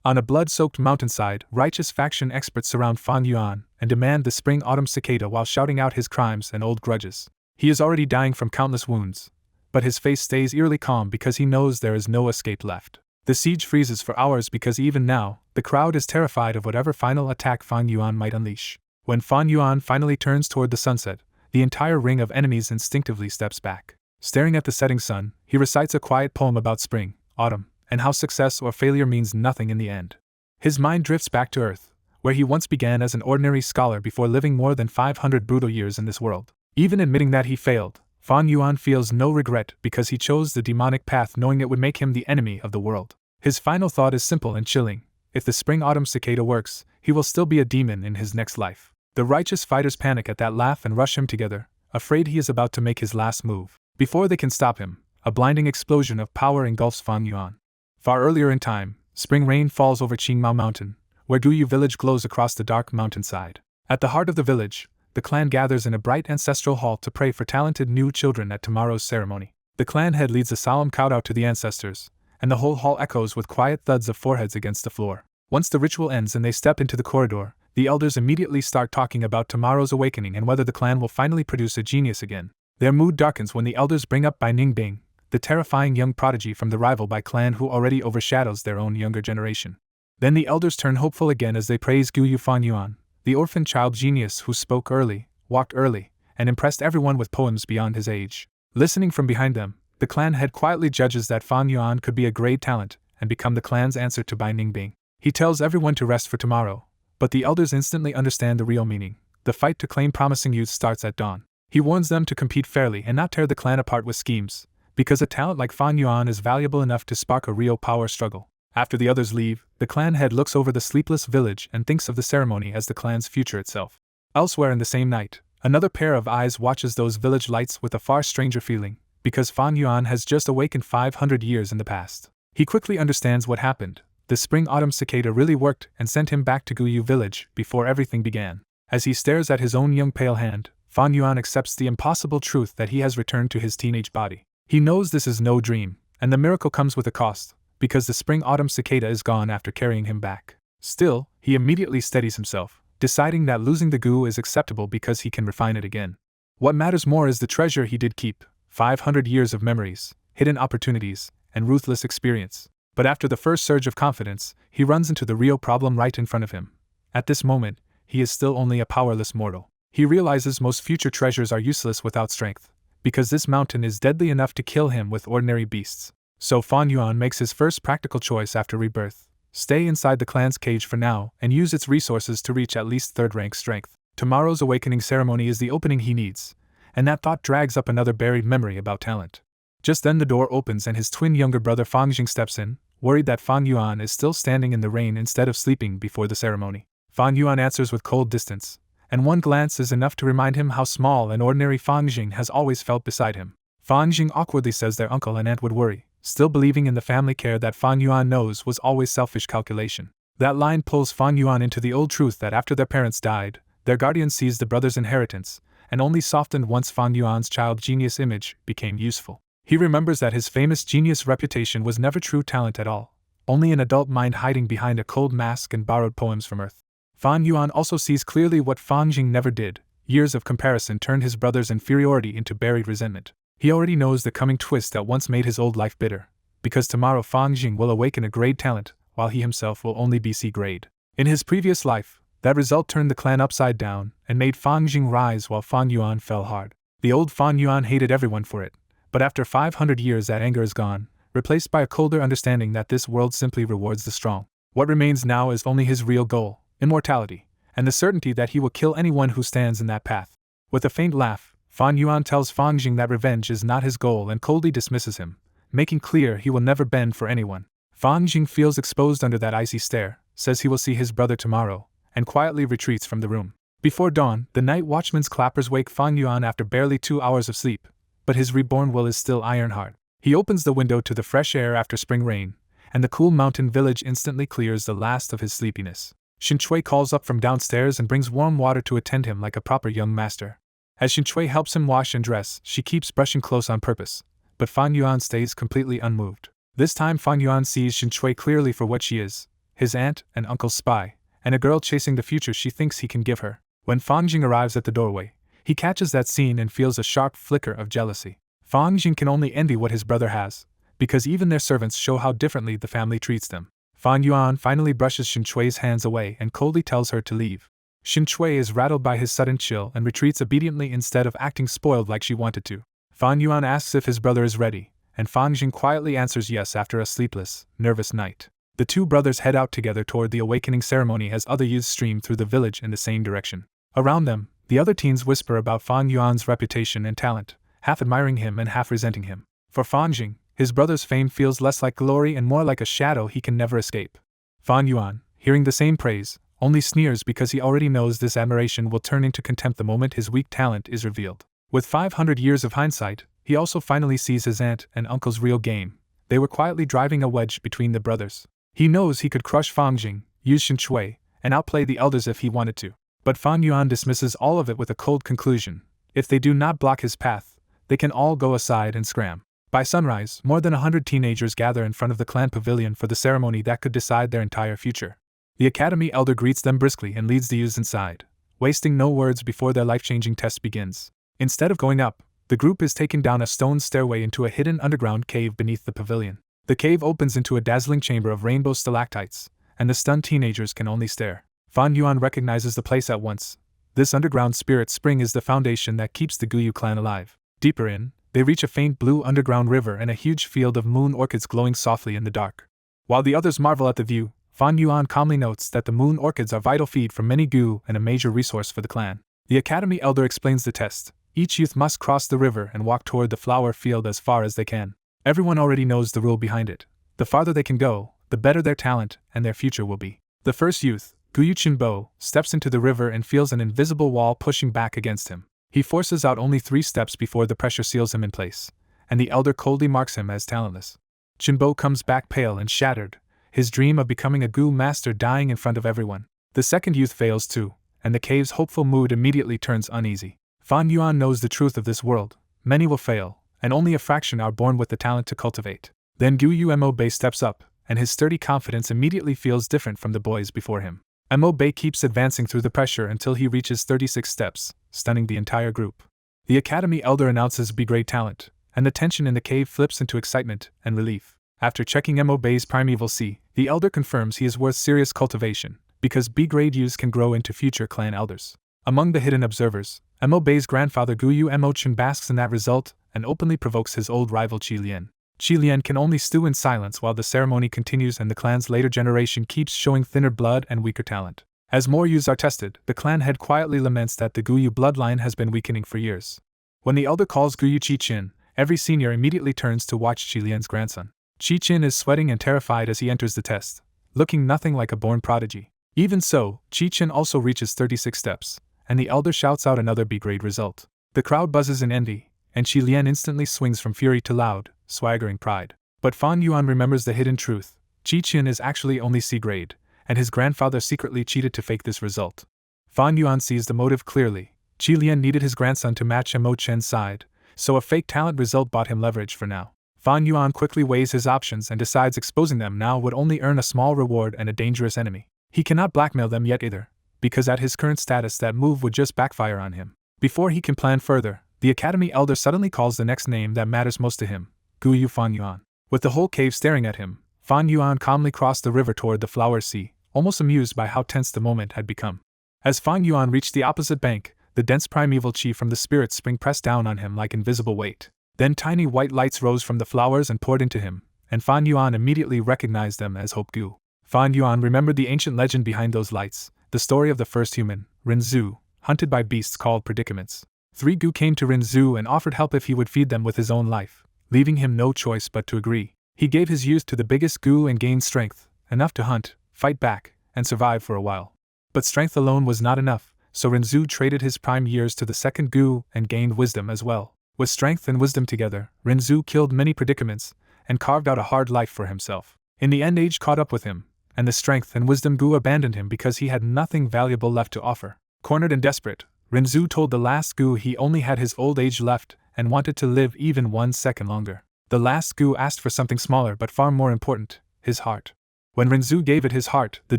On a blood-soaked mountainside, righteous faction experts surround Fan Yuan and demand the spring-autumn cicada while shouting out his crimes and old grudges. He is already dying from countless wounds, but his face stays eerily calm because he knows there is no escape left. The siege freezes for hours because even now, the crowd is terrified of whatever final attack Fan Yuan might unleash. When Fan Yuan finally turns toward the sunset, the entire ring of enemies instinctively steps back. Staring at the setting sun, he recites a quiet poem about spring, autumn, and how success or failure means nothing in the end. His mind drifts back to Earth, where he once began as an ordinary scholar before living more than 500 brutal years in this world. Even admitting that he failed, Fan Yuan feels no regret because he chose the demonic path knowing it would make him the enemy of the world. His final thought is simple and chilling: if the spring-autumn cicada works, he will still be a demon in his next life. The righteous fighters panic at that laugh and rush him together, afraid he is about to make his last move. Before they can stop him, a blinding explosion of power engulfs Fan Yuan. Far earlier in time, spring rain falls over Qingmao Mountain, where Guyu village glows across the dark mountainside. At the heart of the village, the clan gathers in a bright ancestral hall to pray for talented new children at tomorrow's ceremony. The clan head leads a solemn count-out to the ancestors, and the whole hall echoes with quiet thuds of foreheads against the floor. Once the ritual ends and they step into the corridor, the elders immediately start talking about tomorrow's awakening and whether the clan will finally produce a genius again. Their mood darkens when the elders bring up Bai Ningbing, the terrifying young prodigy from the rival Bai clan who already overshadows their own younger generation. Then the elders turn hopeful again as they praise Guyu Fan Yuan, the orphan child genius who spoke early, walked early, and impressed everyone with poems beyond his age. Listening from behind them, the clan head quietly judges that Fan Yuan could be a great talent and become the clan's answer to Bai Ningbing. He tells everyone to rest for tomorrow, but the elders instantly understand the real meaning. The fight to claim promising youth starts at dawn. He warns them to compete fairly and not tear the clan apart with schemes, because a talent like Fan Yuan is valuable enough to spark a real power struggle. After the others leave, the clan head looks over the sleepless village and thinks of the ceremony as the clan's future itself. Elsewhere in the same night, another pair of eyes watches those village lights with a far stranger feeling, because Fan Yuan has just awakened 500 years in the past. He quickly understands what happened. The spring-autumn cicada really worked and sent him back to Guyu village before everything began. As he stares at his own young pale hand, Fan Yuan accepts the impossible truth that he has returned to his teenage body. He knows this is no dream, and the miracle comes with a cost, because the spring-autumn cicada is gone after carrying him back. Still, he immediately steadies himself, deciding that losing the goo is acceptable because he can refine it again. What matters more is the treasure he did keep: 500 years of memories, hidden opportunities, and ruthless experience. But after the first surge of confidence, he runs into the real problem right in front of him. At this moment, he is still only a powerless mortal. He realizes most future treasures are useless without strength, because this mountain is deadly enough to kill him with ordinary beasts. So Fan Yuan makes his first practical choice after rebirth: stay inside the clan's cage for now and use its resources to reach at least third-rank strength. Tomorrow's awakening ceremony is the opening he needs, and that thought drags up another buried memory about talent. Just then the door opens and his twin younger brother Fang Jing steps in, worried that Fan Yuan is still standing in the rain instead of sleeping before the ceremony. Fan Yuan answers with cold distance, and one glance is enough to remind him how small and ordinary Fang Jing has always felt beside him. Fang Jing awkwardly says their uncle and aunt would worry, still believing in the family care that Fan Yuan knows was always selfish calculation. That line pulls Fan Yuan into the old truth that after their parents died, their guardian seized the brother's inheritance, and only softened once Fan Yuan's child genius image became useful. He remembers that his famous genius reputation was never true talent at all, only an adult mind hiding behind a cold mask and borrowed poems from Earth. Fan Yuan also sees clearly what Fang Jing never did: years of comparison turned his brother's inferiority into buried resentment. He already knows the coming twist that once made his old life bitter, because tomorrow Fang Jing will awaken a grade talent, while he himself will only be C grade. In his previous life, that result turned the clan upside down and made Fang Jing rise while Fan Yuan fell hard. The old Fan Yuan hated everyone for it, but after 500 years that anger is gone, replaced by a colder understanding that this world simply rewards the strong. What remains now is only his real goal: immortality, and the certainty that he will kill anyone who stands in that path. With a faint laugh, Fan Yuan tells Fang Jing that revenge is not his goal and coldly dismisses him, making clear he will never bend for anyone. Fang Jing feels exposed under that icy stare, says he will see his brother tomorrow, and quietly retreats from the room. Before dawn, the night watchman's clappers wake Fan Yuan after barely 2 hours of sleep, but his reborn will is still iron hard. He opens the window to the fresh air after spring rain, and the cool mountain village instantly clears the last of his sleepiness. Shin-Chui calls up from downstairs and brings warm water to attend him like a proper young master. As Shin-Chui helps him wash and dress, she keeps brushing close on purpose, but Fan Yuan stays completely unmoved. This time Fan Yuan sees Shin-Chui clearly for what she is, his aunt and uncle's spy, and a girl chasing the future she thinks he can give her. When Fang Jing arrives at the doorway, he catches that scene and feels a sharp flicker of jealousy. Fang Jing can only envy what his brother has, because even their servants show how differently the family treats them. Fan Yuan finally brushes Xin Chui's hands away and coldly tells her to leave. Xin Chui is rattled by his sudden chill and retreats obediently instead of acting spoiled like she wanted to. Fan Yuan asks if his brother is ready, and Fang Jing quietly answers yes after a sleepless, nervous night. The two brothers head out together toward the awakening ceremony as other youths stream through the village in the same direction. Around them, the other teens whisper about Fang Yuan's reputation and talent, half admiring him and half resenting him. For Fang Jing, his brother's fame feels less like glory and more like a shadow he can never escape. Fan Yuan, hearing the same praise, only sneers because he already knows this admiration will turn into contempt the moment his weak talent is revealed. With 500 years of hindsight, he also finally sees his aunt and uncle's real game. They were quietly driving a wedge between the brothers. He knows he could crush Fang Jing, use Xin Chui, and outplay the elders if he wanted to. But Fan Yuan dismisses all of it with a cold conclusion. If they do not block his path, they can all go aside and scram. By sunrise, more than 100 teenagers gather in front of the clan pavilion for the ceremony that could decide their entire future. The academy elder greets them briskly and leads the youths inside, wasting no words before their life-changing test begins. Instead of going up, the group is taken down a stone stairway into a hidden underground cave beneath the pavilion. The cave opens into a dazzling chamber of rainbow stalactites, and the stunned teenagers can only stare. Fan Yuan recognizes the place at once. This underground spirit spring is the foundation that keeps the Guyu clan alive. Deeper in, they reach a faint blue underground river and a huge field of moon orchids glowing softly in the dark. While the others marvel at the view, Fan Yuan calmly notes that the moon orchids are vital feed for many Gu and a major resource for the clan. The academy elder explains the test. Each youth must cross the river and walk toward the flower field as far as they can. Everyone already knows the rule behind it. The farther they can go, the better their talent and their future will be. The first youth, Guyu Chenbo, steps into the river and feels an invisible wall pushing back against him. He forces out only 3 steps before the pressure seals him in place, and the elder coldly marks him as talentless. Chenbo comes back pale and shattered, his dream of becoming a Gu master dying in front of everyone. The second youth fails too, and the cave's hopeful mood immediately turns uneasy. Fan Yuan knows the truth of this world. Many will fail, and only a fraction are born with the talent to cultivate. Then Guyu Mo Bei steps up, and his sturdy confidence immediately feels different from the boys before him. Mo Bei keeps advancing through the pressure until he reaches 36 steps, stunning the entire group. The academy elder announces B-grade talent, and the tension in the cave flips into excitement and relief. After checking Mo Bei's primeval C, the elder confirms he is worth serious cultivation, because B-grade youths can grow into future clan elders. Among the hidden observers, Mo Bei's grandfather Guyu Mo Chen basks in that result and openly provokes his old rival Qi Lian. Qi Lian can only stew in silence while the ceremony continues and the clan's later generation keeps showing thinner blood and weaker talent. As more youths are tested, the clan head quietly laments that the Guyu bloodline has been weakening for years. When the elder calls Guyu Qi Qin, every senior immediately turns to watch Qi Lian's grandson. Qi Qin is sweating and terrified as he enters the test, looking nothing like a born prodigy. Even so, Qi Qin also reaches 36 steps, and the elder shouts out another B-grade result. The crowd buzzes in envy, and Qi Lian instantly swings from fury to loud, swaggering pride. But Fan Yuan remembers the hidden truth. Qi Qin is actually only C-grade, and his grandfather secretly cheated to fake this result. Fan Yuan sees the motive clearly. Qi Lian needed his grandson to match Mo Chen's side, so a fake talent result bought him leverage for now. Fan Yuan quickly weighs his options and decides exposing them now would only earn a small reward and a dangerous enemy. He cannot blackmail them yet either, because at his current status that move would just backfire on him. Before he can plan further, the academy elder suddenly calls the next name that matters most to him, Guyu Fan Yuan. With the whole cave staring at him, Fan Yuan calmly crossed the river toward the flower sea, almost amused by how tense the moment had become. As Fan Yuan reached the opposite bank, the dense primeval chi from the spirit spring pressed down on him like invisible weight. Then tiny white lights rose from the flowers and poured into him, and Fan Yuan immediately recognized them as Hope Gu. Fan Yuan remembered the ancient legend behind those lights, the story of the first human, Rinzhu, hunted by beasts called predicaments. 3 Gu came to Rinzhu and offered help if he would feed them with his own life, leaving him no choice but to agree. He gave his youth to the biggest Gu and gained strength, enough to hunt, fight back, and survive for a while. But strength alone was not enough, so Rinzhu traded his prime years to the second Gu and gained wisdom as well. With strength and wisdom together, Rinzhu killed many predicaments and carved out a hard life for himself. In the end, age caught up with him, and the strength and wisdom Gu abandoned him because he had nothing valuable left to offer. Cornered and desperate, Rinzhu told the last Gu he only had his old age left and wanted to live even 1 second longer. The last Gu asked for something smaller but far more important, his heart. When Renzu gave it his heart, the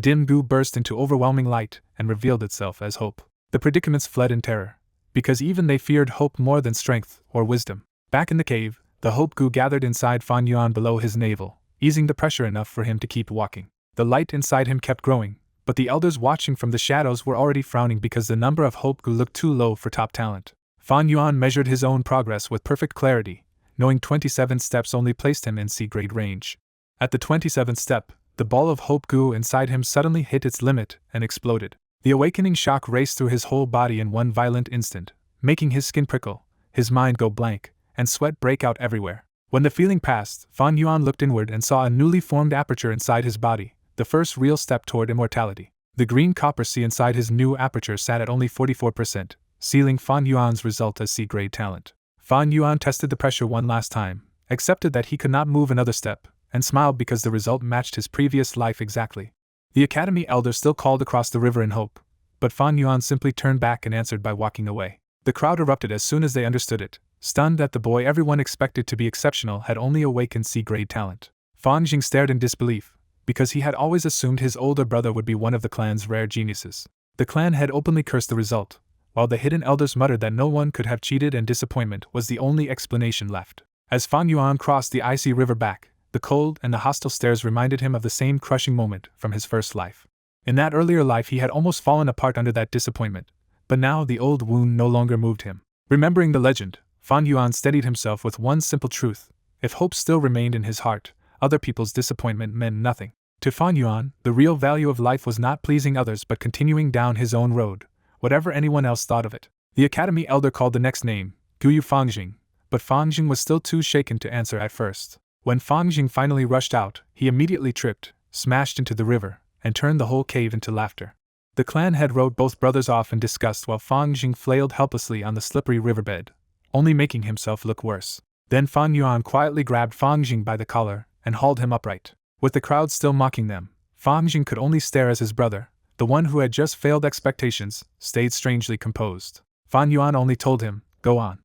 dim goo burst into overwhelming light and revealed itself as hope. The predicaments fled in terror, because even they feared hope more than strength or wisdom. Back in the cave, the hope goo gathered inside Fan Yuan below his navel, easing the pressure enough for him to keep walking. The light inside him kept growing, but the elders watching from the shadows were already frowning because the number of hope goo looked too low for top talent. Fan Yuan measured his own progress with perfect clarity, knowing 27 steps only placed him in C-grade range. At the 27th step, the ball of hope goo inside him suddenly hit its limit and exploded. The awakening shock raced through his whole body in one violent instant, making his skin prickle, his mind go blank, and sweat break out everywhere. When the feeling passed, Fan Yuan looked inward and saw a newly formed aperture inside his body, the first real step toward immortality. The green copper sea inside his new aperture sat at only 44%, sealing Fan Yuan's result as C-grade talent. Fan Yuan tested the pressure one last time, accepted that he could not move another step, and smiled because the result matched his previous life exactly. The academy elder still called across the river in hope, but Fan Yuan simply turned back and answered by walking away. The crowd erupted as soon as they understood it, stunned that the boy everyone expected to be exceptional had only awakened C-grade talent. Fan Jing stared in disbelief, because he had always assumed his older brother would be one of the clan's rare geniuses. The clan had openly cursed the result, while the hidden elders muttered that no one could have cheated and disappointment was the only explanation left. As Fan Yuan crossed the icy river back, the cold and the hostile stares reminded him of the same crushing moment from his first life. In that earlier life he had almost fallen apart under that disappointment, but now the old wound no longer moved him. Remembering the legend, Fan Yuan steadied himself with one simple truth: if hope still remained in his heart, other people's disappointment meant nothing. To Fan Yuan, the real value of life was not pleasing others but continuing down his own road, whatever anyone else thought of it. The academy elder called the next name, Guyu Fangjing, but Fangjing was still too shaken to answer at first. When Fangjing finally rushed out, he immediately tripped, smashed into the river, and turned the whole cave into laughter. The clan head rode both brothers off in disgust while Fangjing flailed helplessly on the slippery riverbed, only making himself look worse. Then Fan Yuan quietly grabbed Fangjing by the collar and hauled him upright. With the crowd still mocking them, Fangjing could only stare as his brother, the one who had just failed expectations, stayed strangely composed. Fan Yuan only told him, "Go on.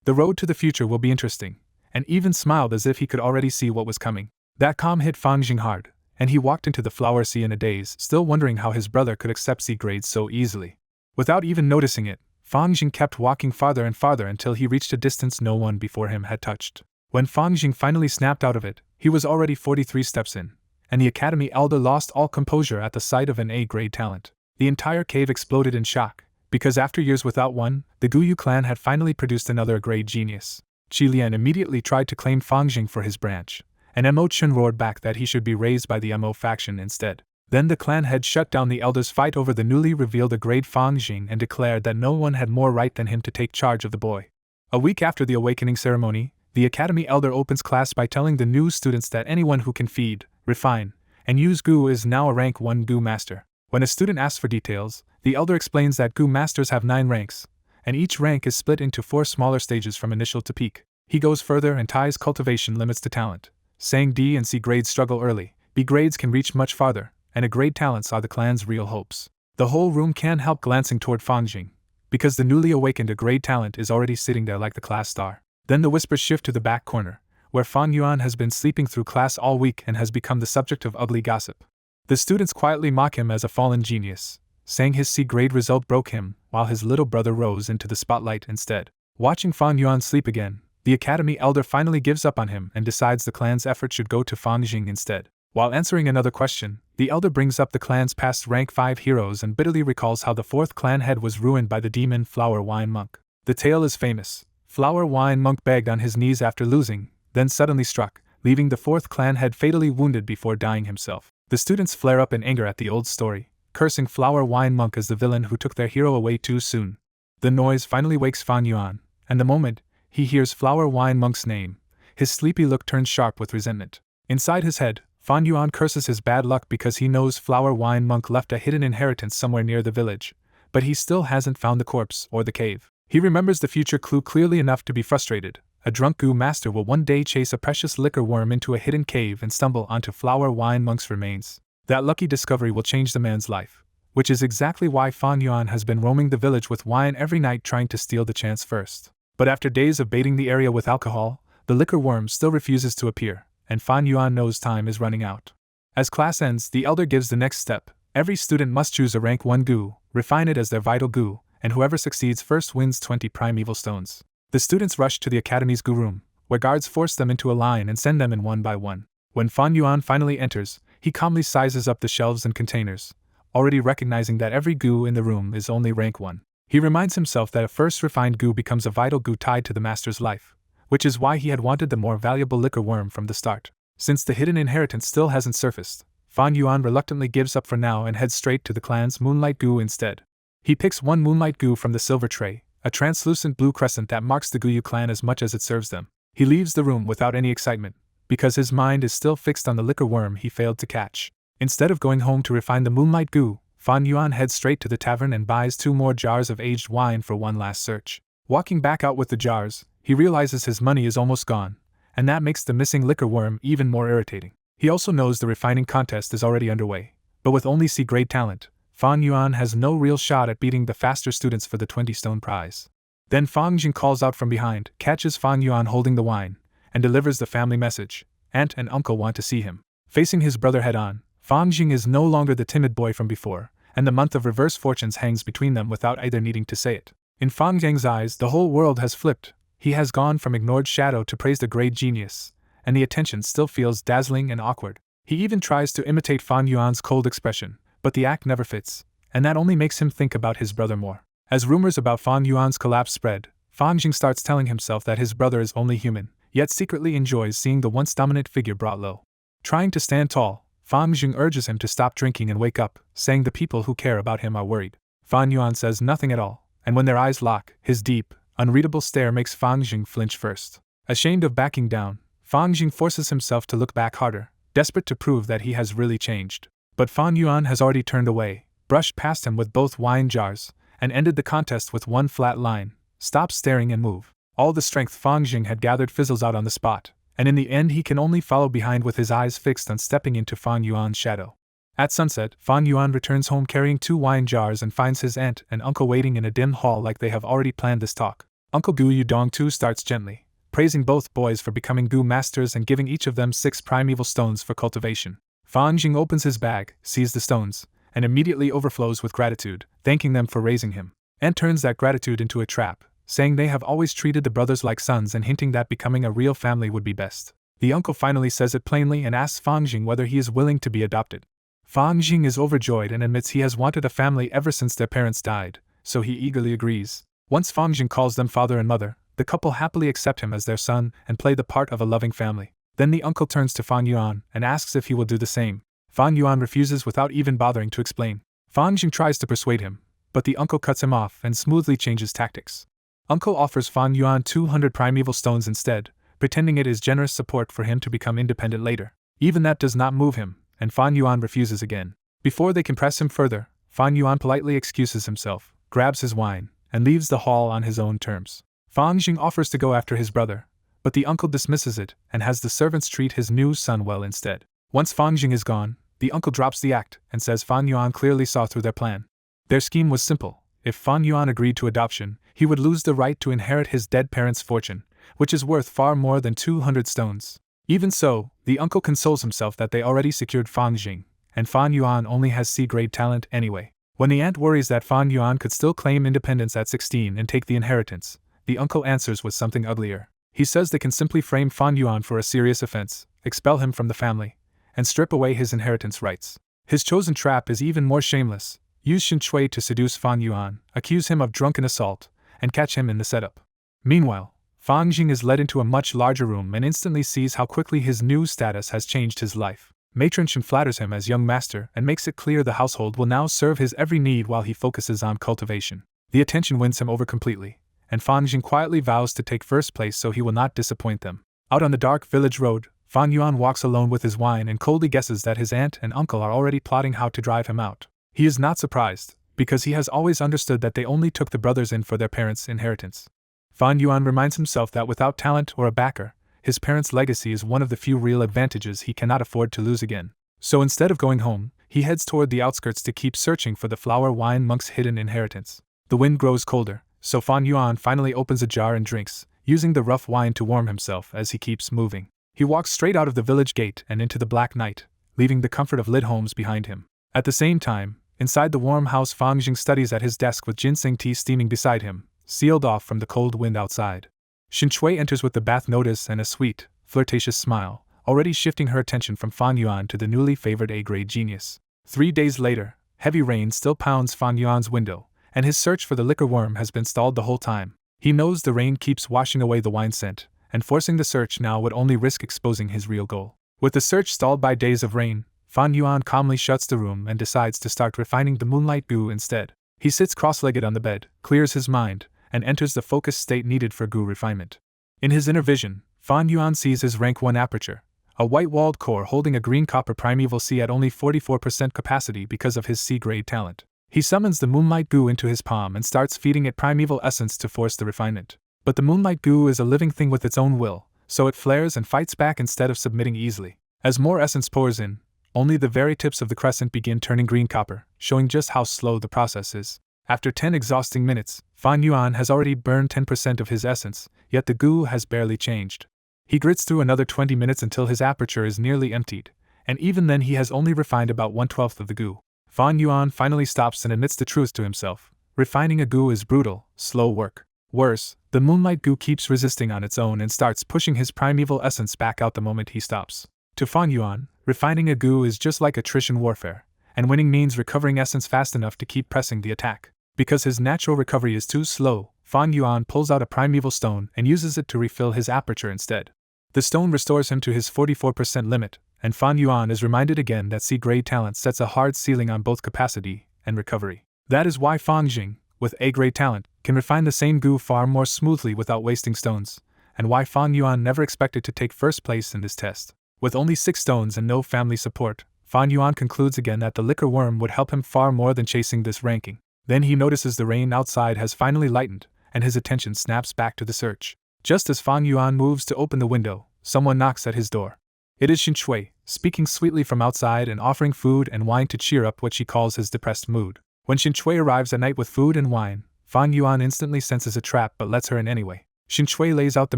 The road to the future will be interesting," and even smiled as if he could already see what was coming. That calm hit Fangjing hard, and he walked into the flower sea in a daze, still wondering how his brother could accept C grades so easily. Without even noticing it, Fangjing kept walking farther and farther until he reached a distance no one before him had touched. When Fangjing finally snapped out of it, he was already 43 steps in, and the academy elder lost all composure at the sight of an A-grade talent. The entire cave exploded in shock, because after years without one, the Guyu clan had finally produced another grade genius. Qi Lian immediately tried to claim Fangjing for his branch, and Mo Chen roared back that he should be raised by the Mo faction instead. Then the clan head shut down the elders' fight over the newly revealed A-grade Fangjing and declared that no one had more right than him to take charge of the boy. A week after the awakening ceremony, the academy elder opens class by telling the new students that anyone who can feed, refine, and use Gu is now a rank 1 Gu master. When a student asks for details, the elder explains that Gu masters have 9 ranks, and each rank is split into 4 smaller stages from initial to peak. He goes further and ties cultivation limits to talent, saying D and C grades struggle early, B grades can reach much farther, and A-grade talents are the clan's real hopes. The whole room can't help glancing toward Fangjing, because the newly awakened A-grade talent is already sitting there like the class star. Then the whispers shift to the back corner, where Fan Yuan has been sleeping through class all week and has become the subject of ugly gossip. The students quietly mock him as a fallen genius, saying his C-grade result broke him, while his little brother rose into the spotlight instead. Watching Fan Yuan sleep again, the academy elder finally gives up on him and decides the clan's effort should go to Fangjing instead. While answering another question, the elder brings up the clan's past rank 5 heroes and bitterly recalls how the 4th clan head was ruined by the demon Flower Wine Monk. The tale is famous. Flower Wine Monk begged on his knees after losing, then suddenly struck, leaving the 4th clan head fatally wounded before dying himself. The students flare up in anger at the old story, cursing Flower Wine Monk as the villain who took their hero away too soon. The noise finally wakes Fan Yuan, and the moment he hears Flower Wine Monk's name, his sleepy look turns sharp with resentment. Inside his head, Fan Yuan curses his bad luck because he knows Flower Wine Monk left a hidden inheritance somewhere near the village, but he still hasn't found the corpse or the cave. He remembers the future clue clearly enough to be frustrated. A drunk Gu master will one day chase a precious liquor worm into a hidden cave and stumble onto Flower Wine Monk's remains. That lucky discovery will change the man's life, which is exactly why Fan Yuan has been roaming the village with wine every night trying to steal the chance first. But after days of baiting the area with alcohol, the liquor worm still refuses to appear, and Fan Yuan knows time is running out. As class ends, the elder gives the next step. Every student must choose a rank 1 goo, refine it as their vital goo, and whoever succeeds first wins 20 primeval stones. The students rush to the academy's goo room, where guards force them into a line and send them in one by one. When Fan Yuan finally enters, he calmly sizes up the shelves and containers, already recognizing that every goo in the room is only rank 1. He reminds himself that a first refined goo becomes a vital goo tied to the master's life, which is why he had wanted the more valuable liquor worm from the start. Since the hidden inheritance still hasn't surfaced, Fan Yuan reluctantly gives up for now and heads straight to the clan's Moonlight Goo instead. He picks one Moonlight Goo from the silver tray, a translucent blue crescent that marks the Guyu clan as much as it serves them. He leaves the room without any excitement, because his mind is still fixed on the liquor worm he failed to catch. Instead of going home to refine the Moonlight Goo, Fan Yuan heads straight to the tavern and buys 2 more jars of aged wine for one last search. Walking back out with the jars, he realizes his money is almost gone, and that makes the missing liquor worm even more irritating. He also knows the refining contest is already underway, but with only C-grade talent, Fan Yuan has no real shot at beating the faster students for the 20-stone prize. Then Fang Jing calls out from behind, catches Fan Yuan holding the wine, and delivers the family message. Aunt and uncle want to see him. Facing his brother head-on, Fang Jing is no longer the timid boy from before, and the month of reverse fortunes hangs between them without either needing to say it. In Fang Jing's eyes, the whole world has flipped. He has gone from ignored shadow to praised a great genius, and the attention still feels dazzling and awkward. He even tries to imitate Fan Yuan's cold expression, but the act never fits, and that only makes him think about his brother more. As rumors about Fan Yuan's collapse spread, Fang Jing starts telling himself that his brother is only human, yet secretly enjoys seeing the once dominant figure brought low. Trying to stand tall, Fang Jing urges him to stop drinking and wake up, saying the people who care about him are worried. Fan Yuan says nothing at all, and when their eyes lock, his deep, unreadable stare makes Fang Jing flinch first. Ashamed of backing down, Fang Jing forces himself to look back harder, desperate to prove that he has really changed. But Fan Yuan has already turned away, brushed past him with both wine jars, and ended the contest with one flat line: stop staring and move. All the strength Fang Jing had gathered fizzles out on the spot, and in the end he can only follow behind with his eyes fixed on stepping into Fan Yuan's shadow. At sunset, Fan Yuan returns home carrying 2 wine jars and finds his aunt and uncle waiting in a dim hall like they have already planned this talk. Uncle Gu Yudong too starts gently, praising both boys for becoming Gu masters and giving each of them 6 primeval stones for cultivation. Fan Jing opens his bag, sees the stones, and immediately overflows with gratitude, thanking them for raising him. Aunt turns that gratitude into a trap, saying they have always treated the brothers like sons and hinting that becoming a real family would be best. The uncle finally says it plainly and asks Fang Jing whether he is willing to be adopted. Fang Jing is overjoyed and admits he has wanted a family ever since their parents died, so he eagerly agrees. Once Fang Jing calls them father and mother, the couple happily accept him as their son and play the part of a loving family. Then the uncle turns to Fan Yuan and asks if he will do the same. Fan Yuan refuses without even bothering to explain. Fang Jing tries to persuade him, but the uncle cuts him off and smoothly changes tactics. Uncle offers Fan Yuan 200 primeval stones instead, pretending it is generous support for him to become independent later. Even that does not move him, and Fan Yuan refuses again. Before they can press him further, Fan Yuan politely excuses himself, grabs his wine, and leaves the hall on his own terms. Fang Jing offers to go after his brother, but the uncle dismisses it and has the servants treat his new son well instead. Once Fang Jing is gone, the uncle drops the act and says Fan Yuan clearly saw through their plan. Their scheme was simple. If Fan Yuan agreed to adoption, he would lose the right to inherit his dead parents' fortune, which is worth far more than 200 stones. Even so, the uncle consoles himself that they already secured Fang Jing, and Fan Yuan only has C-grade talent anyway. When the aunt worries that Fan Yuan could still claim independence at 16 and take the inheritance, the uncle answers with something uglier. He says they can simply frame Fan Yuan for a serious offense, expel him from the family, and strip away his inheritance rights. His chosen trap is even more shameless. Use Shin Chui to seduce Fan Yuan, accuse him of drunken assault, and catch him in the setup. Meanwhile, Fang Jing is led into a much larger room and instantly sees how quickly his new status has changed his life. Matron Shin flatters him as young master and makes it clear the household will now serve his every need while he focuses on cultivation. The attention wins him over completely, and Fang Jing quietly vows to take first place so he will not disappoint them. Out on the dark village road, Fan Yuan walks alone with his wine and coldly guesses that his aunt and uncle are already plotting how to drive him out. He is not surprised, because he has always understood that they only took the brothers in for their parents' inheritance. Fan Yuan reminds himself that without talent or a backer, his parents' legacy is one of the few real advantages he cannot afford to lose again. So instead of going home, he heads toward the outskirts to keep searching for the flower wine monk's hidden inheritance. The wind grows colder, so Fan Yuan finally opens a jar and drinks, using the rough wine to warm himself as he keeps moving. He walks straight out of the village gate and into the black night, leaving the comfort of lit homes behind him. At the same time, inside the warm house, Fang Jing studies at his desk with ginseng tea steaming beside him, sealed off from the cold wind outside. Xin Shui enters with the bath notice and a sweet, flirtatious smile, already shifting her attention from Fan Yuan to the newly favored A-grade genius. 3 days later, heavy rain still pounds Fan Yuan's window, and his search for the liquor worm has been stalled the whole time. He knows the rain keeps washing away the wine scent, and forcing the search now would only risk exposing his real goal. With the search stalled by days of rain, Fan Yuan calmly shuts the room and decides to start refining the moonlight goo instead. He sits cross-legged on the bed, clears his mind, and enters the focused state needed for goo refinement. In his inner vision, Fan Yuan sees his rank 1 aperture, a white-walled core holding a green copper primeval C at only 44% capacity because of his C-grade talent. He summons the moonlight goo into his palm and starts feeding it primeval essence to force the refinement. But the moonlight goo is a living thing with its own will, so it flares and fights back instead of submitting easily. As more essence pours in, only the very tips of the crescent begin turning green copper, showing just how slow the process is. After 10 exhausting minutes, Fan Yuan has already burned 10% of his essence, yet the goo has barely changed. He grits through another 20 minutes until his aperture is nearly emptied, and even then he has only refined about 1/12 of the goo. Fan Yuan finally stops and admits the truth to himself. Refining a goo is brutal, slow work. Worse, the moonlight goo keeps resisting on its own and starts pushing his primeval essence back out the moment he stops. To Fan Yuan, refining a goo is just like attrition warfare, and winning means recovering essence fast enough to keep pressing the attack. Because his natural recovery is too slow, Fan Yuan pulls out a primeval stone and uses it to refill his aperture instead. The stone restores him to his 44% limit, and Fan Yuan is reminded again that C-grade talent sets a hard ceiling on both capacity and recovery. That is why Fang Jing, with A-grade talent, can refine the same goo far more smoothly without wasting stones, and why Fan Yuan never expected to take first place in this test. With only 6 stones and no family support, Fan Yuan concludes again that the liquor worm would help him far more than chasing this ranking. Then he notices the rain outside has finally lightened, and his attention snaps back to the search. Just as Fan Yuan moves to open the window, someone knocks at his door. It is Xin Shui, speaking sweetly from outside and offering food and wine to cheer up what she calls his depressed mood. When Xin Shui arrives at night with food and wine, Fan Yuan instantly senses a trap but lets her in anyway. Xin Shui lays out the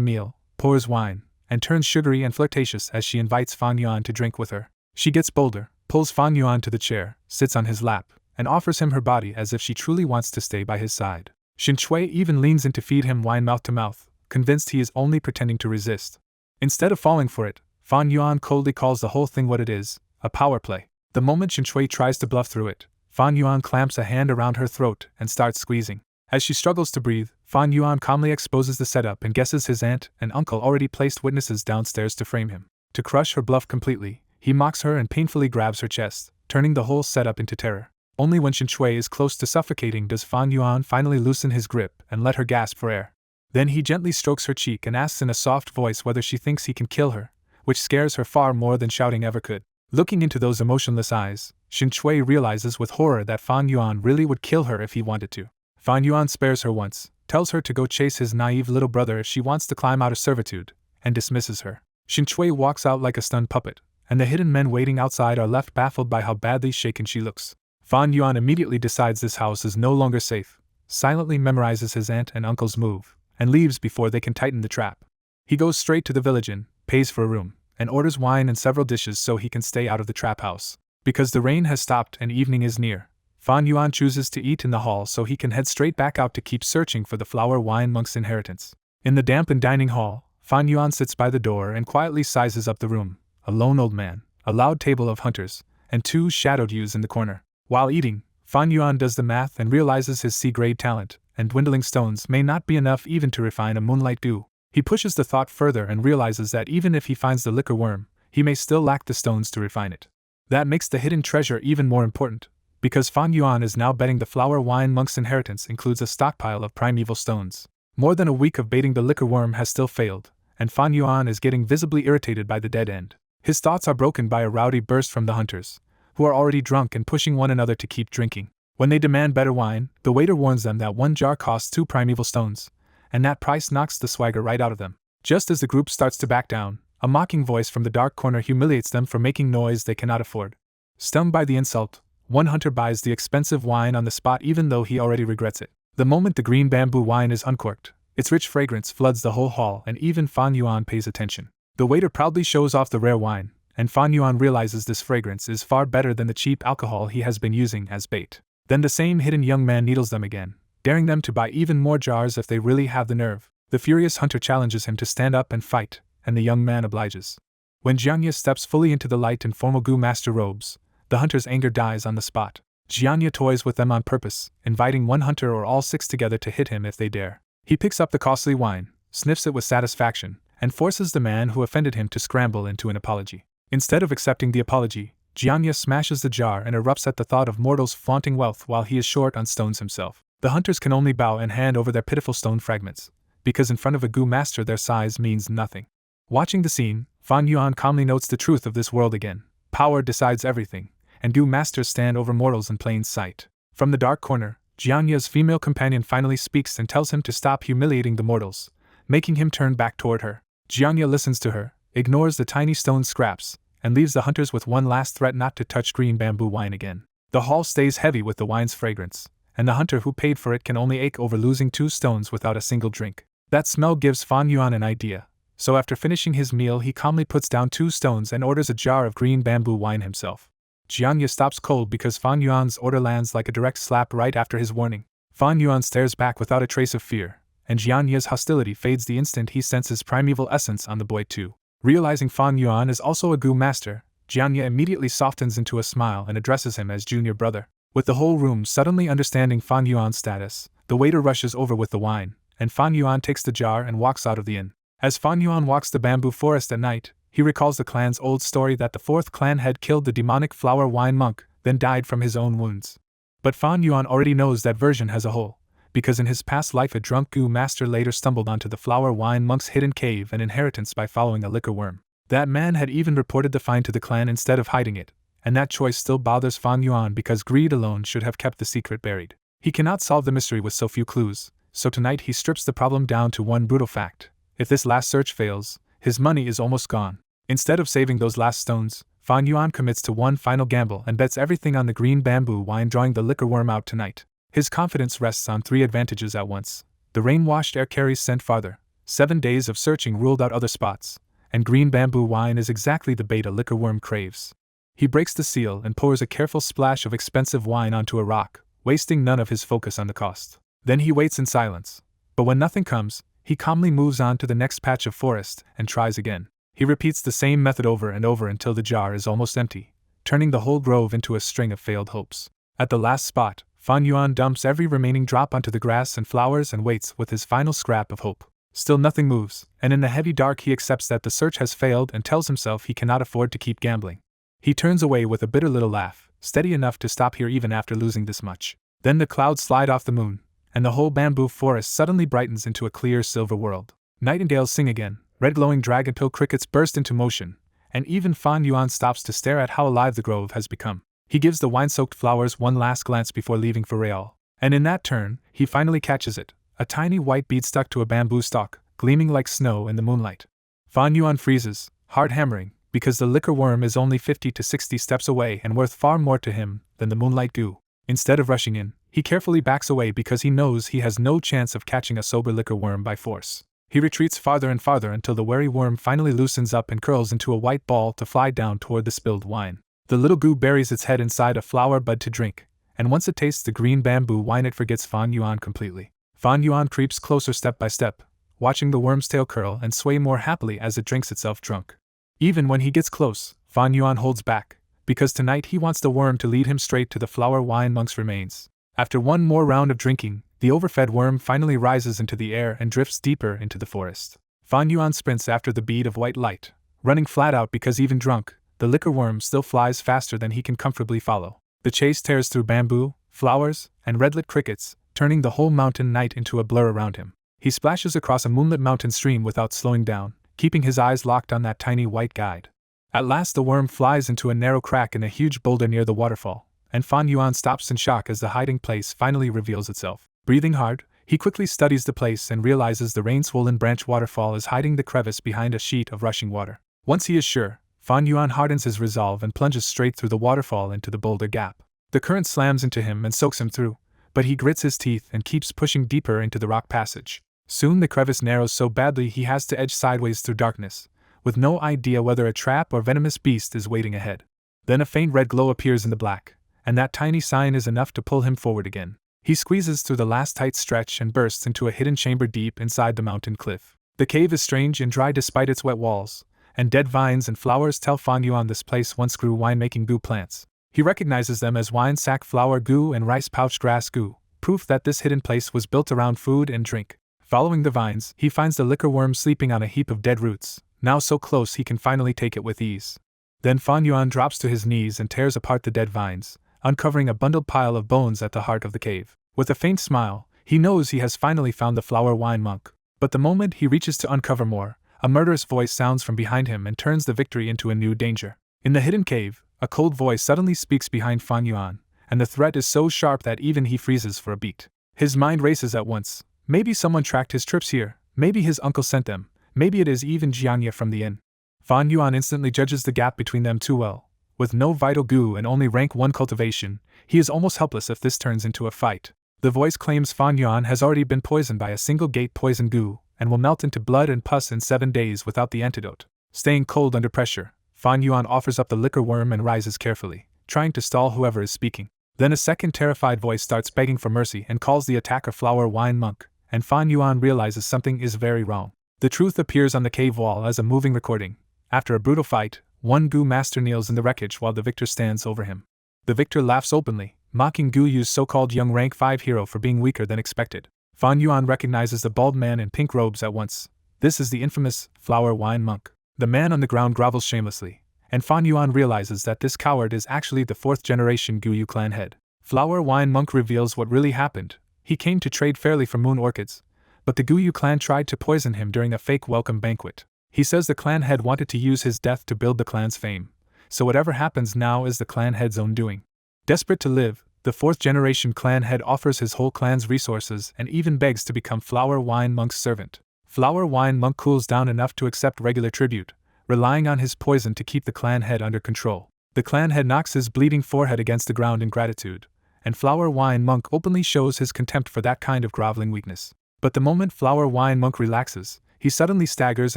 meal, pours wine, and turns sugary and flirtatious as she invites Fan Yuan to drink with her. She gets bolder, pulls Fan Yuan to the chair, sits on his lap, and offers him her body as if she truly wants to stay by his side. Xin Shui even leans in to feed him wine mouth to mouth, convinced he is only pretending to resist. Instead of falling for it, Fan Yuan coldly calls the whole thing what it is, a power play. The moment Xin Shui tries to bluff through it, Fan Yuan clamps a hand around her throat and starts squeezing. As she struggles to breathe, Fan Yuan calmly exposes the setup and guesses his aunt and uncle already placed witnesses downstairs to frame him. To crush her bluff completely, he mocks her and painfully grabs her chest, turning the whole setup into terror. Only when Xin Shui is close to suffocating does Fan Yuan finally loosen his grip and let her gasp for air. Then he gently strokes her cheek and asks in a soft voice whether she thinks he can kill her, which scares her far more than shouting ever could. Looking into those emotionless eyes, Xin Shui realizes with horror that Fan Yuan really would kill her if he wanted to. Fan Yuan spares her once, tells her to go chase his naive little brother if she wants to climb out of servitude, and dismisses her. Xin Shui walks out like a stunned puppet, and the hidden men waiting outside are left baffled by how badly shaken she looks. Fan Yuan immediately decides this house is no longer safe, silently memorizes his aunt and uncle's move, and leaves before they can tighten the trap. He goes straight to the village inn, pays for a room, and orders wine and several dishes so he can stay out of the trap house. Because the rain has stopped and evening is near, Fan Yuan chooses to eat in the hall so he can head straight back out to keep searching for the flower wine monk's inheritance. In the dampened dining hall, Fan Yuan sits by the door and quietly sizes up the room, a lone old man, a loud table of hunters, and 2 shadowed youths in the corner. While eating, Fan Yuan does the math and realizes his C-grade talent and dwindling stones may not be enough even to refine a moonlight goo. He pushes the thought further and realizes that even if he finds the liquor worm, he may still lack the stones to refine it. That makes the hidden treasure even more important, because Fan Yuan is now betting the flower wine monk's inheritance includes a stockpile of primeval stones. More than a week of baiting the liquor worm has still failed, and Fan Yuan is getting visibly irritated by the dead end. His thoughts are broken by a rowdy burst from the hunters, who are already drunk and pushing one another to keep drinking. When they demand better wine, the waiter warns them that 1 jar costs 2 primeval stones, and that price knocks the swagger right out of them. Just as the group starts to back down, a mocking voice from the dark corner humiliates them for making noise they cannot afford. Stung by the insult, one hunter buys the expensive wine on the spot even though he already regrets it. The moment the green bamboo wine is uncorked, its rich fragrance floods the whole hall and even Fan Yuan pays attention. The waiter proudly shows off the rare wine, and Fan Yuan realizes this fragrance is far better than the cheap alcohol he has been using as bait. Then the same hidden young man needles them again, daring them to buy even more jars if they really have the nerve. The furious hunter challenges him to stand up and fight, and the young man obliges. When Jianya steps fully into the light in formal Gu master robes, the hunter's anger dies on the spot. Jianya toys with them on purpose, inviting one hunter or all 6 together to hit him if they dare. He picks up the costly wine, sniffs it with satisfaction, and forces the man who offended him to scramble into an apology. Instead of accepting the apology, Jianya smashes the jar and erupts at the thought of mortals flaunting wealth while he is short on stones himself. The hunters can only bow and hand over their pitiful stone fragments, because in front of a Gu master their size means nothing. Watching the scene, Fan Yuan calmly notes the truth of this world again. Power decides everything, and Gu masters stand over mortals in plain sight. From the dark corner, Jianya's female companion finally speaks and tells him to stop humiliating the mortals, making him turn back toward her. Jianya listens to her, ignores the tiny stone scraps, and leaves the hunters with one last threat not to touch green bamboo wine again. The hall stays heavy with the wine's fragrance, and the hunter who paid for it can only ache over losing 2 stones without a single drink. That smell gives Fan Yuan an idea, so after finishing his meal he calmly puts down 2 stones and orders a jar of green bamboo wine himself. Jianya stops cold because Fan Yuan's order lands like a direct slap right after his warning. Fan Yuan stares back without a trace of fear, and Jianya's hostility fades the instant he senses primeval essence on the boy too. Realizing Fan Yuan is also a Gu master, Jianya immediately softens into a smile and addresses him as junior brother. With the whole room suddenly understanding Fan Yuan's status, the waiter rushes over with the wine, and Fan Yuan takes the jar and walks out of the inn. As Fan Yuan walks the bamboo forest at night, he recalls the clan's old story that the 4th clan had killed the demonic flower wine monk, then died from his own wounds. But Fan Yuan already knows that version as a whole, because in his past life a drunk Gu master later stumbled onto the flower wine monk's hidden cave and inheritance by following a liquor worm. That man had even reported the find to the clan instead of hiding it, and that choice still bothers Fan Yuan because greed alone should have kept the secret buried. He cannot solve the mystery with so few clues, so tonight he strips the problem down to one brutal fact. If this last search fails, his money is almost gone. Instead of saving those last stones, Fan Yuan commits to one final gamble and bets everything on the green bamboo wine drawing the liquor worm out tonight. His confidence rests on 3 advantages at once. The rain-washed air carries scent farther, 7 days of searching ruled out other spots, and green bamboo wine is exactly the bait a liquor worm craves. He breaks the seal and pours a careful splash of expensive wine onto a rock, wasting none of his focus on the cost. Then he waits in silence. But when nothing comes, he calmly moves on to the next patch of forest and tries again. He repeats the same method over and over until the jar is almost empty, turning the whole grove into a string of failed hopes. At the last spot, Fan Yuan dumps every remaining drop onto the grass and flowers and waits with his final scrap of hope. Still nothing moves, and in the heavy dark he accepts that the search has failed and tells himself he cannot afford to keep gambling. He turns away with a bitter little laugh, steady enough to stop here even after losing this much. Then the clouds slide off the moon, and the whole bamboo forest suddenly brightens into a clear silver world. Nightingales sing again, red glowing dragonpill crickets burst into motion, and even Fan Yuan stops to stare at how alive the grove has become. He gives the wine-soaked flowers one last glance before leaving for Real, and in that turn, he finally catches it, a tiny white bead stuck to a bamboo stalk, gleaming like snow in the moonlight. Fan Yuan freezes, heart hammering, because the liquor worm is only 50 to 60 steps away and worth far more to him than the moonlight goo. Instead of rushing in, he carefully backs away because he knows he has no chance of catching a sober liquor worm by force. He retreats farther and farther until the wary worm finally loosens up and curls into a white ball to fly down toward the spilled wine. The little goo buries its head inside a flower bud to drink, and once it tastes the green bamboo wine it forgets Fan Yuan completely. Fan Yuan creeps closer step by step, watching the worm's tail curl and sway more happily as it drinks itself drunk. Even when he gets close, Fan Yuan holds back, because tonight he wants the worm to lead him straight to the flower wine monk's remains. After one more round of drinking, the overfed worm finally rises into the air and drifts deeper into the forest. Fan Yuan sprints after the bead of white light, running flat out because even drunk, the liquor worm still flies faster than he can comfortably follow. The chase tears through bamboo, flowers, and red-lit crickets, turning the whole mountain night into a blur around him. He splashes across a moonlit mountain stream without slowing down, keeping his eyes locked on that tiny white guide. At last the worm flies into a narrow crack in a huge boulder near the waterfall, and Fan Yuan stops in shock as the hiding place finally reveals itself. Breathing hard, he quickly studies the place and realizes the rain-swollen branch waterfall is hiding the crevice behind a sheet of rushing water. Once he is sure, Fan Yuan hardens his resolve and plunges straight through the waterfall into the boulder gap. The current slams into him and soaks him through, but he grits his teeth and keeps pushing deeper into the rock passage. Soon the crevice narrows so badly he has to edge sideways through darkness, with no idea whether a trap or venomous beast is waiting ahead. Then a faint red glow appears in the black, and that tiny sign is enough to pull him forward again. He squeezes through the last tight stretch and bursts into a hidden chamber deep inside the mountain cliff. The cave is strange and dry despite its wet walls, and dead vines and flowers tell Fan Yuan this place once grew wine-making goo plants. He recognizes them as wine sack flower goo and rice pouch grass goo, proof that this hidden place was built around food and drink. Following the vines, he finds the liquor worm sleeping on a heap of dead roots, now so close he can finally take it with ease. Then Fan Yuan drops to his knees and tears apart the dead vines, uncovering a bundled pile of bones at the heart of the cave. With a faint smile, he knows he has finally found the flower wine monk. But the moment he reaches to uncover more, a murderous voice sounds from behind him and turns the victory into a new danger. In the hidden cave, a cold voice suddenly speaks behind Fan Yuan, and the threat is so sharp that even he freezes for a beat. His mind races at once. Maybe someone tracked his trips here, maybe his uncle sent them, maybe it is even Jianya from the inn. Fan Yuan instantly judges the gap between them too well. With no vital goo and only rank 1 cultivation, he is almost helpless if this turns into a fight. The voice claims Fan Yuan has already been poisoned by a single gate poison goo, and will melt into blood and pus in 7 days without the antidote. Staying cold under pressure, Fan Yuan offers up the liquor worm and rises carefully, trying to stall whoever is speaking. Then a second terrified voice starts begging for mercy and calls the attacker flower wine monk, and Fan Yuan realizes something is very wrong. The truth appears on the cave wall as a moving recording. After a brutal fight, one goo master kneels in the wreckage while the victor stands over him. The victor laughs openly, mocking Gu Yu's so-called young rank 5 hero for being weaker than expected. Fan Yuan recognizes the bald man in pink robes at once. This is the infamous flower wine monk. The man on the ground grovels shamelessly, and Fan Yuan realizes that this coward is actually the 4th generation Gu Yu clan head. Flower wine monk reveals what really happened. He came to trade fairly for moon orchids, but the Gu Yu clan tried to poison him during a fake welcome banquet. He says the clan head wanted to use his death to build the clan's fame, so whatever happens now is the clan head's own doing. Desperate to live, the 4th generation clan head offers his whole clan's resources and even begs to become Flower Wine Monk's servant. Flower Wine Monk cools down enough to accept regular tribute, relying on his poison to keep the clan head under control. The clan head knocks his bleeding forehead against the ground in gratitude, and Flower Wine Monk openly shows his contempt for that kind of groveling weakness. But the moment Flower Wine Monk relaxes, he suddenly staggers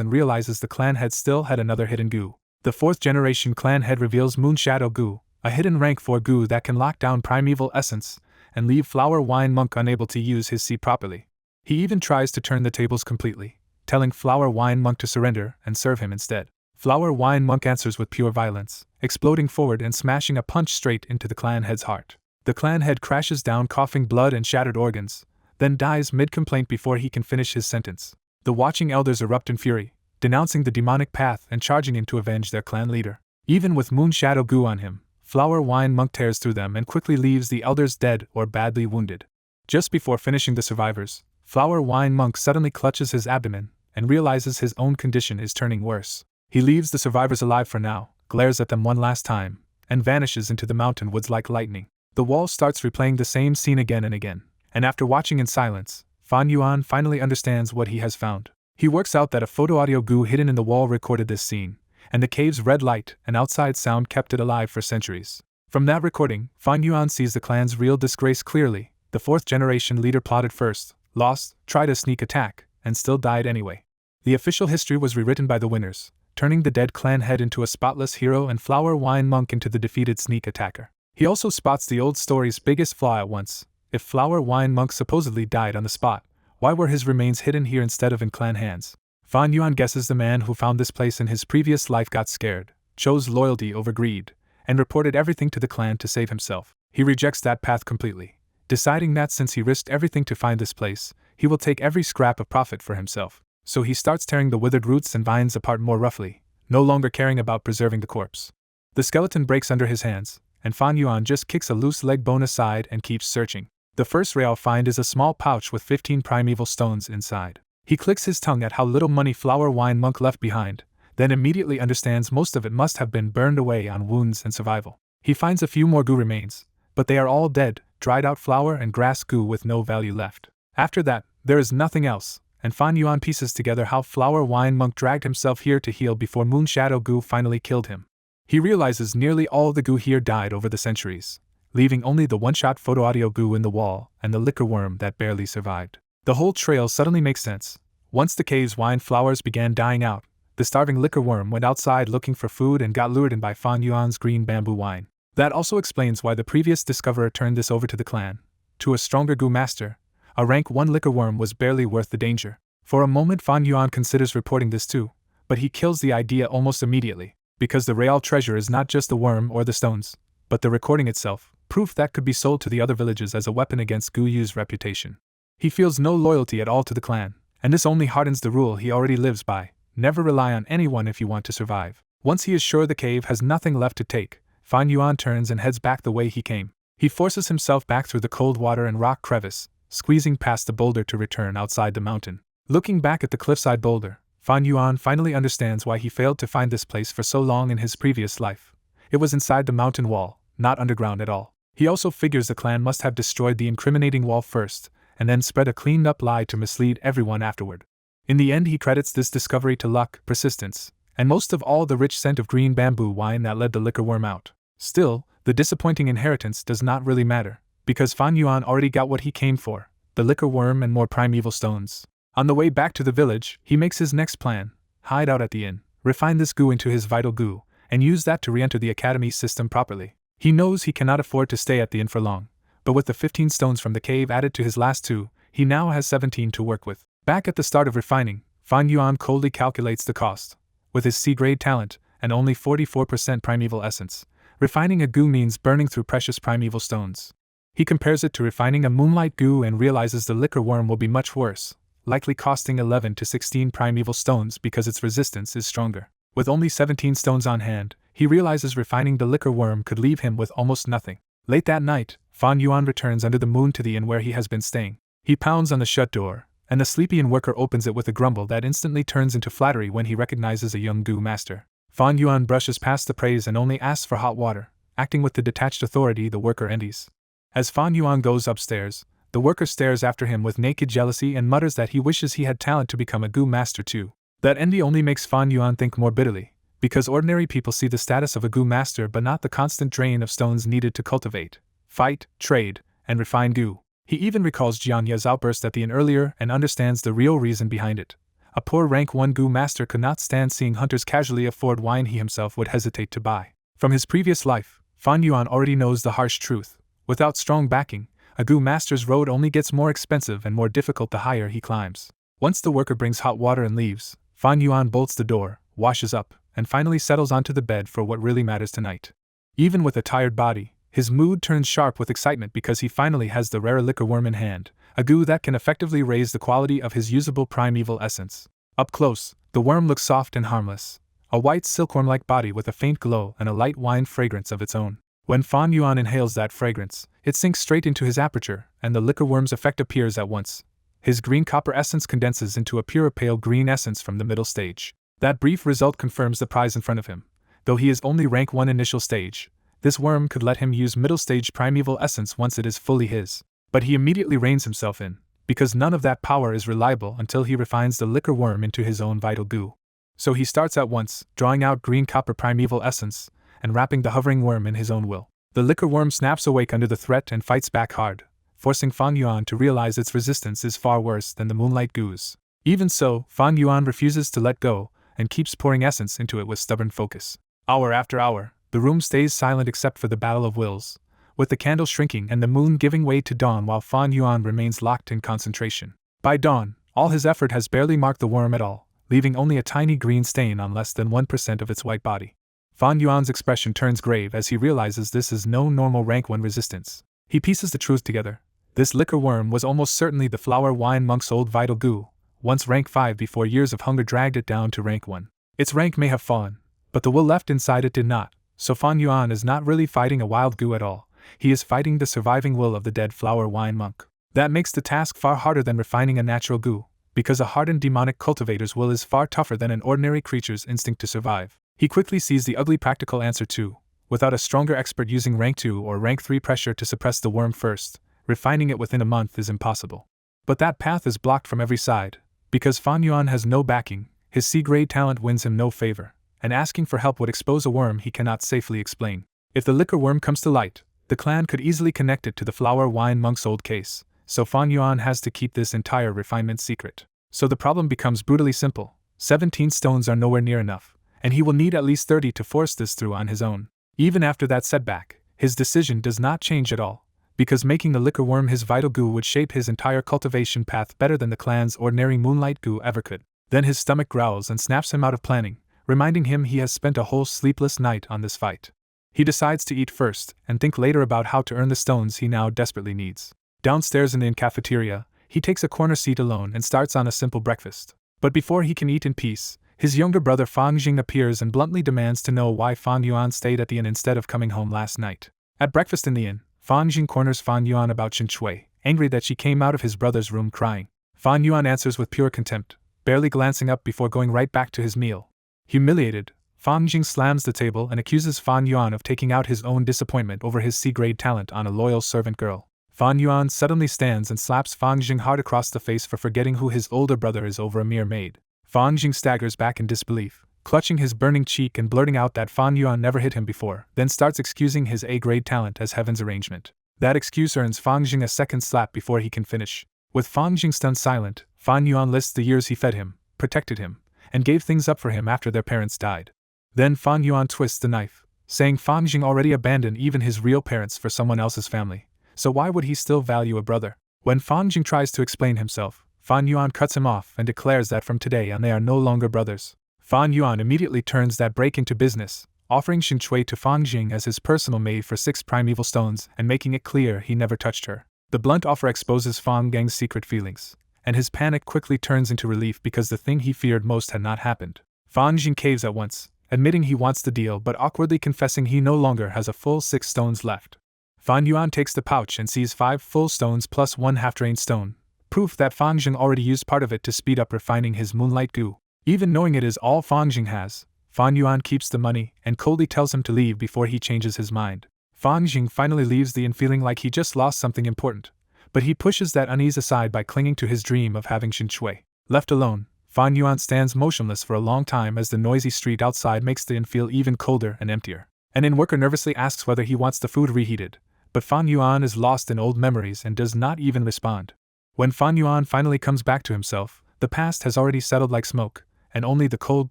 and realizes the clan head still had another hidden goo. The 4th generation clan head reveals Moon Shadow Goo, a hidden rank 4 goo that can lock down primeval essence and leave Flower Wine Monk unable to use his seed properly. He even tries to turn the tables completely, telling Flower Wine Monk to surrender and serve him instead. Flower Wine Monk answers with pure violence, exploding forward and smashing a punch straight into the clan head's heart. The clan head crashes down coughing blood and shattered organs, then dies mid-complaint before he can finish his sentence. The watching elders erupt in fury, denouncing the demonic path and charging in to avenge their clan leader. Even with Moon Shadow Goo on him, Flower Wine Monk tears through them and quickly leaves the elders dead or badly wounded. Just before finishing the survivors, Flower Wine Monk suddenly clutches his abdomen and realizes his own condition is turning worse. He leaves the survivors alive for now, glares at them one last time, and vanishes into the mountain woods like lightning. The wall starts replaying the same scene again and again, and after watching in silence, Fan Yuan finally understands what he has found. He works out that a photo-audio goo hidden in the wall recorded this scene, and the cave's red light and outside sound kept it alive for centuries. From that recording, Fan Yuan sees the clan's real disgrace clearly. The 4th generation leader plotted first, lost, tried a sneak attack, and still died anyway. The official history was rewritten by the winners, turning the dead clan head into a spotless hero and Flower Wine Monk into the defeated sneak attacker. He also spots the old story's biggest flaw at once. If Flower Wine Monk supposedly died on the spot, why were his remains hidden here instead of in clan hands? Fan Yuan guesses the man who found this place in his previous life got scared, chose loyalty over greed, and reported everything to the clan to save himself. He rejects that path completely, deciding that since he risked everything to find this place, he will take every scrap of profit for himself. So he starts tearing the withered roots and vines apart more roughly, no longer caring about preserving the corpse. The skeleton breaks under his hands, and Fan Yuan just kicks a loose leg bone aside and keeps searching. The first real find is a small pouch with 15 primeval stones inside. He clicks his tongue at how little money Flower Wine Monk left behind, then immediately understands most of it must have been burned away on wounds and survival. He finds a few more goo remains, but they are all dead, dried out flower and grass goo with no value left. After that, there is nothing else, and Fan Yuan pieces together how Flower Wine Monk dragged himself here to heal before Moon Shadow Goo finally killed him. He realizes nearly all the goo here died over the centuries, leaving only the one-shot photo-audio goo in the wall and the liquor worm that barely survived. The whole trail suddenly makes sense. Once the cave's wine flowers began dying out, the starving liquor worm went outside looking for food and got lured in by Fan Yuan's green bamboo wine. That also explains why the previous discoverer turned this over to the clan. To a stronger goo master, a rank 1 liquor worm was barely worth the danger. For a moment Fan Yuan considers reporting this too, but he kills the idea almost immediately, because the real treasure is not just the worm or the stones, but the recording itself, proof that could be sold to the other villages as a weapon against Gu Yu's reputation. He feels no loyalty at all to the clan, and this only hardens the rule he already lives by: never rely on anyone if you want to survive. Once he is sure the cave has nothing left to take, Fan Yuan turns and heads back the way he came. He forces himself back through the cold water and rock crevice, squeezing past the boulder to return outside the mountain. Looking back at the cliffside boulder, Fan Yuan finally understands why he failed to find this place for so long in his previous life. It was inside the mountain wall, not underground at all. He also figures the clan must have destroyed the incriminating wall first, and then spread a cleaned-up lie to mislead everyone afterward. In the end he credits this discovery to luck, persistence, and most of all the rich scent of green bamboo wine that led the liquor worm out. Still, the disappointing inheritance does not really matter, because Fan Yuan already got what he came for: the liquor worm and more primeval stones. On the way back to the village, he makes his next plan: hide out at the inn, refine this goo into his vital goo, and use that to re-enter the academy system properly. He knows he cannot afford to stay at the inn for long, but with the 15 stones from the cave added to his last 2, he now has 17 to work with. Back at the start of refining, Fan Yuan coldly calculates the cost. With his C-grade talent, and only 44% primeval essence, refining a goo means burning through precious primeval stones. He compares it to refining a moonlight goo and realizes the liquor worm will be much worse, likely costing 11 to 16 primeval stones because its resistance is stronger. With only 17 stones on hand, he realizes refining the liquor worm could leave him with almost nothing. Late that night, Fan Yuan returns under the moon to the inn where he has been staying. He pounds on the shut door, and the sleepy inn worker opens it with a grumble that instantly turns into flattery when he recognizes a young goo master. Fan Yuan brushes past the praise and only asks for hot water, acting with the detached authority the worker envies. As Fan Yuan goes upstairs, the worker stares after him with naked jealousy and mutters that he wishes he had talent to become a goo master too. That envy only makes Fan Yuan think more bitterly, because ordinary people see the status of a goo master but not the constant drain of stones needed to cultivate, fight, trade, and refine goo. He even recalls Jian Ye's outburst at the inn earlier and understands the real reason behind it. A poor rank 1 goo master could not stand seeing hunters casually afford wine he himself would hesitate to buy. From his previous life, Fan Yuan already knows the harsh truth. Without strong backing, a goo master's road only gets more expensive and more difficult the higher he climbs. Once the worker brings hot water and leaves, Fan Yuan bolts the door, washes up, and finally settles onto the bed for what really matters tonight. Even with a tired body, his mood turns sharp with excitement because he finally has the rare liquor worm in hand, a goo that can effectively raise the quality of his usable primeval essence. Up close, the worm looks soft and harmless, a white silkworm-like body with a faint glow and a light wine fragrance of its own. When Fan Yuan inhales that fragrance, it sinks straight into his aperture, and the liquor worm's effect appears at once. His green copper essence condenses into a pure pale green essence from the middle stage. That brief result confirms the prize in front of him. Though he is only rank 1 initial stage, this worm could let him use middle stage primeval essence once it is fully his. But he immediately reins himself in, because none of that power is reliable until he refines the liquor worm into his own vital goo. So he starts at once, drawing out green copper primeval essence, and wrapping the hovering worm in his own will. The liquor worm snaps awake under the threat and fights back hard, forcing Fan Yuan to realize its resistance is far worse than the moonlight goo's. Even so, Fan Yuan refuses to let go, and keeps pouring essence into it with stubborn focus. Hour after hour, the room stays silent except for the battle of wills, with the candle shrinking and the moon giving way to dawn while Fan Yuan remains locked in concentration. By dawn, all his effort has barely marked the worm at all, leaving only a tiny green stain on less than 1% of its white body. Fan Yuan's expression turns grave as he realizes this is no normal rank 1 resistance. He pieces the truth together. This liquor worm was almost certainly the flower wine monk's old vital goo, once rank 5 before years of hunger dragged it down to rank 1. Its rank may have fallen, but the will left inside it did not, so Fan Yuan is not really fighting a wild goo at all. He is fighting the surviving will of the dead flower wine monk. That makes the task far harder than refining a natural goo, because a hardened demonic cultivator's will is far tougher than an ordinary creature's instinct to survive. He quickly sees the ugly practical answer too. Without a stronger expert using rank 2 or rank 3 pressure to suppress the worm first, refining it within a month is impossible. But that path is blocked from every side, because Fan Yuan has no backing. His C-grade talent wins him no favor, and asking for help would expose a worm he cannot safely explain. If the liquor worm comes to light, the clan could easily connect it to the flower wine monk's old case, so Fan Yuan has to keep this entire refinement secret. So the problem becomes brutally simple. 17 stones are nowhere near enough, and he will need at least 30 to force this through on his own. Even after that setback, his decision does not change at all, because making the liquor worm his vital goo would shape his entire cultivation path better than the clan's ordinary moonlight goo ever could. Then his stomach growls and snaps him out of planning, reminding him he has spent a whole sleepless night on this fight. He decides to eat first and think later about how to earn the stones he now desperately needs. Downstairs in the inn cafeteria, he takes a corner seat alone and starts on a simple breakfast. But before he can eat in peace, his younger brother Fang Jing appears and bluntly demands to know why Fan Yuan stayed at the inn instead of coming home last night. At breakfast in the inn, Fan Jing corners Fan Yuan about Shin Shui, angry that she came out of his brother's room crying. Fan Yuan answers with pure contempt, barely glancing up before going right back to his meal. Humiliated, Fan Jing slams the table and accuses Fan Yuan of taking out his own disappointment over his C-grade talent on a loyal servant girl. Fan Yuan suddenly stands and slaps Fan Jing hard across the face for forgetting who his older brother is over a mere maid. Fan Jing staggers back in disbelief, clutching his burning cheek and blurting out that Fan Yuan never hit him before, then starts excusing his A-grade talent as heaven's arrangement. That excuse earns Fan Jing a second slap before he can finish. With Fan Jing stunned silent, Fan Yuan lists the years he fed him, protected him, and gave things up for him after their parents died. Then Fan Yuan twists the knife, saying Fan Jing already abandoned even his real parents for someone else's family, so why would he still value a brother? When Fan Jing tries to explain himself, Fan Yuan cuts him off and declares that from today on they are no longer brothers. Fan Yuan immediately turns that break into business, offering Shin Shui to Fan Jing as his personal maid for 6 primeval stones and making it clear he never touched her. The blunt offer exposes Fan Gang's secret feelings, and his panic quickly turns into relief because the thing he feared most had not happened. Fan Jing caves at once, admitting he wants the deal but awkwardly confessing he no longer has a full 6 stones left. Fan Yuan takes the pouch and sees 5 full stones plus 1 half-drained stone, proof that Fan Jing already used part of it to speed up refining his moonlight goo. Even knowing it is all Fan Jing has, Fan Yuan keeps the money and coldly tells him to leave before he changes his mind. Fan Jing finally leaves the inn feeling like he just lost something important, but he pushes that unease aside by clinging to his dream of having Shin Shui. Left alone, Fan Yuan stands motionless for a long time as the noisy street outside makes the inn feel even colder and emptier. An inn worker nervously asks whether he wants the food reheated, but Fan Yuan is lost in old memories and does not even respond. When Fan Yuan finally comes back to himself, the past has already settled like smoke, and only the cold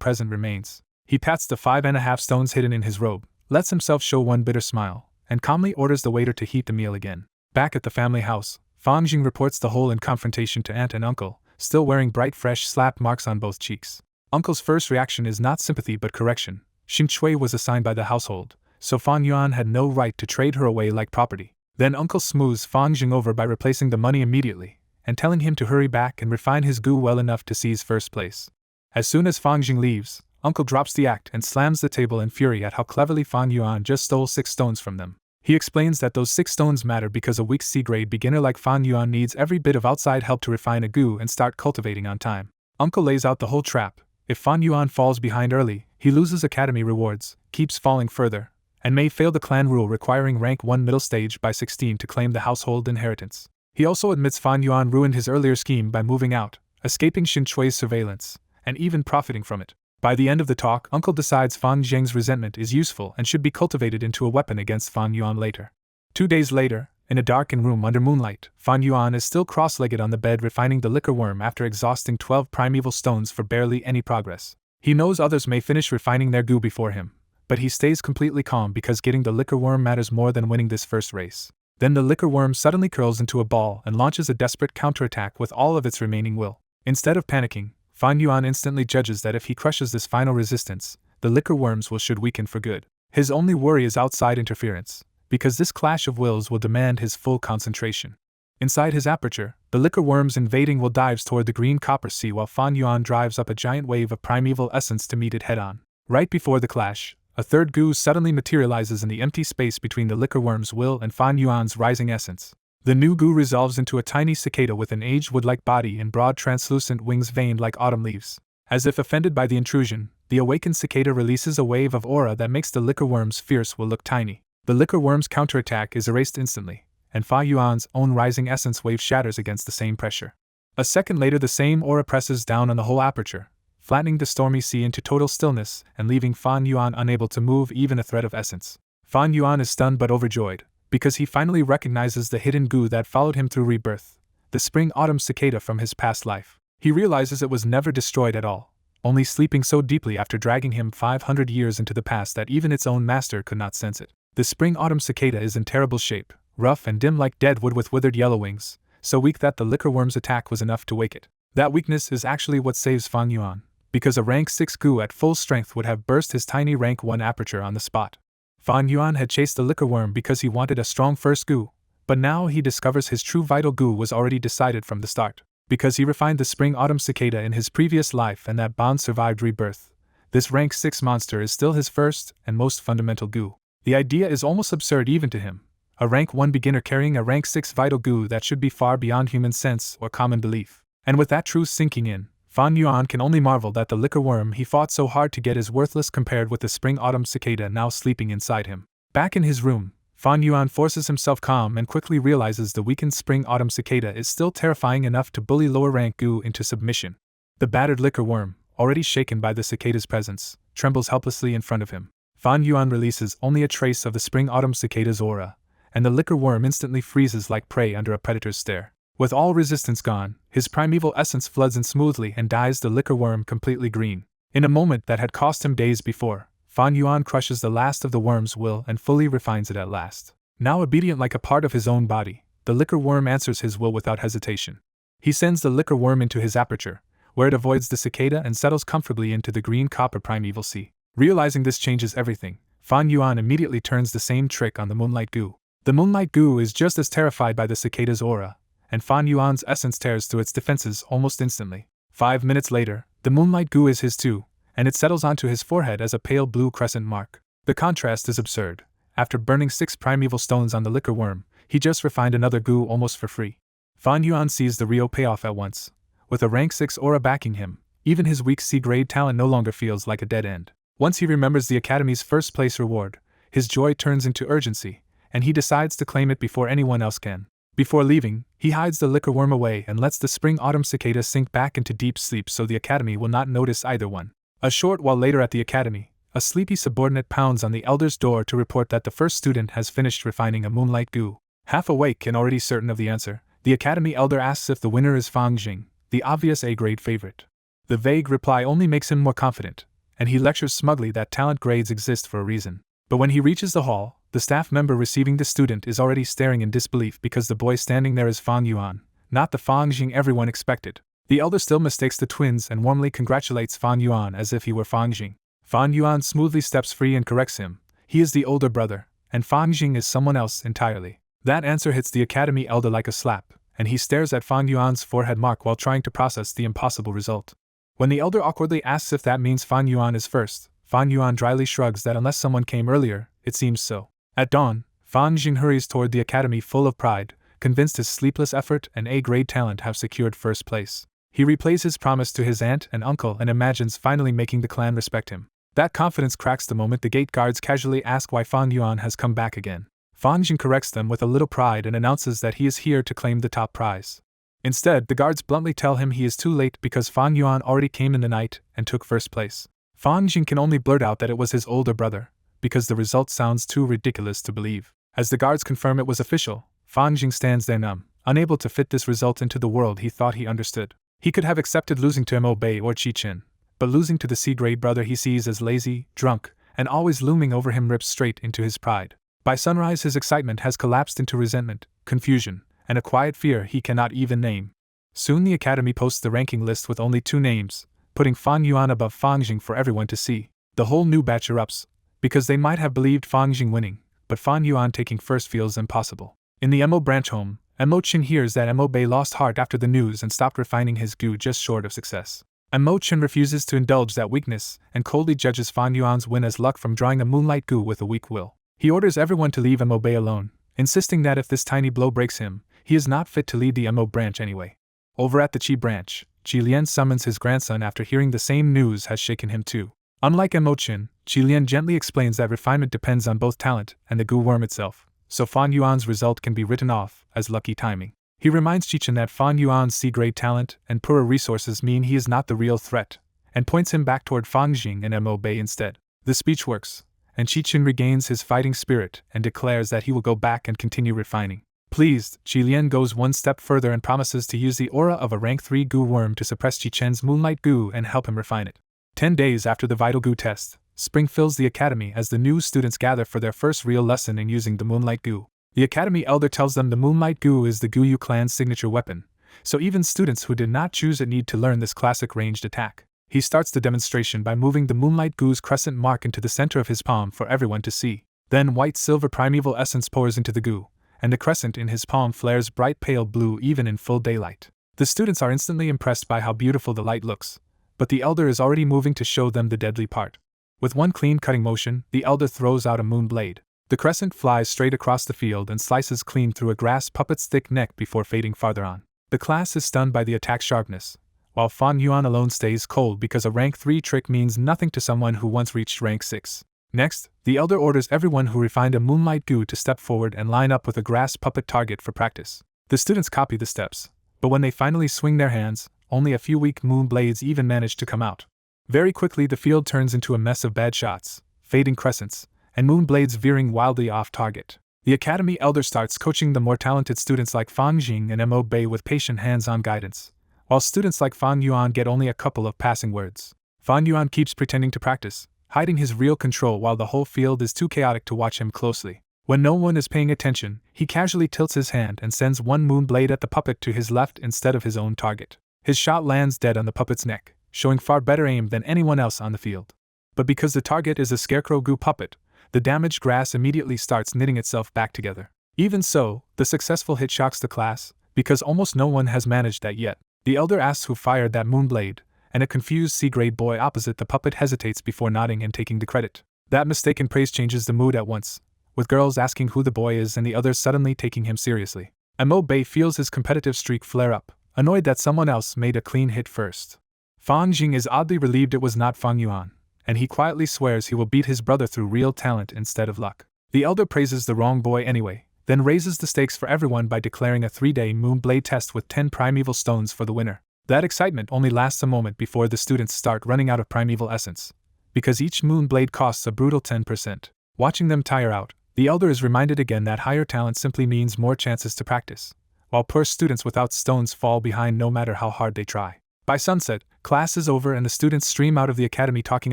present remains. He pats the 5.5 stones hidden in his robe, lets himself show one bitter smile, and calmly orders the waiter to heat the meal again. Back at the family house, Fan Jing reports the whole in confrontation to aunt and uncle, still wearing bright fresh slap marks on both cheeks. Uncle's first reaction is not sympathy but correction. Shin Shui was assigned by the household, so Fan Yuan had no right to trade her away like property. Then uncle smooths Fan Jing over by replacing the money immediately, and telling him to hurry back and refine his goo well enough to seize first place. As soon as Fan Jing leaves, uncle drops the act and slams the table in fury at how cleverly Fan Yuan just stole 6 stones from them. He explains that those 6 stones matter because a weak C-grade beginner like Fan Yuan needs every bit of outside help to refine a goo and start cultivating on time. Uncle lays out the whole trap. If Fan Yuan falls behind early, he loses academy rewards, keeps falling further, and may fail the clan rule requiring rank 1 middle stage by 16 to claim the household inheritance. He also admits Fan Yuan ruined his earlier scheme by moving out, escaping Shin Shui's surveillance, and even profiting from it. By the end of the talk, Uncle decides Fan Jing's resentment is useful and should be cultivated into a weapon against Fan Yuan later. 2 days later, in a darkened room under moonlight, Fan Yuan is still cross-legged on the bed refining the liquor worm after exhausting 12 primeval stones for barely any progress. He knows others may finish refining their goo before him, but he stays completely calm because getting the liquor worm matters more than winning this first race. Then the liquor worm suddenly curls into a ball and launches a desperate counterattack with all of its remaining will. Instead of panicking, Fan Yuan instantly judges that if he crushes this final resistance, the liquor worms should weaken for good. His only worry is outside interference, because this clash of wills will demand his full concentration. Inside his aperture, the liquor worms invading will dives toward the green copper sea while Fan Yuan drives up a giant wave of primeval essence to meet it head-on. Right before the clash, a third goo suddenly materializes in the empty space between the liquor worm's will and Fan Yuan's rising essence. The new goo resolves into a tiny cicada with an aged wood-like body and broad translucent wings veined like autumn leaves. As if offended by the intrusion, the awakened cicada releases a wave of aura that makes the liquor worm's fierce will look tiny. The liquor worm's counterattack is erased instantly, and Fa Yuan's own rising essence wave shatters against the same pressure. A second later the same aura presses down on the whole aperture, flattening the stormy sea into total stillness and leaving Fan Yuan unable to move even a thread of essence. Fan Yuan is stunned but overjoyed, because he finally recognizes the hidden goo that followed him through rebirth, the spring-autumn cicada from his past life. He realizes it was never destroyed at all, only sleeping so deeply after dragging him 500 years into the past that even its own master could not sense it. The spring-autumn cicada is in terrible shape, rough and dim like dead wood with withered yellow wings, so weak that the liquor worm's attack was enough to wake it. That weakness is actually what saves Fang Yuan, because a rank 6 gu at full strength would have burst his tiny rank 1 aperture on the spot. Fang Yuan had chased the liquor worm because he wanted a strong first gu, but now he discovers his true vital gu was already decided from the start. Because he refined the spring-autumn cicada in his previous life and that bond survived rebirth, this rank 6 monster is still his first and most fundamental gu. The idea is almost absurd even to him. A rank 1 beginner carrying a rank 6 vital gu that should be far beyond human sense or common belief. And with that truth sinking in, Fang Yuan can only marvel that the liquor worm he fought so hard to get is worthless compared with the spring-autumn cicada now sleeping inside him. Back in his room, Fang Yuan forces himself calm and quickly realizes the weakened spring-autumn cicada is still terrifying enough to bully lower-rank gu into submission. The battered liquor worm, already shaken by the cicada's presence, trembles helplessly in front of him. Fang Yuan releases only a trace of the spring-autumn cicada's aura, and the liquor worm instantly freezes like prey under a predator's stare. With all resistance gone, his primeval essence floods in smoothly and dyes the liquor worm completely green. In a moment that had cost him days before, Fang Yuan crushes the last of the worm's will and fully refines it at last. Now obedient like a part of his own body, the liquor worm answers his will without hesitation. He sends the liquor worm into his aperture, where it avoids the cicada and settles comfortably into the green copper primeval sea. Realizing this changes everything, Fang Yuan immediately turns the same trick on the moonlight gu. The moonlight gu is just as terrified by the cicada's aura, and Fang Yuan's essence tears through its defenses almost instantly. 5 minutes later, the moonlight gu is his too, and it settles onto his forehead as a pale blue crescent mark. The contrast is absurd. After burning 6 primeval stones on the liquor worm, he just refined another gu almost for free. Fang Yuan sees the real payoff at once. With a rank 6 aura backing him, even his weak C-grade talent no longer feels like a dead end. Once he remembers the Academy's first place reward, his joy turns into urgency, and he decides to claim it before anyone else can. Before leaving, he hides the liquor worm away and lets the spring-autumn cicada sink back into deep sleep so the Academy will not notice either one. A short while later at the Academy, a sleepy subordinate pounds on the elder's door to report that the first student has finished refining a moonlight gu. Half awake and already certain of the answer, the Academy elder asks if the winner is Fang Jing, the obvious A-grade favorite. The vague reply only makes him more confident, and he lectures smugly that talent grades exist for a reason. But when he reaches the hall, the staff member receiving the student is already staring in disbelief because the boy standing there is Fang Yuan, not the Fang Jing everyone expected. The elder still mistakes the twins and warmly congratulates Fang Yuan as if he were Fang Jing. Fang Yuan smoothly steps free and corrects him. He is the older brother, and Fang Jing is someone else entirely. That answer hits the Academy elder like a slap, and he stares at Fang Yuan's forehead mark while trying to process the impossible result. When the elder awkwardly asks if that means Fang Yuan is first, Fang Yuan dryly shrugs that unless someone came earlier, it seems so. At dawn, Fang Jing hurries toward the Academy full of pride, convinced his sleepless effort and A-grade talent have secured first place. He replays his promise to his aunt and uncle and imagines finally making the clan respect him. That confidence cracks the moment the gate guards casually ask why Fang Yuan has come back again. Fang Jing corrects them with a little pride and announces that he is here to claim the top prize. Instead, the guards bluntly tell him he is too late because Fang Yuan already came in the night and took first place. Fang Jing can only blurt out that it was his older brother, because the result sounds too ridiculous to believe. As the guards confirm it was official, Fang Jing stands there numb, unable to fit this result into the world he thought he understood. He could have accepted losing to Mo Bei or Chi Chin, but losing to the C-grade brother he sees as lazy, drunk, and always looming over him rips straight into his pride. By sunrise his excitement has collapsed into resentment, confusion, and a quiet fear he cannot even name. Soon the Academy posts the ranking list with only 2 names, putting Fang Yuan above Fang Jing for everyone to see. The whole new batch erupts, because they might have believed Fang Jing winning, but Fang Yuan taking first feels impossible. In the Mo branch home, Mo Chin hears that Mo Bei lost heart after the news and stopped refining his gu just short of success. Mo Chin refuses to indulge that weakness and coldly judges Fang Yuan's win as luck from drawing a moonlight gu with a weak will. He orders everyone to leave Mo Bei alone, insisting that if this tiny blow breaks him, he is not fit to lead the Mo branch anyway. Over at the Qi branch, Qi Lian summons his grandson after hearing the same news has shaken him too. Unlike Mo Chin, Qi Lian gently explains that refinement depends on both talent and the gu worm itself, so Fang Yuan's result can be written off as lucky timing. He reminds Chi Chin that Fang Yuan's C-grade talent and poorer resources mean he is not the real threat, and points him back toward Fang Jing and Mo Bei instead. The speech works, and Chi Chin regains his fighting spirit and declares that he will go back and continue refining. Pleased, Qi Lian goes one step further and promises to use the aura of a rank 3 gu worm to suppress Chi Chen's moonlight gu and help him refine it. 10 days after the Vital Goo test, spring fills the academy as the new students gather for their first real lesson in using the Moonlight Goo. The academy elder tells them the Moonlight Goo is the Guyu clan's signature weapon, so even students who did not choose it need to learn this classic ranged attack. He starts the demonstration by moving the Moonlight Goo's crescent mark into the center of his palm for everyone to see. Then white-silver primeval essence pours into the goo, and the crescent in his palm flares bright pale blue even in full daylight. The students are instantly impressed by how beautiful the light looks, but the elder is already moving to show them the deadly part. With one clean cutting motion, the elder throws out a moon blade. The crescent flies straight across the field and slices clean through a grass puppet's thick neck before fading farther on. The class is stunned by the attack's sharpness, while Fan Yuan alone stays cold because a rank 3 trick means nothing to someone who once reached rank 6. Next, the elder orders everyone who refined a Moonlight Goo to step forward and line up with a grass puppet target for practice. The students copy the steps, but when they finally swing their hands, only a few weak moon blades even manage to come out. Very quickly the field turns into a mess of bad shots, fading crescents, and moon blades veering wildly off target. The academy elder starts coaching the more talented students like Fang Jing and Mo Bei with patient hands-on guidance, while students like Fan Yuan get only a couple of passing words. Fan Yuan keeps pretending to practice, hiding his real control while the whole field is too chaotic to watch him closely. When no one is paying attention, he casually tilts his hand and sends one moon blade at the puppet to his left instead of his own target. His shot lands dead on the puppet's neck, showing far better aim than anyone else on the field. But because the target is a scarecrow goo puppet, the damaged grass immediately starts knitting itself back together. Even so, the successful hit shocks the class, because almost no one has managed that yet. The elder asks who fired that moon blade, and a confused C-grade boy opposite the puppet hesitates before nodding and taking the credit. That mistaken praise changes the mood at once, with girls asking who the boy is and the others suddenly taking him seriously. Mo Bei feels his competitive streak flare up, annoyed that someone else made a clean hit first. Fang Jing is oddly relieved it was not Fang Yuan, and he quietly swears he will beat his brother through real talent instead of luck. The elder praises the wrong boy anyway, then raises the stakes for everyone by declaring a 3-day Moonblade test with 10 primeval stones for the winner. That excitement only lasts a moment before the students start running out of primeval essence, because each Moonblade costs a brutal 10%. Watching them tire out, the elder is reminded again that higher talent simply means more chances to practice, while poor students without stones fall behind no matter how hard they try. By sunset, class is over and the students stream out of the academy talking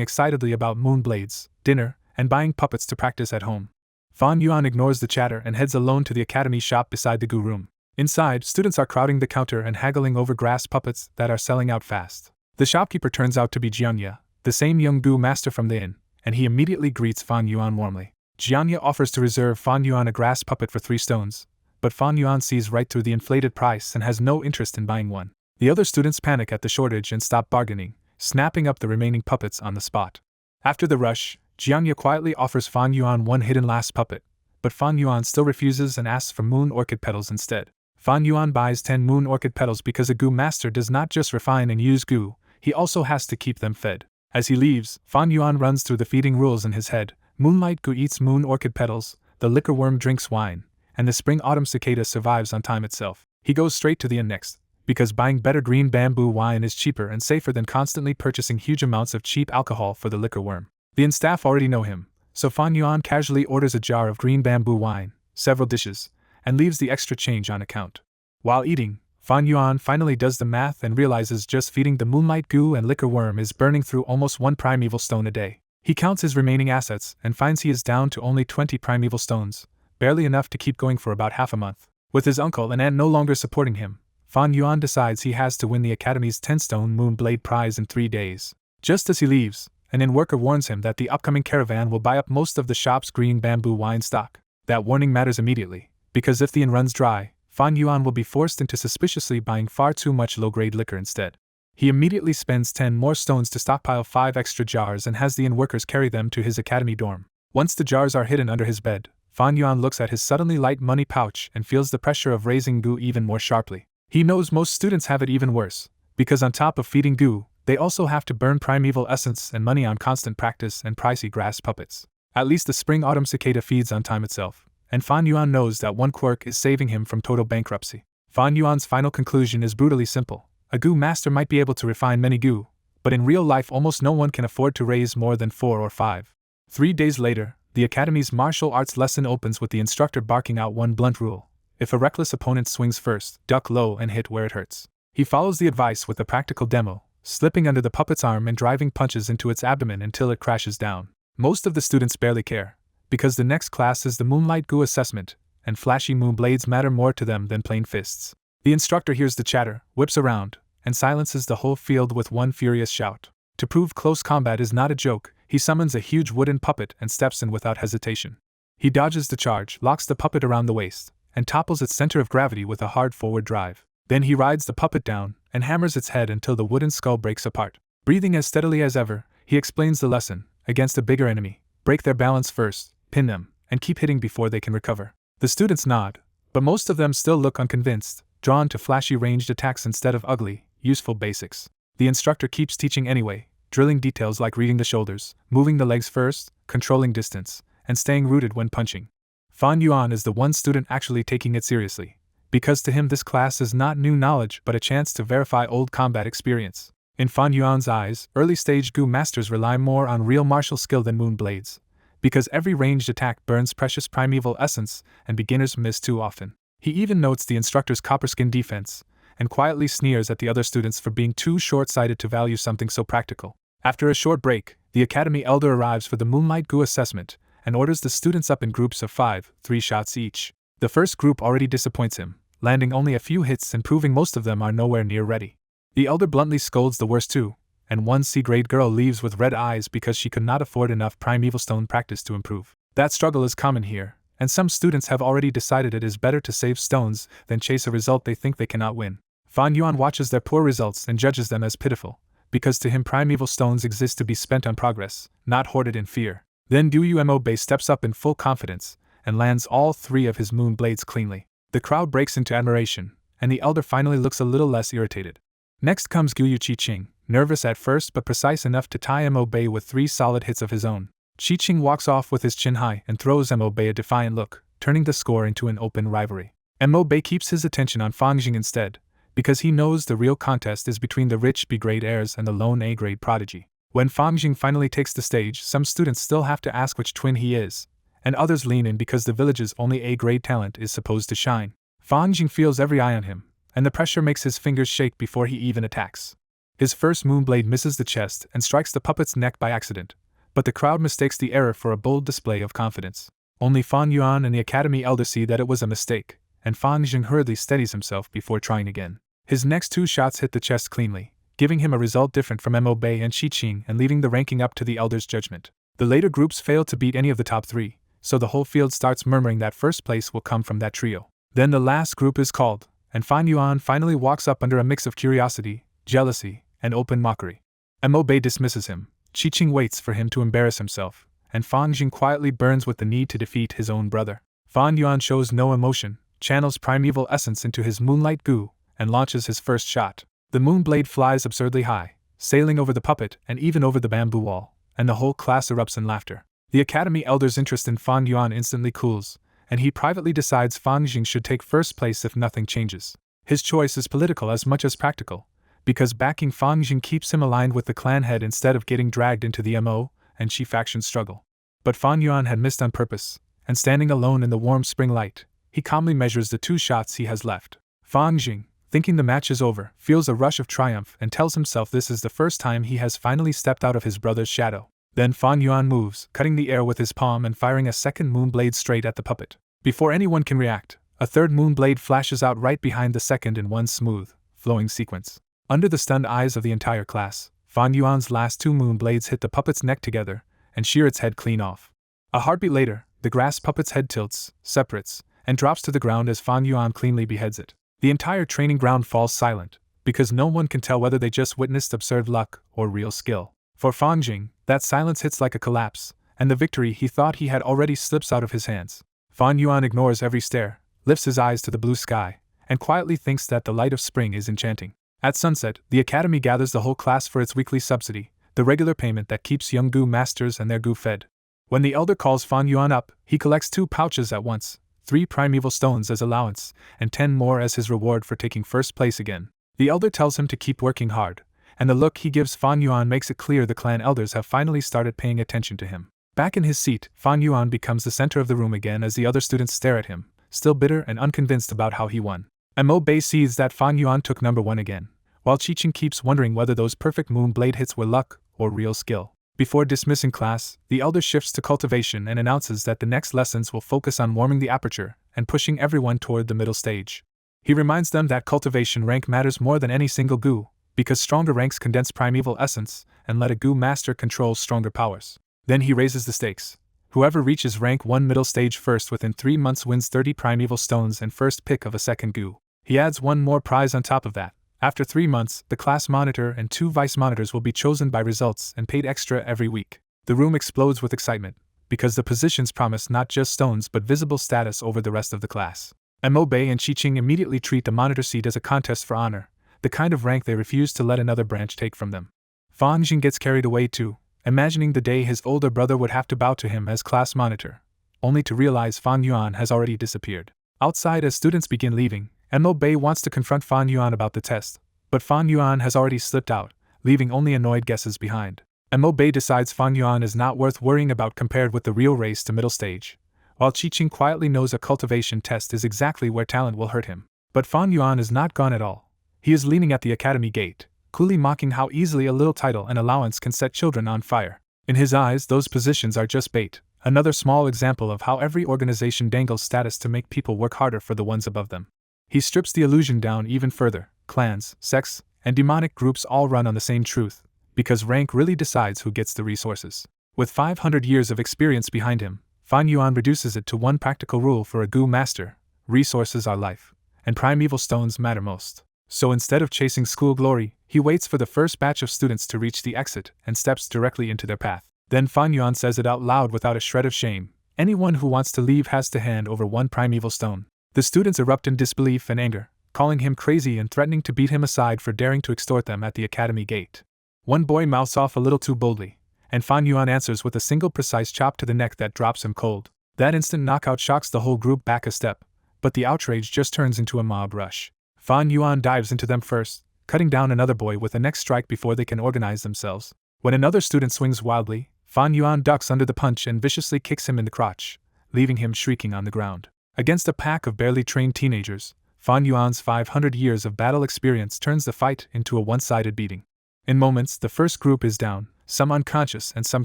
excitedly about Moonblades, dinner, and buying puppets to practice at home. Fan Yuan ignores the chatter and heads alone to the academy shop beside the goo room. Inside, students are crowding the counter and haggling over grass puppets that are selling out fast. The shopkeeper turns out to be Jianya, the same young goo master from the inn, and he immediately greets Fan Yuan warmly. Jianya offers to reserve Fan Yuan a grass puppet for 3 stones, but Fan Yuan sees right through the inflated price and has no interest in buying one. The other students panic at the shortage and stop bargaining, snapping up the remaining puppets on the spot. After the rush, Jianya quietly offers Fan Yuan one hidden last puppet, but Fan Yuan still refuses and asks for moon orchid petals instead. Fan Yuan buys 10 moon orchid petals because a goo master does not just refine and use goo, he also has to keep them fed. As he leaves, Fan Yuan runs through the feeding rules in his head. Moonlight Goo eats moon orchid petals, the liquor worm drinks wine, and the spring-autumn cicada survives on time itself. He goes straight to the inn next, because buying better green bamboo wine is cheaper and safer than constantly purchasing huge amounts of cheap alcohol for the liquor worm. The inn staff already know him, so Fan Yuan casually orders a jar of green bamboo wine, several dishes, and leaves the extra change on account. While eating, Fan Yuan finally does the math and realizes just feeding the Moonlight Goo and liquor worm is burning through almost 1 primeval stone a day. He counts his remaining assets and finds he is down to only 20 primeval stones, barely enough to keep going for about half a month. With his uncle and aunt no longer supporting him, Fan Yuan decides he has to win the Academy's 10-stone Moonblade prize in 3 days. Just as he leaves, an inn worker warns him that the upcoming caravan will buy up most of the shop's green bamboo wine stock. That warning matters immediately, because if the inn runs dry, Fan Yuan will be forced into suspiciously buying far too much low-grade liquor instead. He immediately spends 10 more stones to stockpile 5 extra jars and has the inn workers carry them to his academy dorm. Once the jars are hidden under his bed, Fan Yuan looks at his suddenly light money pouch and feels the pressure of raising goo even more sharply. He knows most students have it even worse, because on top of feeding goo, they also have to burn primeval essence and money on constant practice and pricey grass puppets. At least the spring-autumn cicada feeds on time itself, and Fan Yuan knows that one quirk is saving him from total bankruptcy. Fan Yuan's final conclusion is brutally simple. A goo master might be able to refine many goo, but in real life almost no one can afford to raise more than 4 or 5. 3 days later, the Academy's martial arts lesson opens with the instructor barking out one blunt rule. If a reckless opponent swings first, duck low and hit where it hurts. He follows the advice with a practical demo, slipping under the puppet's arm and driving punches into its abdomen until it crashes down. Most of the students barely care, because the next class is the Moonlight Goo assessment, and flashy moon blades matter more to them than plain fists. The instructor hears the chatter, whips around, and silences the whole field with one furious shout. To prove close combat is not a joke, he summons a huge wooden puppet and steps in without hesitation. He dodges the charge, locks the puppet around the waist, and topples its center of gravity with a hard forward drive. Then he rides the puppet down and hammers its head until the wooden skull breaks apart. Breathing as steadily as ever, he explains the lesson: against a bigger enemy, break their balance first, pin them, and keep hitting before they can recover. The students nod, but most of them still look unconvinced, drawn to flashy ranged attacks instead of ugly, useful basics. The instructor keeps teaching anyway, drilling details like reading the shoulders, moving the legs first, controlling distance, and staying rooted when punching. Fan Yuan is the one student actually taking it seriously, because to him this class is not new knowledge but a chance to verify old combat experience. In Fan Yuan's eyes, early-stage Goo masters rely more on real martial skill than moon blades, because every ranged attack burns precious primeval essence and beginners miss too often. He even notes the instructor's copperskin defense, and quietly sneers at the other students for being too short-sighted to value something so practical. After a short break, the Academy Elder arrives for the Moonlight Goo assessment, and orders the students up in groups of 5, 3 shots each. The first group already disappoints him, landing only a few hits and proving most of them are nowhere near ready. The Elder bluntly scolds the worst two, and one C-grade girl leaves with red eyes because she could not afford enough primeval stone practice to improve. That struggle is common here, and some students have already decided it is better to save stones than chase a result they think they cannot win. Fan Yuan watches their poor results and judges them as pitiful, because to him primeval stones exist to be spent on progress, not hoarded in fear. Then Duo Bei steps up in full confidence, and lands all 3 of his moon blades cleanly. The crowd breaks into admiration, and the Elder finally looks a little less irritated. Next comes Guyu Chi-Ching, nervous at first but precise enough to tie Mo Bei with 3 solid hits of his own. Chi-Ching walks off with his chin high and throws Mo Bei a defiant look, turning the score into an open rivalry. Mo Bei keeps his attention on Fang Jing instead, because he knows the real contest is between the rich B-grade heirs and the lone A-grade prodigy. When Fang Jing finally takes the stage, some students still have to ask which twin he is, and others lean in because the village's only A-grade talent is supposed to shine. Fang Jing feels every eye on him, and the pressure makes his fingers shake before he even attacks. His first moonblade misses the chest and strikes the puppet's neck by accident, but the crowd mistakes the error for a bold display of confidence. Only Fan Yuan and the Academy Elder see that it was a mistake, and Fang Jing hurriedly steadies himself before trying again. His next 2 shots hit the chest cleanly, giving him a result different from Mo Bei and Chi-Ching and leaving the ranking up to the Elder's judgment. The later groups fail to beat any of the top 3, so the whole field starts murmuring that first place will come from that trio. Then the last group is called, and Fan Yuan finally walks up under a mix of curiosity, jealousy, and open mockery. Mo Bei dismisses him, Chi-Ching waits for him to embarrass himself, and Fang Jing quietly burns with the need to defeat his own brother. Fan Yuan shows no emotion, channels primeval essence into his Moonlight Goo, and launches his first shot. The moonblade flies absurdly high, sailing over the puppet and even over the bamboo wall, and the whole class erupts in laughter. The Academy Elder's interest in Fan Yuan instantly cools, and he privately decides Fang Jing should take first place if nothing changes. His choice is political as much as practical, because backing Fang Jing keeps him aligned with the clan head instead of getting dragged into the MO and Chi faction struggle. But Fan Yuan had missed on purpose, and standing alone in the warm spring light, he calmly measures the 2 shots he has left. Fang Jing, thinking the match is over, feels a rush of triumph and tells himself this is the first time he has finally stepped out of his brother's shadow. Then Fan Yuan moves, cutting the air with his palm and firing a second moonblade straight at the puppet. Before anyone can react, a third moonblade flashes out right behind the second in one smooth, flowing sequence. Under the stunned eyes of the entire class, Fan Yuan's last 2 moonblades hit the puppet's neck together and shear its head clean off. A heartbeat later, the grass puppet's head tilts, separates, and drops to the ground as Fan Yuan cleanly beheads it. The entire training ground falls silent, because no one can tell whether they just witnessed absurd luck or real skill. For Fang Jing, that silence hits like a collapse, and the victory he thought he had already slips out of his hands. Fan Yuan ignores every stare, lifts his eyes to the blue sky, and quietly thinks that the light of spring is enchanting. At sunset, the Academy gathers the whole class for its weekly subsidy, the regular payment that keeps young Goo masters and their Goo fed. When the Elder calls Fan Yuan up, he collects 2 pouches at once, 3 primeval stones as allowance, and 10 more as his reward for taking first place again. The Elder tells him to keep working hard, and the look he gives Fan Yuan makes it clear the clan elders have finally started paying attention to him. Back in his seat, Fan Yuan becomes the center of the room again as the other students stare at him, still bitter and unconvinced about how he won. Mo Bei sees that Fan Yuan took number 1 again, while Chi-Ching keeps wondering whether those perfect moon blade hits were luck or real skill. Before dismissing class, the elder shifts to cultivation and announces that the next lessons will focus on warming the aperture and pushing everyone toward the middle stage. He reminds them that cultivation rank matters more than any single gu, because stronger ranks condense primeval essence and let a gu master control stronger powers. Then he raises the stakes. Whoever reaches rank 1 middle stage first within 3 months wins 30 primeval stones and first pick of a second gu. He adds one more prize on top of that. After 3 months, the class monitor and 2 vice monitors will be chosen by results and paid extra every week. The room explodes with excitement, because the positions promise not just stones but visible status over the rest of the class. Mo-Bei and Chi-Ching immediately treat the monitor seat as a contest for honor, the kind of rank they refuse to let another branch take from them. Fan Jing gets carried away too, imagining the day his older brother would have to bow to him as class monitor, only to realize Fan Yuan has already disappeared. Outside, as students begin leaving, Mo-Bei wants to confront Fan Yuan about the test, but Fan Yuan has already slipped out, leaving only annoyed guesses behind. Mo-Bei decides Fan Yuan is not worth worrying about compared with the real race to middle stage, while Chi-Ching quietly knows a cultivation test is exactly where talent will hurt him. But Fan Yuan is not gone at all. He is leaning at the academy gate, coolly mocking how easily a little title and allowance can set children on fire. In his eyes, those positions are just bait, another small example of how every organization dangles status to make people work harder for the ones above them. He strips the illusion down even further. Clans, sects, and demonic groups all run on the same truth, because rank really decides who gets the resources. With 500 years of experience behind him, Fan Yuan reduces it to one practical rule for a gu master: resources are life, and primeval stones matter most. So instead of chasing school glory, he waits for the first batch of students to reach the exit and steps directly into their path. Then Fan Yuan says it out loud without a shred of shame: anyone who wants to leave has to hand over 1 primeval stone. The students erupt in disbelief and anger, calling him crazy and threatening to beat him aside for daring to extort them at the academy gate. One boy mouths off a little too boldly, and Fan Yuan answers with a single precise chop to the neck that drops him cold. That instant knockout shocks the whole group back a step, but the outrage just turns into a mob rush. Fan Yuan dives into them first, cutting down another boy with a neck strike before they can organize themselves. When another student swings wildly, Fan Yuan ducks under the punch and viciously kicks him in the crotch, leaving him shrieking on the ground. Against a pack of barely trained teenagers, Fan Yuan's 500 years of battle experience turns the fight into a one-sided beating. In moments, the first group is down, some unconscious and some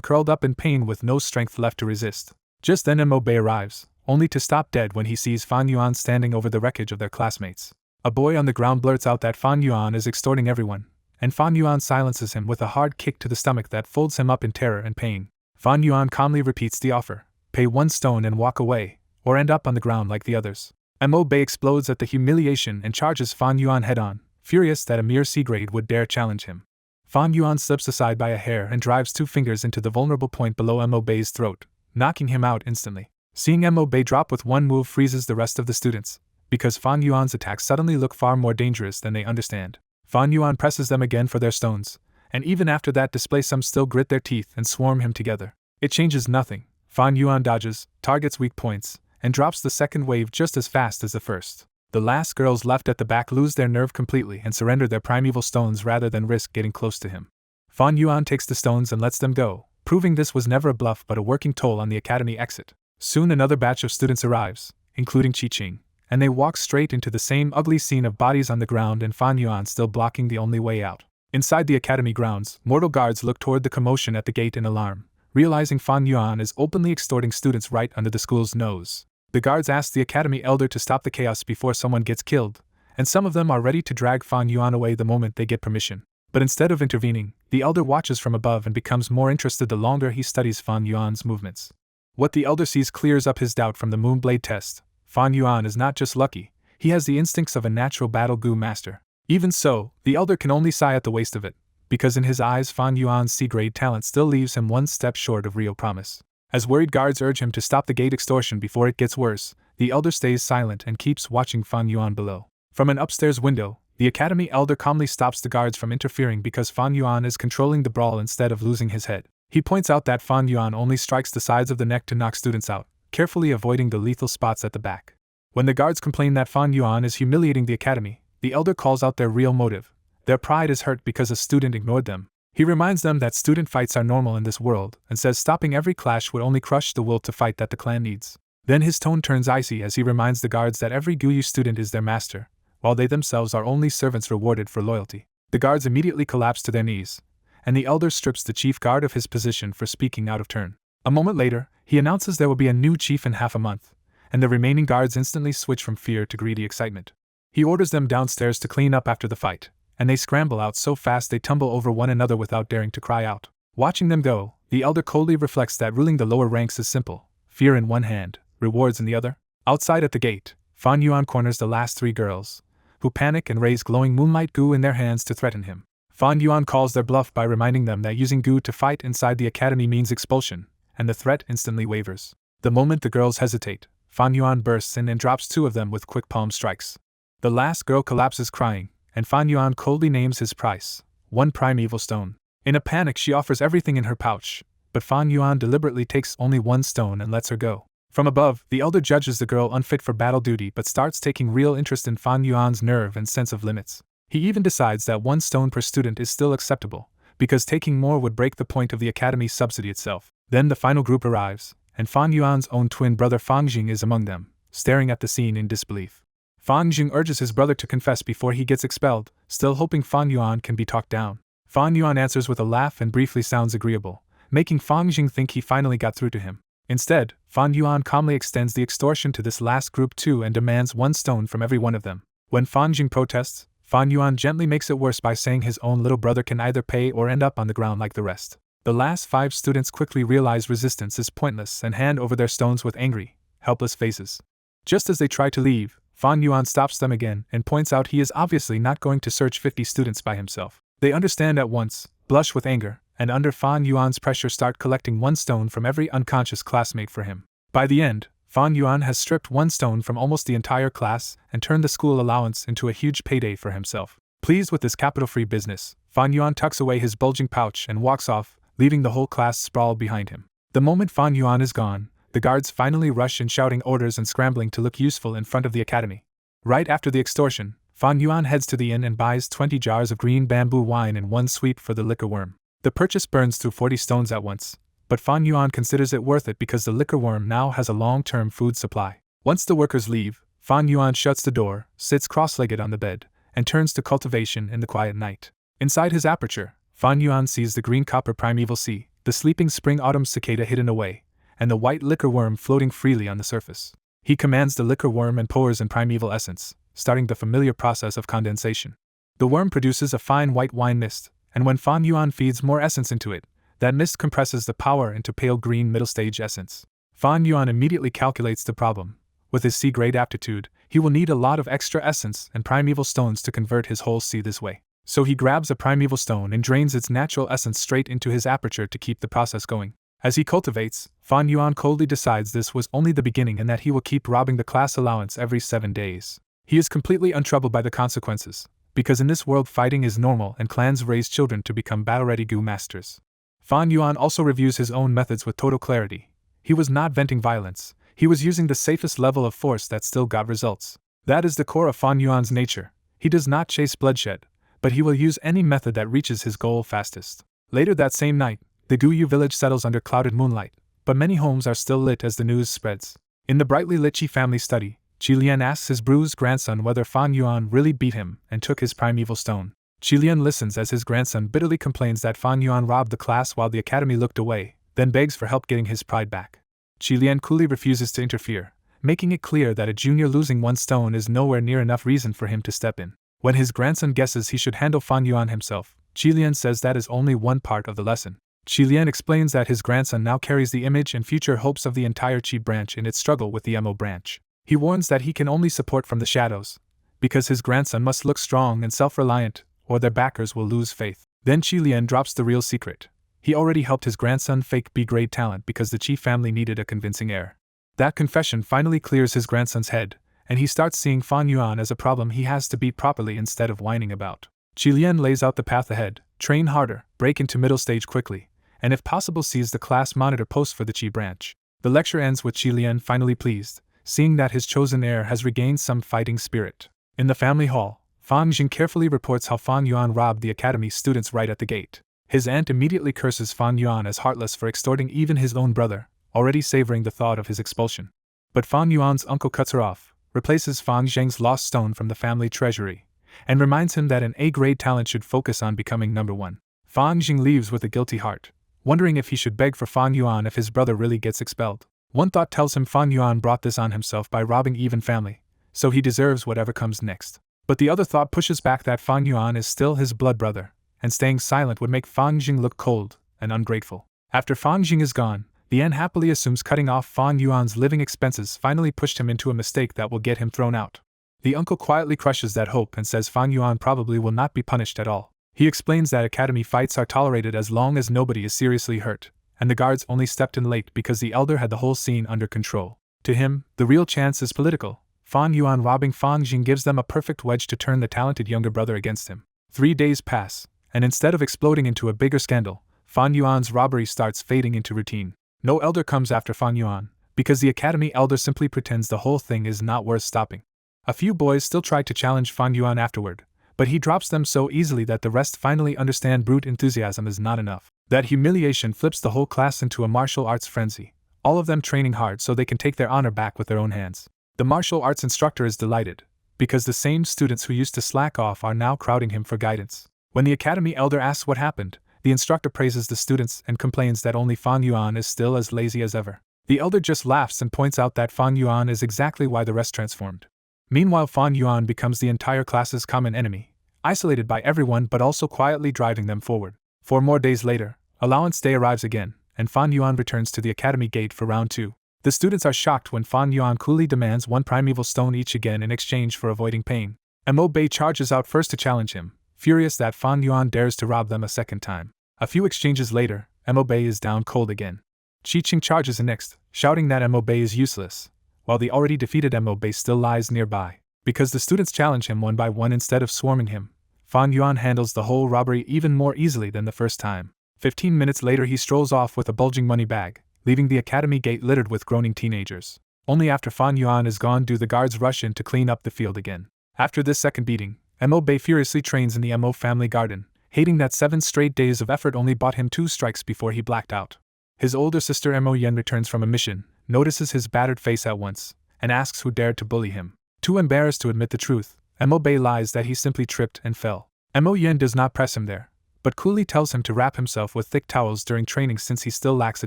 curled up in pain with no strength left to resist. Just then Mo-Bei arrives, only to stop dead when he sees Fan Yuan standing over the wreckage of their classmates. A boy on the ground blurts out that Fan Yuan is extorting everyone, and Fan Yuan silences him with a hard kick to the stomach that folds him up in terror and pain. Fan Yuan calmly repeats the offer: pay 1 stone and walk away, or end up on the ground like the others. Mo-Bei explodes at the humiliation and charges Fan Yuan head-on, furious that a mere C-grade would dare challenge him. Fan Yuan slips aside by a hair and drives 2 fingers into the vulnerable point below Mo-Bei's throat, knocking him out instantly. Seeing Mo-Bei drop with one move freezes the rest of the students, because Fan Yuan's attacks suddenly look far more dangerous than they understand. Fan Yuan presses them again for their stones, and even after that display some still grit their teeth and swarm him together. It changes nothing. Fan Yuan dodges, targets weak points, and drops the second wave just as fast as the first. The last girls left at the back lose their nerve completely and surrender their primeval stones rather than risk getting close to him. Fan Yuan takes the stones and lets them go, proving this was never a bluff but a working toll on the academy exit. Soon another batch of students arrives, including Chi-Ching, and they walk straight into the same ugly scene of bodies on the ground and Fan Yuan still blocking the only way out. Inside the academy grounds, mortal guards look toward the commotion at the gate in alarm, realizing Fan Yuan is openly extorting students right under the school's nose. The guards ask the academy elder to stop the chaos before someone gets killed, and some of them are ready to drag Fan Yuan away the moment they get permission. But instead of intervening, the elder watches from above and becomes more interested the longer he studies Fan Yuan's movements. What the elder sees clears up his doubt from the Moonblade test. Fan Yuan is not just lucky, he has the instincts of a natural battle gu master. Even so, the elder can only sigh at the waste of it, because in his eyes Fan Yuan's C-grade talent still leaves him one step short of real promise. As worried guards urge him to stop the gate extortion before it gets worse, the elder stays silent and keeps watching Fan Yuan below. From an upstairs window, the academy elder calmly stops the guards from interfering because Fan Yuan is controlling the brawl instead of losing his head. He points out that Fan Yuan only strikes the sides of the neck to knock students out, carefully avoiding the lethal spots at the back. When the guards complain that Fan Yuan is humiliating the academy, the elder calls out their real motive. Their pride is hurt because a student ignored them. He reminds them that student fights are normal in this world, and says stopping every clash would only crush the will to fight that the clan needs. Then his tone turns icy as he reminds the guards that every Guyu student is their master, while they themselves are only servants rewarded for loyalty. The guards immediately collapse to their knees, and the elder strips the chief guard of his position for speaking out of turn. A moment later, he announces there will be a new chief in half a month, and the remaining guards instantly switch from fear to greedy excitement. He orders them downstairs to clean up after the fight, and they scramble out so fast they tumble over one another without daring to cry out. Watching them go, the elder coldly reflects that ruling the lower ranks is simple: fear in one hand, rewards in the other. Outside at the gate, Fan Yuan corners the last 3 girls, who panic and raise glowing moonlight goo in their hands to threaten him. Fan Yuan calls their bluff by reminding them that using goo to fight inside the academy means expulsion, and the threat instantly wavers. The moment the girls hesitate, Fan Yuan bursts in and drops 2 of them with quick palm strikes. The last girl collapses crying, and Fan Yuan coldly names his price: 1 primeval stone. In a panic, she offers everything in her pouch, but Fan Yuan deliberately takes only 1 stone and lets her go. From above, the elder judges the girl unfit for battle duty but starts taking real interest in Fan Yuan's nerve and sense of limits. He even decides that 1 stone per student is still acceptable, because taking more would break the point of the academy's subsidy itself. Then the final group arrives, and Fan Yuan's own twin brother Fang Jing is among them, staring at the scene in disbelief. Fang Jing urges his brother to confess before he gets expelled, still hoping Fan Yuan can be talked down. Fan Yuan answers with a laugh and briefly sounds agreeable, making Fang Jing think he finally got through to him. Instead, Fan Yuan calmly extends the extortion to this last group too and demands 1 stone from every one of them. When Fang Jing protests, Fan Yuan gently makes it worse by saying his own little brother can either pay or end up on the ground like the rest. The last 5 students quickly realize resistance is pointless and hand over their stones with angry, helpless faces. Just as they try to leave, Fan Yuan stops them again and points out he is obviously not going to search 50 students by himself. They understand at once, blush with anger, and under Fan Yuan's pressure start collecting 1 stone from every unconscious classmate for him. By the end, Fan Yuan has stripped 1 stone from almost the entire class and turned the school allowance into a huge payday for himself. Pleased with this capital-free business, Fan Yuan tucks away his bulging pouch and walks off, leaving the whole class sprawled behind him. The moment Fan Yuan is gone, the guards finally rush in shouting orders and scrambling to look useful in front of the academy. Right after the extortion, Fan Yuan heads to the inn and buys 20 jars of green bamboo wine and 1 sweet for the liquor worm. The purchase burns through 40 stones at once, but Fan Yuan considers it worth it because the liquor worm now has a long-term food supply. Once the workers leave, Fan Yuan shuts the door, sits cross-legged on the bed, and turns to cultivation in the quiet night. Inside his aperture, Fan Yuan sees the green copper primeval sea, the sleeping spring-autumn cicada hidden away, and the white liquor worm floating freely on the surface. He commands the liquor worm and pours in primeval essence, starting the familiar process of condensation. The worm produces a fine white wine mist, and when Fan Yuan feeds more essence into it, that mist compresses the power into pale green middle-stage essence. Fan Yuan immediately calculates the problem. With his C-grade aptitude, he will need a lot of extra essence and primeval stones to convert his whole sea this way. So he grabs a primeval stone and drains its natural essence straight into his aperture to keep the process going. As he cultivates, Fan Yuan coldly decides this was only the beginning and that he will keep robbing the class allowance every 7 days. He is completely untroubled by the consequences, because in this world fighting is normal and clans raise children to become battle-ready Gu masters. Fan Yuan also reviews his own methods with total clarity. He was not venting violence, he was using the safest level of force that still got results. That is the core of Fan Yuan's nature. He does not chase bloodshed, but he will use any method that reaches his goal fastest. Later that same night, the Guyu village settles under clouded moonlight, but many homes are still lit as the news spreads. In the brightly lit Qi family study, Qilian asks his bruised grandson whether Fan Yuan really beat him and took his primeval stone. Qilian listens as his grandson bitterly complains that Fan Yuan robbed the class while the academy looked away, then begs for help getting his pride back. Qilian coolly refuses to interfere, making it clear that a junior losing 1 stone is nowhere near enough reason for him to step in. When his grandson guesses he should handle Fan Yuan himself, Qilian says that is only one part of the lesson. Qilian explains that his grandson now carries the image and future hopes of the entire Qi branch in its struggle with the Mo branch. He warns that he can only support from the shadows, because his grandson must look strong and self-reliant, or their backers will lose faith. Then Qilian drops the real secret. He already helped his grandson fake B-grade talent because the Qi family needed a convincing heir. That confession finally clears his grandson's head, and he starts seeing Fan Yuan as a problem he has to beat properly instead of whining about. Qilian lays out the path ahead: train harder, break into middle stage quickly, and if possible seize the class monitor post for the Qi branch. The lecture ends with Qilian finally pleased, seeing that his chosen heir has regained some fighting spirit. In the family hall, Fan Jing carefully reports how Fan Yuan robbed the academy students right at the gate. His aunt immediately curses Fan Yuan as heartless for extorting even his own brother, already savoring the thought of his expulsion. But Fan Yuan's uncle cuts her off, replaces Fan Zheng's lost stone from the family treasury, and reminds him that an A-grade talent should focus on becoming number one. Fan Jing leaves with a guilty heart, wondering if he should beg for Fan Yuan if his brother really gets expelled. One thought tells him Fan Yuan brought this on himself by robbing even family, so he deserves whatever comes next. But the other thought pushes back that Fan Yuan is still his blood brother, and staying silent would make Fan Jing look cold and ungrateful. After Fan Jing is gone, the N happily assumes cutting off Fan Yuan's living expenses finally pushed him into a mistake that will get him thrown out. The uncle quietly crushes that hope and says Fan Yuan probably will not be punished at all. He explains that academy fights are tolerated as long as nobody is seriously hurt, and the guards only stepped in late because the elder had the whole scene under control. To him, the real chance is political. Fan Yuan robbing Fan Jing gives them a perfect wedge to turn the talented younger brother against him. 3 days pass, and instead of exploding into a bigger scandal, Fan Yuan's robbery starts fading into routine. No elder comes after Fan Yuan, because the academy elder simply pretends the whole thing is not worth stopping. A few boys still try to challenge Fan Yuan afterward, but he drops them so easily that the rest finally understand brute enthusiasm is not enough. That humiliation flips the whole class into a martial arts frenzy, all of them training hard so they can take their honor back with their own hands. The martial arts instructor is delighted, because the same students who used to slack off are now crowding him for guidance. When the academy elder asks what happened, the instructor praises the students and complains that only Fan Yuan is still as lazy as ever. The elder just laughs and points out that Fan Yuan is exactly why the rest transformed. Meanwhile, Fan Yuan becomes the entire class's common enemy, isolated by everyone but also quietly driving them forward. 4 more days later, allowance day arrives again, and Fan Yuan returns to the academy gate for round 2. The students are shocked when Fan Yuan coolly demands 1 primeval stone each again in exchange for avoiding pain. Mo Bei charges out first to challenge him, furious that Fan Yuan dares to rob them a second time. A few exchanges later, Mo Bei is down cold again. Chi Ching charges in next, shouting that Mo Bei is useless, while the already defeated Mo Bei still lies nearby. Because the students challenge him one by one instead of swarming him, Fan Yuan handles the whole robbery even more easily than the first time. 15 minutes later he strolls off with a bulging money bag, leaving the academy gate littered with groaning teenagers. Only after Fan Yuan is gone do the guards rush in to clean up the field again. After this second beating, Mo Bei furiously trains in the Mo family garden, hating that 7 straight days of effort only bought him 2 strikes before he blacked out. His older sister Mo Yen returns from a mission, notices his battered face at once, and asks who dared to bully him. Too embarrassed to admit the truth, Mo Bei lies that he simply tripped and fell. Mo Yen does not press him there, but coolly tells him to wrap himself with thick towels during training since he still lacks a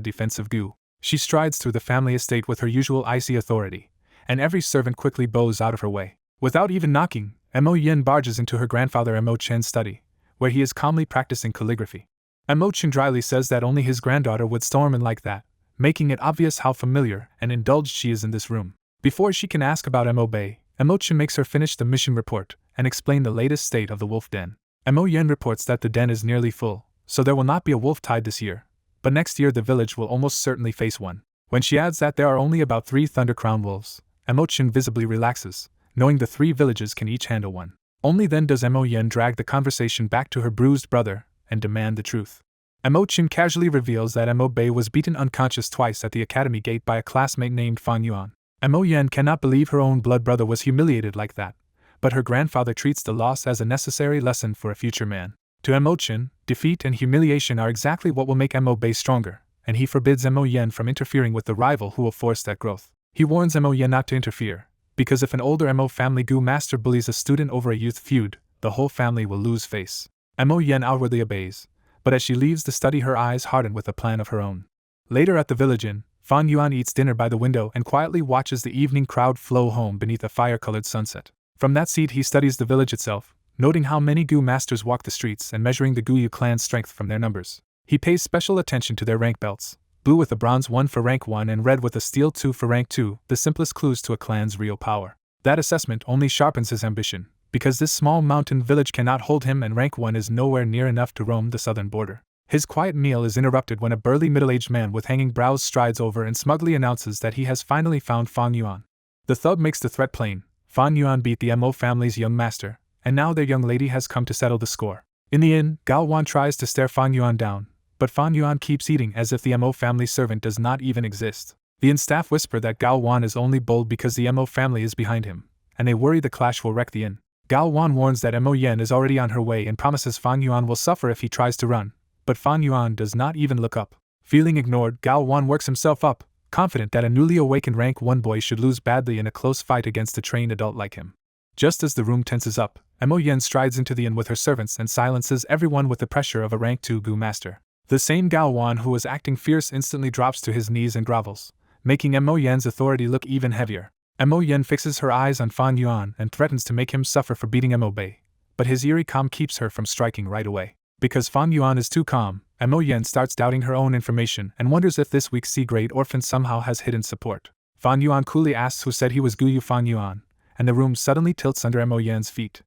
defensive goo. She strides through the family estate with her usual icy authority, and every servant quickly bows out of her way. Without even knocking, Mo Yen barges into her grandfather Mo Chen's study, where he is calmly practicing calligraphy. Mo Chen dryly says that only his granddaughter would storm in like that, making it obvious how familiar and indulged she is in this room. Before she can ask about Mo Bei, Mo Chen makes her finish the mission report and explain the latest state of the wolf den. Mo Yen reports that the den is nearly full, so there will not be a wolf tide this year, but next year the village will almost certainly face one. When she adds that there are only about 3 Thunder Crown wolves, Mo Chen visibly relaxes, knowing the 3 villages can each handle one. Only then does Mo Yen drag the conversation back to her bruised brother and demand the truth. Mo Chen casually reveals that Mo Bei was beaten unconscious twice at the academy gate by a classmate named Fan Yuan. Mo Yen cannot believe her own blood brother was humiliated like that, but her grandfather treats the loss as a necessary lesson for a future man. To Mo Chen, defeat and humiliation are exactly what will make Mo Bei stronger, and he forbids Mo Yen from interfering with the rival who will force that growth. He warns Mo Yen not to interfere, because if an older Mo family Gu master bullies a student over a youth feud, the whole family will lose face. Mo Yen outwardly obeys, but as she leaves the study her eyes harden with a plan of her own. Later at the village inn, Fan Yuan eats dinner by the window and quietly watches the evening crowd flow home beneath a fire-colored sunset. From that seat he studies the village itself, noting how many Gu masters walk the streets and measuring the Guyu clan's strength from their numbers. He pays special attention to their rank belts, blue with a bronze 1 for rank 1 and red with a steel 2 for rank 2, the simplest clues to a clan's real power. That assessment only sharpens his ambition, because this small mountain village cannot hold him and rank 1 is nowhere near enough to roam the southern border. His quiet meal is interrupted when a burly middle-aged man with hanging brows strides over and smugly announces that he has finally found Fan Yuan. The thug makes the threat plain. Fan Yuan beat the Mo family's young master, and now their young lady has come to settle the score. In the inn, Gao Wan tries to stare Fan Yuan down, but Fan Yuan keeps eating as if the Mo family servant does not even exist. The inn staff whisper that Gao Wan is only bold because the Mo family is behind him, and they worry the clash will wreck the inn. Gao Wan warns that Mo Yen is already on her way and promises Fan Yuan will suffer if he tries to run, but Fan Yuan does not even look up. Feeling ignored, Gao Wan works himself up, confident that a newly awakened rank 1 boy should lose badly in a close fight against a trained adult like him. Just as the room tenses up, Mo Yen strides into the inn with her servants and silences everyone with the pressure of a rank 2 Gu master. The same Gao Wan who was acting fierce instantly drops to his knees and grovels, making Mo Yen's authority look even heavier. Mo Yen fixes her eyes on Fan Yuan and threatens to make him suffer for beating Mo Bei, but his eerie calm keeps her from striking right away. Because Fan Yuan is too calm, Mo Yen starts doubting her own information and wonders if this weak C-grade orphan somehow has hidden support. Fan Yuan coolly asks who said he was Guyu Fan Yuan, and the room suddenly tilts under Mo Yen's feet.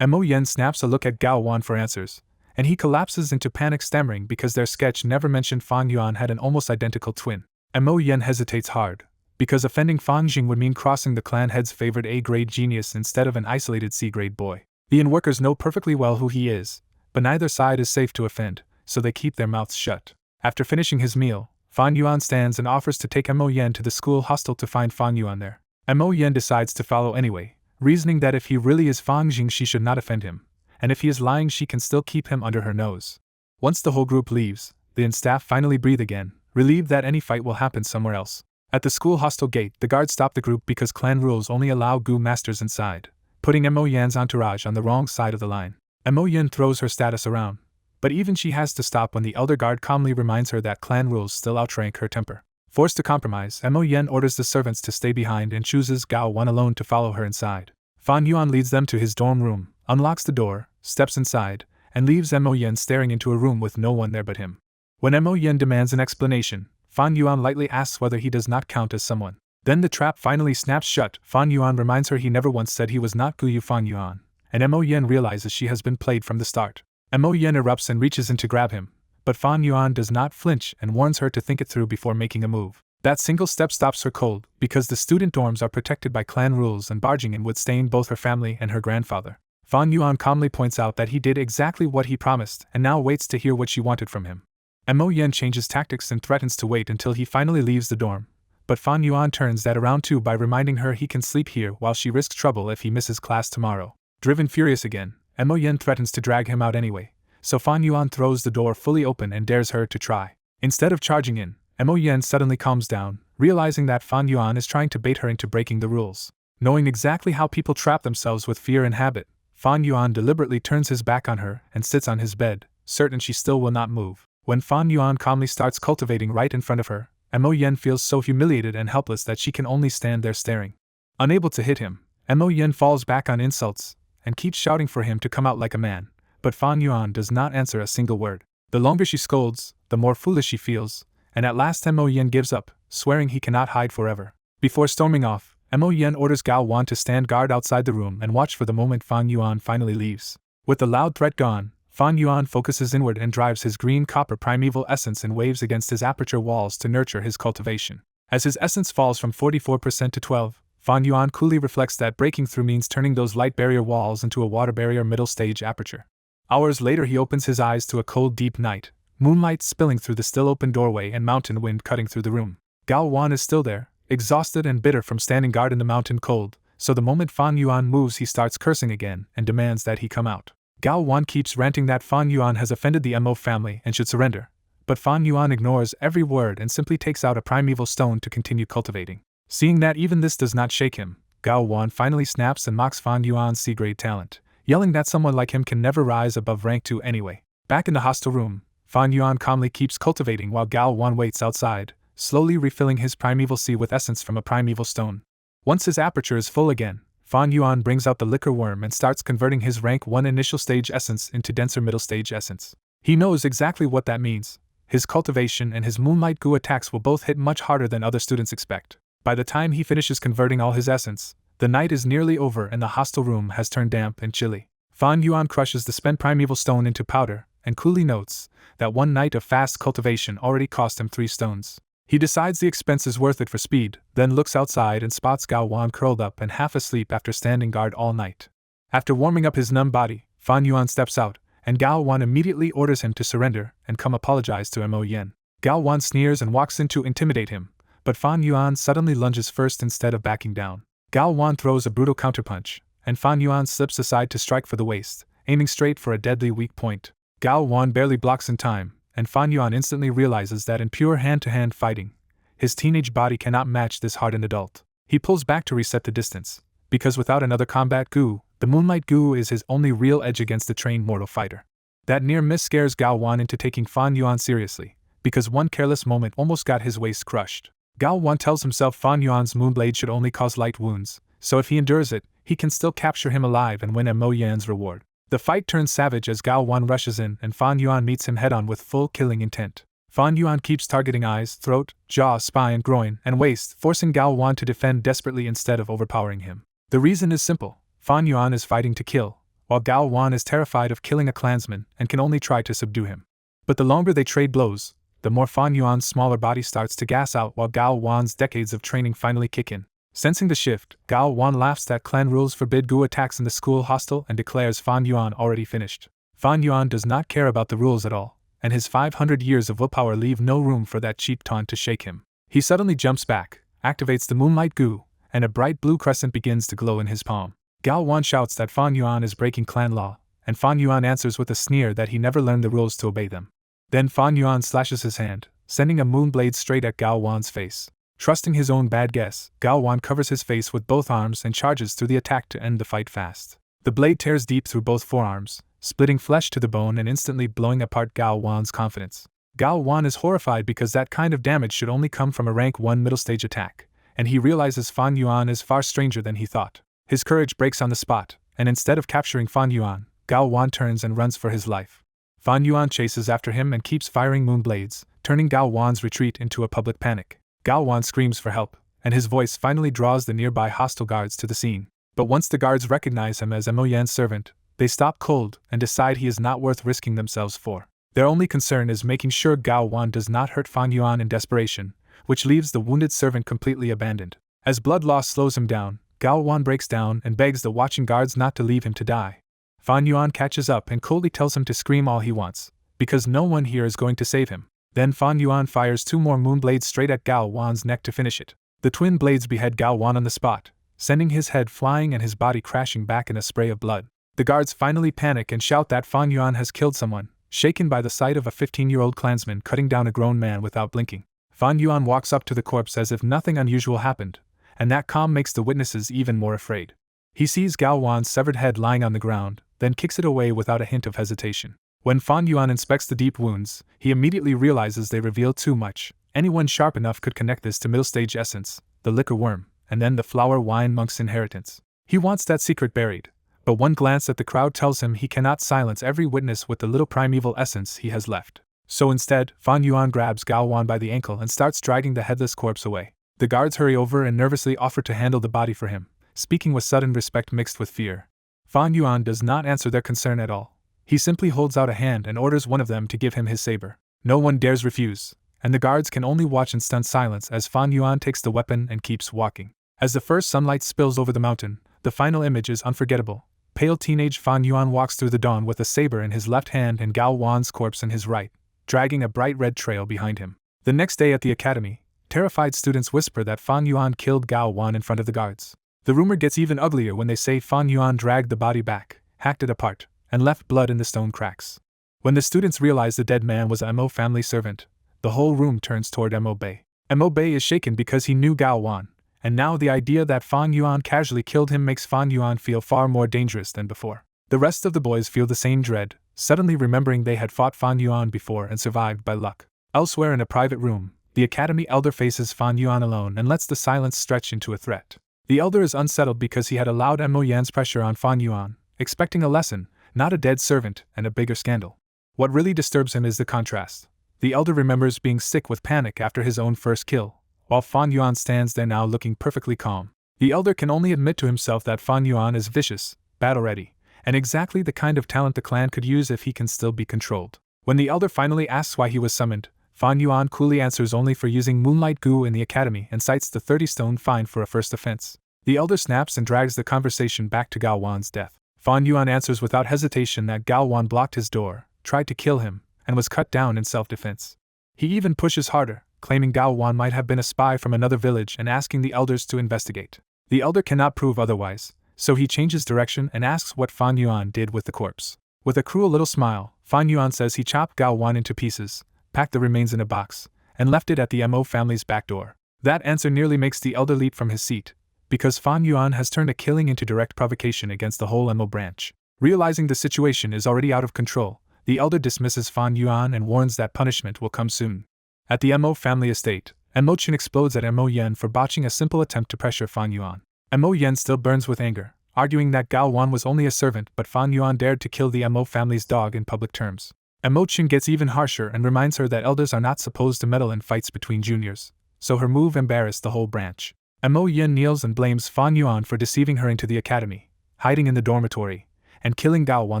Mo Yen snaps a look at Gao Wan for answers, and he collapses into panic, stammering because their sketch never mentioned Fan Yuan had an almost identical twin. Mo Yen hesitates hard, because offending Fan Jing would mean crossing the clan head's favored A-grade genius instead of an isolated C-grade boy. The inn workers know perfectly well who he is, but neither side is safe to offend, so they keep their mouths shut. After finishing his meal, Fan Yuan stands and offers to take Mo Yen to the school hostel to find Fan Yuan there. Mo Yen decides to follow anyway, reasoning that if he really is Fan Jing she should not offend him, and if he is lying she can still keep him under her nose. Once the whole group leaves, the inn staff finally breathe again, relieved that any fight will happen somewhere else. At the school hostel gate, the guards stop the group because clan rules only allow Gu masters inside, putting Mo Yen's entourage on the wrong side of the line. Mo Yen throws her status around, but even she has to stop when the elder guard calmly reminds her that clan rules still outrank her temper. Forced to compromise, Mo Yen orders the servants to stay behind and chooses Gao Wan alone to follow her inside. Fan Yuan leads them to his dorm room, unlocks the door, steps inside, and leaves Mo Yen staring into a room with no one there but him. When Mo Yen demands an explanation, Fan Yuan lightly asks whether he does not count as someone. Then the trap finally snaps shut. Fan Yuan reminds her he never once said he was not Guyu Fan Yuan, and Mo Yen realizes she has been played from the start. Mo Yen erupts and reaches in to grab him, but Fan Yuan does not flinch and warns her to think it through before making a move. That single step stops her cold, because the student dorms are protected by clan rules and barging in would stain both her family and her grandfather. Fan Yuan calmly points out that he did exactly what he promised and now waits to hear what she wanted from him. Mo Yen changes tactics and threatens to wait until he finally leaves the dorm, but Fan Yuan turns that around too by reminding her he can sleep here while she risks trouble if he misses class tomorrow. Driven furious again, Mo Yen threatens to drag him out anyway, so Fan Yuan throws the door fully open and dares her to try. Instead of charging in, Mo Yen suddenly calms down, realizing that Fan Yuan is trying to bait her into breaking the rules. Knowing exactly how people trap themselves with fear and habit, Fan Yuan deliberately turns his back on her and sits on his bed, certain she still will not move. When Fan Yuan calmly starts cultivating right in front of her, Mo Yen feels so humiliated and helpless that she can only stand there staring. Unable to hit him, Mo Yen falls back on insults and keeps shouting for him to come out like a man, but Fan Yuan does not answer a single word. The longer she scolds, the more foolish she feels, and at last Mo Yen gives up, swearing he cannot hide forever. Before storming off, Mo Yen orders Gao Wan to stand guard outside the room and watch for the moment Fan Yuan finally leaves. With the loud threat gone, Fan Yuan focuses inward and drives his green copper primeval essence in waves against his aperture walls to nurture his cultivation. As his essence falls from 44% to 12%, Fan Yuan coolly reflects that breaking through means turning those light barrier walls into a water barrier middle stage aperture. Hours later he opens his eyes to a cold deep night, moonlight spilling through the still open doorway and mountain wind cutting through the room. Gao Wan is still there, exhausted and bitter from standing guard in the mountain cold, so the moment Fan Yuan moves he starts cursing again and demands that he come out. Gao Wan keeps ranting that Fan Yuan has offended the Mo family and should surrender, but Fan Yuan ignores every word and simply takes out a primeval stone to continue cultivating. Seeing that even this does not shake him, Gao Wan finally snaps and mocks Fan Yuan's C-grade talent, yelling that someone like him can never rise above rank 2 anyway. Back in the hostel room, Fan Yuan calmly keeps cultivating while Gao Wan waits outside, slowly refilling his primeval sea with essence from a primeval stone. Once his aperture is full again, Fan Yuan brings out the liquor worm and starts converting his rank 1 initial stage essence into denser middle stage essence. He knows exactly what that means. His cultivation and his moonlight goo attacks will both hit much harder than other students expect. By the time he finishes converting all his essence, the night is nearly over and the hostel room has turned damp and chilly. Fan Yuan crushes the spent primeval stone into powder and coolly notes that one night of fast cultivation already cost him 3 stones. He decides the expense is worth it for speed, then looks outside and spots Gao Wan curled up and half asleep after standing guard all night. After warming up his numb body, Fan Yuan steps out, and Gao Wan immediately orders him to surrender and come apologize to Mo Yen. Gao Wan sneers and walks in to intimidate him, but Fan Yuan suddenly lunges first instead of backing down. Gao Wan throws a brutal counterpunch, and Fan Yuan slips aside to strike for the waist, aiming straight for a deadly weak point. Gao Wan barely blocks in time, and Fan Yuan instantly realizes that in pure hand-to-hand fighting, his teenage body cannot match this hardened adult. He pulls back to reset the distance, because without another combat goo, The moonlight goo is his only real edge against the trained mortal fighter. That near miss scares Gao Wan into taking Fan Yuan seriously, because one careless moment almost got his waist crushed. Gao Wan tells himself Fan Yuan's moonblade should only cause light wounds, so if he endures it, he can still capture him alive and win Mo Yan's reward. The fight turns savage as Gao Wan rushes in and Fan Yuan meets him head-on with full killing intent. Fan Yuan keeps targeting eyes, throat, jaw, spine, groin, and waist, forcing Gao Wan to defend desperately instead of overpowering him. The reason is simple. Fan Yuan is fighting to kill, while Gao Wan is terrified of killing a clansman and can only try to subdue him. But the longer they trade blows, the more Fan Yuan's smaller body starts to gas out while Gao Wan's decades of training finally kick in. Sensing the shift, Gao Wan laughs that clan rules forbid Gu attacks in the school hostel and declares Fan Yuan already finished. Fan Yuan does not care about the rules at all, and his 500 years of willpower leave no room for that cheap taunt to shake him. He suddenly jumps back, activates the moonlight goo, and a bright blue crescent begins to glow in his palm. Gao Wan shouts that Fan Yuan is breaking clan law, and Fan Yuan answers with a sneer that he never learned the rules to obey them. Then Fan Yuan slashes his hand, sending a moonblade straight at Gao Wan's face. Trusting his own bad guess, Gao Wan covers his face with both arms and charges through the attack to end the fight fast. The blade tears deep through both forearms, splitting flesh to the bone and instantly blowing apart Gao Wan's confidence. Gao Wan is horrified because that kind of damage should only come from a rank 1 middle stage attack, and he realizes Fan Yuan is far stranger than he thought. His courage breaks on the spot, and instead of capturing Fan Yuan, Gao Wan turns and runs for his life. Fan Yuan chases after him and keeps firing moonblades, turning Gao Wan's retreat into a public panic. Gao Wan screams for help, and his voice finally draws the nearby hostile guards to the scene. But once the guards recognize him as Mo Yan's servant, they stop cold and decide he is not worth risking themselves for. Their only concern is making sure Gao Wan does not hurt Fan Yuan in desperation, which leaves the wounded servant completely abandoned. As blood loss slows him down, Gao Wan breaks down and begs the watching guards not to leave him to die. Fan Yuan catches up and coldly tells him to scream all he wants, because no one here is going to save him. Then Fan Yuan fires 2 more moonblades straight at Gao Wan's neck to finish it. The twin blades behead Gao Wan on the spot, sending his head flying and his body crashing back in a spray of blood. The guards finally panic and shout that Fan Yuan has killed someone, shaken by the sight of a 15-year-old clansman cutting down a grown man without blinking. Fan Yuan walks up to the corpse as if nothing unusual happened, and that calm makes the witnesses even more afraid. He sees Gao Wan's severed head lying on the ground, then kicks it away without a hint of hesitation. When Fan Yuan inspects the deep wounds, he immediately realizes they reveal too much. Anyone sharp enough could connect this to middle stage essence, the liquor worm, and then the flower wine monk's inheritance. He wants that secret buried, but one glance at the crowd tells him he cannot silence every witness with the little primeval essence he has left. So instead, Fan Yuan grabs Gao Wan by the ankle and starts dragging the headless corpse away. The guards hurry over and nervously offer to handle the body for him, speaking with sudden respect mixed with fear. Fan Yuan does not answer their concern at all. He simply holds out a hand and orders one of them to give him his saber. No one dares refuse, and the guards can only watch in stunned silence as Fan Yuan takes the weapon and keeps walking. As the first sunlight spills over the mountain, the final image is unforgettable. Pale teenage Fan Yuan walks through the dawn with a saber in his left hand and Gao Wan's corpse in his right, dragging a bright red trail behind him. The next day at the academy, terrified students whisper that Fan Yuan killed Gao Wan in front of the guards. The rumor gets even uglier when they say Fan Yuan dragged the body back, hacked it apart, and left blood in the stone cracks. When the students realize the dead man was a Mo family servant, the whole room turns toward Mo Bei. Mo Bei is shaken because he knew Gao Wan, and now the idea that Fan Yuan casually killed him makes Fan Yuan feel far more dangerous than before. The rest of the boys feel the same dread, suddenly remembering they had fought Fan Yuan before and survived by luck. Elsewhere in a private room, the academy elder faces Fan Yuan alone and lets the silence stretch into a threat. The elder is unsettled because he had allowed Mo Yan's pressure on Fan Yuan, expecting a lesson, not a dead servant, and a bigger scandal. What really disturbs him is the contrast. The elder remembers being sick with panic after his own first kill, while Fan Yuan stands there now looking perfectly calm. The elder can only admit to himself that Fan Yuan is vicious, battle-ready, and exactly the kind of talent the clan could use if he can still be controlled. When the elder finally asks why he was summoned, Fan Yuan coolly answers only for using moonlight goo in the academy and cites the 30-stone fine for a first offense. The elder snaps and drags the conversation back to Gao Wan's death. Fan Yuan answers without hesitation that Gao Wan blocked his door, tried to kill him, and was cut down in self-defense. He even pushes harder, claiming Gao Wan might have been a spy from another village and asking the elders to investigate. The elder cannot prove otherwise, so he changes direction and asks what Fan Yuan did with the corpse. With a cruel little smile, Fan Yuan says he chopped Gao Wan into pieces, packed the remains in a box, and left it at the Mo family's back door. That answer nearly makes the elder leap from his seat, because Fan Yuan has turned a killing into direct provocation against the whole MO branch. Realizing the situation is already out of control, the elder dismisses Fan Yuan and warns that punishment will come soon. At the MO family estate, MO Chen explodes at MO Yen for botching a simple attempt to pressure Fan Yuan. MO Yen still burns with anger, arguing that Gao Wan was only a servant but Fan Yuan dared to kill the MO family's dog in public terms. MO Chen gets even harsher and reminds her that elders are not supposed to meddle in fights between juniors, so her move embarrassed the whole branch. MO Yen kneels and blames Fan Yuan for deceiving her into the academy, hiding in the dormitory, and killing Gao Wan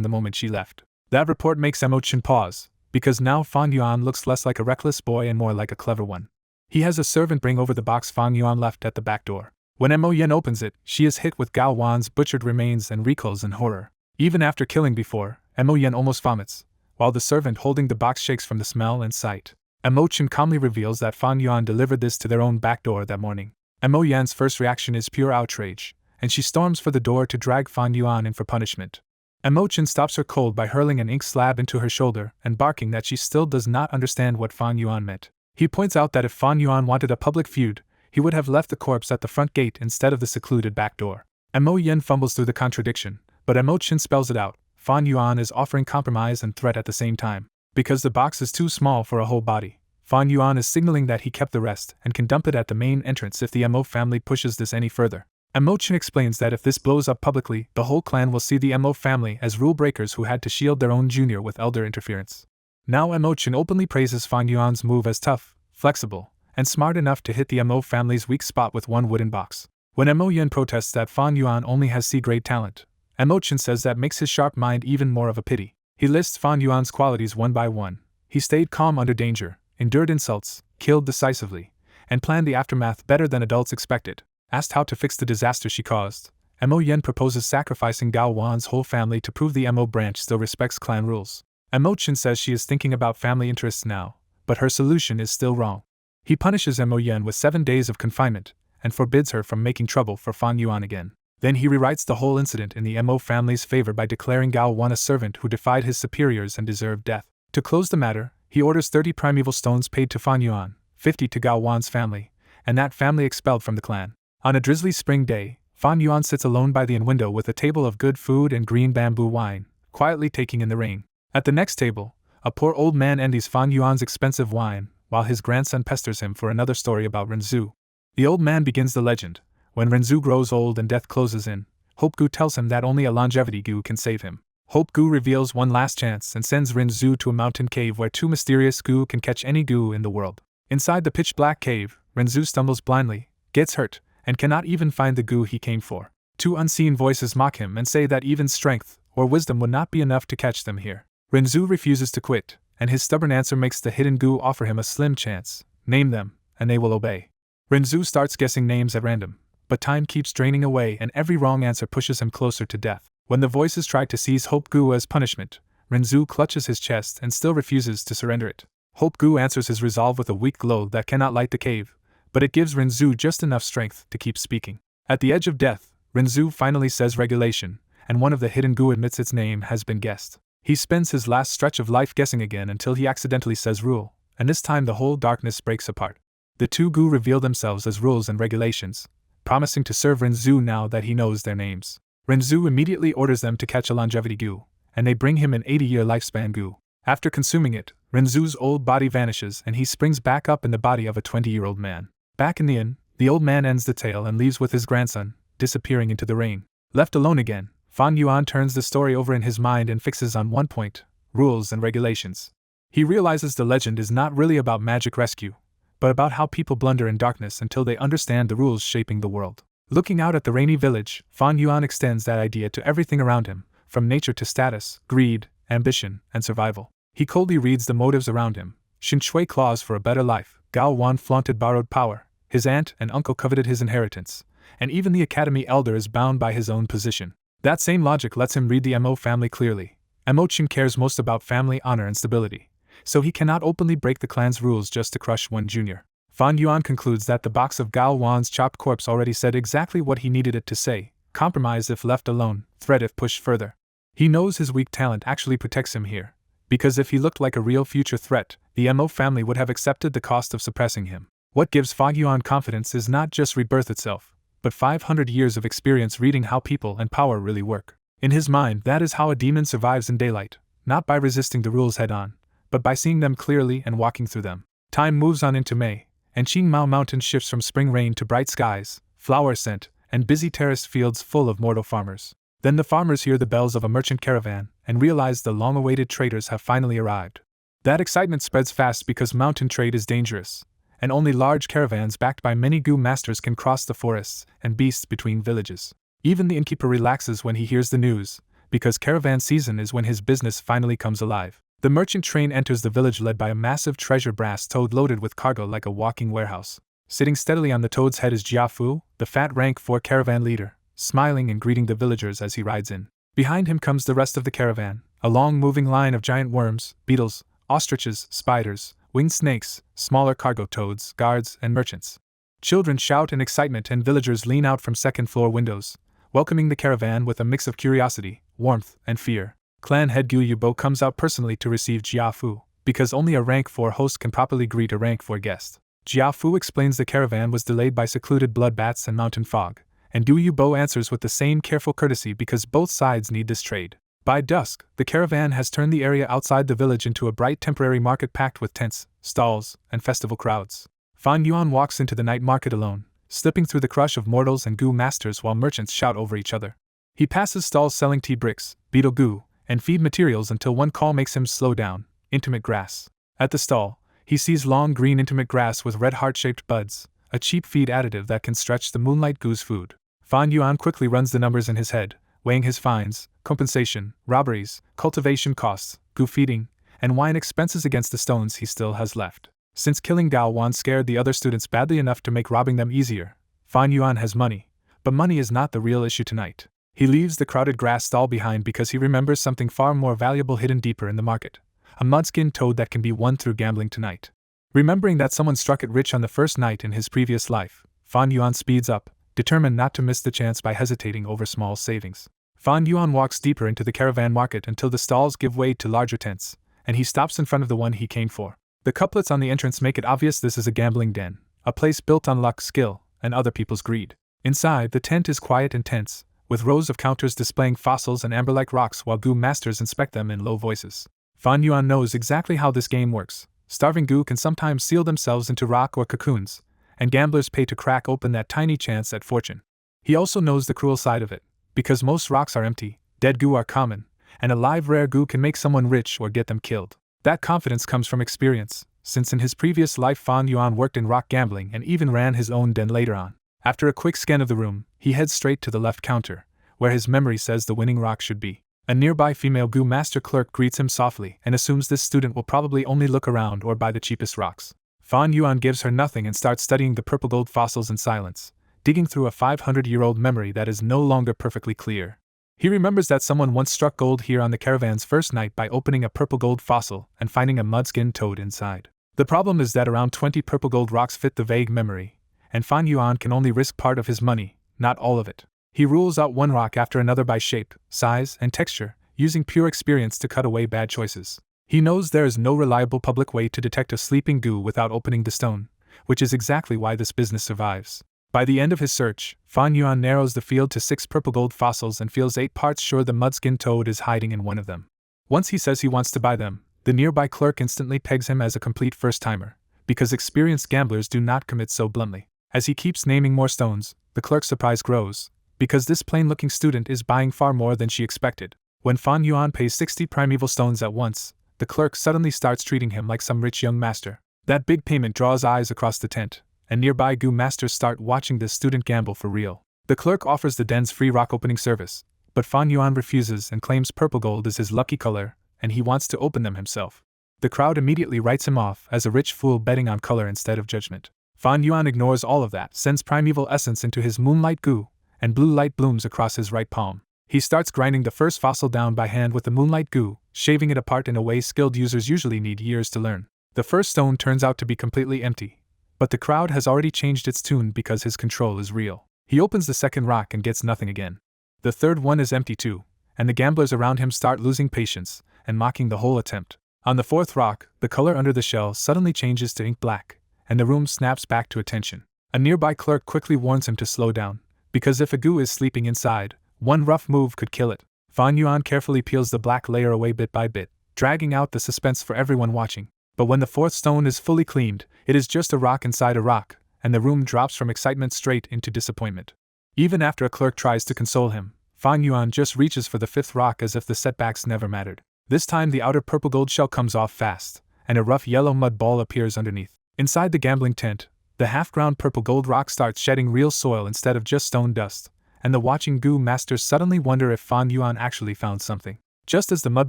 the moment she left. That report makes MO Chen pause, because now Fan Yuan looks less like a reckless boy and more like a clever one. He has a servant bring over the box Fan Yuan left at the back door. When MO Yen opens it, she is hit with Gao Wan's butchered remains and recoils in horror. Even after killing before, MO Yen almost vomits, while the servant holding the box shakes from the smell and sight. MO Chen calmly reveals that Fan Yuan delivered this to their own back door that morning. MO Yan's first reaction is pure outrage, and she storms for the door to drag Fan Yuan in for punishment. MO Chen stops her cold by hurling an ink slab into her shoulder and barking that she still does not understand what Fan Yuan meant. He points out that if Fan Yuan wanted a public feud, he would have left the corpse at the front gate instead of the secluded back door. MO Yen fumbles through the contradiction, but MO Chen spells it out. Fan Yuan is offering compromise and threat at the same time. Because the box is too small for a whole body, Fan Yuan is signaling that he kept the rest and can dump it at the main entrance if the MO family pushes this any further. MO Chen explains that if this blows up publicly, the whole clan will see the MO family as rule breakers who had to shield their own junior with elder interference. Now MO Chen openly praises Fan Yuan's move as tough, flexible, and smart enough to hit the MO family's weak spot with one wooden box. When MO Yen protests that Fan Yuan only has C-grade talent, MO Chen says that makes his sharp mind even more of a pity. He lists Fan Yuan's qualities one by one. He stayed calm under danger, endured insults, killed decisively, and planned the aftermath better than adults expected. Asked how to fix the disaster she caused, MO Yen proposes sacrificing Gao Wan's whole family to prove the MO branch still respects clan rules. MO Chen says she is thinking about family interests now, but her solution is still wrong. He punishes MO Yen with 7 days of confinement, and forbids her from making trouble for Fan Yuan again. Then he rewrites the whole incident in the MO family's favor by declaring Gao Wan a servant who defied his superiors and deserved death. To close the matter, he orders 30 primeval stones paid to Fan Yuan, 50 to Gao Wan's family, and that family expelled from the clan. On a drizzly spring day, Fan Yuan sits alone by the inn window with a table of good food and green bamboo wine, quietly taking in the rain. At the next table, a poor old man envies Fan Yuan's expensive wine, while his grandson pesters him for another story about Renzu. The old man begins the legend. When Renzu grows old and death closes in, Hope Gu tells him that only a longevity Gu can save him. Hope Gu reveals one last chance and sends Renzu to a mountain cave where 2 mysterious Gu can catch any Gu in the world. Inside the pitch-black cave, Renzu stumbles blindly, gets hurt, and cannot even find the Gu he came for. 2 unseen voices mock him and say that even strength or wisdom would not be enough to catch them here. Renzu refuses to quit, and his stubborn answer makes the hidden Gu offer him a slim chance. Name them, and they will obey. Renzu starts guessing names at random, but time keeps draining away and every wrong answer pushes him closer to death. When the voices try to seize Hope Gu as punishment, Renzu clutches his chest and still refuses to surrender it. Hope Gu answers his resolve with a weak glow that cannot light the cave, but it gives Renzu just enough strength to keep speaking. At the edge of death, Renzu finally says regulation, and one of the hidden Gu admits its name has been guessed. He spends his last stretch of life guessing again until he accidentally says rule, and this time the whole darkness breaks apart. The 2 Gu reveal themselves as rules and regulations, promising to serve Renzu now that he knows their names. Renzu immediately orders them to catch a longevity Gu, and they bring him an 80-year lifespan Gu. After consuming it, Renzu's old body vanishes and he springs back up in the body of a 20-year-old man. Back in the inn, the old man ends the tale and leaves with his grandson, disappearing into the rain. Left alone again, Fan Yuan turns the story over in his mind and fixes on one point: rules and regulations. He realizes the legend is not really about magic rescue, but about how people blunder in darkness until they understand the rules shaping the world. Looking out at the rainy village, Fan Yuan extends that idea to everything around him, from nature to status, greed, ambition, and survival. He coldly reads the motives around him. Xin Shui claws for a better life, Gao Wan flaunted borrowed power, his aunt and uncle coveted his inheritance, and even the academy elder is bound by his own position. That same logic lets him read the MO family clearly. MO Chen cares most about family honor and stability, so he cannot openly break the clan's rules just to crush one junior. Fan Yuan concludes that the box of Gao Wan's chopped corpse already said exactly what he needed it to say: compromise if left alone, threat if pushed further. He knows his weak talent actually protects him here, because if he looked like a real future threat, the MO family would have accepted the cost of suppressing him. What gives Fan Yuan confidence is not just rebirth itself, but 500 years of experience reading how people and power really work. In his mind, that is how a demon survives in daylight, not by resisting the rules head-on, but by seeing them clearly and walking through them. Time moves on into May, and Qingmao Mountain shifts from spring rain to bright skies, flower scent, and busy terraced fields full of mortal farmers. Then the farmers hear the bells of a merchant caravan and realize the long-awaited traders have finally arrived. That excitement spreads fast because mountain trade is dangerous, and only large caravans backed by many Gu masters can cross the forests and beasts between villages. Even the innkeeper relaxes when he hears the news, because caravan season is when his business finally comes alive. The merchant train enters the village led by a massive treasure brass toad loaded with cargo like a walking warehouse. Sitting steadily on the toad's head is Jiafu, the fat rank 4 caravan leader, smiling and greeting the villagers as he rides in. Behind him comes the rest of the caravan, a long moving line of giant worms, beetles, ostriches, spiders, winged snakes, smaller cargo toads, guards, and merchants. Children shout in excitement and villagers lean out from second-floor windows, welcoming the caravan with a mix of curiosity, warmth, and fear. Clan head Gu Yubo comes out personally to receive Jiafu, because only a rank 4 host can properly greet a rank 4 guest. Jiafu explains the caravan was delayed by secluded bloodbaths and mountain fog, and Gu Yubo answers with the same careful courtesy because both sides need this trade. By dusk, the caravan has turned the area outside the village into a bright temporary market packed with tents, stalls, and festival crowds. Fan Yuan walks into the night market alone, slipping through the crush of mortals and Gu masters while merchants shout over each other. He passes stalls selling tea bricks, beetle goo, and feed materials until one call makes him slow down: intimate grass. At the stall, he sees long green intimate grass with red heart-shaped buds, a cheap feed additive that can stretch the moonlight goo's food. Fan Yuan quickly runs the numbers in his head, weighing his fines, compensation, robberies, cultivation costs, goo feeding, and wine expenses against the stones he still has left. Since killing Gao Wan scared the other students badly enough to make robbing them easier, Fan Yuan has money, but money is not the real issue tonight. He leaves the crowded grass stall behind because he remembers something far more valuable hidden deeper in the market: a mudskin toad that can be won through gambling tonight. Remembering that someone struck it rich on the first night in his previous life, Fan Yuan speeds up, determined not to miss the chance by hesitating over small savings. Fan Yuan walks deeper into the caravan market until the stalls give way to larger tents, and he stops in front of the one he came for. The couplets on the entrance make it obvious this is a gambling den, a place built on luck, skill, and other people's greed. Inside, the tent is quiet and tense, with rows of counters displaying fossils and amber-like rocks while Gu masters inspect them in low voices. Fan Yuan knows exactly how this game works. Starving Gu can sometimes seal themselves into rock or cocoons, and gamblers pay to crack open that tiny chance at fortune. He also knows the cruel side of it, because most rocks are empty, dead Gu are common, and a live rare Gu can make someone rich or get them killed. That confidence comes from experience, since in his previous life Fan Yuan worked in rock gambling and even ran his own den later on. After a quick scan of the room, he heads straight to the left counter, where his memory says the winning rock should be. A nearby female Gu master clerk greets him softly and assumes this student will probably only look around or buy the cheapest rocks. Fan Yuan gives her nothing and starts studying the purple gold fossils in silence, digging through a 500-year-old memory that is no longer perfectly clear. He remembers that someone once struck gold here on the caravan's first night by opening a purple gold fossil and finding a mudskin toad inside. The problem is that around 20 purple gold rocks fit the vague memory, and Fan Yuan can only risk part of his money, not all of it. He rules out one rock after another by shape, size, and texture, using pure experience to cut away bad choices. He knows there is no reliable public way to detect a sleeping Gu without opening the stone, which is exactly why this business survives. By the end of his search, Fan Yuan narrows the field to 6 purple gold fossils and feels 8 parts sure the mudskin toad is hiding in one of them. Once he says he wants to buy them, the nearby clerk instantly pegs him as a complete first-timer, because experienced gamblers do not commit so bluntly. As he keeps naming more stones, the clerk's surprise grows, because this plain-looking student is buying far more than she expected. When Fan Yuan pays 60 primeval stones at once, the clerk suddenly starts treating him like some rich young master. That big payment draws eyes across the tent, and nearby Gu masters start watching this student gamble for real. The clerk offers the den's free rock opening service, but Fan Yuan refuses and claims purple gold is his lucky color, and he wants to open them himself. The crowd immediately writes him off as a rich fool betting on color instead of judgment. Fan Yuan ignores all of that, sends primeval essence into his moonlight Gu, and blue light blooms across his right palm. He starts grinding the first fossil down by hand with the moonlight Gu, shaving it apart in a way skilled users usually need years to learn. The first stone turns out to be completely empty, but the crowd has already changed its tune because his control is real. He opens the second rock and gets nothing again. The third one is empty too, and the gamblers around him start losing patience and mocking the whole attempt. On the fourth rock, the color under the shell suddenly changes to ink black, and the room snaps back to attention. A nearby clerk quickly warns him to slow down, because if a goo is sleeping inside, one rough move could kill it. Fan Yuan carefully peels the black layer away bit by bit, dragging out the suspense for everyone watching. But when the fourth stone is fully cleaned, it is just a rock inside a rock, and the room drops from excitement straight into disappointment. Even after a clerk tries to console him, Fan Yuan just reaches for the fifth rock as if the setbacks never mattered. This time the outer purple gold shell comes off fast, and a rough yellow mud ball appears underneath. Inside the gambling tent, the half-ground purple gold rock starts shedding real soil instead of just stone dust, and the watching goo masters suddenly wonder if Fan Yuan actually found something. Just as the mud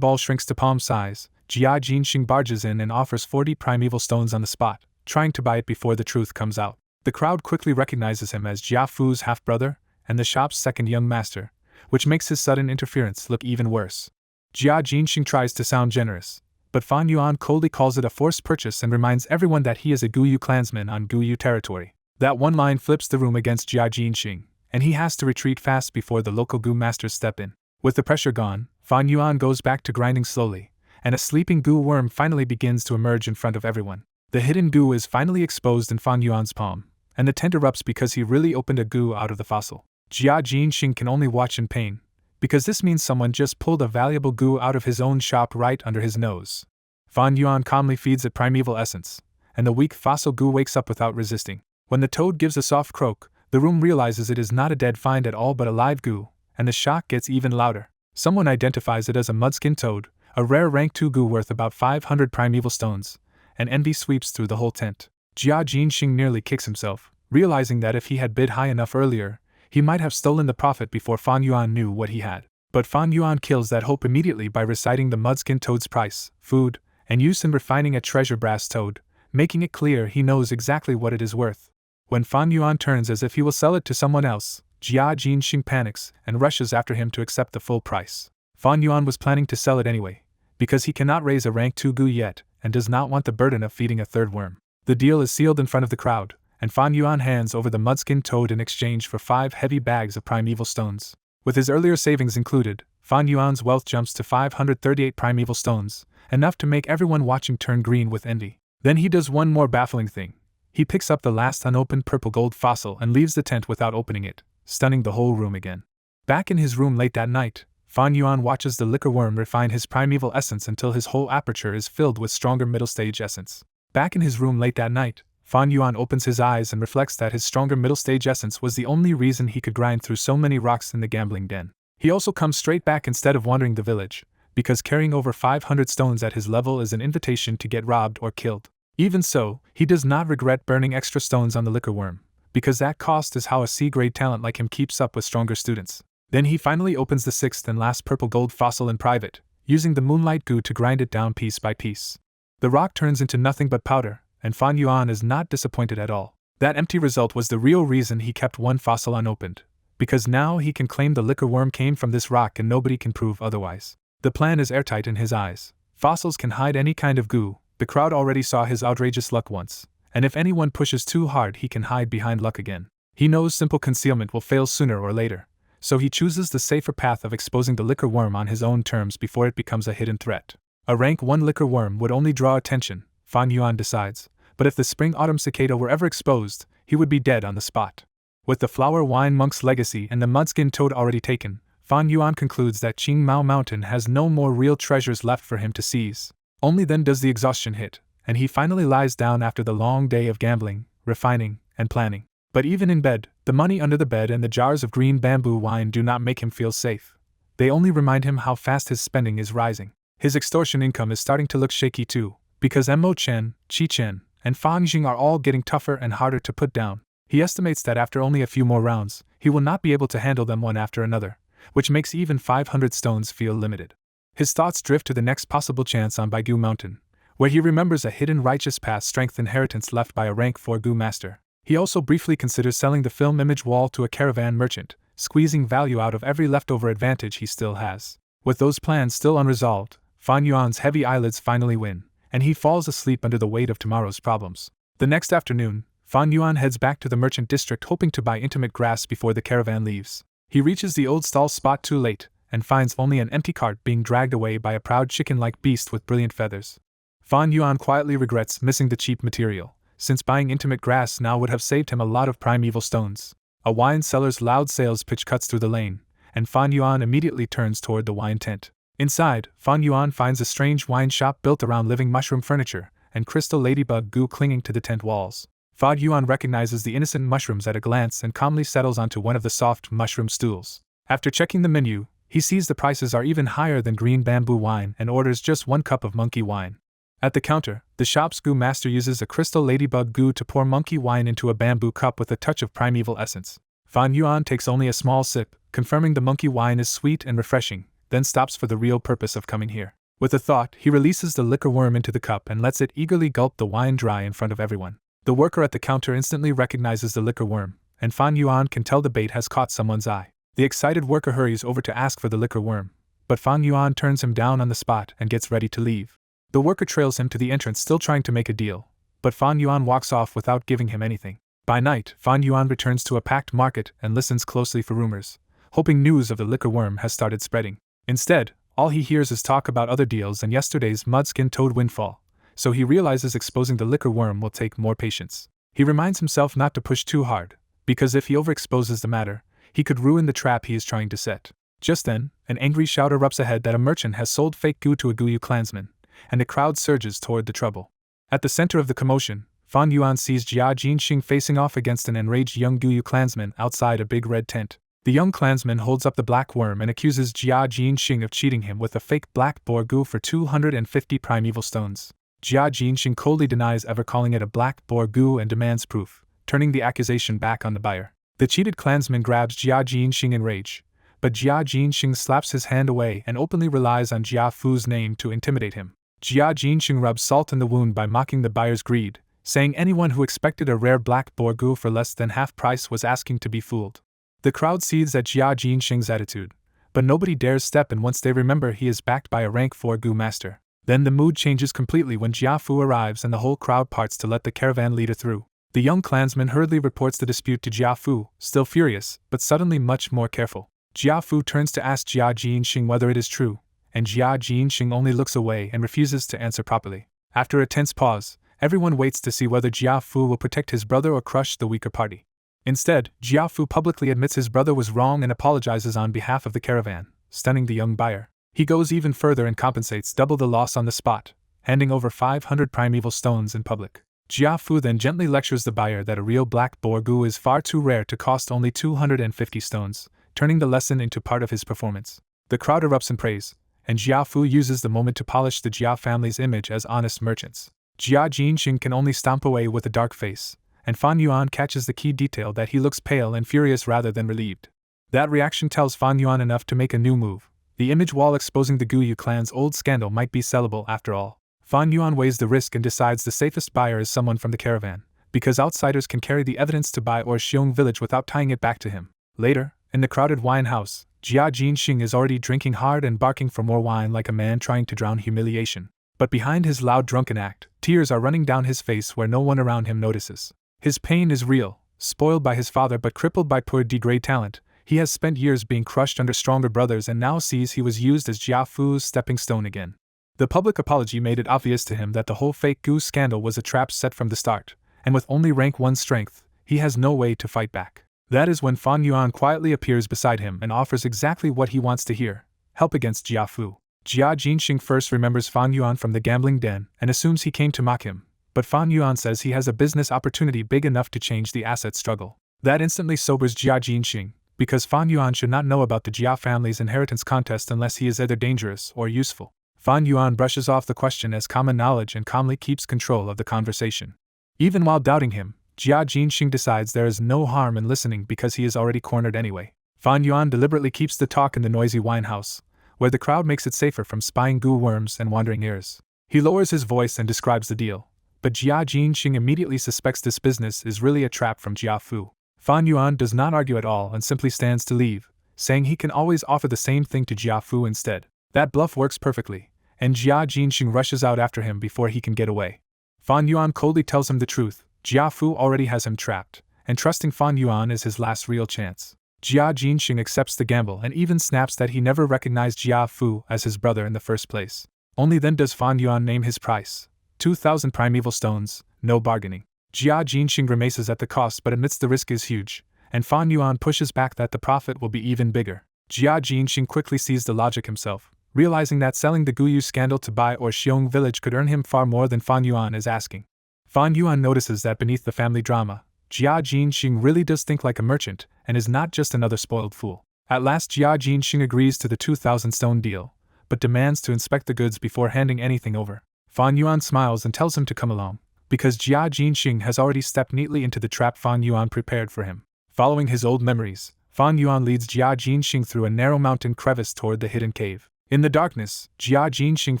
ball shrinks to palm size, Jia Jinxing barges in and offers 40 primeval stones on the spot, trying to buy it before the truth comes out. The crowd quickly recognizes him as Jia Fu's half-brother and the shop's second young master, which makes his sudden interference look even worse. Jia Jinxing tries to sound generous, but Fan Yuan coldly calls it a forced purchase and reminds everyone that he is a Guyu clansman on Guyu territory. That one line flips the room against Jia Jinxing, and he has to retreat fast before the local goo masters step in. With the pressure gone, Fan Yuan goes back to grinding slowly, and a sleeping goo worm finally begins to emerge in front of everyone. The hidden goo is finally exposed in Fan Yuan's palm, and the tent erupts because he really opened a goo out of the fossil. Jia Jinxing can only watch in pain, because this means someone just pulled a valuable goo out of his own shop right under his nose. Fan Yuan calmly feeds it primeval essence, and the weak fossil goo wakes up without resisting. When the toad gives a soft croak, the room realizes it is not a dead find at all but a live goo, and the shock gets even louder. Someone identifies it as a mudskin toad, a rare rank 2 goo worth about 500 primeval stones, and envy sweeps through the whole tent. Jia Jinxing nearly kicks himself, realizing that if he had bid high enough earlier, he might have stolen the profit before Fan Yuan knew what he had. But Fan Yuan kills that hope immediately by reciting the mudskin toad's price, food, and use in refining a treasure brass toad, making it clear he knows exactly what it is worth. When Fan Yuan turns as if he will sell it to someone else, Jia Jinxing panics and rushes after him to accept the full price. Fan Yuan was planning to sell it anyway, because he cannot raise a rank 2 goo yet and does not want the burden of feeding a third worm. The deal is sealed in front of the crowd, and Fan Yuan hands over the mudskin toad in exchange for 5 heavy bags of primeval stones. With his earlier savings included, Fan Yuan's wealth jumps to 538 primeval stones, enough to make everyone watching turn green with envy. Then he does one more baffling thing. He picks up the last unopened purple gold fossil and leaves the tent without opening it, stunning the whole room again. Back in his room late that night, Fan Yuan watches the liquor worm refine his primeval essence until his whole aperture is filled with stronger middle stage essence. Back in his room late that night, Fan Yuan opens his eyes and reflects that his stronger middle stage essence was the only reason he could grind through so many rocks in the gambling den. He also comes straight back instead of wandering the village, because carrying over 500 stones at his level is an invitation to get robbed or killed. Even so, he does not regret burning extra stones on the liquor worm, because that cost is how a C-grade talent like him keeps up with stronger students. Then he finally opens the 6th and last purple gold fossil in private, using the moonlight goo to grind it down piece by piece. The rock turns into nothing but powder, and Fan Yuan is not disappointed at all. That empty result was the real reason he kept one fossil unopened, because now he can claim the liquor worm came from this rock and nobody can prove otherwise. The plan is airtight in his eyes. Fossils can hide any kind of goo. The crowd already saw his outrageous luck once, and if anyone pushes too hard he can hide behind luck again. He knows simple concealment will fail sooner or later, so he chooses the safer path of exposing the liquor worm on his own terms before it becomes a hidden threat. A rank 1 liquor worm would only draw attention, Fan Yuan decides, but if the spring-autumn cicada were ever exposed, he would be dead on the spot. With the flower wine monk's legacy and the mudskin toad already taken, Fan Yuan concludes that Qing Mao Mountain has no more real treasures left for him to seize. Only then does the exhaustion hit, and he finally lies down after the long day of gambling, refining, and planning. But even in bed, the money under the bed and the jars of green bamboo wine do not make him feel safe. They only remind him how fast his spending is rising. His extortion income is starting to look shaky too, because Mo Chen, Qi Chen, and Fang Jing are all getting tougher and harder to put down. He estimates that after only a few more rounds, he will not be able to handle them one after another, which makes even 500 stones feel limited. His thoughts drift to the next possible chance on Baigu Mountain, where he remembers a hidden righteous past strength inheritance left by a rank 4 Gu master. He also briefly considers selling the film image wall to a caravan merchant, squeezing value out of every leftover advantage he still has. With those plans still unresolved, Fan Yuan's heavy eyelids finally win, and he falls asleep under the weight of tomorrow's problems. The next afternoon, Fan Yuan heads back to the merchant district hoping to buy intimate grass before the caravan leaves. He reaches the old stall spot too late, and finds only an empty cart being dragged away by a proud chicken-like beast with brilliant feathers. Fan Yuan quietly regrets missing the cheap material, since buying intimate grass now would have saved him a lot of primeval stones. A wine seller's loud sales pitch cuts through the lane, and Fan Yuan immediately turns toward the wine tent. Inside, Fan Yuan finds a strange wine shop built around living mushroom furniture and crystal ladybug goo clinging to the tent walls. Fan Yuan recognizes the innocent mushrooms at a glance and calmly settles onto one of the soft mushroom stools. After checking the menu, he sees the prices are even higher than green bamboo wine and orders just 1 cup of monkey wine. At the counter, the shop's goo master uses a crystal ladybug goo to pour monkey wine into a bamboo cup with a touch of primeval essence. Fan Yuan takes only a small sip, confirming the monkey wine is sweet and refreshing, then stops for the real purpose of coming here. With a thought, he releases the liquor worm into the cup and lets it eagerly gulp the wine dry in front of everyone. The worker at the counter instantly recognizes the liquor worm, and Fan Yuan can tell the bait has caught someone's eye. The excited worker hurries over to ask for the liquor worm, but Fan Yuan turns him down on the spot and gets ready to leave. The worker trails him to the entrance, still trying to make a deal, but Fan Yuan walks off without giving him anything. By night, Fan Yuan returns to a packed market and listens closely for rumors, hoping news of the liquor worm has started spreading. Instead, all he hears is talk about other deals and yesterday's mudskin toad windfall, so he realizes exposing the liquor worm will take more patience. He reminds himself not to push too hard, because if he overexposes the matter, he could ruin the trap he is trying to set. Just then, an angry shout erupts ahead that a merchant has sold fake goo to a Guyu clansman, and the crowd surges toward the trouble. At the center of the commotion, Fan Yuan sees Jia Jinxing facing off against an enraged young Guyu clansman outside a big red tent. The young clansman holds up the black worm and accuses Jia Jinxing of cheating him with a fake black boar goo for 250 primeval stones. Jia Jinxing coldly denies ever calling it a black boar goo and demands proof, turning the accusation back on the buyer. The cheated clansman grabs Jia Jinxing in rage, but Jia Jinxing slaps his hand away and openly relies on Jia Fu's name to intimidate him. Jia Jinxing rubs salt in the wound by mocking the buyer's greed, saying anyone who expected a rare black boar goo for less than half price was asking to be fooled. The crowd seethes at Jia Jinxing's attitude, but nobody dares step in once they remember he is backed by a rank 4 goo master. Then the mood changes completely when Jia Fu arrives and the whole crowd parts to let the caravan leader through. The young clansman hurriedly reports the dispute to Jia Fu, still furious, but suddenly much more careful. Jia Fu turns to ask Jia Jinxing whether it is true, and Jia Jinxing only looks away and refuses to answer properly. After a tense pause, everyone waits to see whether Jia Fu will protect his brother or crush the weaker party. Instead, Jia Fu publicly admits his brother was wrong and apologizes on behalf of the caravan, stunning the young buyer. He goes even further and compensates double the loss on the spot, handing over 500 primeval stones in public. Jia Fu then gently lectures the buyer that a real black boar goo is far too rare to cost only 250 stones, turning the lesson into part of his performance. The crowd erupts in praise, and Jia Fu uses the moment to polish the Jia family's image as honest merchants. Jia Jinxing can only stomp away with a dark face, and Fan Yuan catches the key detail that he looks pale and furious rather than relieved. That reaction tells Fan Yuan enough to make a new move. The image wall exposing the Guyu clan's old scandal might be sellable after all. Fan Yuan weighs the risk and decides the safest buyer is someone from the caravan, because outsiders can carry the evidence to Bai or Xiong village without tying it back to him. Later, in the crowded wine house, Jia Jinxing is already drinking hard and barking for more wine like a man trying to drown humiliation. But behind his loud drunken act, tears are running down his face where no one around him notices. His pain is real. Spoiled by his father but crippled by poor degrade talent, he has spent years being crushed under stronger brothers and now sees he was used as Jia Fu's stepping stone again. The public apology made it obvious to him that the whole fake goose scandal was a trap set from the start, and with only rank 1 strength, he has no way to fight back. That is when Fan Yuan quietly appears beside him and offers exactly what he wants to hear: help against Jia Fu. Jia Jinxing first remembers Fan Yuan from the gambling den and assumes he came to mock him, but Fan Yuan says he has a business opportunity big enough to change the asset struggle. That instantly sobers Jia Jinxing, because Fan Yuan should not know about the Jia family's inheritance contest unless he is either dangerous or useful. Fan Yuan brushes off the question as common knowledge and calmly keeps control of the conversation. Even while doubting him, Jia Jinxing decides there is no harm in listening because he is already cornered anyway. Fan Yuan deliberately keeps the talk in the noisy wine house, where the crowd makes it safer from spying goo worms and wandering ears. He lowers his voice and describes the deal, but Jia Jinxing immediately suspects this business is really a trap from Jia Fu. Fan Yuan does not argue at all and simply stands to leave, saying he can always offer the same thing to Jia Fu instead. That bluff works perfectly, and Jia Jinxing rushes out after him before he can get away. Fan Yuan coldly tells him the truth: Jia Fu already has him trapped, and trusting Fan Yuan is his last real chance. Jia Jinxing accepts the gamble and even snaps that he never recognized Jia Fu as his brother in the first place. Only then does Fan Yuan name his price: 2,000 primeval stones, no bargaining. Jia Jinxing grimaces at the cost but admits the risk is huge, and Fan Yuan pushes back that the profit will be even bigger. Jia Jinxing quickly sees the logic himself, realizing that selling the Guyu scandal to Bai or Xiong village could earn him far more than Fan Yuan is asking. Fan Yuan notices that beneath the family drama, Jia Jinxing really does think like a merchant and is not just another spoiled fool. At last Jia Jinxing agrees to the 2,000 stone deal, but demands to inspect the goods before handing anything over. Fan Yuan smiles and tells him to come along, because Jia Jinxing has already stepped neatly into the trap Fan Yuan prepared for him. Following his old memories, Fan Yuan leads Jia Jinxing through a narrow mountain crevice toward the hidden cave. In the darkness, Jia Jinxing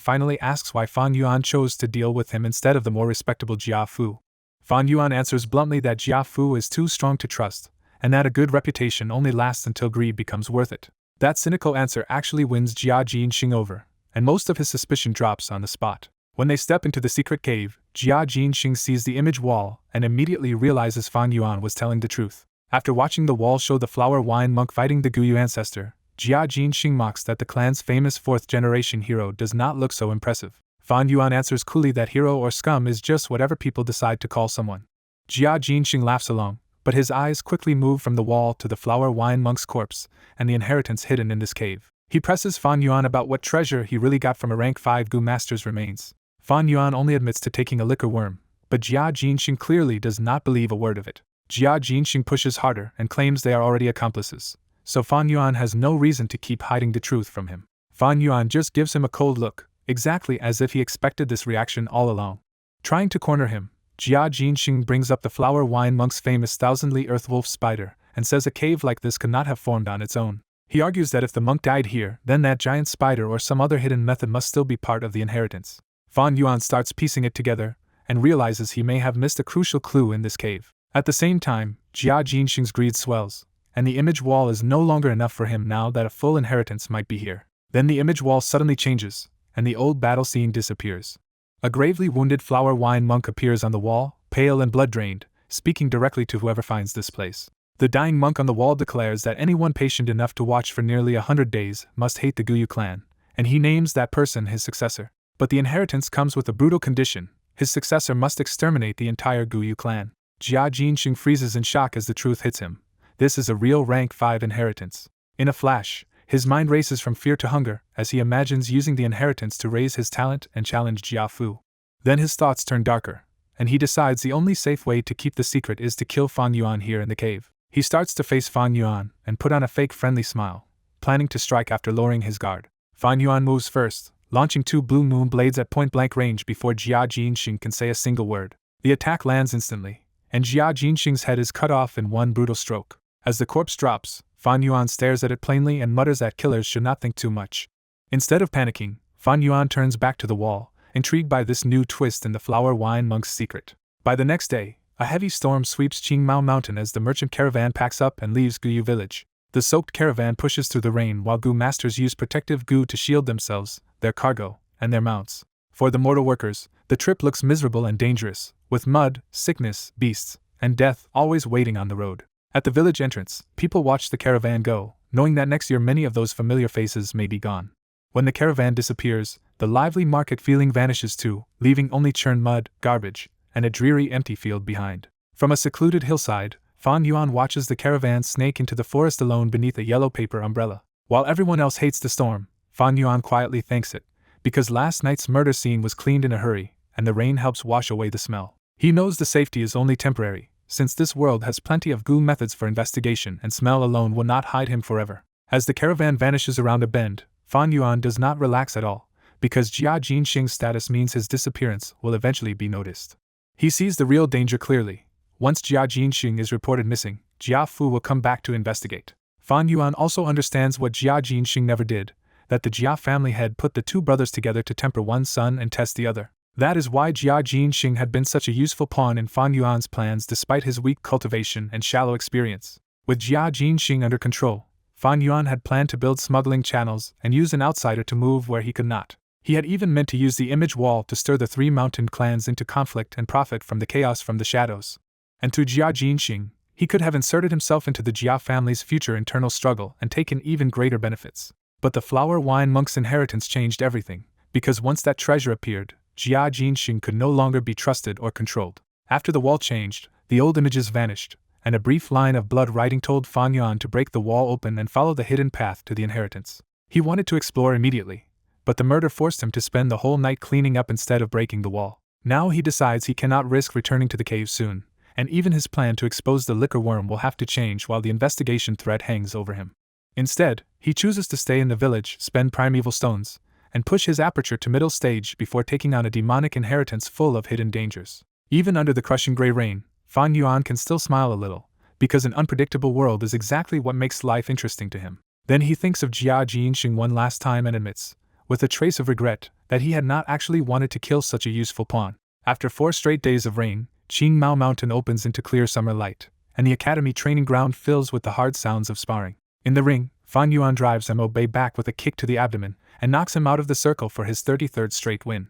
finally asks why Fan Yuan chose to deal with him instead of the more respectable Jia Fu. Fan Yuan answers bluntly that Jia Fu is too strong to trust, and that a good reputation only lasts until greed becomes worth it. That cynical answer actually wins Jia Jinxing over, and most of his suspicion drops on the spot. When they step into the secret cave, Jia Jinxing sees the image wall and immediately realizes Fan Yuan was telling the truth. After watching the wall show the flower wine monk fighting the Guyu ancestor, Jia Jinxing mocks that the clan's famous 4th-generation hero does not look so impressive. Fan Yuan answers coolly that hero or scum is just whatever people decide to call someone. Jia Jinxing laughs along, but his eyes quickly move from the wall to the flower wine monk's corpse and the inheritance hidden in this cave. He presses Fan Yuan about what treasure he really got from a rank 5 Gu master's remains. Fan Yuan only admits to taking a liquor worm, but Jia Jinxing clearly does not believe a word of it. Jia Jinxing pushes harder and claims they are already accomplices, so Fan Yuan has no reason to keep hiding the truth from him. Fan Yuan just gives him a cold look, exactly as if he expected this reaction all along. Trying to corner him, Jia Jinxing brings up the flower wine monk's famous thousandly earthwolf spider and says a cave like this could not have formed on its own. He argues that if the monk died here, then that giant spider or some other hidden method must still be part of the inheritance. Fan Yuan starts piecing it together and realizes he may have missed a crucial clue in this cave. At the same time, Jia Jinxing's greed swells, and the image wall is no longer enough for him now that a full inheritance might be here. Then the image wall suddenly changes, and the old battle scene disappears. A gravely wounded flower wine monk appears on the wall, pale and blood-drained, speaking directly to whoever finds this place. The dying monk on the wall declares that anyone patient enough to watch for nearly 100 days must hate the Guyu clan, and he names that person his successor. But the inheritance comes with a brutal condition: his successor must exterminate the entire Guyu clan. Jia Jinxing freezes in shock as the truth hits him. This is a real rank 5 inheritance. In a flash, his mind races from fear to hunger as he imagines using the inheritance to raise his talent and challenge Jia Fu. Then his thoughts turn darker, and he decides the only safe way to keep the secret is to kill Fan Yuan here in the cave. He starts to face Fan Yuan and put on a fake friendly smile, planning to strike after lowering his guard. Fan Yuan moves first, launching 2 blue moon blades at point-blank range before Jia Jinxing can say a single word. The attack lands instantly, and Jia Jinxing's head is cut off in one brutal stroke. As the corpse drops, Fan Yuan stares at it plainly and mutters that killers should not think too much. Instead of panicking, Fan Yuan turns back to the wall, intrigued by this new twist in the flower wine monk's secret. By the next day, a heavy storm sweeps Qingmao Mountain as the merchant caravan packs up and leaves Guyu village. The soaked caravan pushes through the rain while Gu masters use protective goo to shield themselves, their cargo, and their mounts. For the mortal workers, the trip looks miserable and dangerous, with mud, sickness, beasts, and death always waiting on the road. At the village entrance, people watch the caravan go, knowing that next year many of those familiar faces may be gone. When the caravan disappears, the lively market feeling vanishes too, leaving only churned mud, garbage, and a dreary empty field behind. From a secluded hillside, Fan Yuan watches the caravan snake into the forest alone beneath a yellow paper umbrella. While everyone else hates the storm, Fan Yuan quietly thanks it, because last night's murder scene was cleaned in a hurry, and the rain helps wash away the smell. He knows the safety is only temporary, since this world has plenty of Gu methods for investigation and smell alone will not hide him forever. As the caravan vanishes around a bend, Fan Yuan does not relax at all, because Jia Jinxing's status means his disappearance will eventually be noticed. He sees the real danger clearly. Once Jia Jinxing is reported missing, Jia Fu will come back to investigate. Fan Yuan also understands what Jia Jinxing never did, that the Jia family had put the 2 brothers together to temper one son and test the other. That is why Jia Jinxing had been such a useful pawn in Fan Yuan's plans despite his weak cultivation and shallow experience. With Jia Jinxing under control, Fan Yuan had planned to build smuggling channels and use an outsider to move where he could not. He had even meant to use the image wall to stir the 3 mountain clans into conflict and profit from the chaos from the shadows. And to Jia Jinxing, he could have inserted himself into the Jia family's future internal struggle and taken even greater benefits. But the flower wine monk's inheritance changed everything, because once that treasure appeared, Jia Jinxing could no longer be trusted or controlled. After the wall changed, the old images vanished, and a brief line of blood writing told Fan Yuan to break the wall open and follow the hidden path to the inheritance. He wanted to explore immediately, but the murder forced him to spend the whole night cleaning up instead of breaking the wall. Now he decides he cannot risk returning to the cave soon, and even his plan to expose the liquor worm will have to change while the investigation threat hangs over him. Instead, he chooses to stay in the village, spend primeval stones, and push his aperture to middle stage before taking on a demonic inheritance full of hidden dangers. Even under the crushing gray rain, Fan Yuan can still smile a little, because an unpredictable world is exactly what makes life interesting to him. Then he thinks of Jia Jianxing one last time and admits, with a trace of regret, that he had not actually wanted to kill such a useful pawn. After 4 straight days of rain, Qingmao Mountain opens into clear summer light, and the academy training ground fills with the hard sounds of sparring. In the ring, Fan Yuan drives Mo Bei back with a kick to the abdomen and knocks him out of the circle for his 33rd straight win.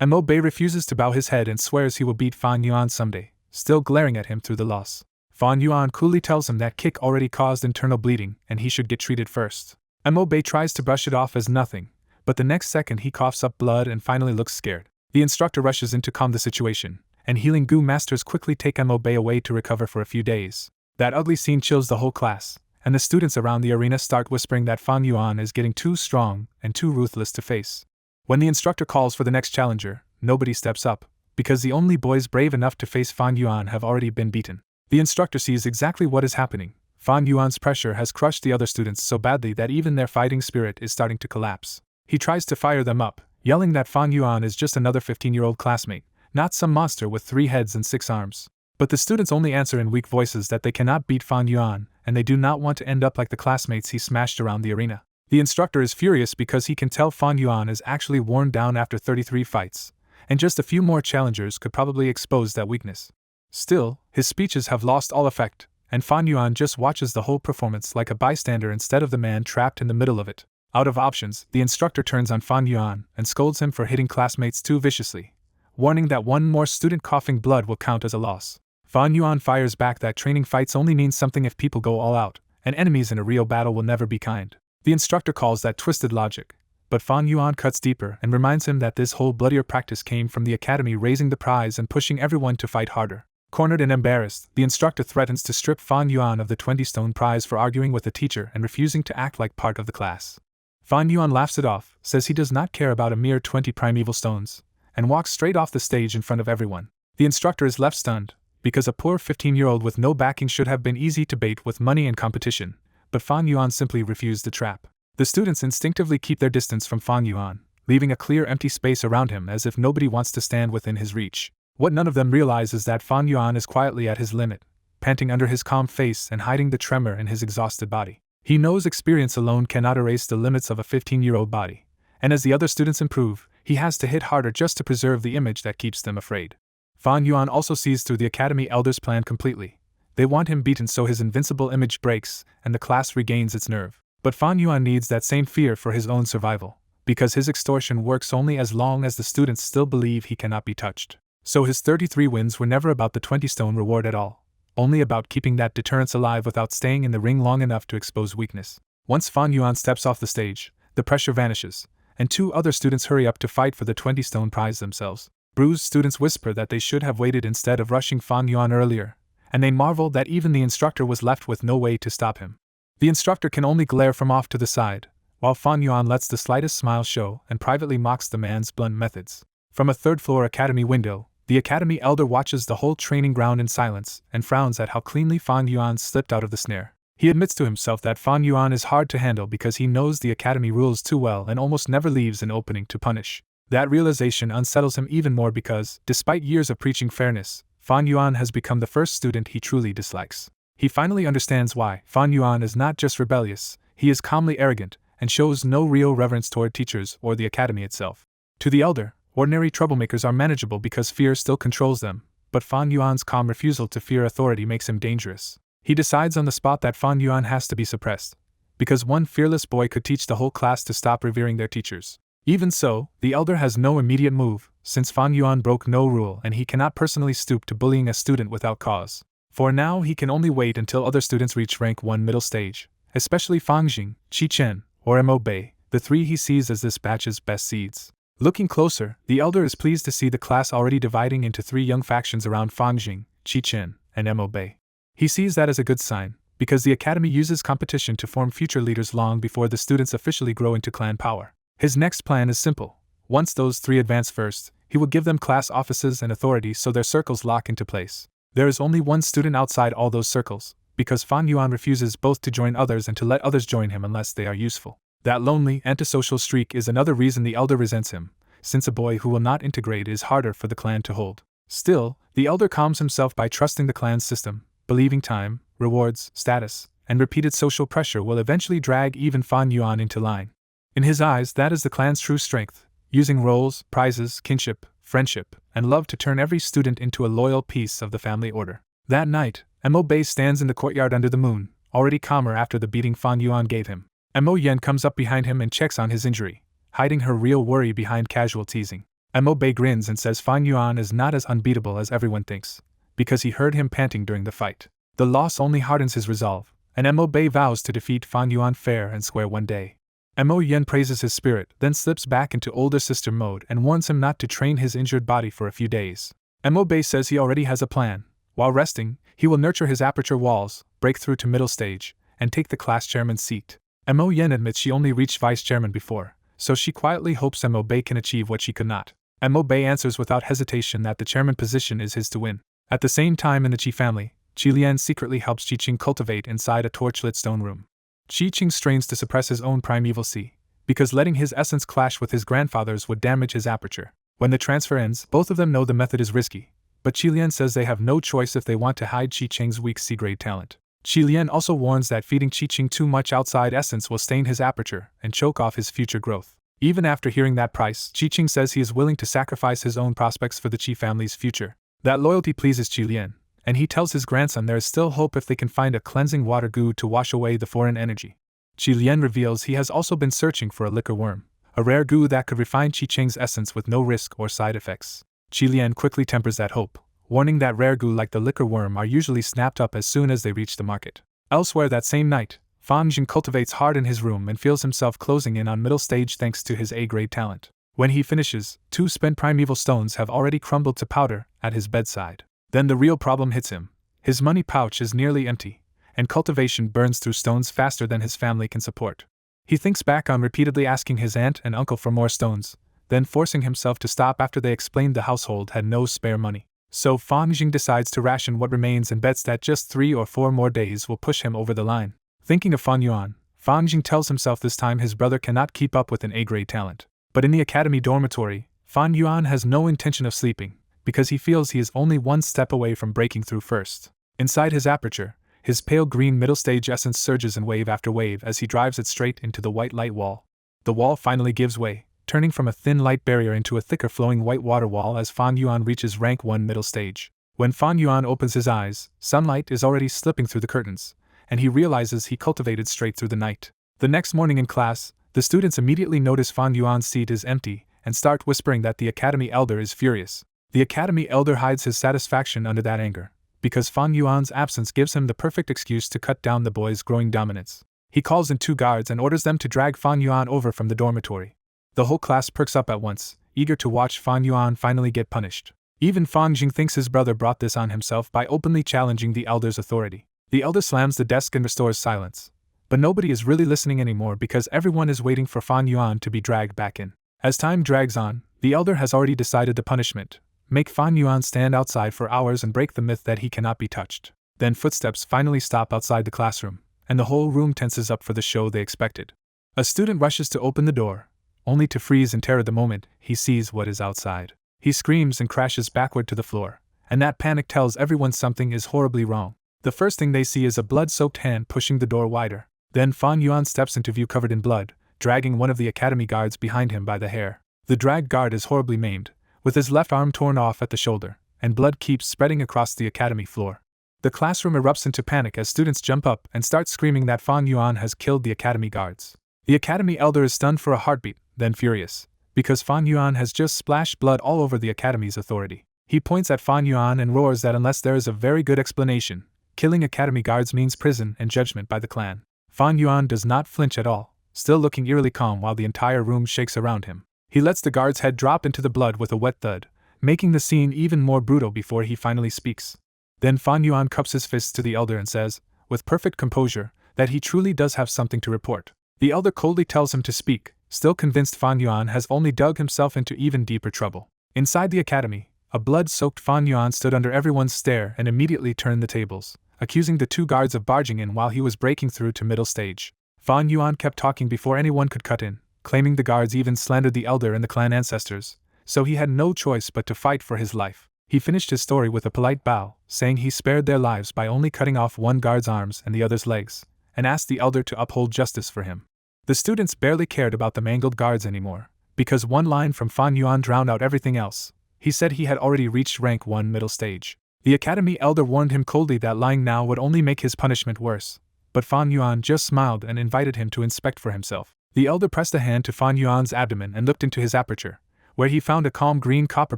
Mo Bei refuses to bow his head and swears he will beat Fan Yuan someday, still glaring at him through the loss. Fan Yuan coolly tells him that kick already caused internal bleeding and he should get treated first. Mo Bei tries to brush it off as nothing, but the next second he coughs up blood and finally looks scared. The instructor rushes in to calm the situation, and healing goo masters quickly take Mo Bei away to recover for a few days. That ugly scene chills the whole class, and the students around the arena start whispering that Fan Yuan is getting too strong and too ruthless to face. When the instructor calls for the next challenger, nobody steps up, because the only boys brave enough to face Fan Yuan have already been beaten. The instructor sees exactly what is happening. Fan Yuan's pressure has crushed the other students so badly that even their fighting spirit is starting to collapse. He tries to fire them up, yelling that Fan Yuan is just another 15-year-old classmate, not some monster with 3 heads and 6 arms. But the students only answer in weak voices that they cannot beat Fan Yuan, and they do not want to end up like the classmates he smashed around the arena. The instructor is furious because he can tell Fan Yuan is actually worn down after 33 fights, and just a few more challengers could probably expose that weakness. Still, his speeches have lost all effect, and Fan Yuan just watches the whole performance like a bystander instead of the man trapped in the middle of it. Out of options, the instructor turns on Fan Yuan and scolds him for hitting classmates too viciously, warning that one more student coughing blood will count as a loss. Fan Yuan fires back that training fights only mean something if people go all out, and enemies in a real battle will never be kind. The instructor calls that twisted logic, but Fan Yuan cuts deeper and reminds him that this whole bloodier practice came from the academy raising the prize and pushing everyone to fight harder. Cornered and embarrassed, the instructor threatens to strip Fan Yuan of the 20-stone prize for arguing with the teacher and refusing to act like part of the class. Fan Yuan laughs it off, says he does not care about a mere 20 primeval stones, and walks straight off the stage in front of everyone. The instructor is left stunned, because a poor 15-year-old with no backing should have been easy to bait with money and competition, but Fan Yuan simply refused the trap. The students instinctively keep their distance from Fan Yuan, leaving a clear empty space around him as if nobody wants to stand within his reach. What none of them realize is that Fan Yuan is quietly at his limit, panting under his calm face and hiding the tremor in his exhausted body. He knows experience alone cannot erase the limits of a 15-year-old body, and as the other students improve, he has to hit harder just to preserve the image that keeps them afraid. Fan Yuan also sees through the Academy Elder's plan completely. They want him beaten so his invincible image breaks and the class regains its nerve. But Fan Yuan needs that same fear for his own survival, because his extortion works only as long as the students still believe he cannot be touched. So his 33 wins were never about the 20-stone reward at all, only about keeping that deterrence alive without staying in the ring long enough to expose weakness. Once Fan Yuan steps off the stage, the pressure vanishes, and 2 other students hurry up to fight for the 20-stone prize themselves. Bruised students whisper that they should have waited instead of rushing Fan Yuan earlier, and they marvel that even the instructor was left with no way to stop him. The instructor can only glare from off to the side, while Fan Yuan lets the slightest smile show and privately mocks the man's blunt methods. From a 3rd-floor academy window, the academy elder watches the whole training ground in silence and frowns at how cleanly Fan Yuan slipped out of the snare. He admits to himself that Fan Yuan is hard to handle because he knows the academy rules too well and almost never leaves an opening to punish. That realization unsettles him even more because, despite years of preaching fairness, Fan Yuan has become the first student he truly dislikes. He finally understands why. Fan Yuan is not just rebellious, he is calmly arrogant, and shows no real reverence toward teachers or the academy itself. To the elder, ordinary troublemakers are manageable because fear still controls them, but Fan Yuan's calm refusal to fear authority makes him dangerous. He decides on the spot that Fan Yuan has to be suppressed, because one fearless boy could teach the whole class to stop revering their teachers. Even so, the elder has no immediate move, since Fan Yuan broke no rule and he cannot personally stoop to bullying a student without cause. For now he can only wait until other students reach rank 1 middle stage, especially Fang Jing, Qi Chen, or Mo Bei, the 3 he sees as this batch's best seeds. Looking closer, the elder is pleased to see the class already dividing into 3 young factions around Fang Jing, Qi Chen, and Mo Bei. He sees that as a good sign, because the academy uses competition to form future leaders long before the students officially grow into clan power. His next plan is simple. Once those 3 advance first, he will give them class offices and authority so their circles lock into place. There is only one student outside all those circles, because Fan Yuan refuses both to join others and to let others join him unless they are useful. That lonely, antisocial streak is another reason the elder resents him, since a boy who will not integrate is harder for the clan to hold. Still, the elder calms himself by trusting the clan's system, believing time, rewards, status, and repeated social pressure will eventually drag even Fan Yuan into line. In his eyes, that is the clan's true strength, using roles, prizes, kinship, friendship, and love to turn every student into a loyal piece of the family order. That night, Mo Bei stands in the courtyard under the moon, already calmer after the beating Fan Yuan gave him. Mo Yen comes up behind him and checks on his injury, hiding her real worry behind casual teasing. Mo Bei grins and says Fan Yuan is not as unbeatable as everyone thinks, because he heard him panting during the fight. The loss only hardens his resolve, and Mo Bei vows to defeat Fan Yuan fair and square one day. Mo Yen praises his spirit, then slips back into older sister mode and warns him not to train his injured body for a few days. Mo Bei says he already has a plan. While resting, he will nurture his aperture walls, break through to middle stage, and take the class chairman's seat. Mo Yen admits she only reached vice chairman before, so she quietly hopes Mo Bei can achieve what she could not. Mo Bei answers without hesitation that the chairman position is his to win. At the same time in the Qi family, Qi Lian secretly helps Qi Qing cultivate inside a torch-lit stone room. Qi Qing strains to suppress his own primeval Si, because letting his essence clash with his grandfather's would damage his aperture. When the transfer ends, both of them know the method is risky, but Qi Lian says they have no choice if they want to hide Qi Qing's weak C-grade talent. Qi Lian also warns that feeding Qi Qing too much outside essence will stain his aperture and choke off his future growth. Even after hearing that price, Qi Qing says he is willing to sacrifice his own prospects for the Qi family's future. That loyalty pleases Qi Lian, and he tells his grandson there is still hope if they can find a cleansing water goo to wash away the foreign energy. Qi Lian reveals he has also been searching for a liquor worm, a rare goo that could refine Qi Qing's essence with no risk or side effects. Qi Lian quickly tempers that hope, warning that rare goo like the liquor worm are usually snapped up as soon as they reach the market. Elsewhere that same night, Fan Jing cultivates hard in his room and feels himself closing in on middle stage thanks to his A-grade talent. When he finishes, 2 spent primeval stones have already crumbled to powder at his bedside. Then the real problem hits him. His money pouch is nearly empty, and cultivation burns through stones faster than his family can support. He thinks back on repeatedly asking his aunt and uncle for more stones, then forcing himself to stop after they explained the household had no spare money. So Fan Jing decides to ration what remains and bets that just 3 or 4 more days will push him over the line. Thinking of Fan Yuan, Fan Jing tells himself this time his brother cannot keep up with an A-grade talent. But in the academy dormitory, Fan Yuan has no intention of sleeping, because he feels he is only one step away from breaking through first. Inside his aperture, his pale green middle stage essence surges in wave after wave as he drives it straight into the white light wall. The wall finally gives way, turning from a thin light barrier into a thicker flowing white water wall as Fan Yuan reaches rank 1 middle stage. When Fan Yuan opens his eyes, sunlight is already slipping through the curtains, and he realizes he cultivated straight through the night. The next morning in class, the students immediately notice Fan Yuan's seat is empty and start whispering that the academy elder is furious. The academy elder hides his satisfaction under that anger, because Fan Yuan's absence gives him the perfect excuse to cut down the boy's growing dominance. He calls in 2 guards and orders them to drag Fan Yuan over from the dormitory. The whole class perks up at once, eager to watch Fan Yuan finally get punished. Even Fan Jing thinks his brother brought this on himself by openly challenging the elder's authority. The elder slams the desk and restores silence. But nobody is really listening anymore because everyone is waiting for Fan Yuan to be dragged back in. As time drags on, the elder has already decided the punishment: make Fan Yuan stand outside for hours and break the myth that he cannot be touched. Then footsteps finally stop outside the classroom, and the whole room tenses up for the show they expected. A student rushes to open the door, only to freeze in terror the moment he sees what is outside. He screams and crashes backward to the floor, and that panic tells everyone something is horribly wrong. The first thing they see is a blood-soaked hand pushing the door wider. Then Fan Yuan steps into view covered in blood, dragging one of the academy guards behind him by the hair. The dragged guard is horribly maimed, with his left arm torn off at the shoulder, and blood keeps spreading across the academy floor. The classroom erupts into panic as students jump up and start screaming that Fan Yuan has killed the academy guards. The academy elder is stunned for a heartbeat, then furious, because Fan Yuan has just splashed blood all over the academy's authority. He points at Fan Yuan and roars that unless there is a very good explanation, killing academy guards means prison and judgment by the clan. Fan Yuan does not flinch at all, still looking eerily calm while the entire room shakes around him. He lets the guard's head drop into the blood with a wet thud, making the scene even more brutal before he finally speaks. Then Fan Yuan cups his fists to the elder and says, with perfect composure, that he truly does have something to report. The elder coldly tells him to speak, still convinced Fan Yuan has only dug himself into even deeper trouble. Inside the academy, a blood-soaked Fan Yuan stood under everyone's stare and immediately turned the tables, accusing the 2 guards of barging in while he was breaking through to middle stage. Fan Yuan kept talking before anyone could cut in, claiming the guards even slandered the elder and the clan ancestors, so he had no choice but to fight for his life. He finished his story with a polite bow, saying he spared their lives by only cutting off one guard's arms and the other's legs, and asked the elder to uphold justice for him. The students barely cared about the mangled guards anymore, because one line from Fan Yuan drowned out everything else. He said he had already reached rank 1 middle stage. The academy elder warned him coldly that lying now would only make his punishment worse, but Fan Yuan just smiled and invited him to inspect for himself. The elder pressed a hand to Fan Yuan's abdomen and looked into his aperture, where he found a calm green copper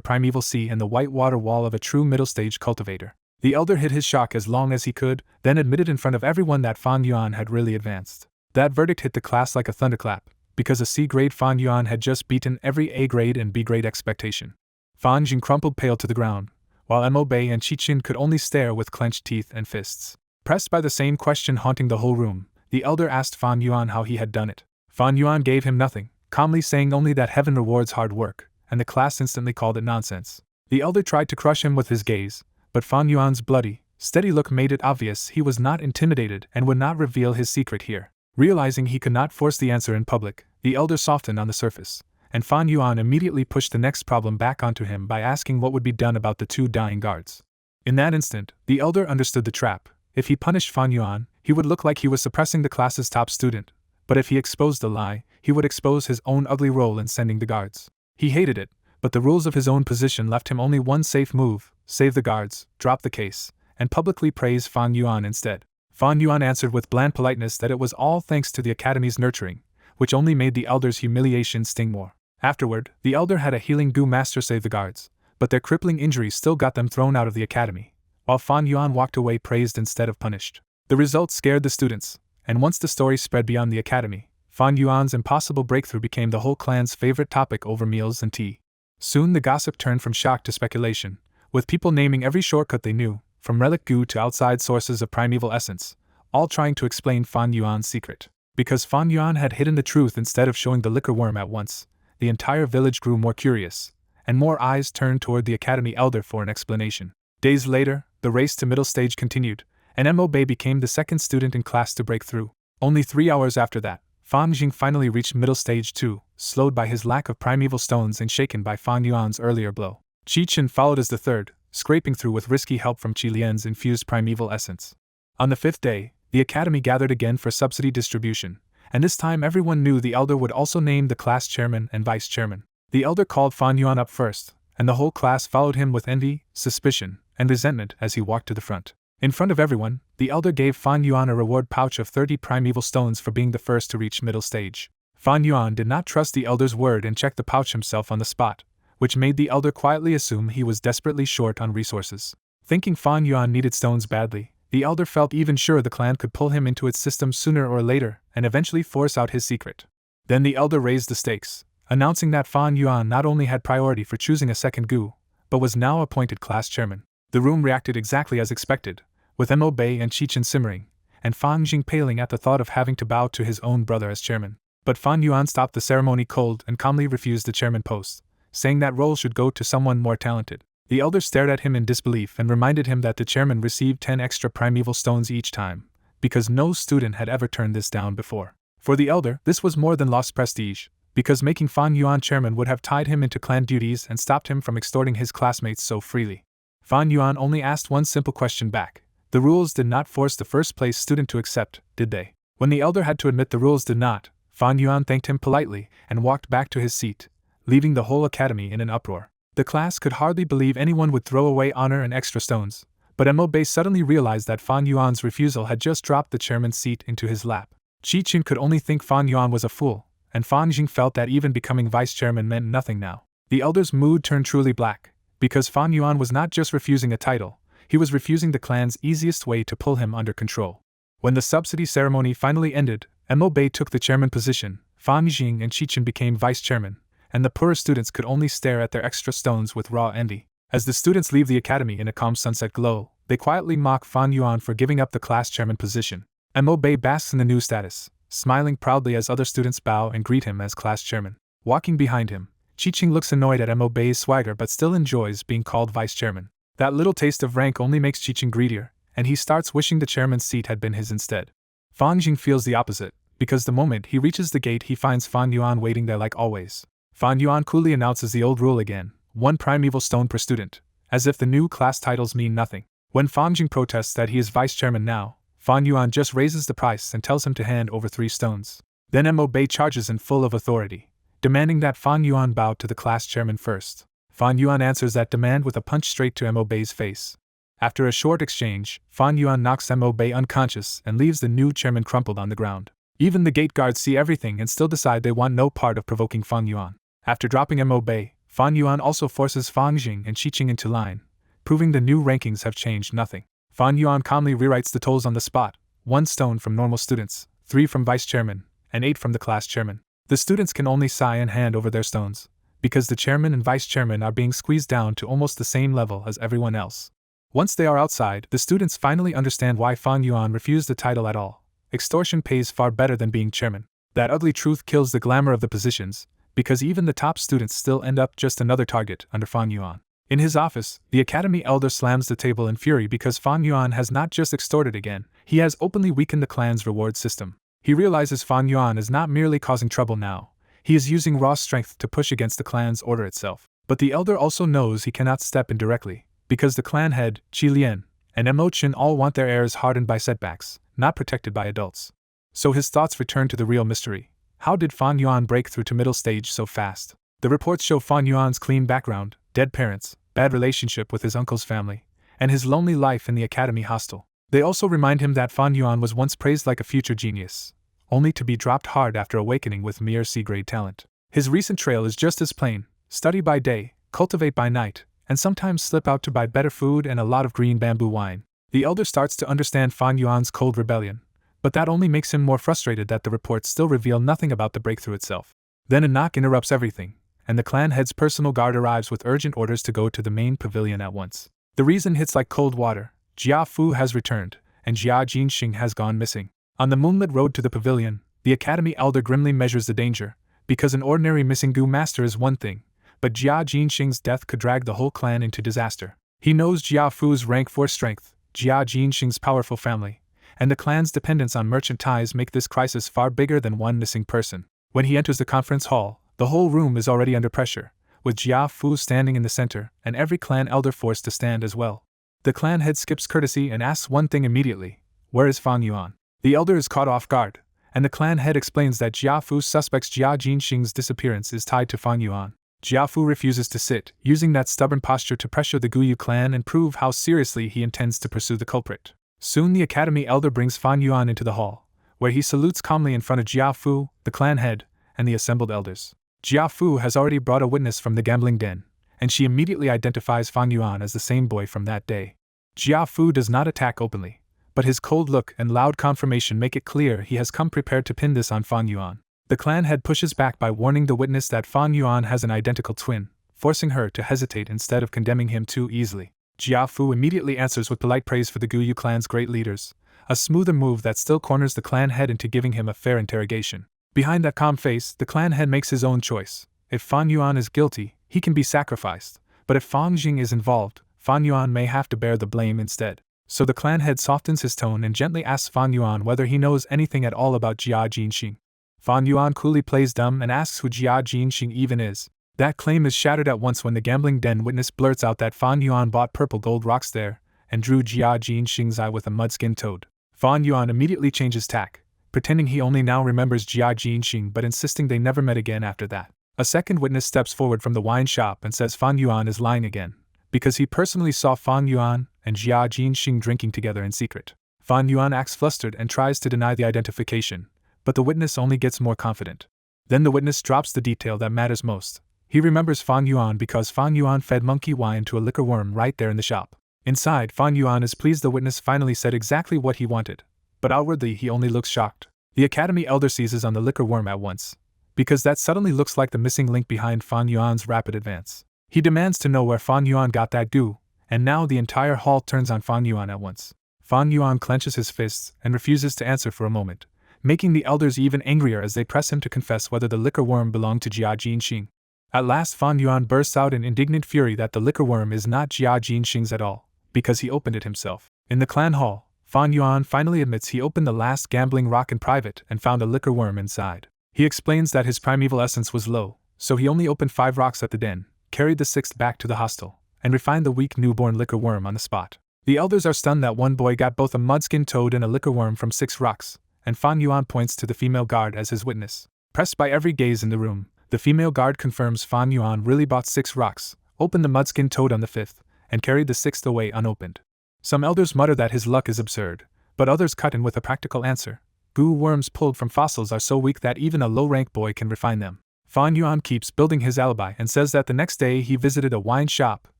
primeval sea and the white water wall of a true middle stage cultivator. The elder hid his shock as long as he could, then admitted in front of everyone that Fan Yuan had really advanced. That verdict hit the class like a thunderclap, because a C-grade Fan Yuan had just beaten every A-grade and B-grade expectation. Fan Jing crumpled pale to the ground, while Mo Bei and Qichin could only stare with clenched teeth and fists. Pressed by the same question haunting the whole room, the elder asked Fan Yuan how he had done it. Fan Yuan gave him nothing, calmly saying only that heaven rewards hard work, and the class instantly called it nonsense. The elder tried to crush him with his gaze, but Fan Yuan's bloody, steady look made it obvious he was not intimidated and would not reveal his secret here. Realizing he could not force the answer in public, the elder softened on the surface, and Fan Yuan immediately pushed the next problem back onto him by asking what would be done about the 2 dying guards. In that instant, the elder understood the trap. If he punished Fan Yuan, he would look like he was suppressing the class's top student, but if he exposed the lie, he would expose his own ugly role in sending the guards. He hated it, but the rules of his own position left him only one safe move: save the guards, drop the case, and publicly praise Fan Yuan instead. Fan Yuan answered with bland politeness that it was all thanks to the academy's nurturing, which only made the elder's humiliation sting more. Afterward, the elder had a healing goo master save the guards, but their crippling injuries still got them thrown out of the academy, while Fan Yuan walked away praised instead of punished. The result scared the students, and once the story spread beyond the academy, Fan Yuan's impossible breakthrough became the whole clan's favorite topic over meals and tea. Soon the gossip turned from shock to speculation, with people naming every shortcut they knew, from relic goo to outside sources of primeval essence, all trying to explain Fan Yuan's secret. Because Fan Yuan had hidden the truth instead of showing the liquor worm at once, the entire village grew more curious, and more eyes turned toward the academy elder for an explanation. Days later, the race to middle stage continued, and Mo Bei became the second student in class to break through. Only 3 hours after that, Fan Jing finally reached middle stage 2, slowed by his lack of primeval stones and shaken by Fan Yuan's earlier blow. Qichin followed as the third, scraping through with risky help from Qi Lian's infused primeval essence. On the 5th day, the academy gathered again for subsidy distribution, and this time everyone knew the elder would also name the class chairman and vice chairman. The elder called Fan Yuan up first, and the whole class followed him with envy, suspicion, and resentment as he walked to the front. In front of everyone, the elder gave Fan Yuan a reward pouch of 30 primeval stones for being the first to reach middle stage. Fan Yuan did not trust the elder's word and checked the pouch himself on the spot, which made the elder quietly assume he was desperately short on resources. Thinking Fan Yuan needed stones badly, the elder felt even sure the clan could pull him into its system sooner or later and eventually force out his secret. Then the elder raised the stakes, announcing that Fan Yuan not only had priority for choosing a second gu, but was now appointed class chairman. The room reacted exactly as expected, with Mo Bei and Qichin simmering, and Fan Jing paling at the thought of having to bow to his own brother as chairman. But Fan Yuan stopped the ceremony cold and calmly refused the chairman post, saying that role should go to someone more talented. The elder stared at him in disbelief and reminded him that the chairman received 10 extra primeval stones each time, because no student had ever turned this down before. For the elder, this was more than lost prestige, because making Fan Yuan chairman would have tied him into clan duties and stopped him from extorting his classmates so freely. Fan Yuan only asked one simple question back. The rules did not force the first-place student to accept, did they? When the elder had to admit the rules did not, Fan Yuan thanked him politely and walked back to his seat, leaving the whole academy in an uproar. The class could hardly believe anyone would throw away honor and extra stones, but Mo Bei suddenly realized that Fan Yuan's refusal had just dropped the chairman's seat into his lap. Qichin could only think Fan Yuan was a fool, and Fan Jing felt that even becoming vice chairman meant nothing now. The elder's mood turned truly black, because Fan Yuan was not just refusing a title, he was refusing the clan's easiest way to pull him under control. When the subsidy ceremony finally ended, Mo Bei took the chairman position, Fan Jing and Qichin became vice chairman, and the poorer students could only stare at their extra stones with raw envy. As the students leave the academy in a calm sunset glow, They quietly mock Fan Yuan for giving up the class chairman position. Mo Bei basks in the new status, smiling proudly as other students bow and greet him as class chairman. Walking behind him, Chi-Ching looks annoyed at Mo Bei's swagger but still enjoys being called vice chairman. That little taste of rank only makes Chi-Ching greedier, and he starts wishing the chairman's seat had been his instead. Fan Jing feels the opposite, because the moment he reaches the gate he finds Fan Yuan waiting there like always. Fan Yuan coolly announces the old rule again, 1 primeval stone per student, as if the new class titles mean nothing. When Fan Jing protests that he is vice chairman now, Fan Yuan just raises the price and tells him to hand over 3 stones. Then Mo Bei charges in full of authority, demanding that Fan Yuan bow to the class chairman first. Fan Yuan answers that demand with a punch straight to Mo Bei's face. After a short exchange, Fan Yuan knocks Mo Bei unconscious and leaves the new chairman crumpled on the ground. Even the gate guards see everything and still decide they want no part of provoking Fan Yuan. After dropping Mo Bei, Fan Yuan also forces Fan Jing and Chi-Ching into line, proving the new rankings have changed nothing. Fan Yuan calmly rewrites the tolls on the spot, 1 stone from normal students, 3 from vice chairman, and 8 from the class chairman. The students can only sigh and hand over their stones, because the chairman and vice chairman are being squeezed down to almost the same level as everyone else. Once they are outside, the students finally understand why Fan Yuan refused the title at all. Extortion pays far better than being chairman. That ugly truth kills the glamour of the positions, because even the top students still end up just another target under Fan Yuan. In his office, the academy elder slams the table in fury because Fan Yuan has not just extorted again, he has openly weakened the clan's reward system. He realizes Fan Yuan is not merely causing trouble now, he is using raw strength to push against the clan's order itself. But the elder also knows he cannot step in directly, because the clan head, Qi Lian, and Mo Chen all want their heirs hardened by setbacks, not protected by adults. So his thoughts return to the real mystery. How did Fan Yuan break through to middle stage so fast? The reports show Fan Yuan's clean background, dead parents, bad relationship with his uncle's family, and his lonely life in the academy hostel. They also remind him that Fan Yuan was once praised like a future genius, only to be dropped hard after awakening with mere C-grade talent. His recent trail is just as plain: study by day, cultivate by night, and sometimes slip out to buy better food and a lot of green bamboo wine. The elder starts to understand Fan Yuan's cold rebellion, but that only makes him more frustrated that the reports still reveal nothing about the breakthrough itself. Then a knock interrupts everything, and the clan head's personal guard arrives with urgent orders to go to the main pavilion at once. The reason hits like cold water: Jia Fu has returned, and Jia Jinxing has gone missing. On the moonlit road to the pavilion, the academy elder grimly measures the danger, because an ordinary missing Gu master is one thing, but Jia Jinxing's death could drag the whole clan into disaster. He knows Jia Fu's rank 4 strength, Jia Jinxing's powerful family, and the clan's dependence on merchant ties make this crisis far bigger than one missing person. When he enters the conference hall, the whole room is already under pressure, with Jia Fu standing in the center and every clan elder forced to stand as well. The clan head skips courtesy and asks one thing immediately: where is Fan Yuan? The elder is caught off guard, and the clan head explains that Jia Fu suspects Jia Jinxing's disappearance is tied to Fan Yuan. Jia Fu refuses to sit, using that stubborn posture to pressure the Guyu clan and prove how seriously he intends to pursue the culprit. Soon the academy elder brings Fan Yuan into the hall, where he salutes calmly in front of Jia Fu, the clan head, and the assembled elders. Jia Fu has already brought a witness from the gambling den, and she immediately identifies Fan Yuan as the same boy from that day. Jia Fu does not attack openly, but his cold look and loud confirmation make it clear he has come prepared to pin this on Fan Yuan. The clan head pushes back by warning the witness that Fan Yuan has an identical twin, forcing her to hesitate instead of condemning him too easily. Jia Fu immediately answers with polite praise for the Guyu clan's great leaders, a smoother move that still corners the clan head into giving him a fair interrogation. Behind that calm face, the clan head makes his own choice. If Fan Yuan is guilty, he can be sacrificed, but if Fan Jing is involved, Fan Yuan may have to bear the blame instead. So the clan head softens his tone and gently asks Fan Yuan whether he knows anything at all about Jia Jinxing. Fan Yuan coolly plays dumb and asks who Jia Jinxing even is. That claim is shattered at once when the gambling den witness blurts out that Fan Yuan bought purple gold rocks there and drew Jia Jinxing's eye with a mud-skin toad. Fan Yuan immediately changes tack, pretending he only now remembers Jia Jinxing but insisting they never met again after that. A second witness steps forward from the wine shop and says Fan Yuan is lying again, because he personally saw Fan Yuan and Jia Jinxing drinking together in secret. Fan Yuan acts flustered and tries to deny the identification, but the witness only gets more confident. Then the witness drops the detail that matters most. He remembers Fan Yuan because Fan Yuan fed monkey wine to a liquor worm right there in the shop. Inside, Fan Yuan is pleased the witness finally said exactly what he wanted, but outwardly he only looks shocked. The academy elder seizes on the liquor worm at once, because that suddenly looks like the missing link behind Fan Yuan's rapid advance. He demands to know where Fan Yuan got that goo, and now the entire hall turns on Fan Yuan at once. Fan Yuan clenches his fists and refuses to answer for a moment, making the elders even angrier as they press him to confess whether the liquor worm belonged to Jia Jinxing. At last Fan Yuan bursts out in indignant fury that the liquor worm is not Jia Jinxing's at all, because he opened it himself. In the clan hall, Fan Yuan finally admits he opened the last gambling rock in private and found a liquor worm inside. He explains that his primeval essence was low, so he only opened 5 rocks at the den, carried the 6th back to the hostel, and refined the weak newborn liquor worm on the spot. The elders are stunned that one boy got both a mudskin toad and a liquor worm from 6 rocks, and Fan Yuan points to the female guard as his witness. Pressed by every gaze in the room, the female guard confirms Fan Yuan really bought 6 rocks, opened the mudskin toad on the 5th, and carried the 6th away unopened. Some elders mutter that his luck is absurd, but others cut in with a practical answer. Goo worms pulled from fossils are so weak that even a low-rank boy can refine them. Fan Yuan keeps building his alibi and says that the next day he visited a wine shop,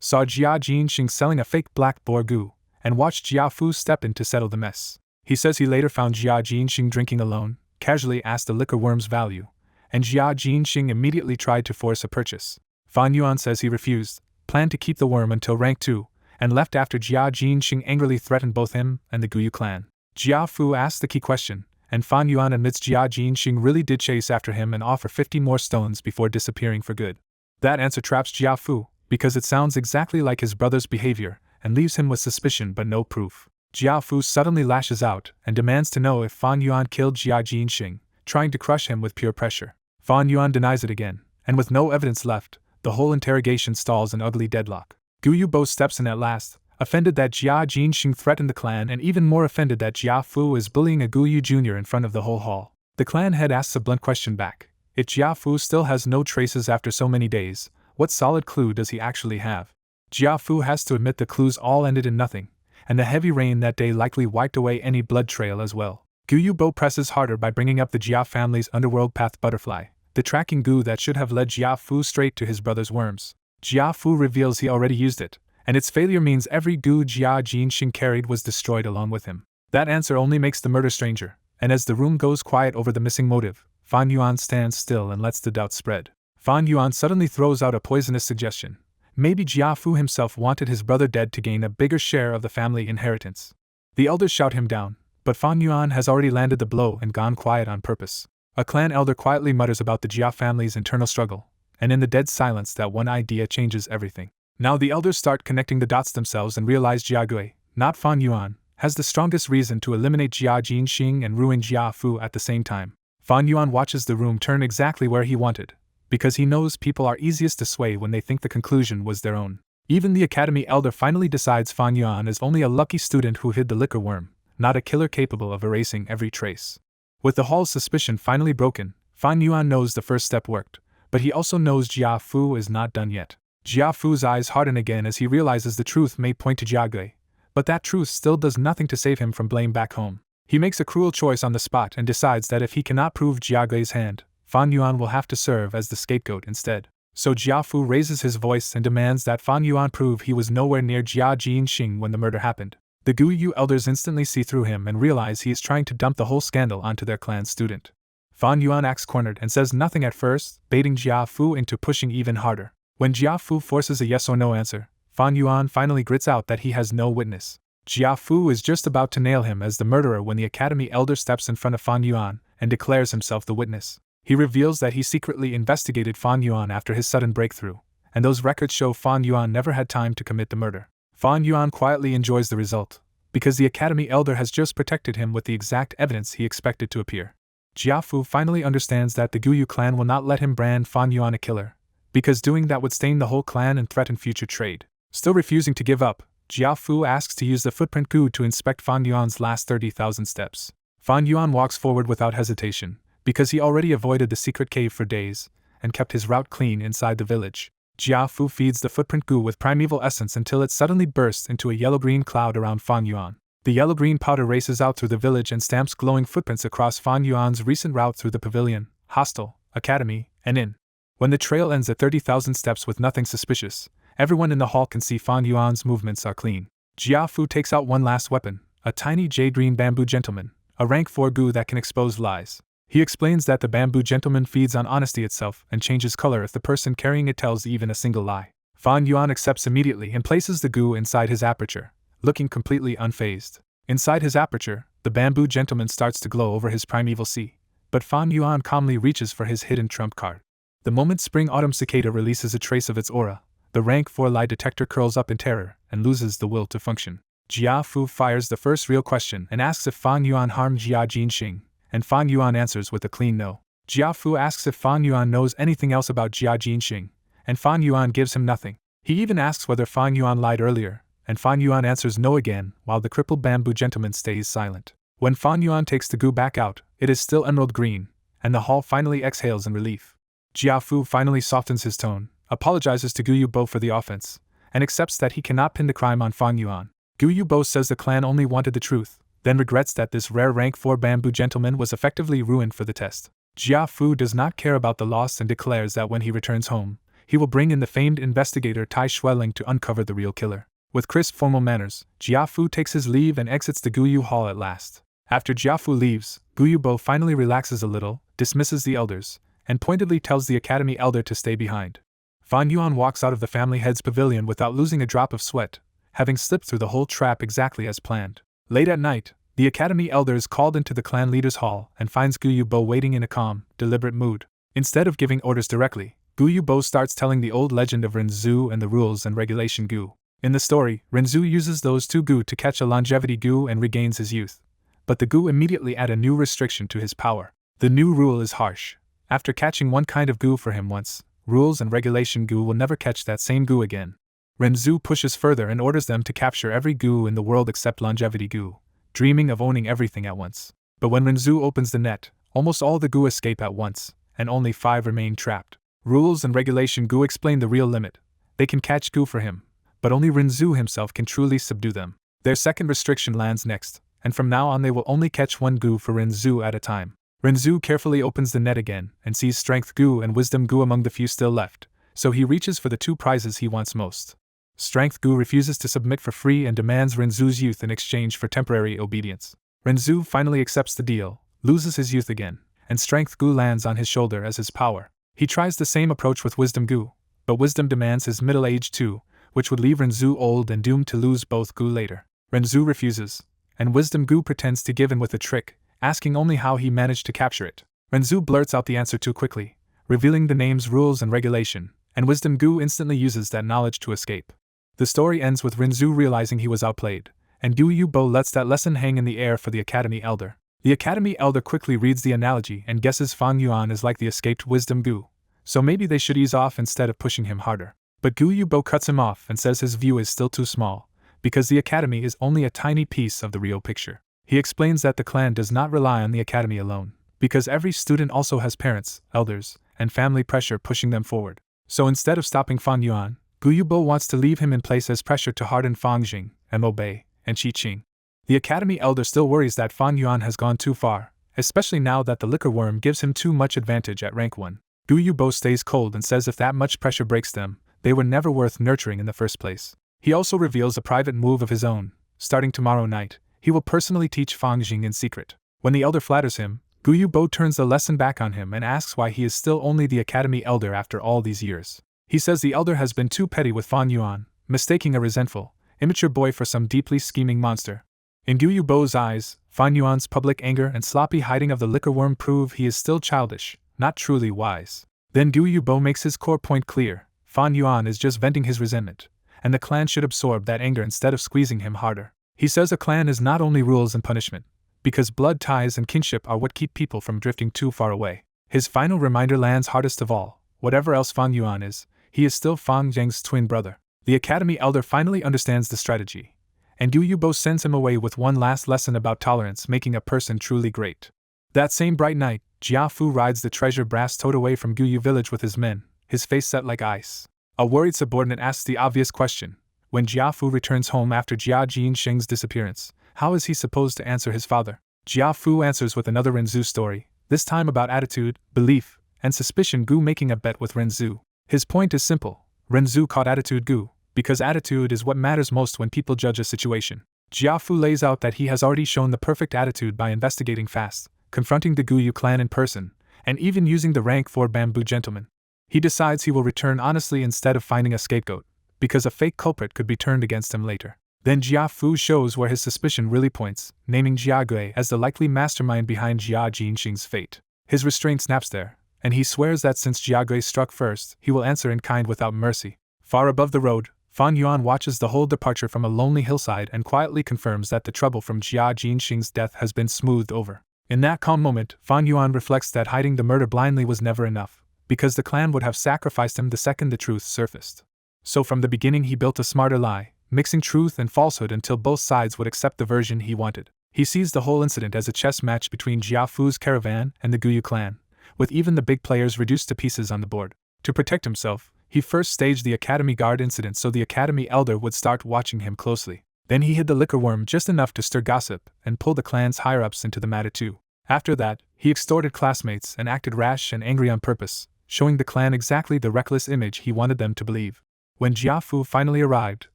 saw Jia Jinxing selling a fake black boar goo, and watched Jia Fu step in to settle the mess. He says he later found Jia Jinxing drinking alone, casually asked the liquor worm's value, and Jia Jinxing immediately tried to force a purchase. Fan Yuan says he refused, planned to keep the worm until rank 2, and left after Jia Jinxing angrily threatened both him and the Guyu clan. Jia Fu asks the key question, and Fan Yuan admits Jia Jinxing really did chase after him and offer 50 more stones before disappearing for good. That answer traps Jia Fu, because it sounds exactly like his brother's behavior, and leaves him with suspicion but no proof. Jia Fu suddenly lashes out and demands to know if Fan Yuan killed Jia Jinxing, trying to crush him with pure pressure. Fan Yuan denies it again, and with no evidence left, the whole interrogation stalls in ugly deadlock. Guyu Bo steps in at last, offended that Jia Jinxing threatened the clan and even more offended that Jia Fu is bullying a Guyu Jr. in front of the whole hall. The clan head asks a blunt question back. If Jia Fu still has no traces after so many days, what solid clue does he actually have? Jia Fu has to admit the clues all ended in nothing, and the heavy rain that day likely wiped away any blood trail as well. Guyu Bo presses harder by bringing up the Jia family's underworld path butterfly, the tracking goo that should have led Jia Fu straight to his brother's worms. Jia Fu reveals he already used it, and its failure means every goo Jia Jinxing carried was destroyed along with him. That answer only makes the murder stranger, and as the room goes quiet over the missing motive, Fan Yuan stands still and lets the doubt spread. Fan Yuan suddenly throws out a poisonous suggestion. Maybe Jia Fu himself wanted his brother dead to gain a bigger share of the family inheritance. The elders shout him down, but Fan Yuan has already landed the blow and gone quiet on purpose. A clan elder quietly mutters about the Jia family's internal struggle, and in the dead silence that one idea changes everything. Now the elders start connecting the dots themselves and realize Jia Gui, not Fan Yuan, has the strongest reason to eliminate Jia Jinxing and ruin Jia Fu at the same time. Fan Yuan watches the room turn exactly where he wanted, because he knows people are easiest to sway when they think the conclusion was their own. Even the academy elder finally decides Fan Yuan is only a lucky student who hid the liquor worm, not a killer capable of erasing every trace. With the hall's suspicion finally broken, Fan Yuan knows the first step worked, but he also knows Jia Fu is not done yet. Jia Fu's eyes harden again as he realizes the truth may point to Jia Gui, but that truth still does nothing to save him from blame back home. He makes a cruel choice on the spot and decides that if he cannot prove Jia Gui's hand, Fan Yuan will have to serve as the scapegoat instead. So Jia Fu raises his voice and demands that Fan Yuan prove he was nowhere near Jia Jinxing when the murder happened. The Guyu elders instantly see through him and realize he is trying to dump the whole scandal onto their clan student. Fan Yuan acts cornered and says nothing at first, baiting Jia Fu into pushing even harder. When Jia Fu forces a yes or no answer, Fan Yuan finally grits out that he has no witness. Jia Fu is just about to nail him as the murderer when the academy elder steps in front of Fan Yuan and declares himself the witness. He reveals that he secretly investigated Fan Yuan after his sudden breakthrough, and those records show Fan Yuan never had time to commit the murder. Fan Yuan quietly enjoys the result, because the academy elder has just protected him with the exact evidence he expected to appear. Jia Fu finally understands that the Guyu clan will not let him brand Fan Yuan a killer, because doing that would stain the whole clan and threaten future trade. Still refusing to give up, Jia Fu asks to use the footprint goo to inspect Fan Yuan's last 30,000 steps. Fan Yuan walks forward without hesitation, because he already avoided the secret cave for days, and kept his route clean inside the village. Jia Fu feeds the footprint goo with primeval essence until it suddenly bursts into a yellow-green cloud around Fan Yuan. The yellow-green powder races out through the village and stamps glowing footprints across Fan Yuan's recent route through the pavilion, hostel, academy, and inn. When the trail ends at 30,000 steps with nothing suspicious, everyone in the hall can see Fan Yuan's movements are clean. Jia Fu takes out one last weapon, a tiny jade-green bamboo gentleman, a rank 4 goo that can expose lies. He explains that the bamboo gentleman feeds on honesty itself and changes color if the person carrying it tells even a single lie. Fan Yuan accepts immediately and places the goo inside his aperture, looking completely unfazed. Inside his aperture, the bamboo gentleman starts to glow over his primeval sea, but Fan Yuan calmly reaches for his hidden trump card. The moment spring-autumn cicada releases a trace of its aura, the rank 4 lie detector curls up in terror and loses the will to function. Jia Fu fires the first real question and asks if Fan Yuan harmed Jia Jinxing, and Fan Yuan answers with a clean no. Jia Fu asks if Fan Yuan knows anything else about Jia Jinxing, and Fan Yuan gives him nothing. He even asks whether Fan Yuan lied earlier, and Fan Yuan answers no again, while the crippled bamboo gentleman stays silent. When Fan Yuan takes the goo back out, it is still emerald green, and the hall finally exhales in relief. Jia Fu finally softens his tone, apologizes to Gu Yubo for the offense, and accepts that he cannot pin the crime on Fan Yuan. Gu Yubo says the clan only wanted the truth, then regrets that this rare rank 4 bamboo gentleman was effectively ruined for the test. Jia Fu does not care about the loss and declares that when he returns home, he will bring in the famed investigator Tai Xueling to uncover the real killer. With crisp formal manners, Jia Fu takes his leave and exits the Guyu Hall at last. After Jia Fu leaves, Gu Yubo finally relaxes a little, dismisses the elders, and pointedly tells the academy elder to stay behind. Fan Yuan walks out of the family head's pavilion without losing a drop of sweat, having slipped through the whole trap exactly as planned. Late at night, the academy elder is called into the clan leader's hall and finds Gu Yubo waiting in a calm, deliberate mood. Instead of giving orders directly, Gu Yubo starts telling the old legend of Renzu and the rules and regulation Gu. In the story, Renzu uses those 2 Gu to catch a longevity Gu and regains his youth. But the Gu immediately add a new restriction to his power. The new rule is harsh. After catching one kind of Gu for him once, rules and regulation Gu will never catch that same Gu again. Renzu pushes further and orders them to capture every Gu in the world except longevity Gu, dreaming of owning everything at once. But when Renzu opens the net, almost all the Gu escape at once, and only 5 remain trapped. Rules and regulation Gu explain the real limit. They can catch Gu for him, but only Renzu himself can truly subdue them. Their second restriction lands next, and from now on they will only catch 1 Gu for Renzu at a time. Renzu carefully opens the net again and sees Strength Gu and Wisdom Gu among the few still left, so he reaches for the 2 prizes he wants most. Strength Gu refuses to submit for free and demands Renzu's youth in exchange for temporary obedience. Renzu finally accepts the deal, loses his youth again, and Strength Gu lands on his shoulder as his power. He tries the same approach with Wisdom Gu, but Wisdom demands his middle age too, which would leave Renzu old and doomed to lose both Gu later. Renzu refuses, and Wisdom Gu pretends to give in with a trick, asking only how he managed to capture it. Renzu blurts out the answer too quickly, revealing the name's rules and regulation, and Wisdom Gu instantly uses that knowledge to escape. The story ends with Renzu realizing he was outplayed, and Gu Yubo lets that lesson hang in the air for the Academy Elder. The Academy Elder quickly reads the analogy and guesses Fan Yuan is like the escaped Wisdom Gu, so maybe they should ease off instead of pushing him harder. But Gu Yubo cuts him off and says his view is still too small, because the Academy is only a tiny piece of the real picture. He explains that the clan does not rely on the Academy alone, because every student also has parents, elders, and family pressure pushing them forward. So instead of stopping Fan Yuan, Gu Yubo wants to leave him in place as pressure to harden Fang Jing, Mo Bei, and Qi Qing. The Academy Elder still worries that Fan Yuan has gone too far, especially now that the liquor worm gives him too much advantage at rank 1. Gu Yubo stays cold and says if that much pressure breaks them, they were never worth nurturing in the first place. He also reveals a private move of his own. Starting tomorrow night, he will personally teach Fang Jing in secret. When the Elder flatters him, Gu Yubo turns the lesson back on him and asks why he is still only the Academy Elder after all these years. He says the Elder has been too petty with Fan Yuan, mistaking a resentful, immature boy for some deeply scheming monster. In Gu Yubo's eyes, Fan Yuan's public anger and sloppy hiding of the liquor worm prove he is still childish, not truly wise. Then Gu Yubo makes his core point clear: Fan Yuan is just venting his resentment, and the clan should absorb that anger instead of squeezing him harder. He says a clan is not only rules and punishment, because blood ties and kinship are what keep people from drifting too far away. His final reminder lands hardest of all: whatever else Fan Yuan is, he is still Fang Jing's twin brother. The Academy Elder finally understands the strategy, and Gu Yubo sends him away with one last lesson about tolerance making a person truly great. That same bright night, Jia Fu rides the treasure brass towed away from Guyu village with his men, his face set like ice. A worried subordinate asks the obvious question: when Jia Fu returns home after Jia Jinsheng's disappearance, how is he supposed to answer his father? Jia Fu answers with another Renzu story, this time about attitude, belief, and suspicion Gu making a bet with Renzu. His point is simple: Renzu caught attitude Gu, because attitude is what matters most when people judge a situation. Jia Fu lays out that he has already shown the perfect attitude by investigating fast, confronting the Guyu clan in person, and even using the rank 4 bamboo gentleman. He decides he will return honestly instead of finding a scapegoat, because a fake culprit could be turned against him later. Then Jia Fu shows where his suspicion really points, naming Jia Gui as the likely mastermind behind Jia Jinxing's fate. His restraint snaps there, and he swears that since Jia Gui struck first, he will answer in kind without mercy. Far above the road, Fan Yuan watches the whole departure from a lonely hillside and quietly confirms that the trouble from Jia Jinxing's death has been smoothed over. In that calm moment, Fan Yuan reflects that hiding the murder blindly was never enough, because the clan would have sacrificed him the second the truth surfaced. So from the beginning he built a smarter lie, mixing truth and falsehood until both sides would accept the version he wanted. He sees the whole incident as a chess match between Jia Fu's caravan and the Guyu clan, with even the big players reduced to pieces on the board. To protect himself, he first staged the Academy Guard incident so the Academy Elder would start watching him closely. Then he hid the liquor worm just enough to stir gossip and pull the clan's higher-ups into the matter too. After that, he extorted classmates and acted rash and angry on purpose, showing the clan exactly the reckless image he wanted them to believe. When Jia Fu finally arrived,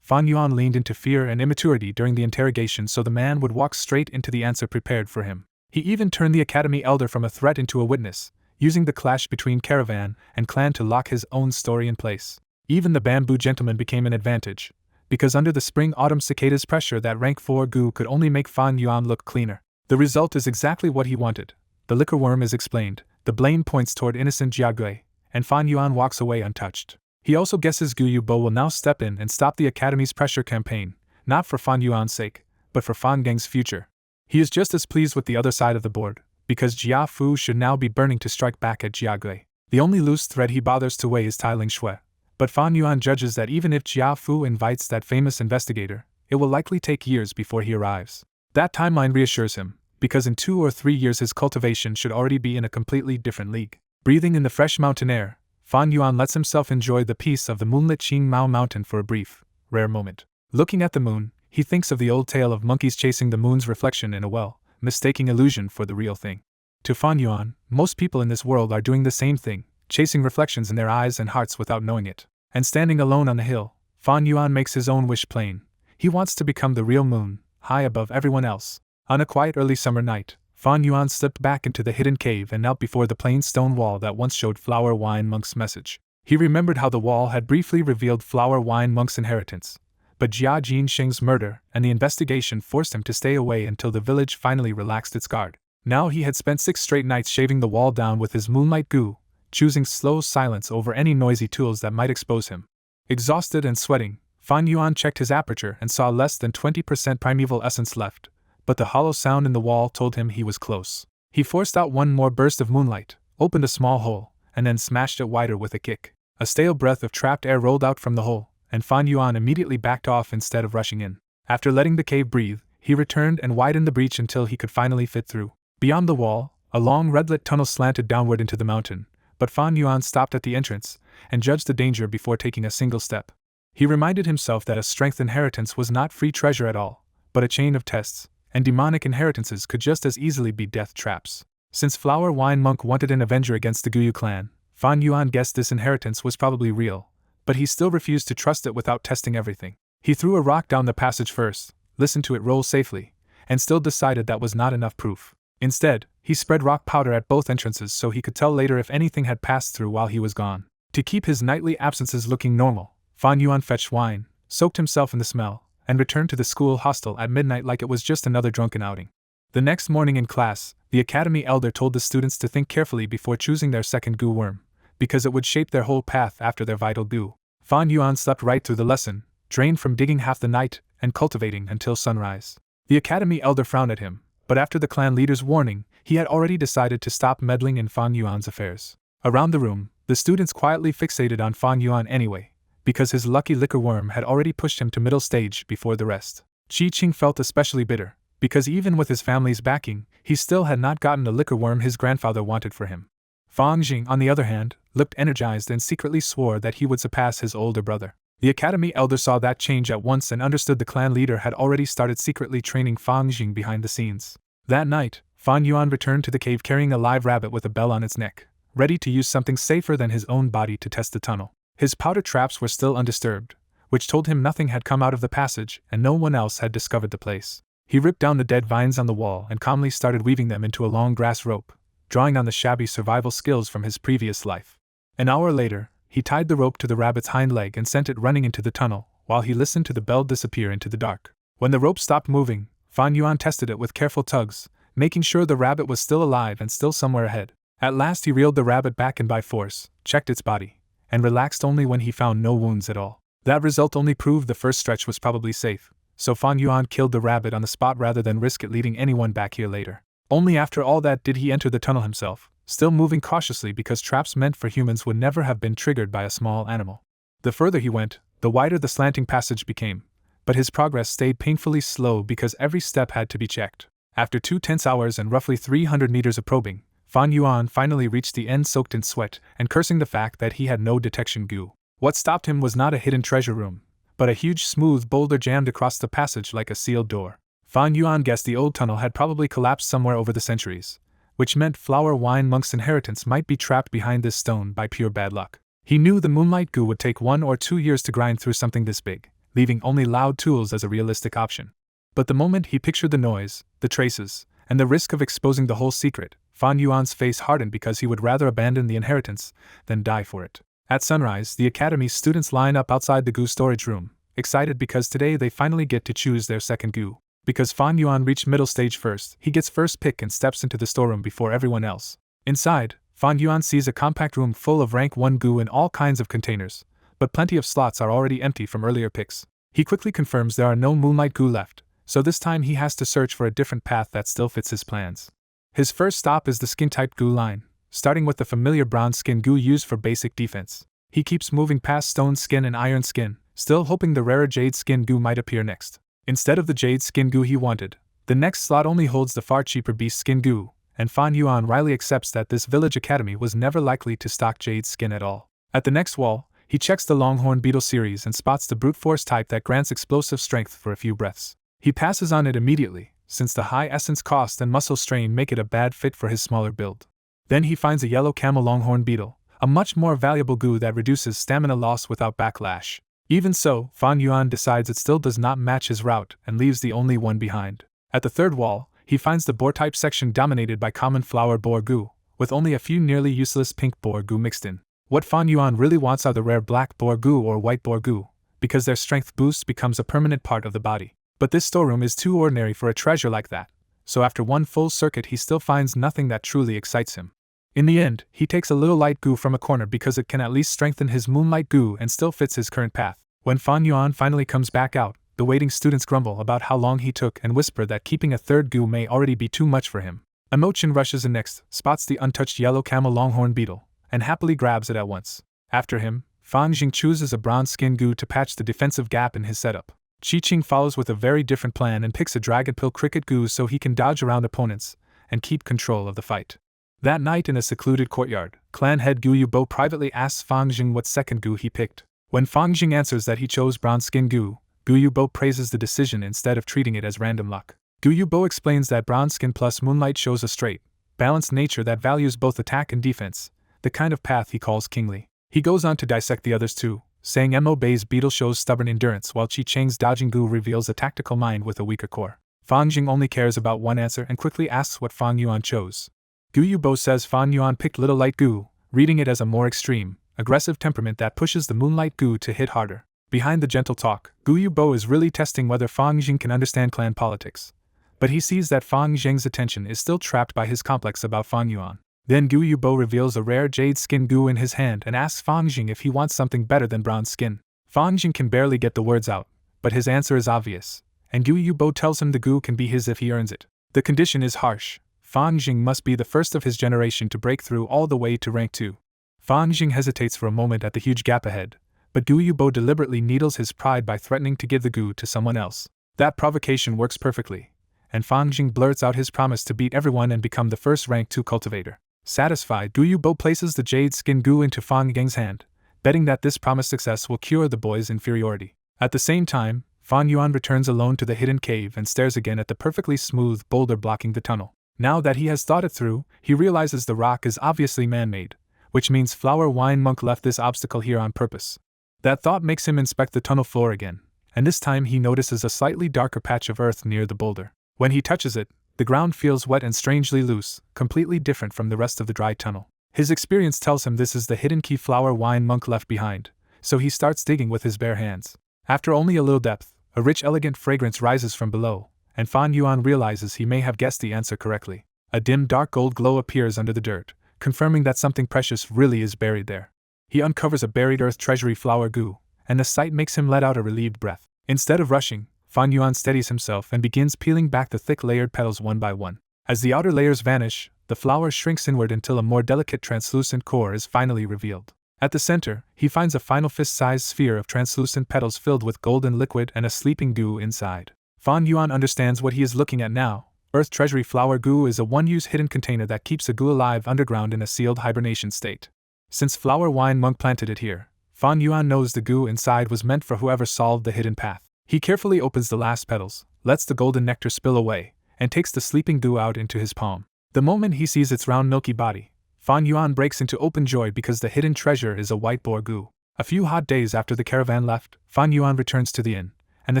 Fan Yuan leaned into fear and immaturity during the interrogation so the man would walk straight into the answer prepared for him. He even turned the Academy Elder from a threat into a witness, using the clash between caravan and clan to lock his own story in place. Even the bamboo gentleman became an advantage, because under the spring-autumn cicada's pressure that rank 4 Gu could only make Fan Yuan look cleaner. The result is exactly what he wanted. The liquor worm is explained, the blame points toward innocent Jia Gui, and Fan Yuan walks away untouched. He also guesses Gu Yubo will now step in and stop the Academy's pressure campaign, not for Fan Yuan's sake, but for Fan Geng's future. He is just as pleased with the other side of the board, because Jia Fu should now be burning to strike back at Jia Gui. The only loose thread he bothers to weigh is Tai Ling Shui, but Fan Yuan judges that even if Jia Fu invites that famous investigator, it will likely take years before he arrives. That timeline reassures him, because in 2 or 3 years his cultivation should already be in a completely different league. Breathing in the fresh mountain air, Fan Yuan lets himself enjoy the peace of the moonlit Qing Mao Mountain for a brief, rare moment. Looking at the moon, he thinks of the old tale of monkeys chasing the moon's reflection in a well, mistaking illusion for the real thing. To Fan Yuan, most people in this world are doing the same thing, chasing reflections in their eyes and hearts without knowing it. And standing alone on the hill, Fan Yuan makes his own wish plain. He wants to become the real moon, high above everyone else. On a quiet early summer night, Fan Yuan slipped back into the hidden cave and knelt before the plain stone wall that once showed Flower Wine Monk's message. He remembered how the wall had briefly revealed Flower Wine Monk's inheritance, but Jia Jinxing's murder and the investigation forced him to stay away until the village finally relaxed its guard. Now he had spent 6 straight nights shaving the wall down with his moonlight goo, choosing slow silence over any noisy tools that might expose him. Exhausted and sweating, Fan Yuan checked his aperture and saw less than 20% primeval essence left, but the hollow sound in the wall told him he was close. He forced out one more burst of moonlight, opened a small hole, and then smashed it wider with a kick. A stale breath of trapped air rolled out from the hole, and Fan Yuan immediately backed off instead of rushing in. After letting the cave breathe, he returned and widened the breach until he could finally fit through. Beyond the wall, a long red-lit tunnel slanted downward into the mountain, but Fan Yuan stopped at the entrance and judged the danger before taking a single step. He reminded himself that a strength inheritance was not free treasure at all, but a chain of tests, and demonic inheritances could just as easily be death traps. Since Flower Wine Monk wanted an avenger against the Guyu clan, Fan Yuan guessed this inheritance was probably real, but he still refused to trust it without testing everything. He threw a rock down the passage first, listened to it roll safely, and still decided that was not enough proof. Instead, he spread rock powder at both entrances so he could tell later if anything had passed through while he was gone. To keep his nightly absences looking normal, Fan Yuan fetched wine, soaked himself in the smell, and returned to the school hostel at midnight like it was just another drunken outing. The next morning in class, the academy elder told the students to think carefully before choosing their second goo worm, because it would shape their whole path after their vital goo. Fan Yuan slept right through the lesson, drained from digging half the night and cultivating until sunrise. The academy elder frowned at him, but after the clan leader's warning, he had already decided to stop meddling in Fan Yuan's affairs. Around the room, the students quietly fixated on Fan Yuan anyway, because his lucky liquor worm had already pushed him to middle stage before the rest. Qi Qing felt especially bitter, because even with his family's backing, he still had not gotten the liquor worm his grandfather wanted for him. Fang Jing, on the other hand, looked energized and secretly swore that he would surpass his older brother. The academy elder saw that change at once and understood the clan leader had already started secretly training Fang Jing behind the scenes. That night, Fan Yuan returned to the cave carrying a live rabbit with a bell on its neck, ready to use something safer than his own body to test the tunnel. His powder traps were still undisturbed, which told him nothing had come out of the passage and no one else had discovered the place. He ripped down the dead vines on the wall and calmly started weaving them into a long grass rope, drawing on the shabby survival skills from his previous life. An hour later, he tied the rope to the rabbit's hind leg and sent it running into the tunnel, while he listened to the bell disappear into the dark. When the rope stopped moving, Fan Yuan tested it with careful tugs, making sure the rabbit was still alive and still somewhere ahead. At last he reeled the rabbit back in by force, checked its body, and relaxed only when he found no wounds at all. That result only proved the first stretch was probably safe, so Fan Yuan killed the rabbit on the spot rather than risk it leading anyone back here later. Only after all that did he enter the tunnel himself, still moving cautiously because traps meant for humans would never have been triggered by a small animal. The further he went, the wider the slanting passage became, but his progress stayed painfully slow because every step had to be checked. After 2 tense hours and roughly 300 meters of probing, Fan Yuan finally reached the end soaked in sweat and cursing the fact that he had no detection goo. What stopped him was not a hidden treasure room, but a huge smooth boulder jammed across the passage like a sealed door. Fan Yuan guessed the old tunnel had probably collapsed somewhere over the centuries, which meant Flower Wine Monk's inheritance might be trapped behind this stone by pure bad luck. He knew the moonlight goo would take 1 or 2 years to grind through something this big, leaving only loud tools as a realistic option. But the moment he pictured the noise, the traces, and the risk of exposing the whole secret, Fan Yuan's face hardened because he would rather abandon the inheritance than die for it. At sunrise, the academy's students line up outside the goo storage room, excited because today they finally get to choose their second goo. Because Fan Yuan reached middle stage first, he gets first pick and steps into the storeroom before everyone else. Inside, Fan Yuan sees a compact room full of rank 1 goo in all kinds of containers, but plenty of slots are already empty from earlier picks. He quickly confirms there are no moonlight goo left, so this time he has to search for a different path that still fits his plans. His first stop is the skin-type goo line, starting with the familiar brown skin goo used for basic defense. He keeps moving past stone skin and iron skin, still hoping the rarer jade skin goo might appear next. Instead of the jade skin goo he wanted, the next slot only holds the far cheaper beast skin goo, and Fan Yuan wryly accepts that this village academy was never likely to stock jade skin at all. At the next wall, he checks the longhorn beetle series and spots the brute force type that grants explosive strength for a few breaths. He passes on it immediately, since the high essence cost and muscle strain make it a bad fit for his smaller build. Then he finds a yellow camel longhorn beetle, a much more valuable goo that reduces stamina loss without backlash. Even so, Fan Yuan decides it still does not match his route and leaves the only one behind. At the third wall, he finds the boar type section dominated by common flower boar goo, with only a few nearly useless pink boar goo mixed in. What Fan Yuan really wants are the rare black boar goo or white boar goo, because their strength boost becomes a permanent part of the body. But this storeroom is too ordinary for a treasure like that, so after one full circuit he still finds nothing that truly excites him. In the end, he takes a little light goo from a corner because it can at least strengthen his moonlight goo and still fits his current path. When Fan Yuan finally comes back out, the waiting students grumble about how long he took and whisper that keeping a third goo may already be too much for him. Emochin rushes in next, spots the untouched yellow camel longhorn beetle, and happily grabs it at once. After him, Fan Jing chooses a bronze skin goo to patch the defensive gap in his setup. Chi-Ching follows with a very different plan and picks a dragon pill cricket goo so he can dodge around opponents and keep control of the fight. That night in a secluded courtyard, clan head Gu Yubo privately asks Fan Jing what second goo he picked. When Fan Jing answers that he chose bronze skin goo, Gu Yubo praises the decision instead of treating it as random luck. Gu Yubo explains that bronze skin plus moonlight shows a straight, balanced nature that values both attack and defense, the kind of path he calls kingly. He goes on to dissect the others too, saying Mo Bei's beetle shows stubborn endurance while Chi Cheng's dodging goo reveals a tactical mind with a weaker core. Fan Jing only cares about one answer and quickly asks what Fan Yuan chose. Gu Yubo says Fan Yuan picked Little Light Goo, reading it as a more extreme, aggressive temperament that pushes the Moonlight Goo to hit harder. Behind the gentle talk, Gu Yubo is really testing whether Fan Jing can understand clan politics. But he sees that Fan Jing's attention is still trapped by his complex about Fan Yuan. Then Gu Yubo reveals a rare jade skin goo in his hand and asks Fan Jing if he wants something better than bronze skin. Fan Jing can barely get the words out, but his answer is obvious, and Gu Yubo tells him the goo can be his if he earns it. The condition is harsh. Fan Jing must be the first of his generation to break through all the way to rank 2. Fan Jing hesitates for a moment at the huge gap ahead, but Gu Yubo deliberately needles his pride by threatening to give the goo to someone else. That provocation works perfectly, and Fan Jing blurts out his promise to beat everyone and become the first rank 2 cultivator. Satisfied, Gu Yubo places the jade skin goo into Fan Jing's hand, betting that this promised success will cure the boy's inferiority. At the same time, Fan Yuan returns alone to the hidden cave and stares again at the perfectly smooth boulder blocking the tunnel. Now that he has thought it through, he realizes the rock is obviously man-made, which means Flower Wine Monk left this obstacle here on purpose. That thought makes him inspect the tunnel floor again, and this time he notices a slightly darker patch of earth near the boulder. When he touches it, the ground feels wet and strangely loose, completely different from the rest of the dry tunnel. His experience tells him this is the hidden key flower wine monk left behind, so he starts digging with his bare hands. After only a little depth, a rich elegant fragrance rises from below, and Fan Yuan realizes he may have guessed the answer correctly. A dim dark gold glow appears under the dirt, confirming that something precious really is buried there. He uncovers a buried earth treasury flower goo, and the sight makes him let out a relieved breath. Instead of rushing, Fan Yuan steadies himself and begins peeling back the thick layered petals one by one. As the outer layers vanish, the flower shrinks inward until a more delicate translucent core is finally revealed. At the center, he finds a final fist-sized sphere of translucent petals filled with golden liquid and a sleeping goo inside. Fan Yuan understands what he is looking at now. Earth Treasury Flower Goo is a one-use hidden container that keeps a goo alive underground in a sealed hibernation state. Since Flower Wine Monk planted it here, Fan Yuan knows the goo inside was meant for whoever solved the hidden path. He carefully opens the last petals, lets the golden nectar spill away, and takes the sleeping goo out into his palm. The moment he sees its round milky body, Fan Yuan breaks into open joy because the hidden treasure is a white boar goo. A few hot days after the caravan left, Fan Yuan returns to the inn, and the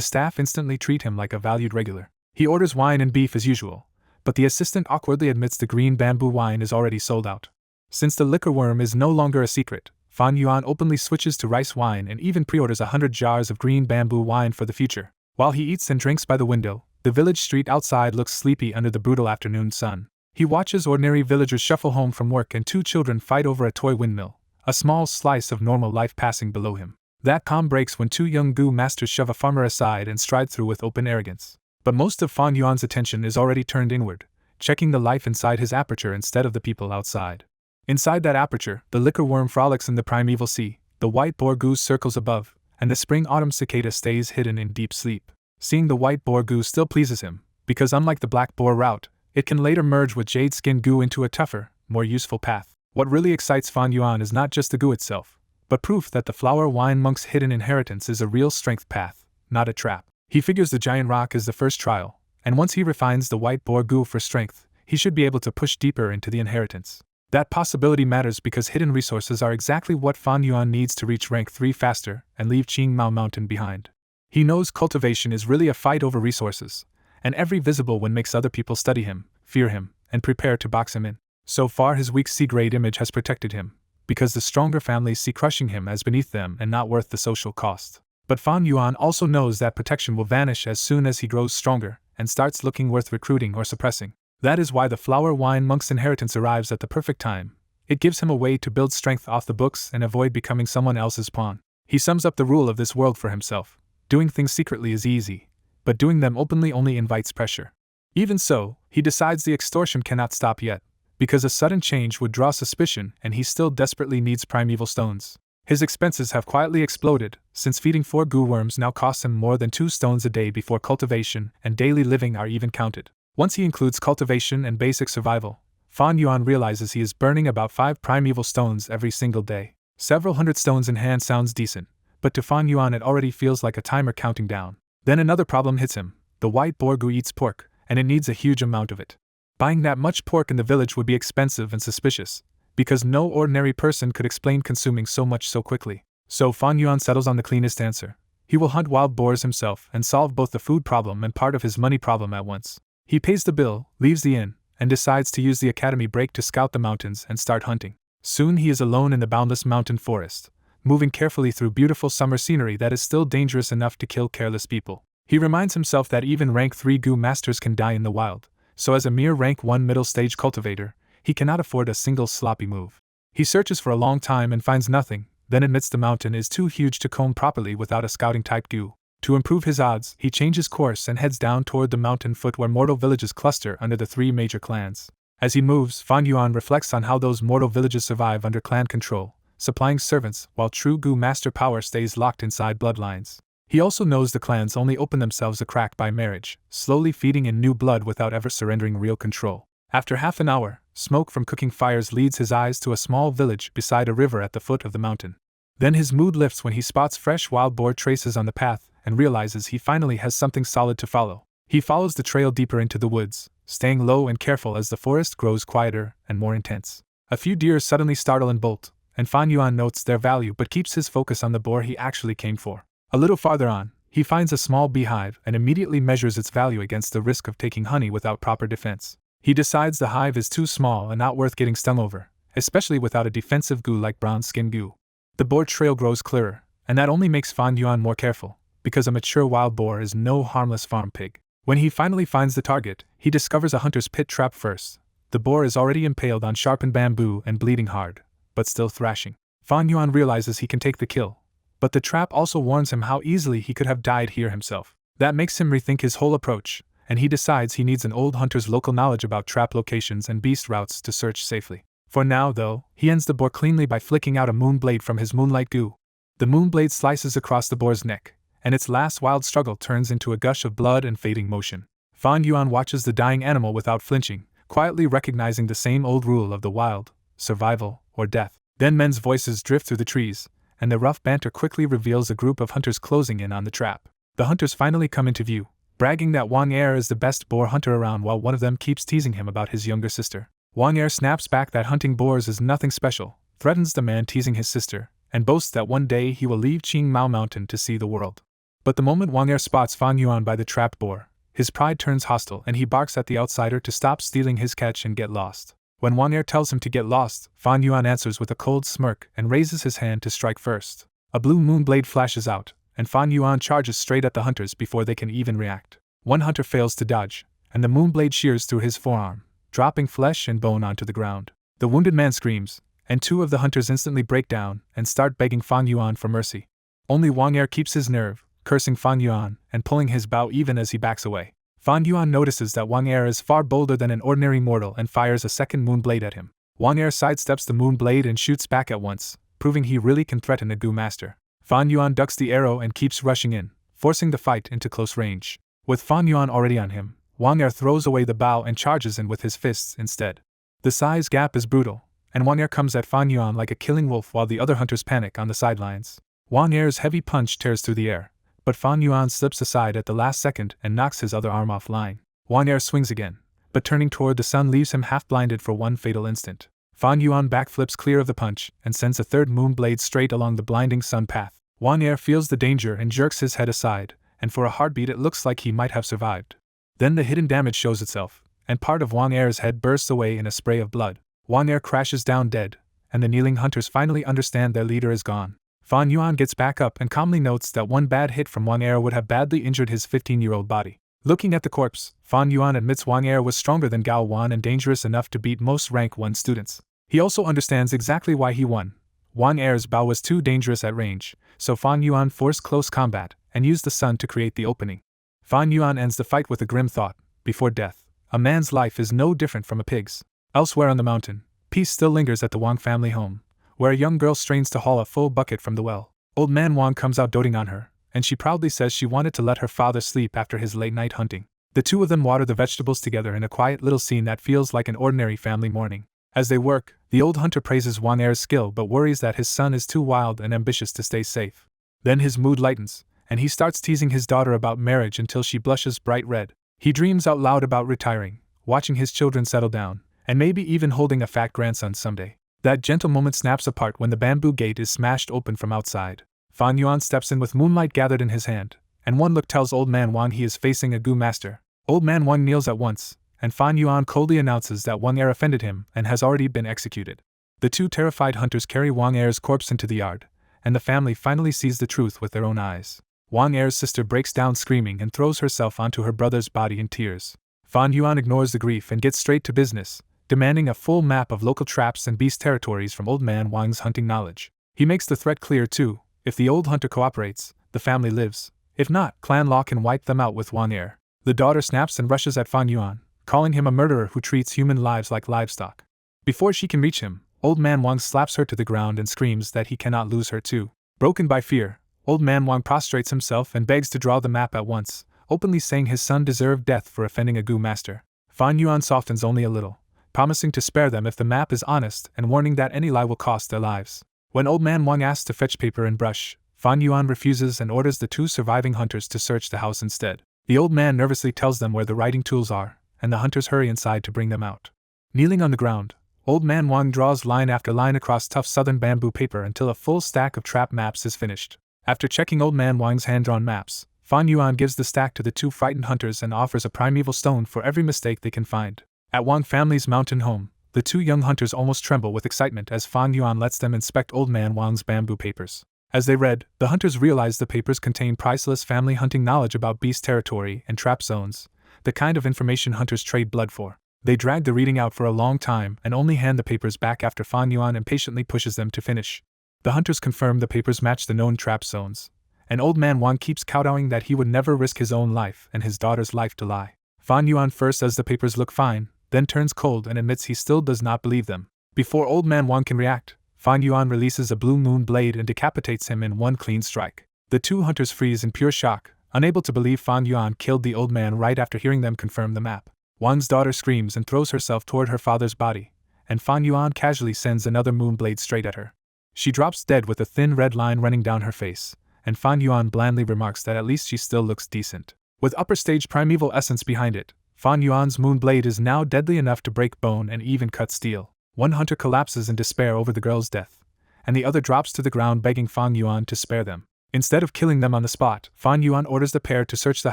staff instantly treat him like a valued regular. He orders wine and beef as usual, but the assistant awkwardly admits the green bamboo wine is already sold out. Since the liquor worm is no longer a secret, Fan Yuan openly switches to rice wine and even pre-orders 100 jars of green bamboo wine for the future. While he eats and drinks by the window, the village street outside looks sleepy under the brutal afternoon sun. He watches ordinary villagers shuffle home from work and two children fight over a toy windmill, a small slice of normal life passing below him. That calm breaks when two young goo masters shove a farmer aside and stride through with open arrogance. But most of Fan Yuan's attention is already turned inward, checking the life inside his aperture instead of the people outside. Inside that aperture, the liquor worm frolics in the primeval sea, the white boar goose circles above, and the spring-autumn cicada stays hidden in deep sleep. Seeing the white boar goose still pleases him, because unlike the black boar route, it can later merge with jade skin goo into a tougher, more useful path. What really excites Fan Yuan is not just the goo itself, but proof that the flower wine monk's hidden inheritance is a real strength path, not a trap. He figures the giant rock is the first trial, and once he refines the white boar goo for strength, he should be able to push deeper into the inheritance. That possibility matters because hidden resources are exactly what Fan Yuan needs to reach rank 3 faster and leave Qingmao Mountain behind. He knows cultivation is really a fight over resources, and every visible one makes other people study him, fear him, and prepare to box him in. So far his weak C-grade image has protected him, because the stronger families see crushing him as beneath them and not worth the social cost. But Fan Yuan also knows that protection will vanish as soon as he grows stronger and starts looking worth recruiting or suppressing. That is why the flower wine monk's inheritance arrives at the perfect time. It gives him a way to build strength off the books and avoid becoming someone else's pawn. He sums up the rule of this world for himself. Doing things secretly is easy, but doing them openly only invites pressure. Even so, he decides the extortion cannot stop yet, because a sudden change would draw suspicion and he still desperately needs primeval stones. His expenses have quietly exploded, since feeding 4 goo worms now costs him more than 2 stones a day before cultivation and daily living are even counted. Once he includes cultivation and basic survival, Fan Yuan realizes he is burning about 5 primeval stones every single day. Several hundred stones in hand sounds decent, but to Fan Yuan it already feels like a timer counting down. Then another problem hits him. The white boar goo eats pork, and it needs a huge amount of it. Buying that much pork in the village would be expensive and suspicious, because no ordinary person could explain consuming so much so quickly. So Fan Yuan settles on the cleanest answer. He will hunt wild boars himself and solve both the food problem and part of his money problem at once. He pays the bill, leaves the inn, and decides to use the academy break to scout the mountains and start hunting. Soon he is alone in the boundless mountain forest, moving carefully through beautiful summer scenery that is still dangerous enough to kill careless people. He reminds himself that even rank 3 goo masters can die in the wild, so as a mere rank 1 middle stage cultivator, he cannot afford a single sloppy move. He searches for a long time and finds nothing, then admits the mountain is too huge to comb properly without a scouting-type goo. To improve his odds, he changes course and heads down toward the mountain foot where mortal villages cluster under the 3 major clans. As he moves, Fan Yuan reflects on how those mortal villages survive under clan control, supplying servants while true goo master power stays locked inside bloodlines. He also knows the clans only open themselves a crack by marriage, slowly feeding in new blood without ever surrendering real control. After half an hour, smoke from cooking fires leads his eyes to a small village beside a river at the foot of the mountain. Then his mood lifts when he spots fresh wild boar traces on the path and realizes he finally has something solid to follow. He follows the trail deeper into the woods, staying low and careful as the forest grows quieter and more intense. A few deer suddenly startle and bolt, and Fan Yuan notes their value but keeps his focus on the boar he actually came for. A little farther on, he finds a small beehive and immediately measures its value against the risk of taking honey without proper defense. He decides the hive is too small and not worth getting stung over, especially without a defensive goo like bronze skin goo. The boar trail grows clearer, and that only makes Fan Yuan more careful, because a mature wild boar is no harmless farm pig. When he finally finds the target, he discovers a hunter's pit trap first. The boar is already impaled on sharpened bamboo and bleeding hard, but still thrashing. Fan Yuan realizes he can take the kill, but the trap also warns him how easily he could have died here himself. That makes him rethink his whole approach, and he decides he needs an old hunter's local knowledge about trap locations and beast routes to search safely. For now, though, he ends the boar cleanly by flicking out a moon blade from his moonlight goo. The moon blade slices across the boar's neck, and its last wild struggle turns into a gush of blood and fading motion. Fan Yuan watches the dying animal without flinching, quietly recognizing the same old rule of the wild: survival or death. Then men's voices drift through the trees, and the rough banter quickly reveals a group of hunters closing in on the trap. The hunters finally come into view, bragging that Wang Er is the best boar hunter around while one of them keeps teasing him about his younger sister. Wang Er snaps back that hunting boars is nothing special, threatens the man teasing his sister, and boasts that one day he will leave Qing Mao Mountain to see the world. But the moment Wang Er spots Fan Yuan by the trapped boar, his pride turns hostile and he barks at the outsider to stop stealing his catch and get lost. When Wang Er tells him to get lost, Fan Yuan answers with a cold smirk and raises his hand to strike first. A blue moon blade flashes out, and Fan Yuan charges straight at the hunters before they can even react. One hunter fails to dodge, and the moon blade shears through his forearm, dropping flesh and bone onto the ground. The wounded man screams, and two of the hunters instantly break down and start begging Fan Yuan for mercy. Only Wang Er keeps his nerve, cursing Fan Yuan and pulling his bow even as he backs away. Fan Yuan notices that Wang Er is far bolder than an ordinary mortal and fires a second moon blade at him. Wang Er sidesteps the moon blade and shoots back at once, proving he really can threaten a Gu master. Fan Yuan ducks the arrow and keeps rushing in, forcing the fight into close range. With Fan Yuan already on him, Wang Er throws away the bow and charges in with his fists instead. The size gap is brutal, and Wang Er comes at Fan Yuan like a killing wolf while the other hunters panic on the sidelines. Wang Er's heavy punch tears through the air, but Fan Yuan slips aside at the last second and knocks his other arm offline. Wang Er swings again, but turning toward the sun leaves him half-blinded for one fatal instant. Fan Yuan backflips clear of the punch and sends a third moon blade straight along the blinding sun path. Wang Er feels the danger and jerks his head aside, and for a heartbeat it looks like he might have survived. Then the hidden damage shows itself, and part of Wang Er's head bursts away in a spray of blood. Wang Er crashes down dead, and the kneeling hunters finally understand their leader is gone. Fan Yuan gets back up and calmly notes that one bad hit from Wang Er would have badly injured his 15-year-old body. Looking at the corpse, Fan Yuan admits Wang Er was stronger than Gao Wan and dangerous enough to beat most rank 1 students. He also understands exactly why he won. Wang Er's bow was too dangerous at range, so Fan Yuan forced close combat and used the sun to create the opening. Fan Yuan ends the fight with a grim thought: before death, a man's life is no different from a pig's. Elsewhere on the mountain, peace still lingers at the Wang family home, where a young girl strains to haul a full bucket from the well. Old man Wang comes out doting on her, and she proudly says she wanted to let her father sleep after his late-night hunting. The two of them water the vegetables together in a quiet little scene that feels like an ordinary family morning. As they work, the old hunter praises Wang Er's skill but worries that his son is too wild and ambitious to stay safe. Then his mood lightens, and he starts teasing his daughter about marriage until she blushes bright red. He dreams out loud about retiring, watching his children settle down, and maybe even holding a fat grandson someday. That gentle moment snaps apart when the bamboo gate is smashed open from outside. Fan Yuan steps in with moonlight gathered in his hand, and one look tells Old Man Wang he is facing a Gu master. Old Man Wang kneels at once, and Fan Yuan coldly announces that Wang Er offended him and has already been executed. The two terrified hunters carry Wang Er's corpse into the yard, and the family finally sees the truth with their own eyes. Wang Er's sister breaks down screaming and throws herself onto her brother's body in tears. Fan Yuan ignores the grief and gets straight to business, demanding a full map of local traps and beast territories from Old Man Wang's hunting knowledge. He makes the threat clear too: if the old hunter cooperates, the family lives. If not, clan law can wipe them out with Wang Er. The daughter snaps and rushes at Fan Yuan, calling him a murderer who treats human lives like livestock. Before she can reach him, Old Man Wang slaps her to the ground and screams that he cannot lose her too. Broken by fear, Old Man Wang prostrates himself and begs to draw the map at once, openly saying his son deserved death for offending a Gu master. Fan Yuan softens only a little, promising to spare them if the map is honest and warning that any lie will cost their lives. When Old Man Wang asks to fetch paper and brush, Fan Yuan refuses and orders the two surviving hunters to search the house instead. The old man nervously tells them where the writing tools are, and the hunters hurry inside to bring them out. Kneeling on the ground, Old Man Wang draws line after line across tough southern bamboo paper until a full stack of trap maps is finished. After checking Old Man Wang's hand-drawn maps, Fan Yuan gives the stack to the two frightened hunters and offers a primeval stone for every mistake they can find. At Wang family's mountain home, the two young hunters almost tremble with excitement as Fan Yuan lets them inspect Old Man Wang's bamboo papers. As they read, the hunters realize the papers contain priceless family hunting knowledge about beast territory and trap zones, the kind of information hunters trade blood for. They drag the reading out for a long time and only hand the papers back after Fan Yuan impatiently pushes them to finish. The hunters confirm the papers match the known trap zones, and Old Man Wang keeps kowtowing that he would never risk his own life and his daughter's life to lie. Fan Yuan first says the papers look fine, then turns cold and admits he still does not believe them. Before Old Man Wang can react, Fan Yuan releases a blue moon blade and decapitates him in one clean strike. The two hunters freeze in pure shock, unable to believe Fan Yuan killed the old man right after hearing them confirm the map. Wang's daughter screams and throws herself toward her father's body, and Fan Yuan casually sends another moon blade straight at her. She drops dead with a thin red line running down her face, and Fan Yuan blandly remarks that at least she still looks decent. With upper stage primeval essence behind it, Fan Yuan's moon blade is now deadly enough to break bone and even cut steel. One hunter collapses in despair over the girl's death, and the other drops to the ground begging Fan Yuan to spare them. Instead of killing them on the spot, Fan Yuan orders the pair to search the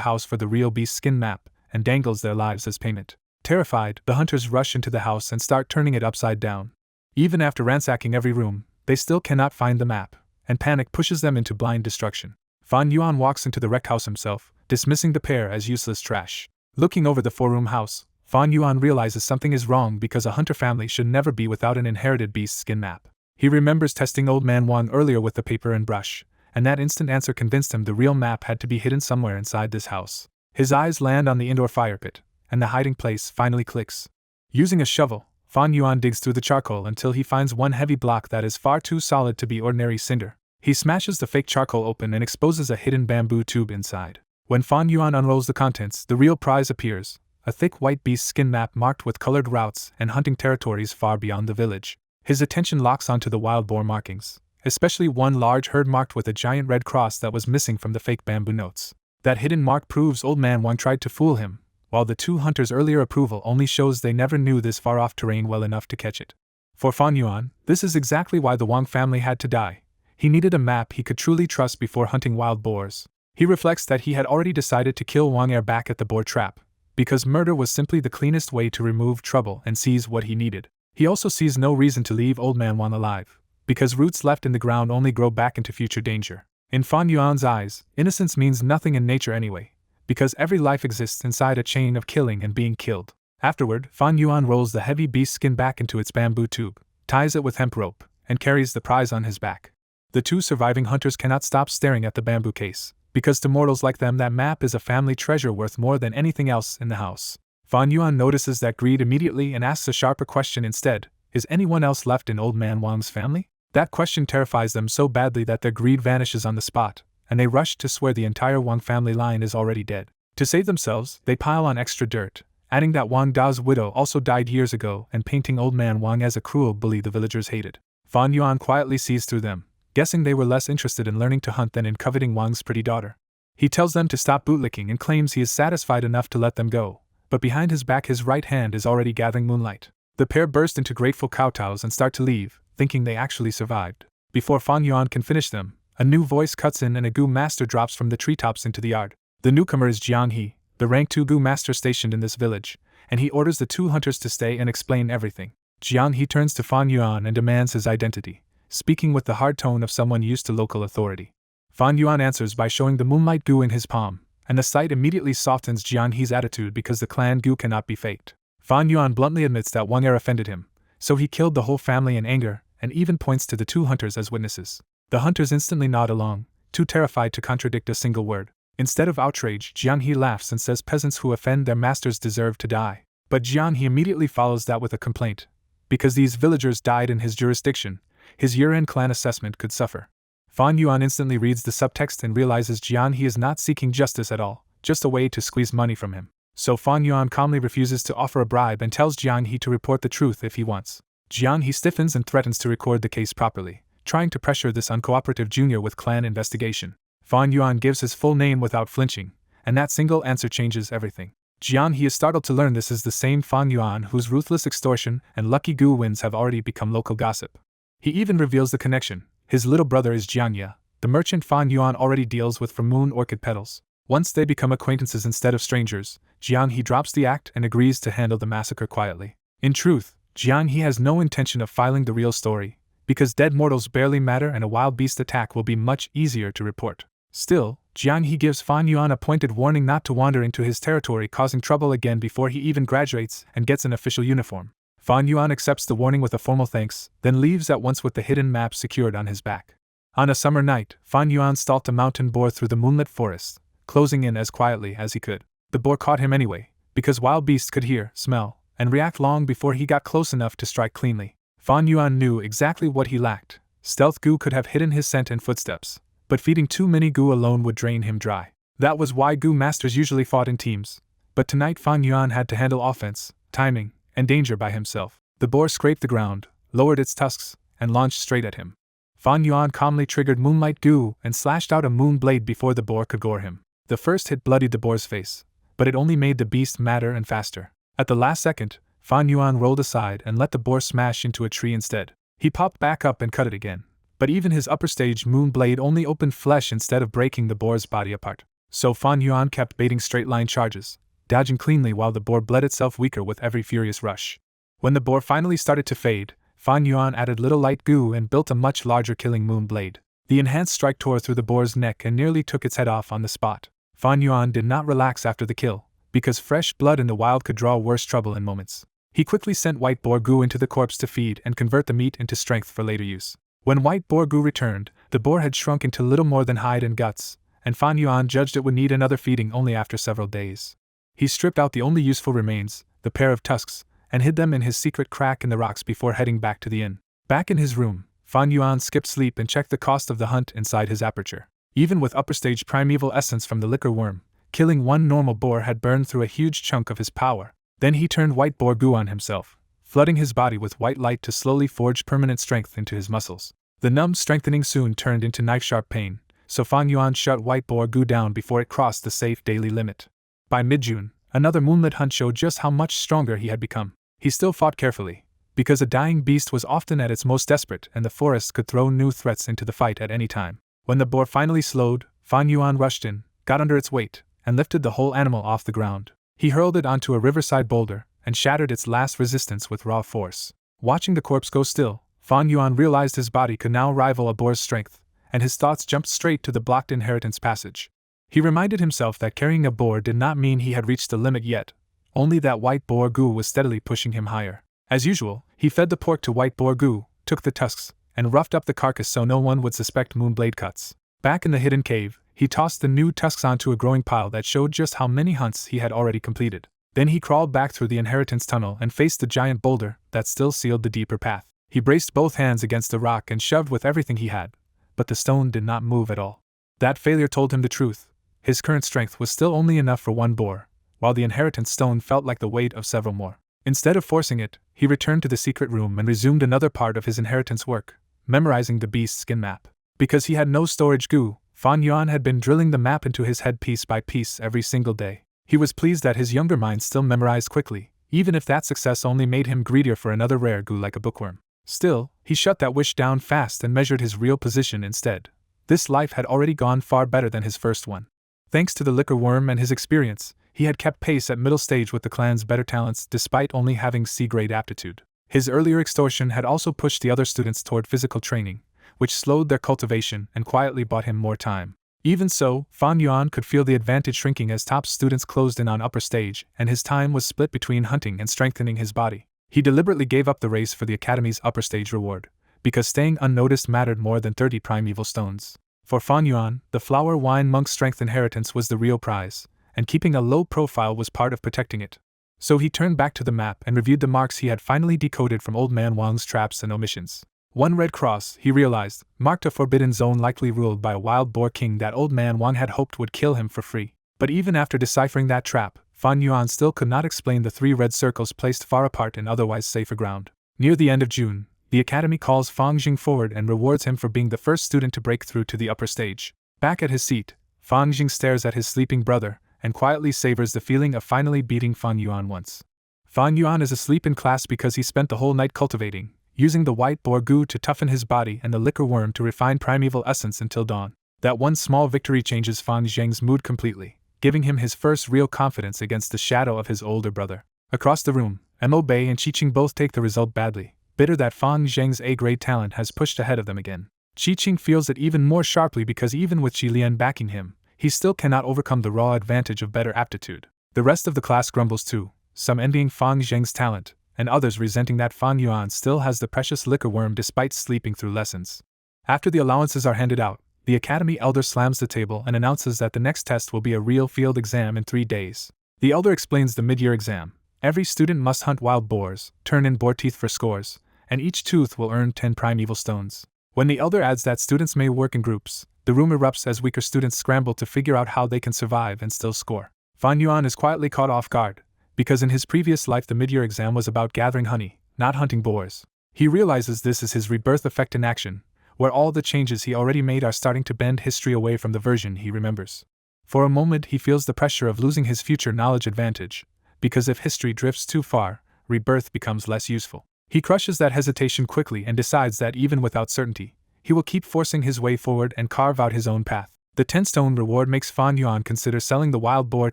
house for the real beast skin map, and dangles their lives as payment. Terrified, the hunters rush into the house and start turning it upside down. Even after ransacking every room, they still cannot find the map, and panic pushes them into blind destruction. Fan Yuan walks into the wreck house himself, dismissing the pair as useless trash. Looking over the four-room house, Fan Yuan realizes something is wrong because a hunter family should never be without an inherited beast skin map. He remembers testing Old Man Wang earlier with the paper and brush, and that instant answer convinced him the real map had to be hidden somewhere inside this house. His eyes land on the indoor fire pit, and the hiding place finally clicks. Using a shovel, Fan Yuan digs through the charcoal until he finds one heavy block that is far too solid to be ordinary cinder. He smashes the fake charcoal open and exposes a hidden bamboo tube inside. When Fan Yuan unrolls the contents, the real prize appears, a thick white beast skin map marked with colored routes and hunting territories far beyond the village. His attention locks onto the wild boar markings, especially one large herd marked with a giant red cross that was missing from the fake bamboo notes. That hidden mark proves Old Man Wang tried to fool him, while the two hunters' earlier approval only shows they never knew this far-off terrain well enough to catch it. For Fan Yuan, this is exactly why the Wang family had to die. He needed a map he could truly trust before hunting wild boars. He reflects that he had already decided to kill Wang Er back at the boar trap, because murder was simply the cleanest way to remove trouble and seize what he needed. He also sees no reason to leave Old Man Wang alive, because roots left in the ground only grow back into future danger. In Fan Yuan's eyes, innocence means nothing in nature anyway, because every life exists inside a chain of killing and being killed. Afterward, Fan Yuan rolls the heavy beast skin back into its bamboo tube, ties it with hemp rope, and carries the prize on his back. The two surviving hunters cannot stop staring at the bamboo case, because to mortals like them that map is a family treasure worth more than anything else in the house. Fan Yuan notices that greed immediately and asks a sharper question instead: is anyone else left in Old Man Wang's family? That question terrifies them so badly that their greed vanishes on the spot, and they rush to swear the entire Wang family line is already dead. To save themselves, they pile on extra dirt, adding that Wang Da's widow also died years ago and painting Old Man Wang as a cruel bully the villagers hated. Fan Yuan quietly sees through them, guessing they were less interested in learning to hunt than in coveting Wang's pretty daughter. He tells them to stop bootlicking and claims he is satisfied enough to let them go, but behind his back his right hand is already gathering moonlight. The pair burst into grateful kowtows and start to leave, thinking they actually survived. Before Fan Yuan can finish them, a new voice cuts in and a Gu master drops from the treetops into the yard. The newcomer is Jiang He, the rank 2 Gu master stationed in this village, and he orders the two hunters to stay and explain everything. Jiang He turns to Fan Yuan and demands his identity, speaking with the hard tone of someone used to local authority. Fan Yuan answers by showing the moonlight Gu in his palm, and the sight immediately softens Jiang He's attitude because the clan Gu cannot be faked. Fan Yuan bluntly admits that Wang Er offended him, so he killed the whole family in anger, and even points to the two hunters as witnesses. The hunters instantly nod along, too terrified to contradict a single word. Instead of outrage, Jiang He laughs and says peasants who offend their masters deserve to die. But Jiang He immediately follows that with a complaint. Because these villagers died in his jurisdiction, his year-end clan assessment could suffer. Fan Yuan instantly reads the subtext and realizes Jiang He is not seeking justice at all, just a way to squeeze money from him. So Fan Yuan calmly refuses to offer a bribe and tells Jiang He to report the truth if he wants. Jiang He stiffens and threatens to record the case properly, trying to pressure this uncooperative junior with clan investigation. Fan Yuan gives his full name without flinching, and that single answer changes everything. Jiang He is startled to learn this is the same Fan Yuan whose ruthless extortion and lucky Gu wins have already become local gossip. He even reveals the connection. His little brother is Jiang Ye, the merchant Fan Yuan already deals with for moon orchid petals. Once they become acquaintances instead of strangers, Jiang He drops the act and agrees to handle the massacre quietly. In truth, Jiang He has no intention of filing the real story, because dead mortals barely matter and a wild beast attack will be much easier to report. Still, Jiang He gives Fan Yuan a pointed warning not to wander into his territory, causing trouble again before he even graduates and gets an official uniform. Fan Yuan accepts the warning with a formal thanks, then leaves at once with the hidden map secured on his back. On a summer night, Fan Yuan stalked a mountain boar through the moonlit forest, closing in as quietly as he could. The boar caught him anyway, because wild beasts could hear, smell, and react long before he got close enough to strike cleanly. Fan Yuan knew exactly what he lacked. Stealth goo could have hidden his scent and footsteps, but feeding too many goo alone would drain him dry. That was why goo masters usually fought in teams. But tonight Fan Yuan had to handle offense, timing, and danger by himself. The boar scraped the ground, lowered its tusks, and launched straight at him. Fan Yuan calmly triggered Moonlight Goo and slashed out a moon blade before the boar could gore him. The first hit bloodied the boar's face, but it only made the beast madder and faster. At the last second, Fan Yuan rolled aside and let the boar smash into a tree instead. He popped back up and cut it again, but even his upper stage moon blade only opened flesh instead of breaking the boar's body apart. So Fan Yuan kept baiting straight-line charges, dodging cleanly while the boar bled itself weaker with every furious rush. When the boar finally started to fade, Fan Yuan added little light goo and built a much larger killing moon blade. The enhanced strike tore through the boar's neck and nearly took its head off on the spot. Fan Yuan did not relax after the kill, because fresh blood in the wild could draw worse trouble in moments. He quickly sent white boar goo into the corpse to feed and convert the meat into strength for later use. When white boar goo returned, the boar had shrunk into little more than hide and guts, and Fan Yuan judged it would need another feeding only after several days. He stripped out the only useful remains, the pair of tusks, and hid them in his secret crack in the rocks before heading back to the inn. Back in his room, Fan Yuan skipped sleep and checked the cost of the hunt inside his aperture. Even with upper stage primeval essence from the liquor worm, killing one normal boar had burned through a huge chunk of his power. Then he turned white boar goo on himself, flooding his body with white light to slowly forge permanent strength into his muscles. The numb strengthening soon turned into knife-sharp pain, so Fan Yuan shut white boar goo down before it crossed the safe daily limit. By mid-June, another moonlit hunt showed just how much stronger he had become. He still fought carefully, because a dying beast was often at its most desperate and the forest could throw new threats into the fight at any time. When the boar finally slowed, Fan Yuan rushed in, got under its weight, and lifted the whole animal off the ground. He hurled it onto a riverside boulder and shattered its last resistance with raw force. Watching the corpse go still, Fan Yuan realized his body could now rival a boar's strength, and his thoughts jumped straight to the blocked inheritance passage. He reminded himself that carrying a boar did not mean he had reached the limit yet, only that white boar goo was steadily pushing him higher. As usual, he fed the pork to white boar goo, took the tusks, and roughed up the carcass so no one would suspect moonblade cuts. Back in the hidden cave, he tossed the new tusks onto a growing pile that showed just how many hunts he had already completed. Then he crawled back through the inheritance tunnel and faced the giant boulder that still sealed the deeper path. He braced both hands against the rock and shoved with everything he had, but the stone did not move at all. That failure told him the truth. His current strength was still only enough for one boar, while the inheritance stone felt like the weight of several more. Instead of forcing it, he returned to the secret room and resumed another part of his inheritance work, memorizing the beast's skin map. Because he had no storage goo, Fan Yuan had been drilling the map into his head piece by piece every single day. He was pleased that his younger mind still memorized quickly, even if that success only made him greedier for another rare goo like a bookworm. Still, he shut that wish down fast and measured his real position instead. This life had already gone far better than his first one. Thanks to the liquor worm and his experience, he had kept pace at middle stage with the clan's better talents despite only having C-grade aptitude. His earlier extortion had also pushed the other students toward physical training, which slowed their cultivation and quietly bought him more time. Even so, Fan Yuan could feel the advantage shrinking as top students closed in on upper stage, and his time was split between hunting and strengthening his body. He deliberately gave up the race for the Academy's upper stage reward, because staying unnoticed mattered more than 30 primeval stones. For Fan Yuan, the flower wine monk's strength inheritance was the real prize, and keeping a low profile was part of protecting it. So he turned back to the map and reviewed the marks he had finally decoded from Old Man Wang's traps and omissions. One red cross, he realized, marked a forbidden zone likely ruled by a wild boar king that Old Man Wang had hoped would kill him for free. But even after deciphering that trap, Fan Yuan still could not explain the 3 red circles placed far apart in otherwise safer ground. Near the end of June, the Academy calls Fang Jing forward and rewards him for being the first student to break through to the upper stage. Back at his seat, Fang Jing stares at his sleeping brother and quietly savors the feeling of finally beating Fan Yuan once. Fan Yuan is asleep in class because he spent the whole night cultivating, using the white boar goo to toughen his body and the liquor worm to refine primeval essence until dawn. That one small victory changes Fan Zheng's mood completely, giving him his first real confidence against the shadow of his older brother. Across the room, Mo Bei and Qiqing both take the result badly, bitter that Fang Zheng's A-grade talent has pushed ahead of them again. Qiqing feels it even more sharply because even with Qi Lian backing him, he still cannot overcome the raw advantage of better aptitude. The rest of the class grumbles too, some envying Fang Zheng's talent, and others resenting that Fang Yuan still has the precious liquor worm despite sleeping through lessons. After the allowances are handed out, the academy elder slams the table and announces that the next test will be a real field exam in 3 days. The elder explains the mid-year exam. Every student must hunt wild boars, turn in boar teeth for scores, and each tooth will earn 10 primeval stones. When the elder adds that students may work in groups, the room erupts as weaker students scramble to figure out how they can survive and still score. Fan Yuan is quietly caught off guard, because in his previous life the mid-year exam was about gathering honey, not hunting boars. He realizes this is his rebirth effect in action, where all the changes he already made are starting to bend history away from the version he remembers. For a moment he feels the pressure of losing his future knowledge advantage, because if history drifts too far, rebirth becomes less useful. He crushes that hesitation quickly and decides that even without certainty, he will keep forcing his way forward and carve out his own path. The 10-stone reward makes Fan Yuan consider selling the wild boar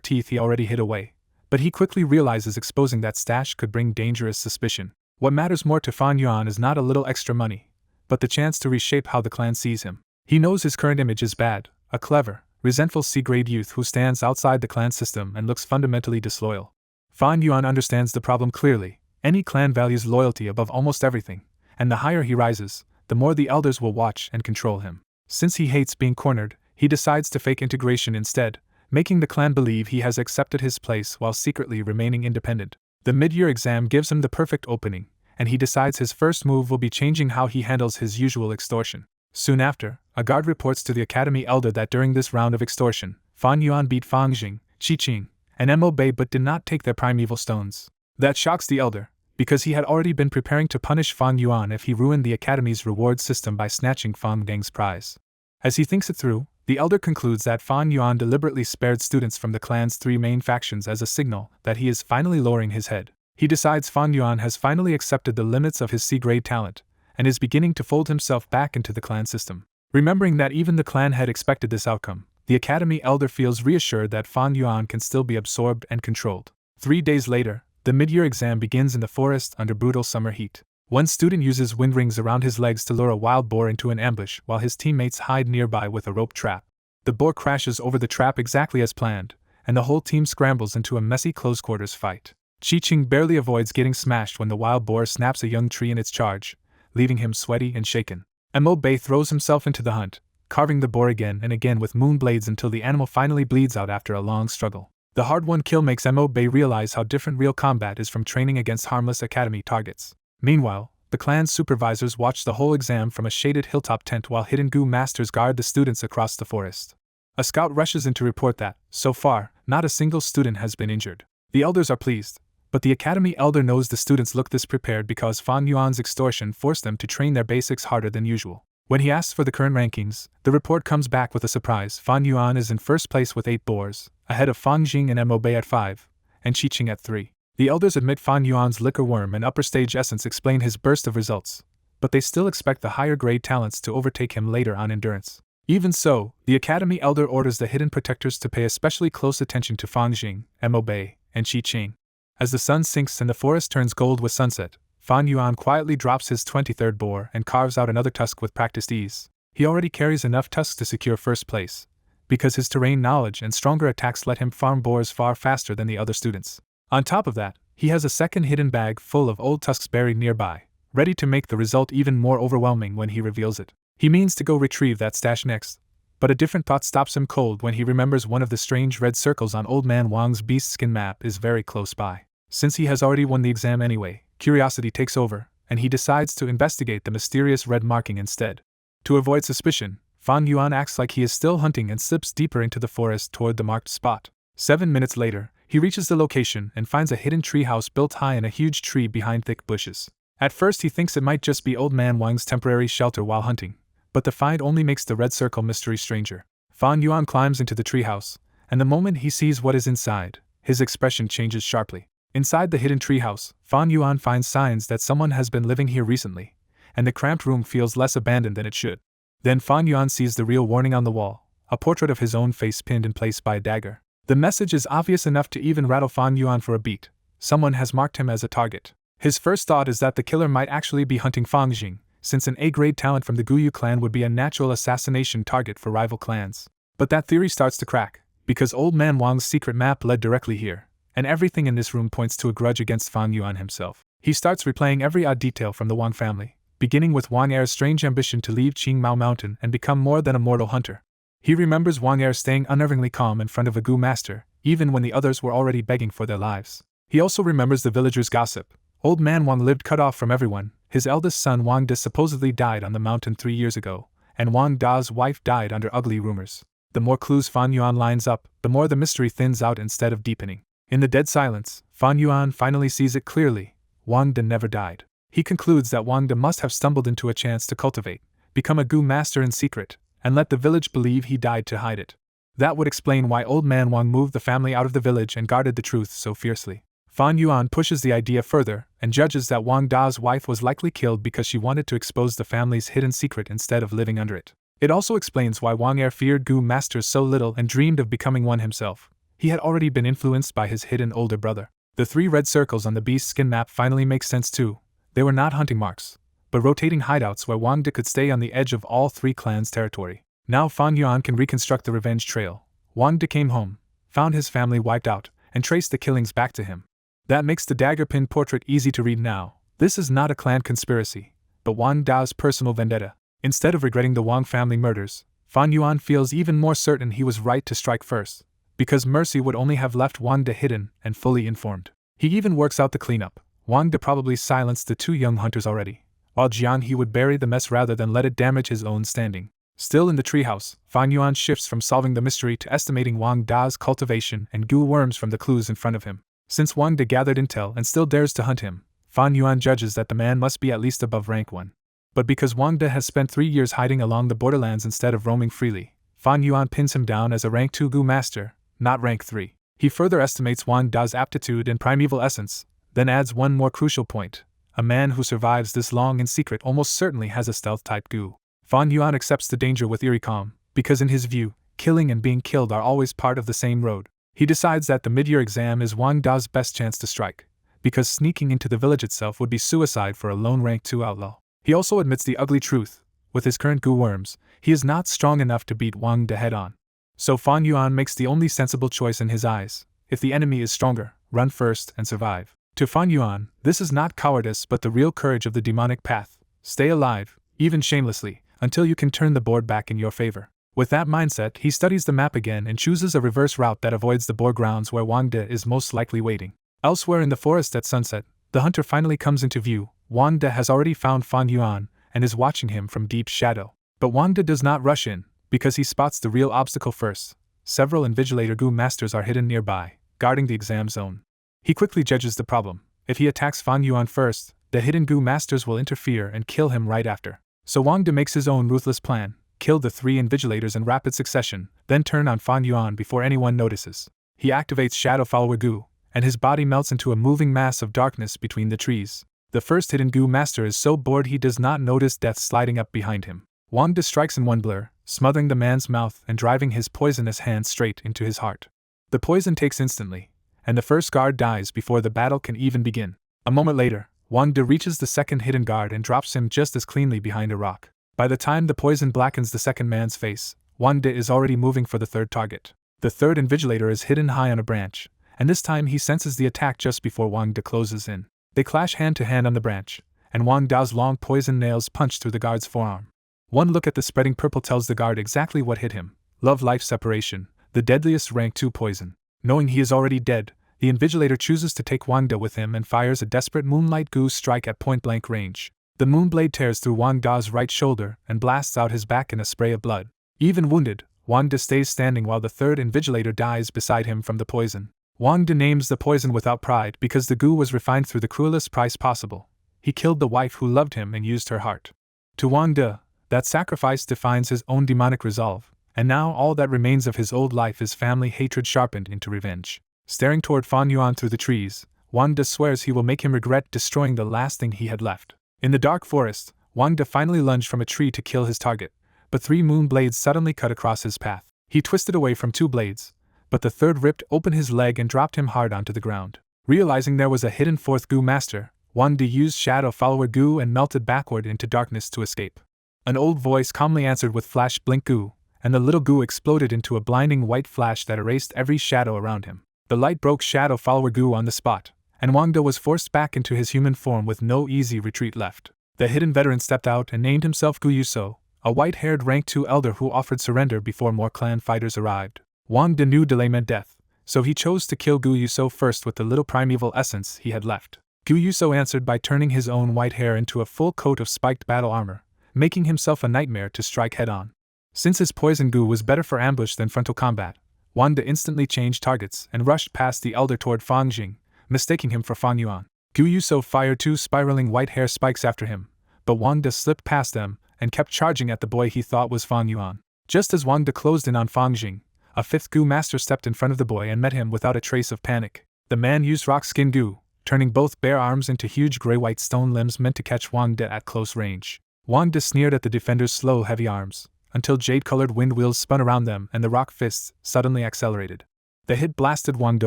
teeth he already hid away, but he quickly realizes exposing that stash could bring dangerous suspicion. What matters more to Fan Yuan is not a little extra money, but the chance to reshape how the clan sees him. He knows his current image is bad, a clever, resentful C-grade youth who stands outside the clan system and looks fundamentally disloyal. Fan Yuan understands the problem clearly. Any clan values loyalty above almost everything, and the higher he rises, the more the elders will watch and control him. Since he hates being cornered, he decides to fake integration instead, making the clan believe he has accepted his place while secretly remaining independent. The mid-year exam gives him the perfect opening, and he decides his first move will be changing how he handles his usual extortion. Soon after, a guard reports to the academy elder that during this round of extortion, Fan Yuan beat Fang Jing, Qiqing, and Mo Bei but did not take their primeval stones. That shocks the elder, because he had already been preparing to punish Fang Yuan if he ruined the academy's reward system by snatching Fang Deng's prize. As he thinks it through, the elder concludes that Fan Yuan deliberately spared students from the clan's 3 main factions as a signal that he is finally lowering his head. He decides Fan Yuan has finally accepted the limits of his C-grade talent, and is beginning to fold himself back into the clan system. Remembering that even the clan had expected this outcome, the academy elder feels reassured that Fan Yuan can still be absorbed and controlled. 3 days later, the mid-year exam begins in the forest under brutal summer heat. One student uses wind rings around his legs to lure a wild boar into an ambush while his teammates hide nearby with a rope trap. The boar crashes over the trap exactly as planned, and the whole team scrambles into a messy close-quarters fight. Qiqing barely avoids getting smashed when the wild boar snaps a young tree in its charge, leaving him sweaty and shaken. Mo Bei throws himself into the hunt, carving the boar again and again with moon blades until the animal finally bleeds out after a long struggle. The hard-won kill makes Mo Bei realize how different real combat is from training against harmless academy targets. Meanwhile, the clan's supervisors watch the whole exam from a shaded hilltop tent while hidden goo masters guard the students across the forest. A scout rushes in to report that, so far, not a single student has been injured. The elders are pleased, but the academy elder knows the students look this prepared because Fan Yuan's extortion forced them to train their basics harder than usual. When he asks for the current rankings, the report comes back with a surprise. Fan Yuan is in first place with 8 boars, ahead of Fang Jing and Mo Bei at 5, and Qiqing at 3. The elders admit Fan Yuan's liquor worm and upper stage essence explain his burst of results, but they still expect the higher grade talents to overtake him later on endurance. Even so, the academy elder orders the hidden protectors to pay especially close attention to Fang Jing, Mo Bei, and Qiqing. As the sun sinks and the forest turns gold with sunset, Fan Yuan quietly drops his 23rd boar and carves out another tusk with practiced ease. He already carries enough tusks to secure first place, because his terrain knowledge and stronger attacks let him farm boars far faster than the other students. On top of that, he has a second hidden bag full of old tusks buried nearby, ready to make the result even more overwhelming when he reveals it. He means to go retrieve that stash next, but a different thought stops him cold when he remembers one of the strange red circles on Old Man Wang's beast skin map is very close by. Since he has already won the exam anyway, curiosity takes over, and he decides to investigate the mysterious red marking instead. To avoid suspicion, Fan Yuan acts like he is still hunting and slips deeper into the forest toward the marked spot. 7 minutes later, he reaches the location and finds a hidden treehouse built high in a huge tree behind thick bushes. At first he thinks it might just be Old Man Wang's temporary shelter while hunting, but the find only makes the red circle mystery stranger. Fan Yuan climbs into the treehouse, and the moment he sees what is inside, his expression changes sharply. Inside the hidden treehouse, Fan Yuan finds signs that someone has been living here recently, and the cramped room feels less abandoned than it should. Then Fan Yuan sees the real warning on the wall, a portrait of his own face pinned in place by a dagger. The message is obvious enough to even rattle Fan Yuan for a beat, someone has marked him as a target. His first thought is that the killer might actually be hunting Fang Jing, since an A-grade talent from the Guyu clan would be a natural assassination target for rival clans. But that theory starts to crack, because Old Man Wang's secret map led directly here, and everything in this room points to a grudge against Fang Yuan himself. He starts replaying every odd detail from the Wang family, beginning with Wang Er's strange ambition to leave Qingmao Mountain and become more than a mortal hunter. He remembers Wang Er staying unnervingly calm in front of a Gu master, even when the others were already begging for their lives. He also remembers the villagers' gossip. Old Man Wang lived cut off from everyone. His eldest son Wang De supposedly died on the mountain 3 years ago, and Wang Da's wife died under ugly rumors. The more clues Fan Yuan lines up, the more the mystery thins out instead of deepening. In the dead silence, Fan Yuan finally sees it clearly. Wang De never died. He concludes that Wang De must have stumbled into a chance to cultivate, become a Gu master in secret, and let the village believe he died to hide it. That would explain why Old Man Wang moved the family out of the village and guarded the truth so fiercely. Fan Yuan pushes the idea further and judges that Wang Da's wife was likely killed because she wanted to expose the family's hidden secret instead of living under it. It also explains why Wang Er feared Gu masters so little and dreamed of becoming one himself. He had already been influenced by his hidden older brother. The 3 red circles on the beast skin map finally make sense too. They were not hunting marks, but rotating hideouts where Wang De could stay on the edge of all 3 clans' territory. Now Fan Yuan can reconstruct the revenge trail. Wang De came home, found his family wiped out, and traced the killings back to him. That makes the dagger pin portrait easy to read now. This is not a clan conspiracy, but Wang Da's personal vendetta. Instead of regretting the Wang family murders, Fan Yuan feels even more certain he was right to strike first, because mercy would only have left Wang De hidden and fully informed. He even works out the cleanup. Wang De probably silenced the 2 young hunters already, while Jian He would bury the mess rather than let it damage his own standing. Still in the treehouse, Fan Yuan shifts from solving the mystery to estimating Wang Da's cultivation and Gu worms from the clues in front of him. Since Wang De gathered intel and still dares to hunt him, Fan Yuan judges that the man must be at least above rank 1. But because Wang De has spent 3 years hiding along the borderlands instead of roaming freely, Fan Yuan pins him down as a rank 2 Gu master, not rank 3. He further estimates Wang Da's aptitude and primeval essence, then adds one more crucial point. A man who survives this long in secret almost certainly has a stealth-type Gu. Fan Yuan accepts the danger with eerie calm, because in his view, killing and being killed are always part of the same road. He decides that the mid-year exam is Wang Da's best chance to strike, because sneaking into the village itself would be suicide for a lone rank 2 outlaw. He also admits the ugly truth. With his current Gu worms, he is not strong enough to beat Wang De head-on. So Fan Yuan makes the only sensible choice in his eyes. If the enemy is stronger, run first and survive. To Fan Yuan, this is not cowardice but the real courage of the demonic path. Stay alive, even shamelessly, until you can turn the board back in your favor. With that mindset, he studies the map again and chooses a reverse route that avoids the boar grounds where Wang De is most likely waiting. Elsewhere in the forest at sunset, the hunter finally comes into view. Wang De has already found Fan Yuan and is watching him from deep shadow. But Wang De does not rush in, because he spots the real obstacle first. Several Invigilator Gu masters are hidden nearby, guarding the exam zone. He quickly judges the problem. If he attacks Fan Yuan first, the hidden Gu masters will interfere and kill him right after. So Wang De makes his own ruthless plan. Kill the 3 Invigilators in rapid succession, then turn on Fan Yuan before anyone notices. He activates Shadow Follower Gu, and his body melts into a moving mass of darkness between the trees. The first hidden Gu master is so bored he does not notice death sliding up behind him. Wang De strikes in one blur, smothering the man's mouth and driving his poisonous hand straight into his heart. The poison takes instantly, and the first guard dies before the battle can even begin. A moment later, Wang De reaches the second hidden guard and drops him just as cleanly behind a rock. By the time the poison blackens the second man's face, Wang De is already moving for the third target. The third Invigilator is hidden high on a branch, and this time he senses the attack just before Wang De closes in. They clash hand to hand on the branch, and Wang Da's long poison nails punch through the guard's forearm. One look at the spreading purple tells the guard exactly what hit him: love-life separation, the deadliest rank 2 poison. Knowing he is already dead, the Invigilator chooses to take Wang De with him and fires a desperate Moonlight Gu strike at point-blank range. The moonblade tears through Wang Da's right shoulder and blasts out his back in a spray of blood. Even wounded, Wang De stays standing while the third Invigilator dies beside him from the poison. Wang De names the poison without pride because the Gu was refined through the cruelest price possible. He killed the wife who loved him and used her heart. To Wang De, that sacrifice defines his own demonic resolve, and now all that remains of his old life is family hatred sharpened into revenge. Staring toward Fan Yuan through the trees, Wang De swears he will make him regret destroying the last thing he had left. In the dark forest, Wang De finally lunged from a tree to kill his target, but 3 moon blades suddenly cut across his path. He twisted away from 2 blades, but the third ripped open his leg and dropped him hard onto the ground. Realizing there was a hidden fourth Gu master, Wang De used Shadow Follower Gu and melted backward into darkness to escape. An old voice calmly answered with Flash Blink Gu, and the little Gu exploded into a blinding white flash that erased every shadow around him. The light broke Shadow Follower Gu on the spot, and Wang De was forced back into his human form with no easy retreat left. The hidden veteran stepped out and named himself Gu Yuso, a white-haired rank 2 elder who offered surrender before more clan fighters arrived. Wang De knew delay meant death, so he chose to kill Gu Yuso first with the little primeval essence he had left. Gu Yuso answered by turning his own white hair into a full coat of spiked battle armor, making himself a nightmare to strike head-on. Since his poison Gu was better for ambush than frontal combat, Wang De instantly changed targets and rushed past the elder toward Fang Jing, mistaking him for Fang Yuan. Gu Yuso fired 2 spiraling white hair spikes after him, but Wang De slipped past them and kept charging at the boy he thought was Fang Yuan. Just as Wang De closed in on Fang Jing, a 5th Gu master stepped in front of the boy and met him without a trace of panic. The man used rock skin Gu, turning both bare arms into huge gray-white stone limbs meant to catch Wang De at close range. Wang De sneered at the defender's slow, heavy arms, until jade-colored wind wheels spun around them and the rock fists suddenly accelerated. The hit blasted Wang De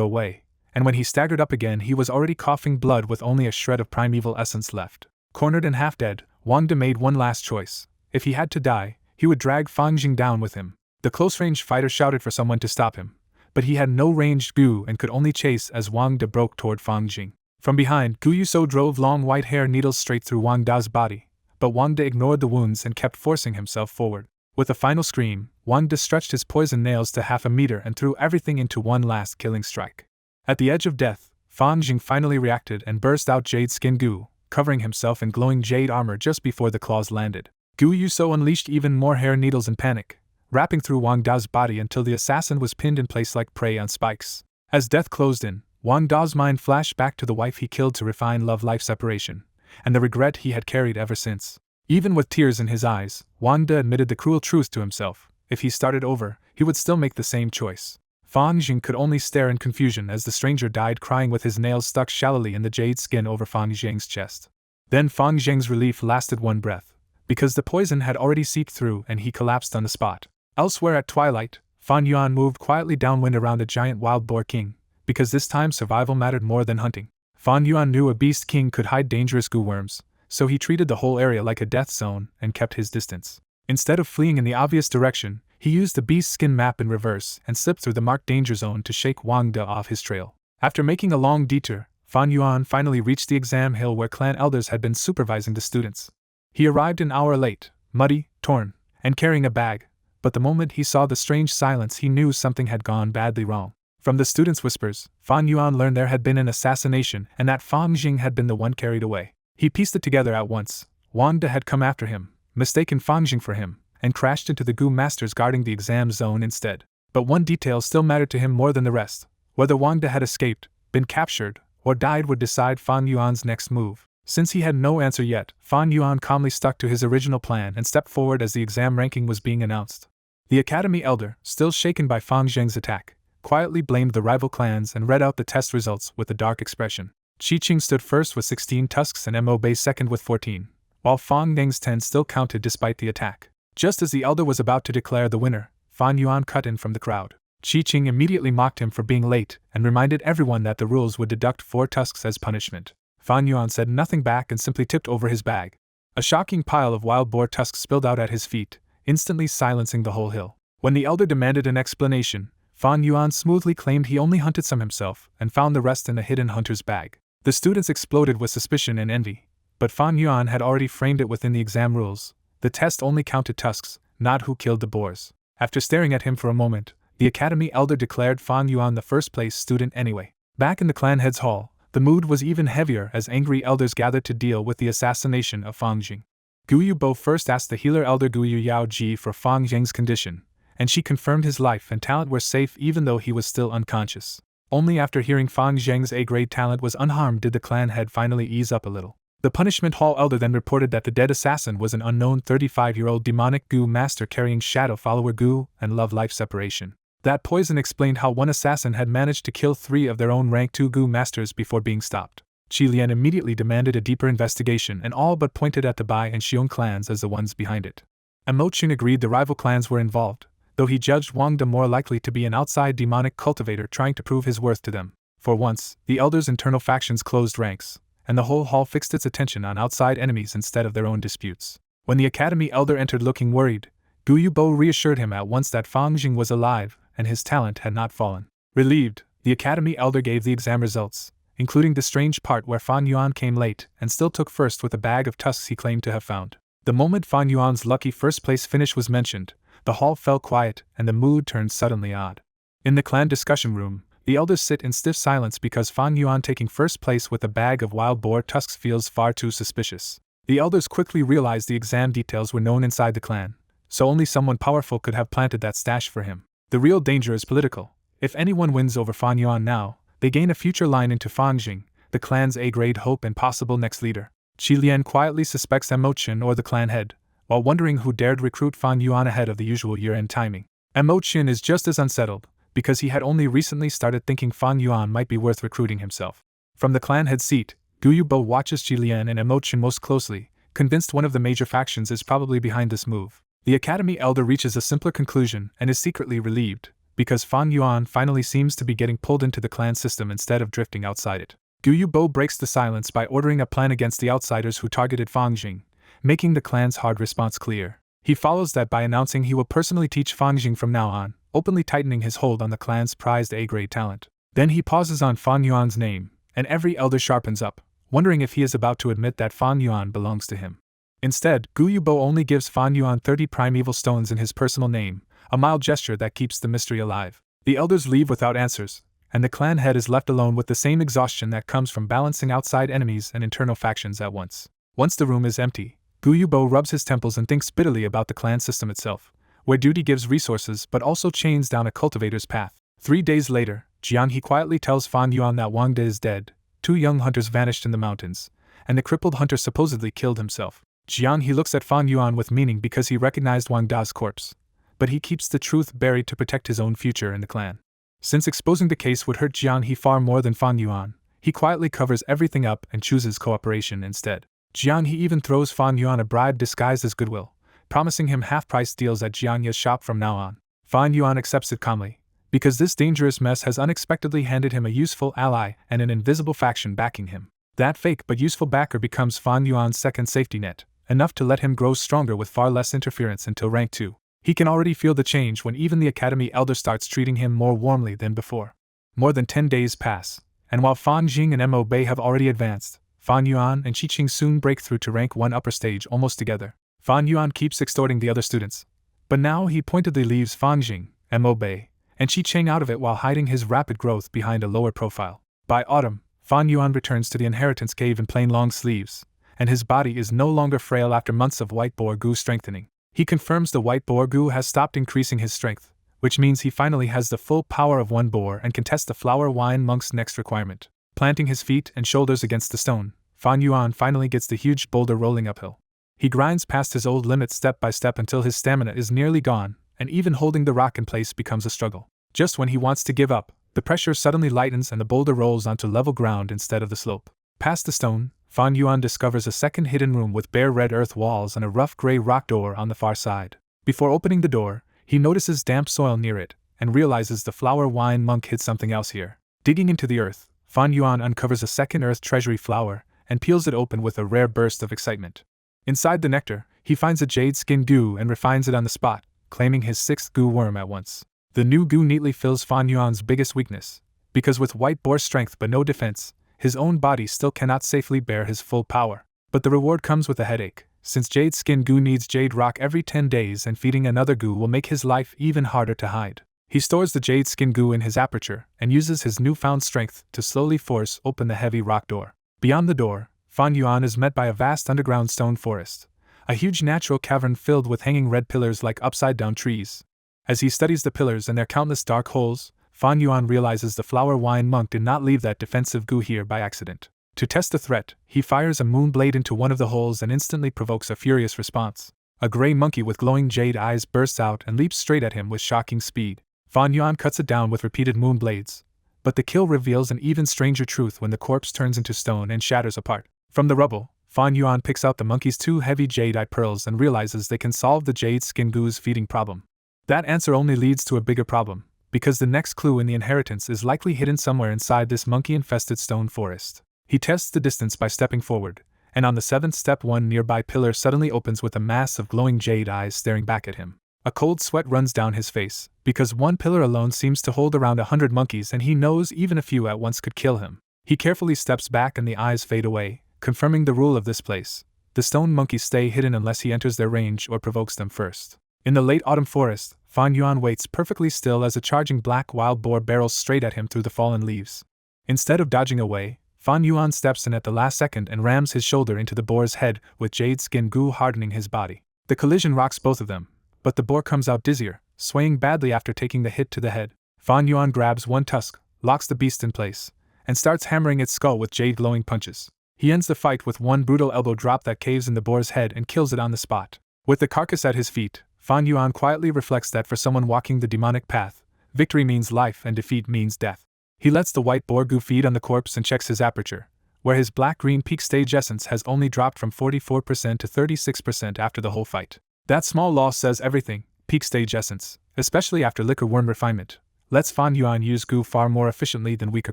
away, and when he staggered up again he was already coughing blood with only a shred of primeval essence left. Cornered and half-dead, Wang De made one last choice. If he had to die, he would drag Fang Jing down with him. The close-range fighter shouted for someone to stop him, but he had no ranged Gu and could only chase as Wang De broke toward Fang Jing. From behind, Gu Yuso drove long white hair needles straight through Wang Da's body, but Wang De ignored the wounds and kept forcing himself forward. With a final scream, Wang De stretched his poison nails to half a meter and threw everything into one last killing strike. At the edge of death, Fang Jing finally reacted and burst out Jade Skin Gu, covering himself in glowing jade armor just before the claws landed. Gu Yuso unleashed even more hair needles in panic, wrapping through Wang Da's body until the assassin was pinned in place like prey on spikes. As death closed in, Wang Da's mind flashed back to the wife he killed to refine love-life separation, and the regret he had carried ever since. Even with tears in his eyes, Wang De admitted the cruel truth to himself. If he started over, he would still make the same choice. Fang Jing could only stare in confusion as the stranger died crying with his nails stuck shallowly in the jade skin over Fang Jing's chest. Then Fang Jing's relief lasted one breath, because the poison had already seeped through and he collapsed on the spot. Elsewhere at twilight, Fang Yuan moved quietly downwind around a giant wild boar king, because this time survival mattered more than hunting. Fang Yuan knew a beast king could hide dangerous goo worms, so he treated the whole area like a death zone and kept his distance. Instead of fleeing in the obvious direction, he used the beast skin map in reverse and slipped through the marked danger zone to shake Wang De off his trail. After making a long detour, Fang Yuan finally reached the exam hill where clan elders had been supervising the students. He arrived an hour late, muddy, torn, and carrying a bag, but the moment he saw the strange silence he knew something had gone badly wrong. From the students' whispers, Fang Yuan learned there had been an assassination and that Fang Jing had been the one carried away. He pieced it together at once. Wang De had come after him, mistaken Fang Jing for him, and crashed into the Gu masters guarding the exam zone instead. But one detail still mattered to him more than the rest. Whether Wang De had escaped, been captured, or died would decide Fang Yuan's next move. Since he had no answer yet, Fang Yuan calmly stuck to his original plan and stepped forward as the exam ranking was being announced. The academy elder, still shaken by Fang Jing's attack, quietly blamed the rival clans and read out the test results with a dark expression. Qi Qing stood first with 16 tusks and Mo Bei second with 14, while Fang Ning's 10 still counted despite the attack. Just as the elder was about to declare the winner, Fang Yuan cut in from the crowd. Qi Qing immediately mocked him for being late and reminded everyone that the rules would deduct 4 tusks as punishment. Fang Yuan said nothing back and simply tipped over his bag. A shocking pile of wild boar tusks spilled out at his feet, instantly silencing the whole hill. When the elder demanded an explanation, Fang Yuan smoothly claimed he only hunted some himself and found the rest in a hidden hunter's bag. The students exploded with suspicion and envy, but Fang Yuan had already framed it within the exam rules. The test only counted tusks, not who killed the boars. After staring at him for a moment, the academy elder declared Fang Yuan the first-place student anyway. Back in the clan head's hall, the mood was even heavier as angry elders gathered to deal with the assassination of Fang Jing. Guyu Bo first asked the healer elder Guyu Yao Ji for Fang Jing's condition, and she confirmed his life and talent were safe even though he was still unconscious. Only after hearing Fang Zheng's A-grade talent was unharmed did the clan head finally ease up a little. The punishment hall elder then reported that the dead assassin was an unknown 35-year-old demonic Gu master carrying shadow follower Gu and love-life separation. That poison explained how one assassin had managed to kill 3 of their own rank 2 Gu masters before being stopped. Qi Lian immediately demanded a deeper investigation and all but pointed at the Bai and Xiong clans as the ones behind it. Mo Chun agreed the rival clans were involved, though he judged Wang De more likely to be an outside demonic cultivator trying to prove his worth to them. For once, the elders' internal factions closed ranks, and the whole hall fixed its attention on outside enemies instead of their own disputes. When the academy elder entered looking worried, Gu Yubo reassured him at once that Fang Jing was alive and his talent had not fallen. Relieved, the academy elder gave the exam results, including the strange part where Fan Yuan came late and still took first with a bag of tusks he claimed to have found. The moment Fan Yuan's lucky first-place finish was mentioned, the hall fell quiet and the mood turned suddenly odd. In the clan discussion room, the elders sit in stiff silence because Fan Yuan taking first place with a bag of wild boar tusks feels far too suspicious. The elders quickly realized the exam details were known inside the clan, so only someone powerful could have planted that stash for him. The real danger is political. If anyone wins over Fan Yuan now, they gain a future line into Fang Jing, the clan's A-grade hope and possible next leader. Qi Lian quietly suspects Mo Qin or the clan head, while wondering who dared recruit Fan Yuan ahead of the usual year-end timing. Mo Qin is just as unsettled, because he had only recently started thinking Fan Yuan might be worth recruiting himself. From the clan head seat, Gu Yubo watches Qi Lian and Mo Qin most closely, convinced one of the major factions is probably behind this move. The academy elder reaches a simpler conclusion and is secretly relieved, because Fan Yuan finally seems to be getting pulled into the clan system instead of drifting outside it. Gu Yubo breaks the silence by ordering a plan against the outsiders who targeted Fang Jing, making the clan's hard response clear. He follows that by announcing he will personally teach Fang Jing from now on, openly tightening his hold on the clan's prized A-grade talent. Then he pauses on Fan Yuan's name, and every elder sharpens up, wondering if he is about to admit that Fan Yuan belongs to him. Instead, Gu Yubo only gives Fan Yuan 30 primeval stones in his personal name, a mild gesture that keeps the mystery alive. The elders leave without answers, and the clan head is left alone with the same exhaustion that comes from balancing outside enemies and internal factions at once. Once the room is empty, Gu Yubo rubs his temples and thinks bitterly about the clan system itself, where duty gives resources but also chains down a cultivator's path. 3 days later, Jianhe quietly tells Fan Yuan that Wang De is dead, 2 young hunters vanished in the mountains, and the crippled hunter supposedly killed himself. Jianhe looks at Fan Yuan with meaning because he recognized Wang Da's corpse, but he keeps the truth buried to protect his own future in the clan. Since exposing the case would hurt Jianhe far more than Fan Yuan, he quietly covers everything up and chooses cooperation instead. Jianhe even throws Fan Yuan a bribe disguised as goodwill, promising him half-price deals at Jianhe's shop from now on. Fan Yuan accepts it calmly, because this dangerous mess has unexpectedly handed him a useful ally and an invisible faction backing him. That fake but useful backer becomes Fan Yuan's second safety net, enough to let him grow stronger with far less interference until rank 2. He can already feel the change when even the academy elder starts treating him more warmly than before. More than 10 days pass, and while Fan Jing and Mo Bei have already advanced, Fan Yuan and Qi Qing soon break through to rank 1 upper stage almost together. Fan Yuan keeps extorting the other students, but now he pointedly leaves Fan Jing, Mo Bei, and Qi Qing out of it while hiding his rapid growth behind a lower profile. By autumn, Fan Yuan returns to the inheritance cave in plain long sleeves, and his body is no longer frail after months of white boar goo strengthening. He confirms the white boar goo has stopped increasing his strength, which means he finally has the full power of 1 boar and can test the flower wine monk's next requirement. Planting his feet and shoulders against the stone, Fan Yuan finally gets the huge boulder rolling uphill. He grinds past his old limit step by step until his stamina is nearly gone, and even holding the rock in place becomes a struggle. Just when he wants to give up, the pressure suddenly lightens and the boulder rolls onto level ground instead of the slope. Past the stone, Fan Yuan discovers a second hidden room with bare red earth walls and a rough gray rock door on the far side. Before opening the door, he notices damp soil near it, and realizes the flower wine monk hid something else here. Digging into the earth, Fan Yuan uncovers a second earth treasury flower, and peels it open with a rare burst of excitement. Inside the nectar, he finds a jade skin goo and refines it on the spot, claiming his 6th goo worm at once. The new goo neatly fills Fan Yuan's biggest weakness, because with white boar strength but no defense, his own body still cannot safely bear his full power. But the reward comes with a headache, since jade skin goo needs jade rock every 10 days and feeding another goo will make his life even harder to hide. He stores the jade skin goo in his aperture and uses his newfound strength to slowly force open the heavy rock door. Beyond the door, Fan Yuan is met by a vast underground stone forest, a huge natural cavern filled with hanging red pillars like upside-down trees. As he studies the pillars and their countless dark holes, Fan Yuan realizes the flower wine monk did not leave that defensive goo here by accident. To test the threat, he fires a moon blade into one of the holes and instantly provokes a furious response. A gray monkey with glowing jade eyes bursts out and leaps straight at him with shocking speed. Fan Yuan cuts it down with repeated moon blades, but the kill reveals an even stranger truth when the corpse turns into stone and shatters apart. From the rubble, Fan Yuan picks out the monkey's 2 heavy jade-eye pearls and realizes they can solve the jade skin goo's feeding problem. That answer only leads to a bigger problem, because the next clue in the inheritance is likely hidden somewhere inside this monkey-infested stone forest. He tests the distance by stepping forward, and on the 7th step one nearby pillar suddenly opens with a mass of glowing jade eyes staring back at him. A cold sweat runs down his face, because one pillar alone seems to hold around 100 monkeys and he knows even a few at once could kill him. He carefully steps back and the eyes fade away, confirming the rule of this place. The stone monkeys stay hidden unless he enters their range or provokes them first. In the late autumn forest, Fan Yuan waits perfectly still as a charging black wild boar barrels straight at him through the fallen leaves. Instead of dodging away, Fan Yuan steps in at the last second and rams his shoulder into the boar's head, with jade skin goo hardening his body. The collision rocks both of them, but the boar comes out dizzier, swaying badly after taking the hit to the head. Fan Yuan grabs one tusk, locks the beast in place, and starts hammering its skull with jade-glowing punches. He ends the fight with one brutal elbow drop that caves in the boar's head and kills it on the spot. With the carcass at his feet, Fan Yuan quietly reflects that for someone walking the demonic path, victory means life and defeat means death. He lets the white boar goo feed on the corpse and checks his aperture, where his black-green peak stage essence has only dropped from 44% to 36% after the whole fight. That small loss says everything. Peak stage essence, especially after liquor worm refinement, lets Fan Yuan use goo far more efficiently than weaker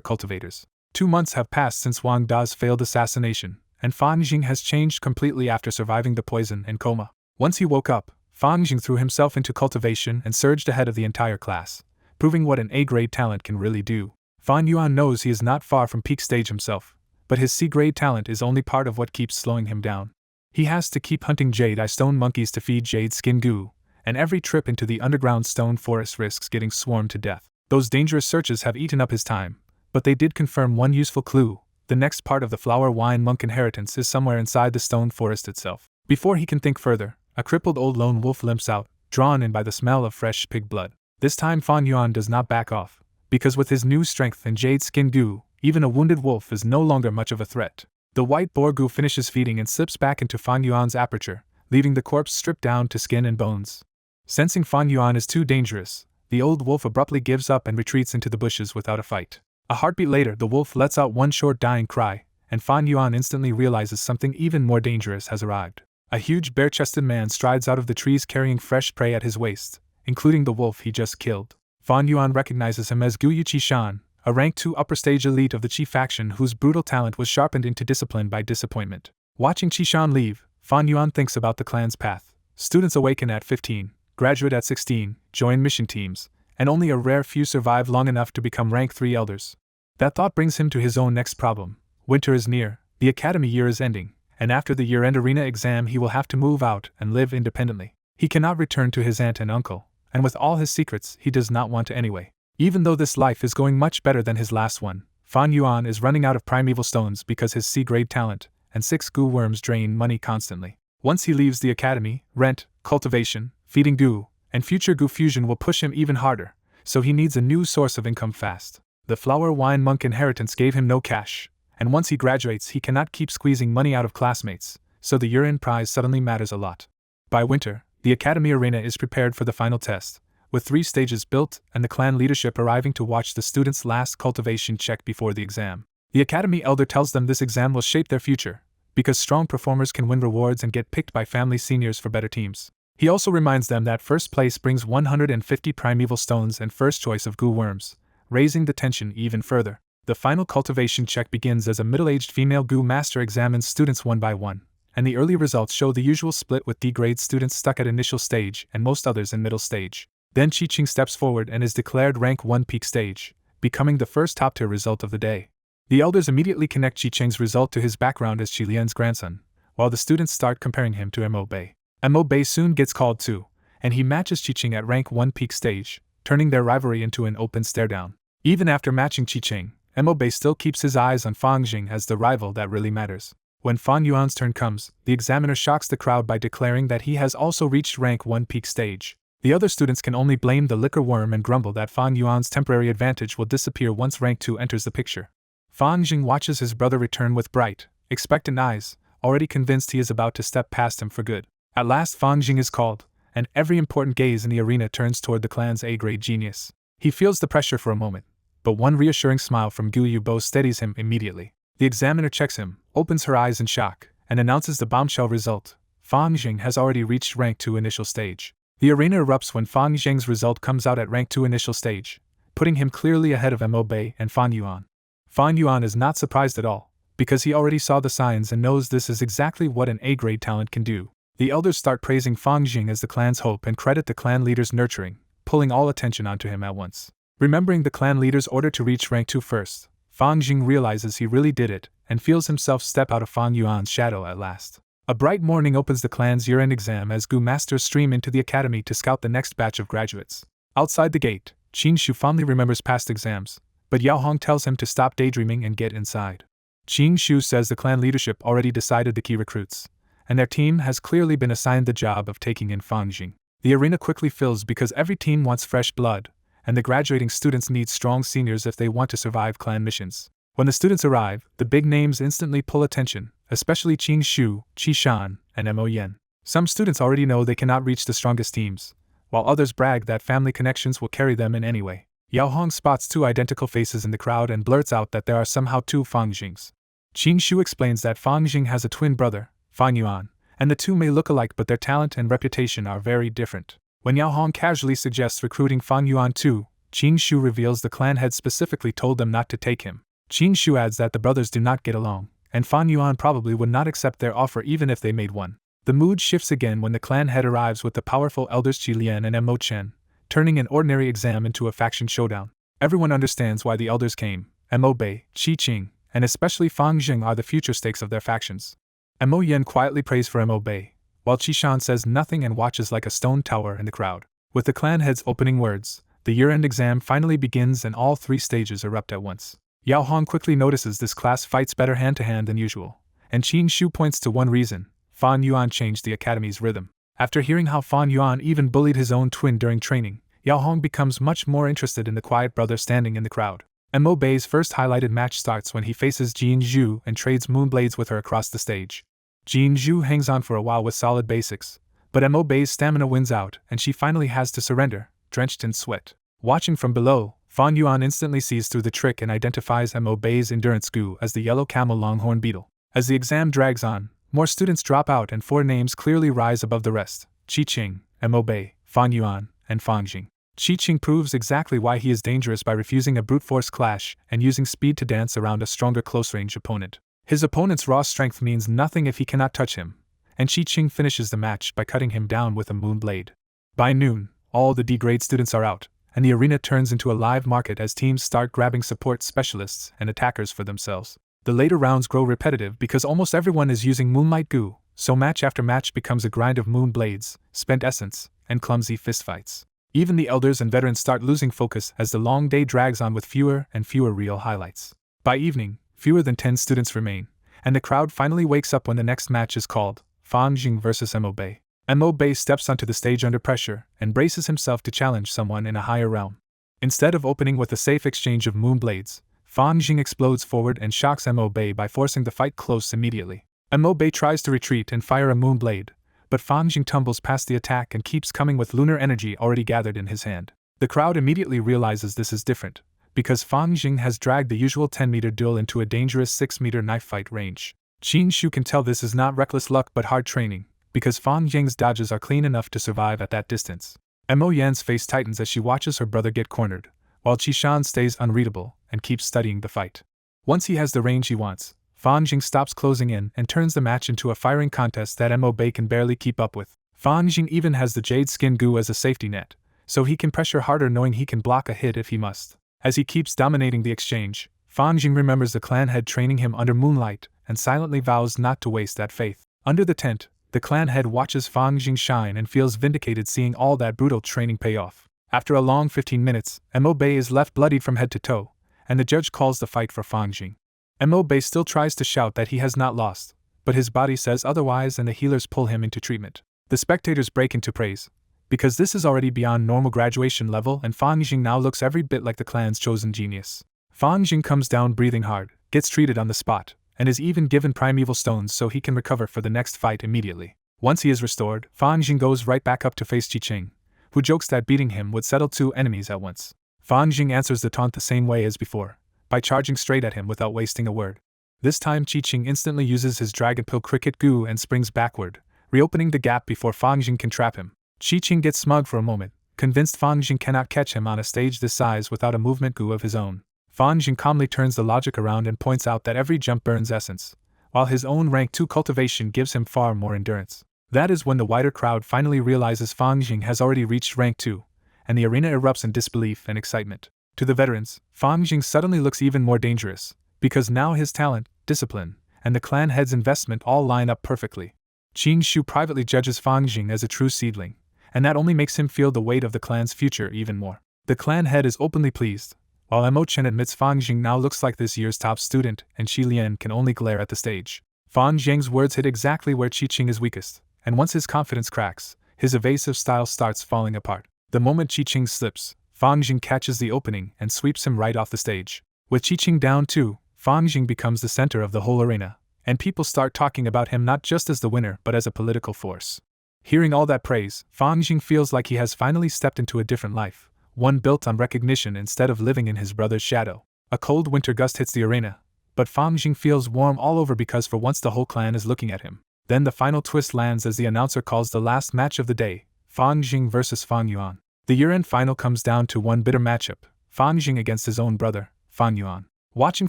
cultivators. 2 months have passed since Wang Da's failed assassination, and Fan Jing has changed completely after surviving the poison and coma. Once he woke up, Fan Jing threw himself into cultivation and surged ahead of the entire class, proving what an A-grade talent can really do. Fan Yuan knows he is not far from peak stage himself, but his C-grade talent is only part of what keeps slowing him down. He has to keep hunting jade eye stone monkeys to feed jade skin goo, and every trip into the underground stone forest risks getting swarmed to death. Those dangerous searches have eaten up his time, but they did confirm one useful clue: the next part of the flower wine monk inheritance is somewhere inside the stone forest itself. Before he can think further, a crippled old lone wolf limps out, drawn in by the smell of fresh pig blood. This time Fan Yuan does not back off, because with his new strength and jade skin goo, even a wounded wolf is no longer much of a threat. The white boar goo finishes feeding and slips back into Fan Yuan's aperture, leaving the corpse stripped down to skin and bones. Sensing Fan Yuan is too dangerous, the old wolf abruptly gives up and retreats into the bushes without a fight. A heartbeat later, the wolf lets out one short dying cry, and Fan Yuan instantly realizes something even more dangerous has arrived. A huge bare-chested man strides out of the trees carrying fresh prey at his waist, including the wolf he just killed. Fan Yuan recognizes him as Guyu Qishan, a rank 2 upper-stage elite of the Qi faction whose brutal talent was sharpened into discipline by disappointment. Watching Qishan leave, Fan Yuan thinks about the clan's path. Students awaken at 15, graduate at 16, join mission teams, and only a rare few survive long enough to become rank 3 elders. That thought brings him to his own next problem. Winter is near, the academy year is ending, and after the year-end arena exam he will have to move out and live independently. He cannot return to his aunt and uncle, and with all his secrets he does not want to anyway. Even though this life is going much better than his last one, Fan Yuan is running out of primeval stones because his C-grade talent and 6 goo worms drain money constantly. Once he leaves the academy, rent, cultivation, feeding goo, and future goo fusion will push him even harder, so he needs a new source of income fast. The flower wine monk inheritance gave him no cash, and once he graduates he cannot keep squeezing money out of classmates, so the year-end prize suddenly matters a lot. By winter, the academy arena is prepared for the final test, with 3 stages built and the clan leadership arriving to watch the students' last cultivation check before the exam. The academy elder tells them this exam will shape their future, because strong performers can win rewards and get picked by family seniors for better teams. He also reminds them that first place brings 150 primeval stones and first choice of goo worms, raising the tension even further. The final cultivation check begins as a middle-aged female goo master examines students one by one, and the early results show the usual split with D-grade students stuck at initial stage and most others in middle stage. Then Qi-Ching steps forward and is declared rank 1 peak stage, becoming the first top-tier result of the day. The elders immediately connect Qi-Ching's result to his background as Qi Lian's grandson, while the students start comparing him to Mo Bei. Mo Bei soon gets called too, and he matches Qi-Ching at rank 1 peak stage, turning their rivalry into an open stare-down. Even after matching Qi-Ching, Mo Bei still keeps his eyes on Fan Jing as the rival that really matters. When Fan Yuan's turn comes, the examiner shocks the crowd by declaring that he has also reached rank 1 peak stage. The other students can only blame the liquor worm and grumble that Fan Yuan's temporary advantage will disappear once rank 2 enters the picture. Fan Jing watches his brother return with bright, expectant eyes, already convinced he is about to step past him for good. At last Fan Jing is called, and every important gaze in the arena turns toward the clan's A-grade genius. He feels the pressure for a moment, but one reassuring smile from Gu Yubo steadies him immediately. The examiner checks him, opens her eyes in shock, and announces the bombshell result. Fan Jing has already reached rank 2 initial stage. The arena erupts when Fan Jing's result comes out at rank 2 initial stage, putting him clearly ahead of Mo Bei and Fan Yuan. Fan Yuan is not surprised at all, because he already saw the signs and knows this is exactly what an A-grade talent can do. The elders start praising Fang Jing as the clan's hope and credit the clan leader's nurturing, pulling all attention onto him at once. Remembering the clan leader's order to reach rank 2 first, Fang Jing realizes he really did it, and feels himself step out of Fan Yuan's shadow at last. A bright morning opens the clan's year-end exam as Gu masters stream into the academy to scout the next batch of graduates. Outside the gate, Qin Shu fondly remembers past exams, but Yao Hong tells him to stop daydreaming and get inside. Qin Shu says the clan leadership already decided the key recruits, and their team has clearly been assigned the job of taking in Fang Jing. The arena quickly fills because every team wants fresh blood, and the graduating students need strong seniors if they want to survive clan missions. When the students arrive, the big names instantly pull attention, especially Qin Shu, Qi Shan, and Mo Yen. Some students already know they cannot reach the strongest teams, while others brag that family connections will carry them in any way. Yao Hong spots 2 identical faces in the crowd and blurts out that there are somehow 2 Fang Jings. Qin Shu explains that Fang Jing has a twin brother, Fan Yuan, and the two may look alike but their talent and reputation are very different. When Yao Hong casually suggests recruiting Fan Yuan too, Qin Shu reveals the clan head specifically told them not to take him. Qin Shu adds that the brothers do not get along, and Fan Yuan probably would not accept their offer even if they made one. The mood shifts again when the clan head arrives with the powerful elders Qi Lian and Mo Chen, turning an ordinary exam into a faction showdown. Everyone understands why the elders came. Mo Bei, Qi Qing, and especially Fang Jing are the future stakes of their factions. Mo Yen quietly prays for Mo Bei, while Qi Shan says nothing and watches like a stone tower in the crowd. With the clan head's opening words, the year-end exam finally begins and all 3 stages erupt at once. Yao Hong quickly notices this class fights better hand-to-hand than usual, and Qin Shu points to one reason: Fan Yuan changed the academy's rhythm. After hearing how Fan Yuan even bullied his own twin during training, Yao Hong becomes much more interested in the quiet brother standing in the crowd. Mo Bei's first highlighted match starts when he faces Jin Zhu and trades moonblades with her across the stage. Jin Zhu hangs on for a while with solid basics, but Mo Bei's stamina wins out and she finally has to surrender, drenched in sweat. Watching from below, Fan Yuan instantly sees through the trick and identifies Mo Bei's endurance goo as the yellow camel longhorn beetle. As the exam drags on, more students drop out and 4 names clearly rise above the rest: Qi Qing, Mo Bei, Fan Yuan, and Fang Jing. Qi Qing proves exactly why he is dangerous by refusing a brute force clash and using speed to dance around a stronger close-range opponent. His opponent's raw strength means nothing if he cannot touch him, and Qi Qing finishes the match by cutting him down with a moon blade. By noon, all the D-grade students are out, and the arena turns into a live market as teams start grabbing support specialists and attackers for themselves. The later rounds grow repetitive because almost everyone is using Moonlight Goo, so match after match becomes a grind of moon blades, spent essence, and clumsy fistfights. Even the elders and veterans start losing focus as the long day drags on with fewer and fewer real highlights. By evening, fewer than 10 students remain, and the crowd finally wakes up when the next match is called: Fang Jing vs. Mo Bei. Mo Bei steps onto the stage under pressure and braces himself to challenge someone in a higher realm. Instead of opening with a safe exchange of moonblades, Fang Jing explodes forward and shocks Mo Bei by forcing the fight close immediately. Mo Bei tries to retreat and fire a moonblade, but Fang Jing tumbles past the attack and keeps coming with lunar energy already gathered in his hand. The crowd immediately realizes this is different, because Fang Jing has dragged the usual 10-meter duel into a dangerous 6-meter knife fight range. Qin Shu can tell this is not reckless luck but hard training, because Fang Jing's dodges are clean enough to survive at that distance. Mo Yan's face tightens as she watches her brother get cornered, while Qi Shan stays unreadable and keeps studying the fight. Once he has the range he wants, Fang Jing stops closing in and turns the match into a firing contest that Mo Bei can barely keep up with. Fang Jing even has the jade skin goo as a safety net, so he can pressure harder knowing he can block a hit if he must. As he keeps dominating the exchange, Fang Jing remembers the clan head training him under moonlight and silently vows not to waste that faith. Under the tent, the clan head watches Fang Jing shine and feels vindicated seeing all that brutal training pay off. After a long 15 minutes, Mo Bei is left bloodied from head to toe, and the judge calls the fight for Fang Jing. Mo Bei still tries to shout that he has not lost, but his body says otherwise and the healers pull him into treatment. The spectators break into praise, because this is already beyond normal graduation level and Fang Jing now looks every bit like the clan's chosen genius. Fang Jing comes down breathing hard, gets treated on the spot, and is even given primeval stones so he can recover for the next fight immediately. Once he is restored, Fang Jing goes right back up to face Qi Qing, who jokes that beating him would settle 2 enemies at once. Fang Jing answers the taunt the same way as before, by charging straight at him without wasting a word. This time Qi Qing instantly uses his Dragon Pill Cricket Goo and springs backward, reopening the gap before Fang Jing can trap him. Qi Qing gets smug for a moment, convinced Fang Jing cannot catch him on a stage this size without a movement goo of his own. Fang Jing calmly turns the logic around and points out that every jump burns essence, while his own rank 2 cultivation gives him far more endurance. That is when the wider crowd finally realizes Fang Jing has already reached rank 2, and the arena erupts in disbelief and excitement. To the veterans, Fang Jing suddenly looks even more dangerous, because now his talent, discipline, and the clan head's investment all line up perfectly. Qin Shu privately judges Fang Jing as a true seedling, and that only makes him feel the weight of the clan's future even more. The clan head is openly pleased, while Mo Chen admits Fang Jing now looks like this year's top student, and Qi Lian can only glare at the stage. Fang Jing's words hit exactly where Qi Qing is weakest, and once his confidence cracks, his evasive style starts falling apart. The moment Qi Qing slips, Fang Jing catches the opening and sweeps him right off the stage. With Qi Qing down too, Fang Jing becomes the center of the whole arena, and people start talking about him not just as the winner but as a political force. Hearing all that praise, Fang Jing feels like he has finally stepped into a different life, one built on recognition instead of living in his brother's shadow. A cold winter gust hits the arena, but Fang Jing feels warm all over because for once the whole clan is looking at him. Then the final twist lands as the announcer calls the last match of the day, Fang Jing versus Fang Yuan. The year-end final comes down to one bitter matchup, Fang Jing against his own brother, Fang Yuan. Watching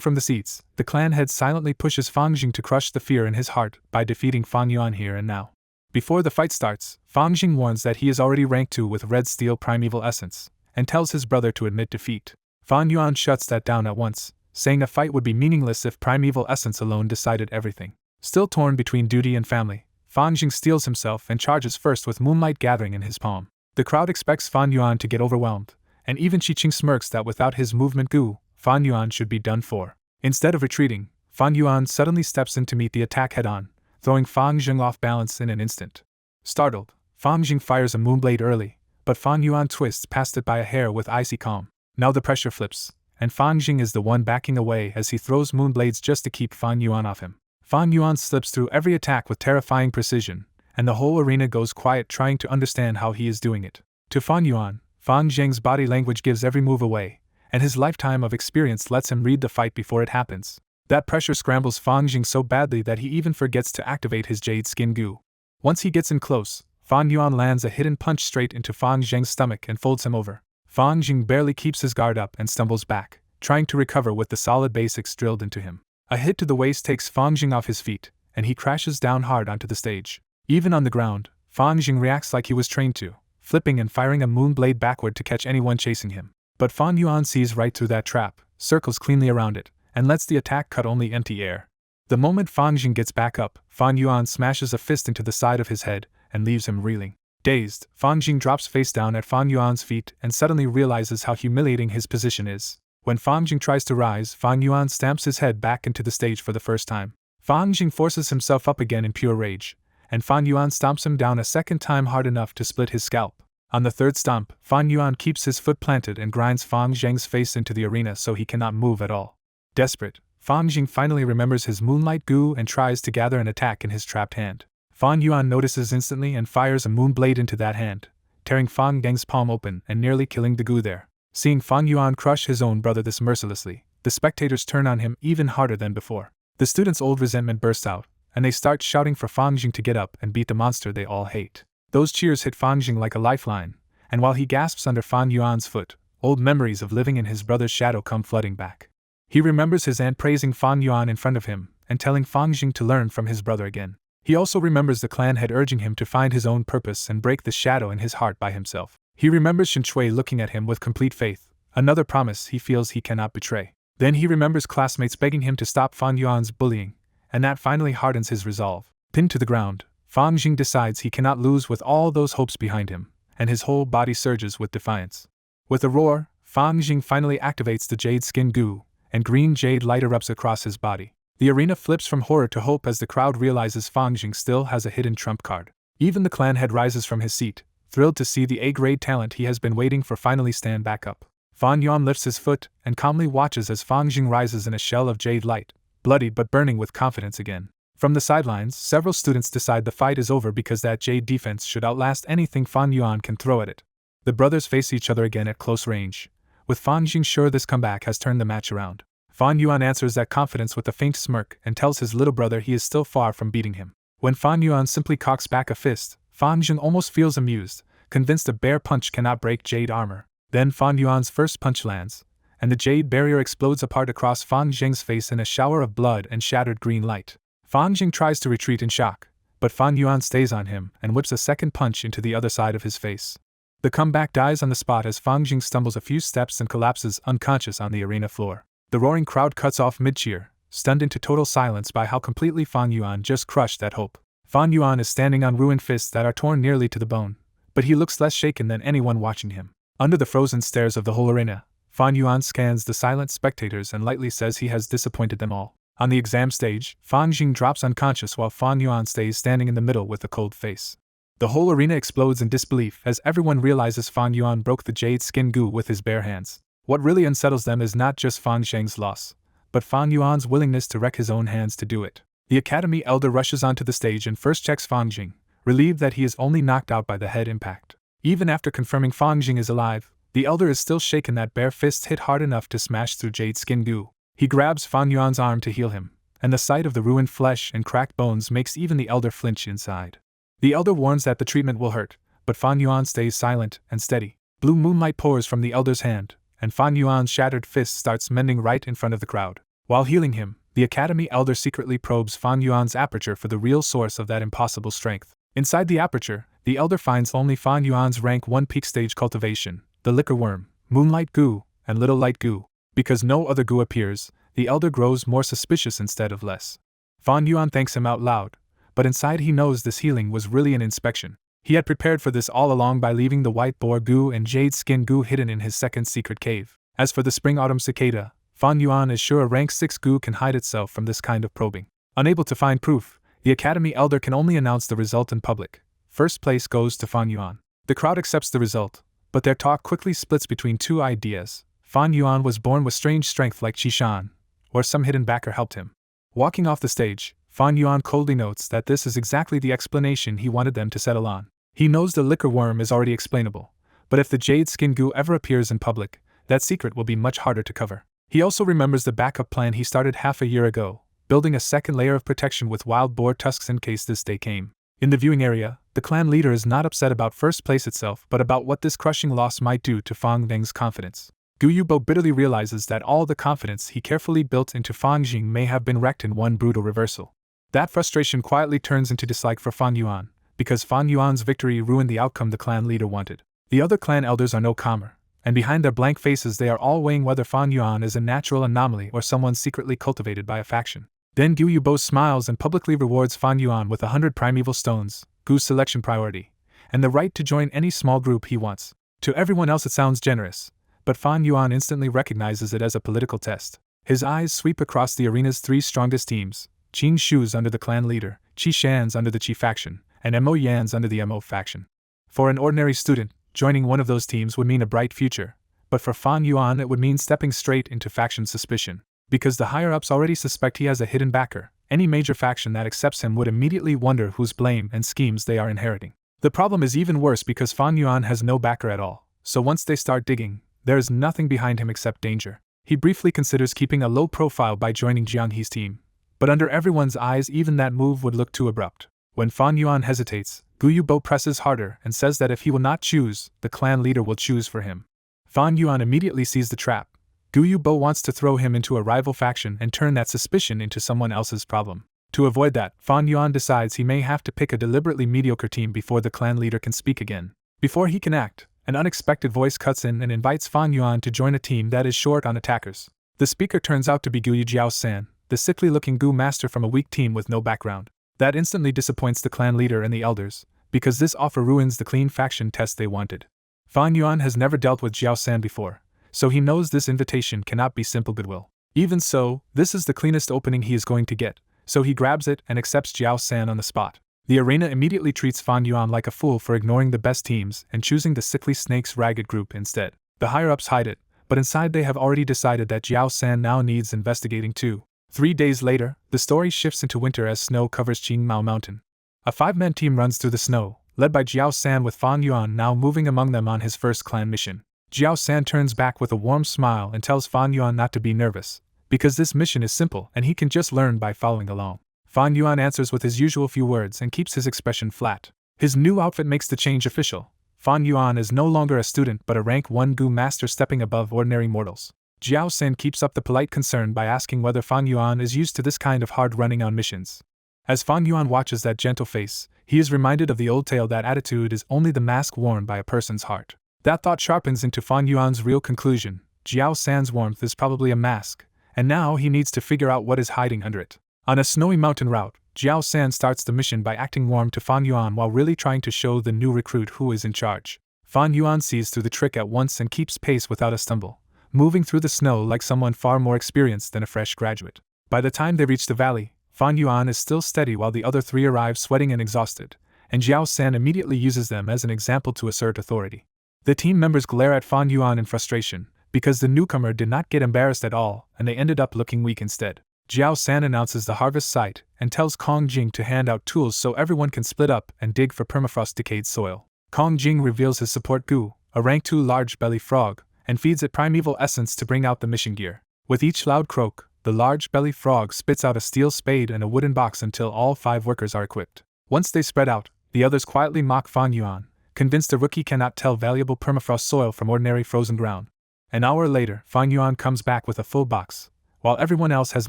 from the seats, the clan head silently pushes Fang Jing to crush the fear in his heart by defeating Fang Yuan here and now. Before the fight starts, Fang Jing warns that he is already rank 2 with Red Steel Primeval Essence, and tells his brother to admit defeat. Fang Yuan shuts that down at once, saying a fight would be meaningless if Primeval Essence alone decided everything. Still torn between duty and family, Fang Jing steels himself and charges first with Moonlight Gathering in his palm. The crowd expects Fang Yuan to get overwhelmed, and even Qi Qing smirks that without his movement goo, Fang Yuan should be done for. Instead of retreating, Fang Yuan suddenly steps in to meet the attack head-on, throwing Fang Jing off balance in an instant. Startled, Fang Jing fires a Moonblade early, but Fang Yuan twists past it by a hair with icy calm. Now the pressure flips, and Fang Jing is the one backing away as he throws Moonblades just to keep Fang Yuan off him. Fang Yuan slips through every attack with terrifying precision, and the whole arena goes quiet trying to understand how he is doing it. To Fang Yuan, Fang Jing's body language gives every move away, and his lifetime of experience lets him read the fight before it happens. That pressure scrambles Fang Jing so badly that he even forgets to activate his Jade Skin Goo. Once he gets in close, Fang Yuan lands a hidden punch straight into Fang Jing's stomach and folds him over. Fang Jing barely keeps his guard up and stumbles back, trying to recover with the solid basics drilled into him. A hit to the waist takes Fang Jing off his feet, and he crashes down hard onto the stage. Even on the ground, Fang Jing reacts like he was trained to, flipping and firing a Moonblade backward to catch anyone chasing him. But Fang Yuan sees right through that trap, circles cleanly around it, and lets the attack cut only empty air. The moment Fang Jing gets back up, Fang Yuan smashes a fist into the side of his head and leaves him reeling. Dazed, Fang Jing drops face down at Fang Yuan's feet and suddenly realizes how humiliating his position is. When Fang Jing tries to rise, Fang Yuan stamps his head back into the stage for the first time. Fang Jing forces himself up again in pure rage, and Fang Yuan stomps him down a second time hard enough to split his scalp. On the third stomp, Fang Yuan keeps his foot planted and grinds Fang Jing's face into the arena so he cannot move at all. Desperate, Fang Jing finally remembers his Moonlight Goo and tries to gather an attack in his trapped hand. Fang Yuan notices instantly and fires a Moonblade into that hand, tearing Fang Geng's palm open and nearly killing the Goo there. Seeing Fang Yuan crush his own brother this mercilessly, the spectators turn on him even harder than before. The students' old resentment bursts out, and they start shouting for Fang Jing to get up and beat the monster they all hate. Those cheers hit Fang Jing like a lifeline, and while he gasps under Fang Yuan's foot, old memories of living in his brother's shadow come flooding back. He remembers his aunt praising Fang Yuan in front of him and telling Fang Jing to learn from his brother again. He also remembers the clan head urging him to find his own purpose and break the shadow in his heart by himself. He remembers Shen Chui looking at him with complete faith, another promise he feels he cannot betray. Then he remembers classmates begging him to stop Fang Yuan's bullying, and that finally hardens his resolve. Pinned to the ground, Fang Jing decides he cannot lose with all those hopes behind him, and his whole body surges with defiance. With a roar, Fang Jing finally activates the Jade Skin Goo, and green jade light erupts across his body. The arena flips from horror to hope as the crowd realizes Fang Jing still has a hidden trump card. Even the clan head rises from his seat, thrilled to see the A-grade talent he has been waiting for finally stand back up. Fang Yuan lifts his foot and calmly watches as Fang Jing rises in a shell of jade light, bloodied but burning with confidence again. From the sidelines, several students decide the fight is over because that jade defense should outlast anything Fang Yuan can throw at it. The brothers face each other again at close range, with Fang Jing sure this comeback has turned the match around. Fang Yuan answers that confidence with a faint smirk and tells his little brother he is still far from beating him. When Fang Yuan simply cocks back a fist, Fang Jing almost feels amused, convinced a bare punch cannot break jade armor. Then Fan Yuan's first punch lands, and the jade barrier explodes apart across Fan Jing's face in a shower of blood and shattered green light. Fan Jing tries to retreat in shock, but Fan Yuan stays on him and whips a second punch into the other side of his face. The comeback dies on the spot as Fan Jing stumbles a few steps and collapses unconscious on the arena floor. The roaring crowd cuts off mid-cheer, stunned into total silence by how completely Fan Yuan just crushed that hope. Fan Yuan is standing on ruined fists that are torn nearly to the bone, but he looks less shaken than anyone watching him. Under the frozen stares of the whole arena, Fan Yuan scans the silent spectators and lightly says he has disappointed them all. On the exam stage, Fan Jing drops unconscious while Fan Yuan stays standing in the middle with a cold face. The whole arena explodes in disbelief as everyone realizes Fan Yuan broke the jade skin goo with his bare hands. What really unsettles them is not just Fan Zheng's loss, but Fan Yuan's willingness to wreck his own hands to do it. The Academy Elder rushes onto the stage and first checks Fan Jing, relieved that he is only knocked out by the head impact. Even after confirming Fan Jing is alive, the Elder is still shaken that bare fists hit hard enough to smash through jade skin goo. He grabs Fan Yuan's arm to heal him, and the sight of the ruined flesh and cracked bones makes even the Elder flinch inside. The Elder warns that the treatment will hurt, but Fan Yuan stays silent and steady. Blue moonlight pours from the Elder's hand, and Fan Yuan's shattered fist starts mending right in front of the crowd. While healing him, the Academy Elder secretly probes Fan Yuan's aperture for the real source of that impossible strength. Inside the aperture, the Elder finds only Fan Yuan's rank 1 peak stage cultivation, the liquor worm, moonlight goo, and little light goo. Because no other goo appears, the Elder grows more suspicious instead of less. Fan Yuan thanks him out loud, but inside he knows this healing was really an inspection. He had prepared for this all along by leaving the white boar goo and jade skin goo hidden in his second secret cave. As for the spring-autumn cicada, Fan Yuan is sure a rank 6 goo can hide itself from this kind of probing. Unable to find proof, the Academy Elder can only announce the result in public. First place goes to Fan Yuan. The crowd accepts the result, but their talk quickly splits between two ideas. Fan Yuan was born with strange strength like Qishan, or some hidden backer helped him. Walking off the stage, Fan Yuan coldly notes that this is exactly the explanation he wanted them to settle on. He knows the liquor worm is already explainable, but if the jade skin goo ever appears in public, that secret will be much harder to cover. He also remembers the backup plan he started half a year ago, building a second layer of protection with wild boar tusks in case this day came. In the viewing area, the clan leader is not upset about first place itself but about what this crushing loss might do to Fan Deng's confidence. Gu Yubo bitterly realizes that all the confidence he carefully built into Fan Jing may have been wrecked in one brutal reversal. That frustration quietly turns into dislike for Fan Yuan, because Fan Yuan's victory ruined the outcome the clan leader wanted. The other clan elders are no calmer, and behind their blank faces they are all weighing whether Fan Yuan is a natural anomaly or someone secretly cultivated by a faction. Then Gu Yubo smiles and publicly rewards Fan Yuan with 100 primeval stones, Gu's selection priority, and the right to join any small group he wants. To everyone else it sounds generous, but Fan Yuan instantly recognizes it as a political test. His eyes sweep across the arena's 3 strongest teams, Qin Shu's under the clan leader, Qi Shan's under the Qi faction, and Mo Yan's under the Mo faction. For an ordinary student, joining one of those teams would mean a bright future, but for Fan Yuan it would mean stepping straight into faction suspicion. Because the higher-ups already suspect he has a hidden backer, any major faction that accepts him would immediately wonder whose blame and schemes they are inheriting. The problem is even worse because Fan Yuan has no backer at all, so once they start digging, there is nothing behind him except danger. He briefly considers keeping a low profile by joining Jiang He's team, but under everyone's eyes even that move would look too abrupt. When Fan Yuan hesitates, Gu Yubo presses harder and says that if he will not choose, the clan leader will choose for him. Fan Yuan immediately sees the trap. Gu Yubo wants to throw him into a rival faction and turn that suspicion into someone else's problem. To avoid that, Fan Yuan decides he may have to pick a deliberately mediocre team before the clan leader can speak again. Before he can act, an unexpected voice cuts in and invites Fan Yuan to join a team that is short on attackers. The speaker turns out to be Gu Jiao-san, the sickly-looking Gu master from a weak team with no background. That instantly disappoints the clan leader and the elders, because this offer ruins the clean faction test they wanted. Fan Yuan has never dealt with Jiao-san before, so he knows this invitation cannot be simple goodwill. Even so, this is the cleanest opening he is going to get, so he grabs it and accepts Jiao-san on the spot. The arena immediately treats Fan Yuan like a fool for ignoring the best teams and choosing the sickly snake's ragged group instead. The higher-ups hide it, but inside they have already decided that Jiao-san now needs investigating too. 3 days later, the story shifts into winter as snow covers Qingmao Mountain. A 5-man team runs through the snow, led by Jiao-san with Fan Yuan now moving among them on his first clan mission. Jiao-san turns back with a warm smile and tells Fan Yuan not to be nervous, because this mission is simple and he can just learn by following along. Fan Yuan answers with his usual few words and keeps his expression flat. His new outfit makes the change official. Fan Yuan is no longer a student but a rank 1 Gu master stepping above ordinary mortals. Jiao San keeps up the polite concern by asking whether Fan Yuan is used to this kind of hard running on missions. As Fan Yuan watches that gentle face, he is reminded of the old tale that attitude is only the mask worn by a person's heart. That thought sharpens into Fan Yuan's real conclusion: Jiao San's warmth is probably a mask, and now he needs to figure out what is hiding under it. On a snowy mountain route, Jiao San starts the mission by acting warm to Fan Yuan while really trying to show the new recruit who is in charge. Fan Yuan sees through the trick at once and keeps pace without a stumble, moving through the snow like someone far more experienced than a fresh graduate. By the time they reach the valley, Fan Yuan is still steady while the other three arrive sweating and exhausted, and Jiao San immediately uses them as an example to assert authority. The team members glare at Fan Yuan in frustration, because the newcomer did not get embarrassed at all and they ended up looking weak instead. Jiao San announces the harvest site and tells Kong Jing to hand out tools so everyone can split up and dig for permafrost-decayed soil. Kong Jing reveals his support Gu, a rank 2 large-belly frog, and feeds it primeval essence to bring out the mission gear. With each loud croak, the large-belly frog spits out a steel spade and a wooden box until all 5 workers are equipped. Once they spread out, the others quietly mock Fan Yuan, convinced a rookie cannot tell valuable permafrost soil from ordinary frozen ground. An hour later, Fan Yuan comes back with a full box, while everyone else has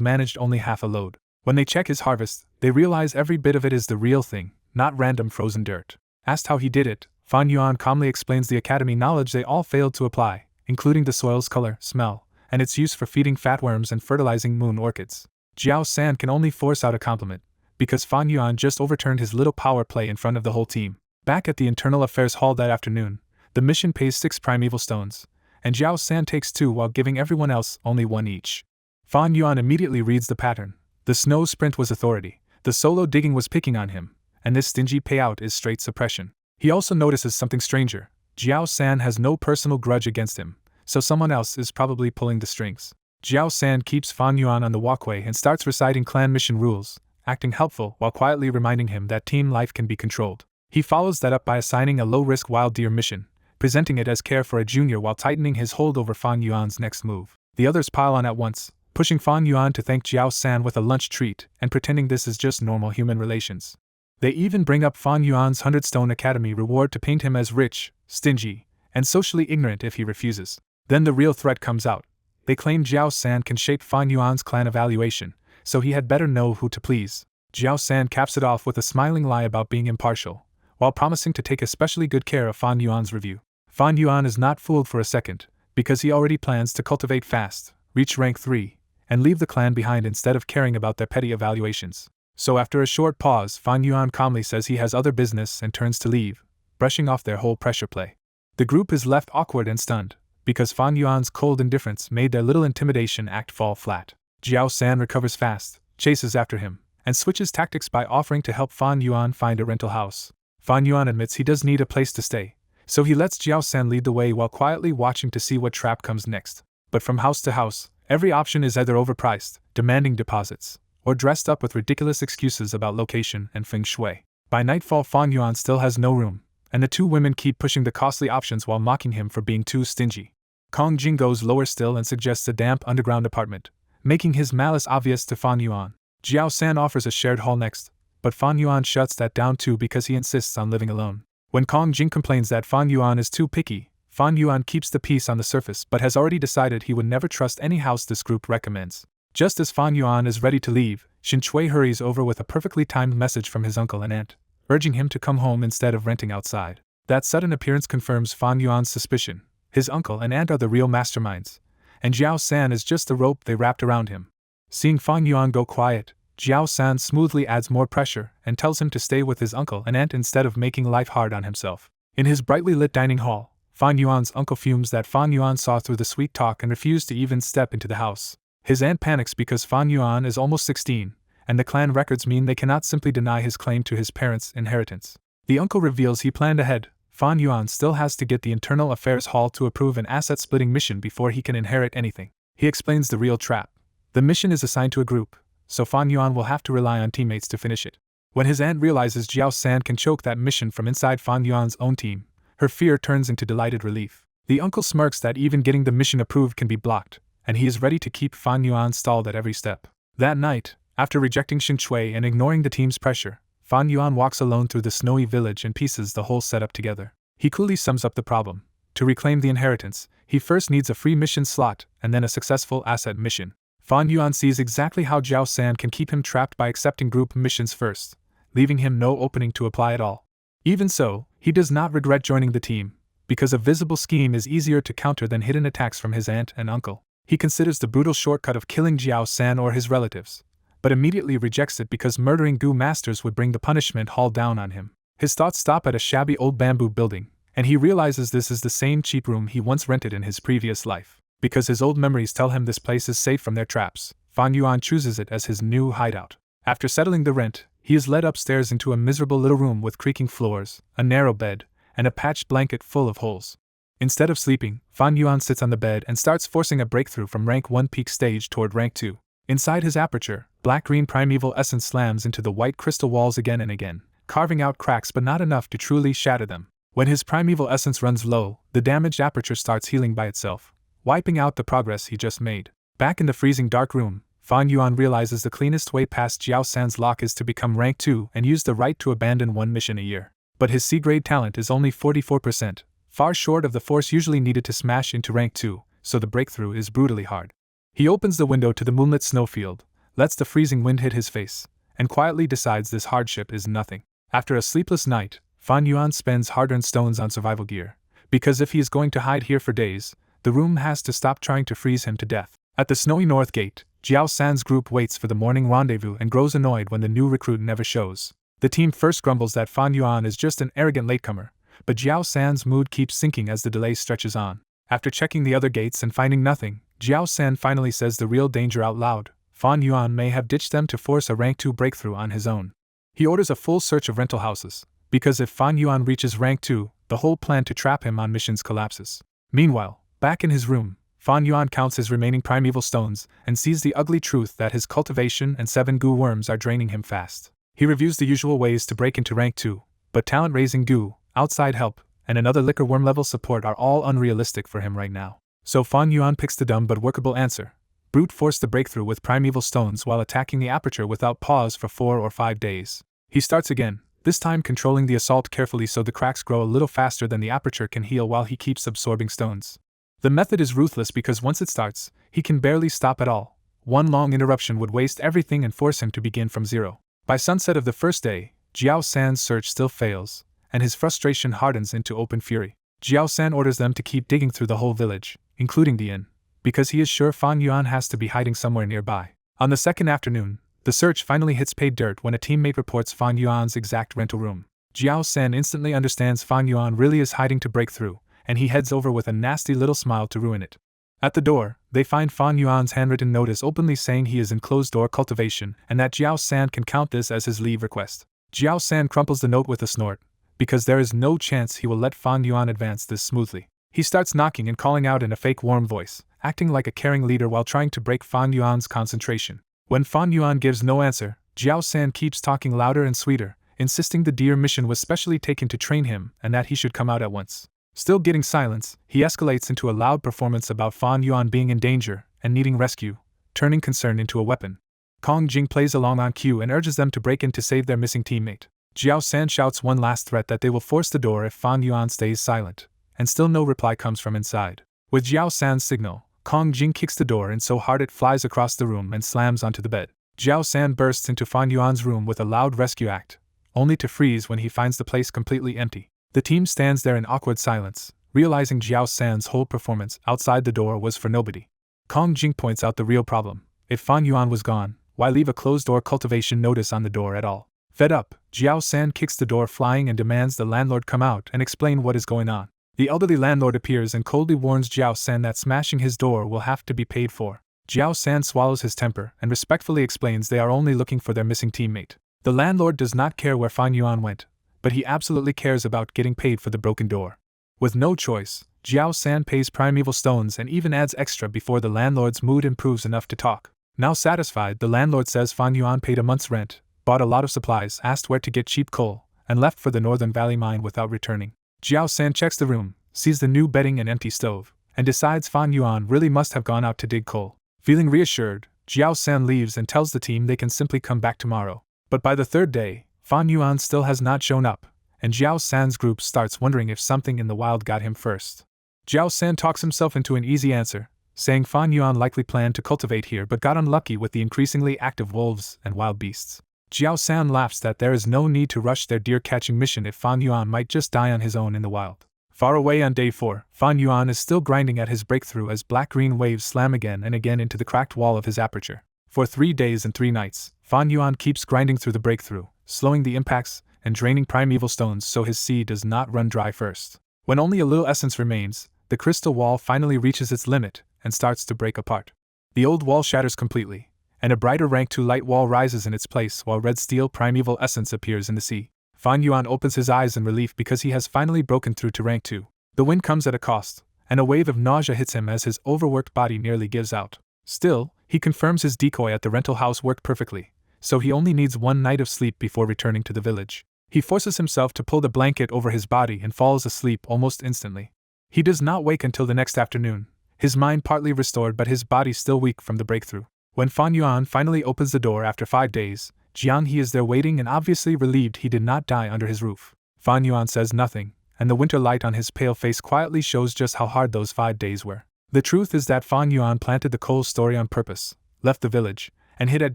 managed only half a load. When they check his harvest, they realize every bit of it is the real thing, not random frozen dirt. Asked how he did it, Fan Yuan calmly explains the academy knowledge they all failed to apply, including the soil's color, smell, and its use for feeding fatworms and fertilizing moon orchids. Jiao San can only force out a compliment, because Fan Yuan just overturned his little power play in front of the whole team. Back at the Internal Affairs Hall that afternoon, the mission pays 6 primeval stones, and Jiao San takes 2 while giving everyone else only 1 each. Fan Yuan immediately reads the pattern. The snow sprint was authority, the solo digging was picking on him, and this stingy payout is straight suppression. He also notices something stranger. Jiao San has no personal grudge against him, so someone else is probably pulling the strings. Jiao San keeps Fan Yuan on the walkway and starts reciting clan mission rules, acting helpful while quietly reminding him that team life can be controlled. He follows that up by assigning a low-risk wild deer mission, presenting it as care for a junior while tightening his hold over Fan Yuan's next move. The others pile on at once, pushing Fan Yuan to thank Jiao San with a lunch treat and pretending this is just normal human relations. They even bring up Fan Yuan's 100-stone academy reward to paint him as rich, stingy, and socially ignorant if he refuses. Then the real threat comes out. They claim Jiao San can shape Fan Yuan's clan evaluation, so he had better know who to please. Jiao San caps it off with a smiling lie about being impartial, while promising to take especially good care of Fan Yuan's review. Fan Yuan is not fooled for a second, because he already plans to cultivate fast, reach rank 3, and leave the clan behind instead of caring about their petty evaluations. So after a short pause, Fan Yuan calmly says he has other business and turns to leave, brushing off their whole pressure play. The group is left awkward and stunned, because Fan Yuan's cold indifference made their little intimidation act fall flat. Jiao San recovers fast, chases after him, and switches tactics by offering to help Fan Yuan find a rental house. Fan Yuan admits he does need a place to stay, so he lets Jiao San lead the way while quietly watching to see what trap comes next. But from house to house, every option is either overpriced, demanding deposits, or dressed up with ridiculous excuses about location and feng shui. By nightfall, Fan Yuan still has no room, and the 2 women keep pushing the costly options while mocking him for being too stingy. Kong Jing goes lower still and suggests a damp underground apartment, making his malice obvious to Fan Yuan. Jiao San offers a shared hall next, but Fan Yuan shuts that down too because he insists on living alone. When Kong Jing complains that Fan Yuan is too picky, Fan Yuan keeps the peace on the surface but has already decided he would never trust any house this group recommends. Just as Fan Yuan is ready to leave, Xin Chui hurries over with a perfectly timed message from his uncle and aunt, urging him to come home instead of renting outside. That sudden appearance confirms Fan Yuan's suspicion. His uncle and aunt are the real masterminds, and Jiao San is just the rope they wrapped around him. Seeing Fan Yuan go quiet, Jiao San smoothly adds more pressure and tells him to stay with his uncle and aunt instead of making life hard on himself. In his brightly lit dining hall, Fan Yuan's uncle fumes that Fan Yuan saw through the sweet talk and refused to even step into the house. His aunt panics because Fan Yuan is almost 16, and the clan records mean they cannot simply deny his claim to his parents' inheritance. The uncle reveals he planned ahead. Fan Yuan still has to get the Internal Affairs Hall to approve an asset-splitting mission before he can inherit anything. He explains the real trap. The mission is assigned to a group, so Fan Yuan will have to rely on teammates to finish it. When his aunt realizes Jiao San can choke that mission from inside Fan Yuan's own team, her fear turns into delighted relief. The uncle smirks that even getting the mission approved can be blocked, and he is ready to keep Fan Yuan stalled at every step. That night, after rejecting Xin Chui and ignoring the team's pressure, Fan Yuan walks alone through the snowy village and pieces the whole setup together. He coolly sums up the problem. To reclaim the inheritance, he first needs a free mission slot and then a successful asset mission. Fan Yuan sees exactly how Jiao San can keep him trapped by accepting group missions first, leaving him no opening to apply at all. Even so, he does not regret joining the team, because a visible scheme is easier to counter than hidden attacks from his aunt and uncle. He considers the brutal shortcut of killing Jiao San or his relatives, but immediately rejects it because murdering Gu masters would bring the punishment hauled down on him. His thoughts stop at a shabby old bamboo building, and he realizes this is the same cheap room he once rented in his previous life. Because his old memories tell him this place is safe from their traps, Fan Yuan chooses it as his new hideout. After settling the rent, he is led upstairs into a miserable little room with creaking floors, a narrow bed, and a patched blanket full of holes. Instead of sleeping, Fan Yuan sits on the bed and starts forcing a breakthrough from rank 1 peak stage toward rank 2. Inside his aperture, black-green primeval essence slams into the white crystal walls again and again, carving out cracks but not enough to truly shatter them. When his primeval essence runs low, the damaged aperture starts healing by itself, wiping out the progress he just made. Back in the freezing dark room, Fan Yuan realizes the cleanest way past Jiao San's lock is to become rank 2 and use the right to abandon one mission a year. But his C-grade talent is only 44%, far short of the force usually needed to smash into rank 2, so the breakthrough is brutally hard. He opens the window to the moonlit snowfield, lets the freezing wind hit his face, and quietly decides this hardship is nothing. After a sleepless night, Fan Yuan spends hard-earned stones on survival gear, because if he is going to hide here for days, the room has to stop trying to freeze him to death. At the snowy north gate, Jiao San's group waits for the morning rendezvous and grows annoyed when the new recruit never shows. The team first grumbles that Fan Yuan is just an arrogant latecomer, but Jiao San's mood keeps sinking as the delay stretches on. After checking the other gates and finding nothing, Jiao San finally says the real danger out loud. Fan Yuan may have ditched them to force a rank 2 breakthrough on his own. He orders a full search of rental houses, because if Fan Yuan reaches rank 2, the whole plan to trap him on missions collapses. Meanwhile, back in his room, Fan Yuan counts his remaining primeval stones and sees the ugly truth that his cultivation and 7 Gu worms are draining him fast. He reviews the usual ways to break into rank 2, but talent-raising Gu, outside help, and another liquor worm level support are all unrealistic for him right now. So Fan Yuan picks the dumb but workable answer. Brute force the breakthrough with primeval stones while attacking the aperture without pause for 4 or 5 days. He starts again, this time controlling the assault carefully so the cracks grow a little faster than the aperture can heal while he keeps absorbing stones. The method is ruthless because once it starts, he can barely stop at all. One long interruption would waste everything and force him to begin from zero. By sunset of the first day, Jiao San's search still fails, and his frustration hardens into open fury. Jiao San orders them to keep digging through the whole village, including the inn, because he is sure Fan Yuan has to be hiding somewhere nearby. On the second afternoon, the search finally hits pay dirt when a teammate reports Fan Yuan's exact rental room. Jiao San instantly understands Fan Yuan really is hiding to break through, and he heads over with a nasty little smile to ruin it. At the door, they find Fan Yuan's handwritten notice openly saying he is in closed-door cultivation and that Jiao San can count this as his leave request. Jiao San crumples the note with a snort, because there is no chance he will let Fan Yuan advance this smoothly. He starts knocking and calling out in a fake warm voice, acting like a caring leader while trying to break Fan Yuan's concentration. When Fan Yuan gives no answer, Jiao San keeps talking louder and sweeter, insisting the deer mission was specially taken to train him and that he should come out at once. Still getting silence, he escalates into a loud performance about Fan Yuan being in danger and needing rescue, turning concern into a weapon. Kong Jing plays along on cue and urges them to break in to save their missing teammate. Jiao San shouts one last threat that they will force the door if Fan Yuan stays silent, and still no reply comes from inside. With Jiao San's signal, Kong Jing kicks the door in so hard it flies across the room and slams onto the bed. Jiao San bursts into Fan Yuan's room with a loud rescue act, only to freeze when he finds the place completely empty. The team stands there in awkward silence, realizing Jiao San's whole performance outside the door was for nobody. Kong Jing points out the real problem. If Fan Yuan was gone, why leave a closed-door cultivation notice on the door at all? Fed up, Jiao San kicks the door flying and demands the landlord come out and explain what is going on. The elderly landlord appears and coldly warns Jiao San that smashing his door will have to be paid for. Jiao San swallows his temper and respectfully explains they are only looking for their missing teammate. The landlord does not care where Fan Yuan went, but he absolutely cares about getting paid for the broken door. With no choice, Jiao San pays primeval stones and even adds extra before the landlord's mood improves enough to talk. Now satisfied, the landlord says Fan Yuan paid a month's rent, bought a lot of supplies, asked where to get cheap coal, and left for the Northern Valley mine without returning. Jiao San checks the room, sees the new bedding and empty stove, and decides Fan Yuan really must have gone out to dig coal. Feeling reassured, Jiao San leaves and tells the team they can simply come back tomorrow. But by the third day, Fan Yuan still has not shown up, and Jiao San's group starts wondering if something in the wild got him first. Jiao San talks himself into an easy answer, saying Fan Yuan likely planned to cultivate here but got unlucky with the increasingly active wolves and wild beasts. Jiao San laughs that there is no need to rush their deer-catching mission if Fan Yuan might just die on his own in the wild. Far away on day 4, Fan Yuan is still grinding at his breakthrough as black-green waves slam again and again into the cracked wall of his aperture. For 3 days and 3 nights, Fan Yuan keeps grinding through the breakthrough, slowing the impacts and draining primeval stones so his sea does not run dry first. When only a little essence remains, the crystal wall finally reaches its limit and starts to break apart. The old wall shatters completely, and a brighter rank 2 light wall rises in its place while red steel primeval essence appears in the sea. Fan Yuan opens his eyes in relief because he has finally broken through to rank 2. The win comes at a cost, and a wave of nausea hits him as his overworked body nearly gives out. Still, he confirms his decoy at the rental house worked perfectly, so he only needs 1 night of sleep before returning to the village. He forces himself to pull the blanket over his body and falls asleep almost instantly. He does not wake until the next afternoon, his mind partly restored but his body still weak from the breakthrough. When Fan Yuan finally opens the door after 5 days, Jian He is there waiting and obviously relieved he did not die under his roof. Fan Yuan says nothing, and the winter light on his pale face quietly shows just how hard those 5 days were. The truth is that Fan Yuan planted the Cole story on purpose, left the village, and hid at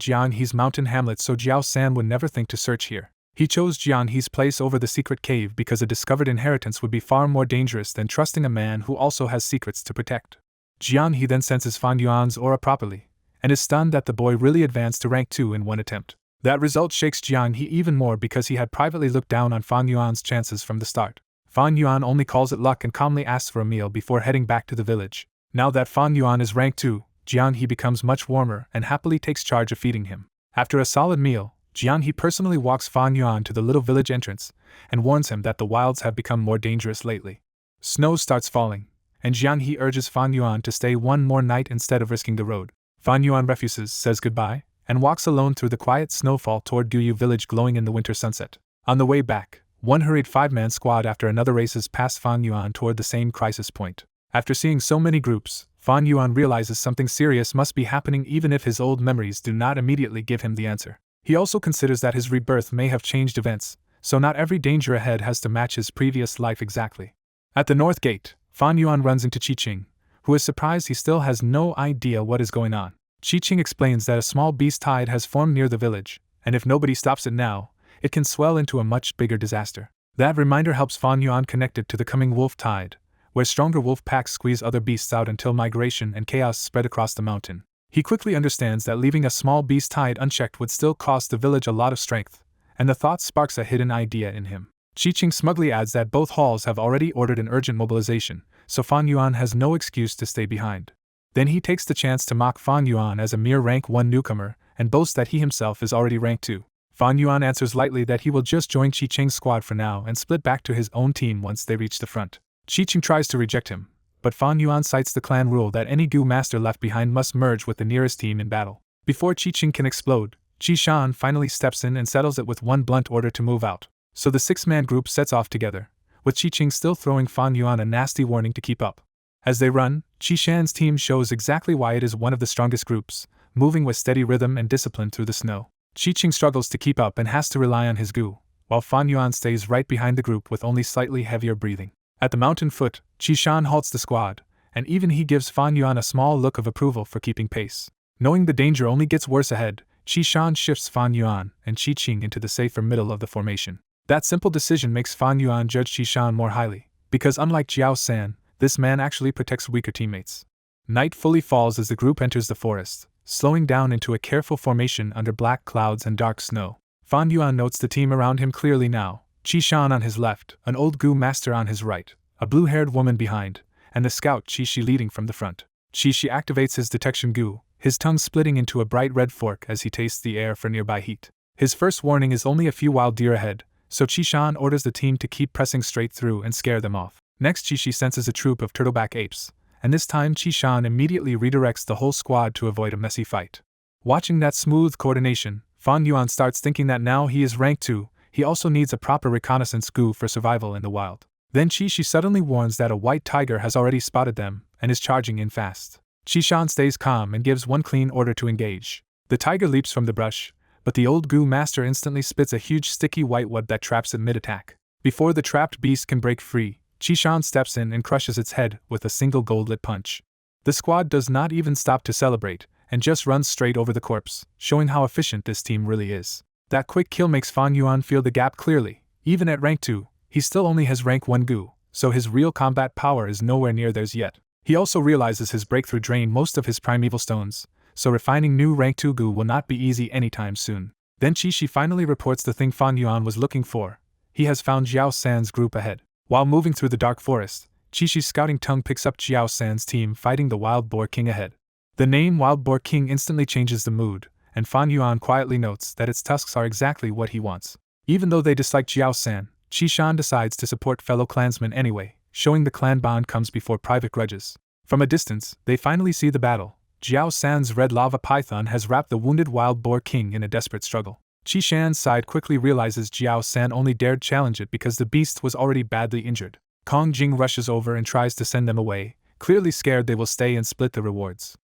Jian He's mountain hamlet so Jiao San would never think to search here. He chose Jian He's place over the secret cave because a discovered inheritance would be far more dangerous than trusting a man who also has secrets to protect. Jian He then senses Fan Yuan's aura properly, and is stunned that the boy really advanced to rank 2 in 1 attempt. That result shakes Jian He even more because he had privately looked down on Fan Yuan's chances from the start. Fan Yuan only calls it luck and calmly asks for a meal before heading back to the village. Now that Fan Yuan is rank 2, Jian He becomes much warmer and happily takes charge of feeding him. After a solid meal, Jian He personally walks Fan Yuan to the little village entrance and warns him that the wilds have become more dangerous lately. Snow starts falling, and Jian He urges Fan Yuan to stay 1 more night instead of risking the road. Fan Yuan refuses, says goodbye, and walks alone through the quiet snowfall toward Duyu village glowing in the winter sunset. On the way back, one hurried 5-man squad after another races past Fan Yuan toward the same crisis point. After seeing so many groups, Fan Yuan realizes something serious must be happening even if his old memories do not immediately give him the answer. He also considers that his rebirth may have changed events, so not every danger ahead has to match his previous life exactly. At the north gate, Fan Yuan runs into Qiqing, who is surprised he still has no idea what is going on. Qiqing explains that a small beast tide has formed near the village, and if nobody stops it now, it can swell into a much bigger disaster. That reminder helps Fan Yuan connect it to the coming wolf tide, where stronger wolf packs squeeze other beasts out until migration and chaos spread across the mountain. He quickly understands that leaving a small beast tide unchecked would still cost the village a lot of strength, and the thought sparks a hidden idea in him. Qiqing smugly adds that both halls have already ordered an urgent mobilization, so Fan Yuan has no excuse to stay behind. Then he takes the chance to mock Fan Yuan as a mere rank 1 newcomer and boasts that he himself is already rank 2. Fan Yuan answers lightly that he will just join Qiqing's squad for now and split back to his own team once they reach the front. Qiqing tries to reject him, but Fan Yuan cites the clan rule that any Gu master left behind must merge with the nearest team in battle. Before Qiqing can explode, Qishan finally steps in and settles it with 1 blunt order to move out, so the 6-man group sets off together, with Qiqing still throwing Fan Yuan a nasty warning to keep up. As they run, Qishan's team shows exactly why it is one of the strongest groups, moving with steady rhythm and discipline through the snow. Qiqing struggles to keep up and has to rely on his Gu, while Fan Yuan stays right behind the group with only slightly heavier breathing. At the mountain foot, Qishan halts the squad, and even he gives Fan Yuan a small look of approval for keeping pace. Knowing the danger only gets worse ahead, Qishan shifts Fan Yuan and Qiqing into the safer middle of the formation. That simple decision makes Fan Yuan judge Qishan more highly, because unlike Jiao San, this man actually protects weaker teammates. Night fully falls as the group enters the forest, slowing down into a careful formation under black clouds and dark snow. Fan Yuan notes the team around him clearly now, Qishan on his left, an old Gu master on his right, a blue-haired woman behind, and the scout Qishi leading from the front. Qishi activates his detection Gu, his tongue splitting into a bright red fork as he tastes the air for nearby heat. His first warning is only a few wild deer ahead, so Qishan orders the team to keep pressing straight through and scare them off. Next, Qishi senses a troop of turtleback apes, and this time Qishan immediately redirects the whole squad to avoid a messy fight. Watching that smooth coordination, Fan Yuan starts thinking that now he is rank 2, he also needs a proper reconnaissance Gu for survival in the wild. Then Qishi suddenly warns that a white tiger has already spotted them and is charging in fast. Qishan stays calm and gives 1 clean order to engage. The tiger leaps from the brush, but the old Gu master instantly spits a huge sticky white web that traps it mid-attack. Before the trapped beast can break free, Chishan steps in and crushes its head with a single gold-lit punch. The squad does not even stop to celebrate, and just runs straight over the corpse, showing how efficient this team really is. That quick kill makes Fan Yuan feel the gap clearly. Even at rank 2, he still only has rank 1 Gu, so his real combat power is nowhere near theirs yet. He also realizes his breakthrough drained most of his primeval stones, so refining new rank 2 Gu will not be easy anytime soon. Then Chi finally reports the thing Fan Yuan was looking for. He has found Jiao San's group ahead. While moving through the dark forest, Chi-Chi's scouting tongue picks up Jiao San's team fighting the Wild Boar King ahead. The name Wild Boar King instantly changes the mood, and Fan Yuan quietly notes that its tusks are exactly what he wants. Even though they dislike Jiao San, Chi-Shan decides to support fellow clansmen anyway, showing the clan bond comes before private grudges. From a distance, they finally see the battle. Jiao San's red lava python has wrapped the wounded Wild Boar King in a desperate struggle. Chi-Shan's side quickly realizes Jiao San only dared challenge it because the beast was already badly injured. Kong Jing rushes over and tries to send them away, clearly scared they will stay and split the rewards.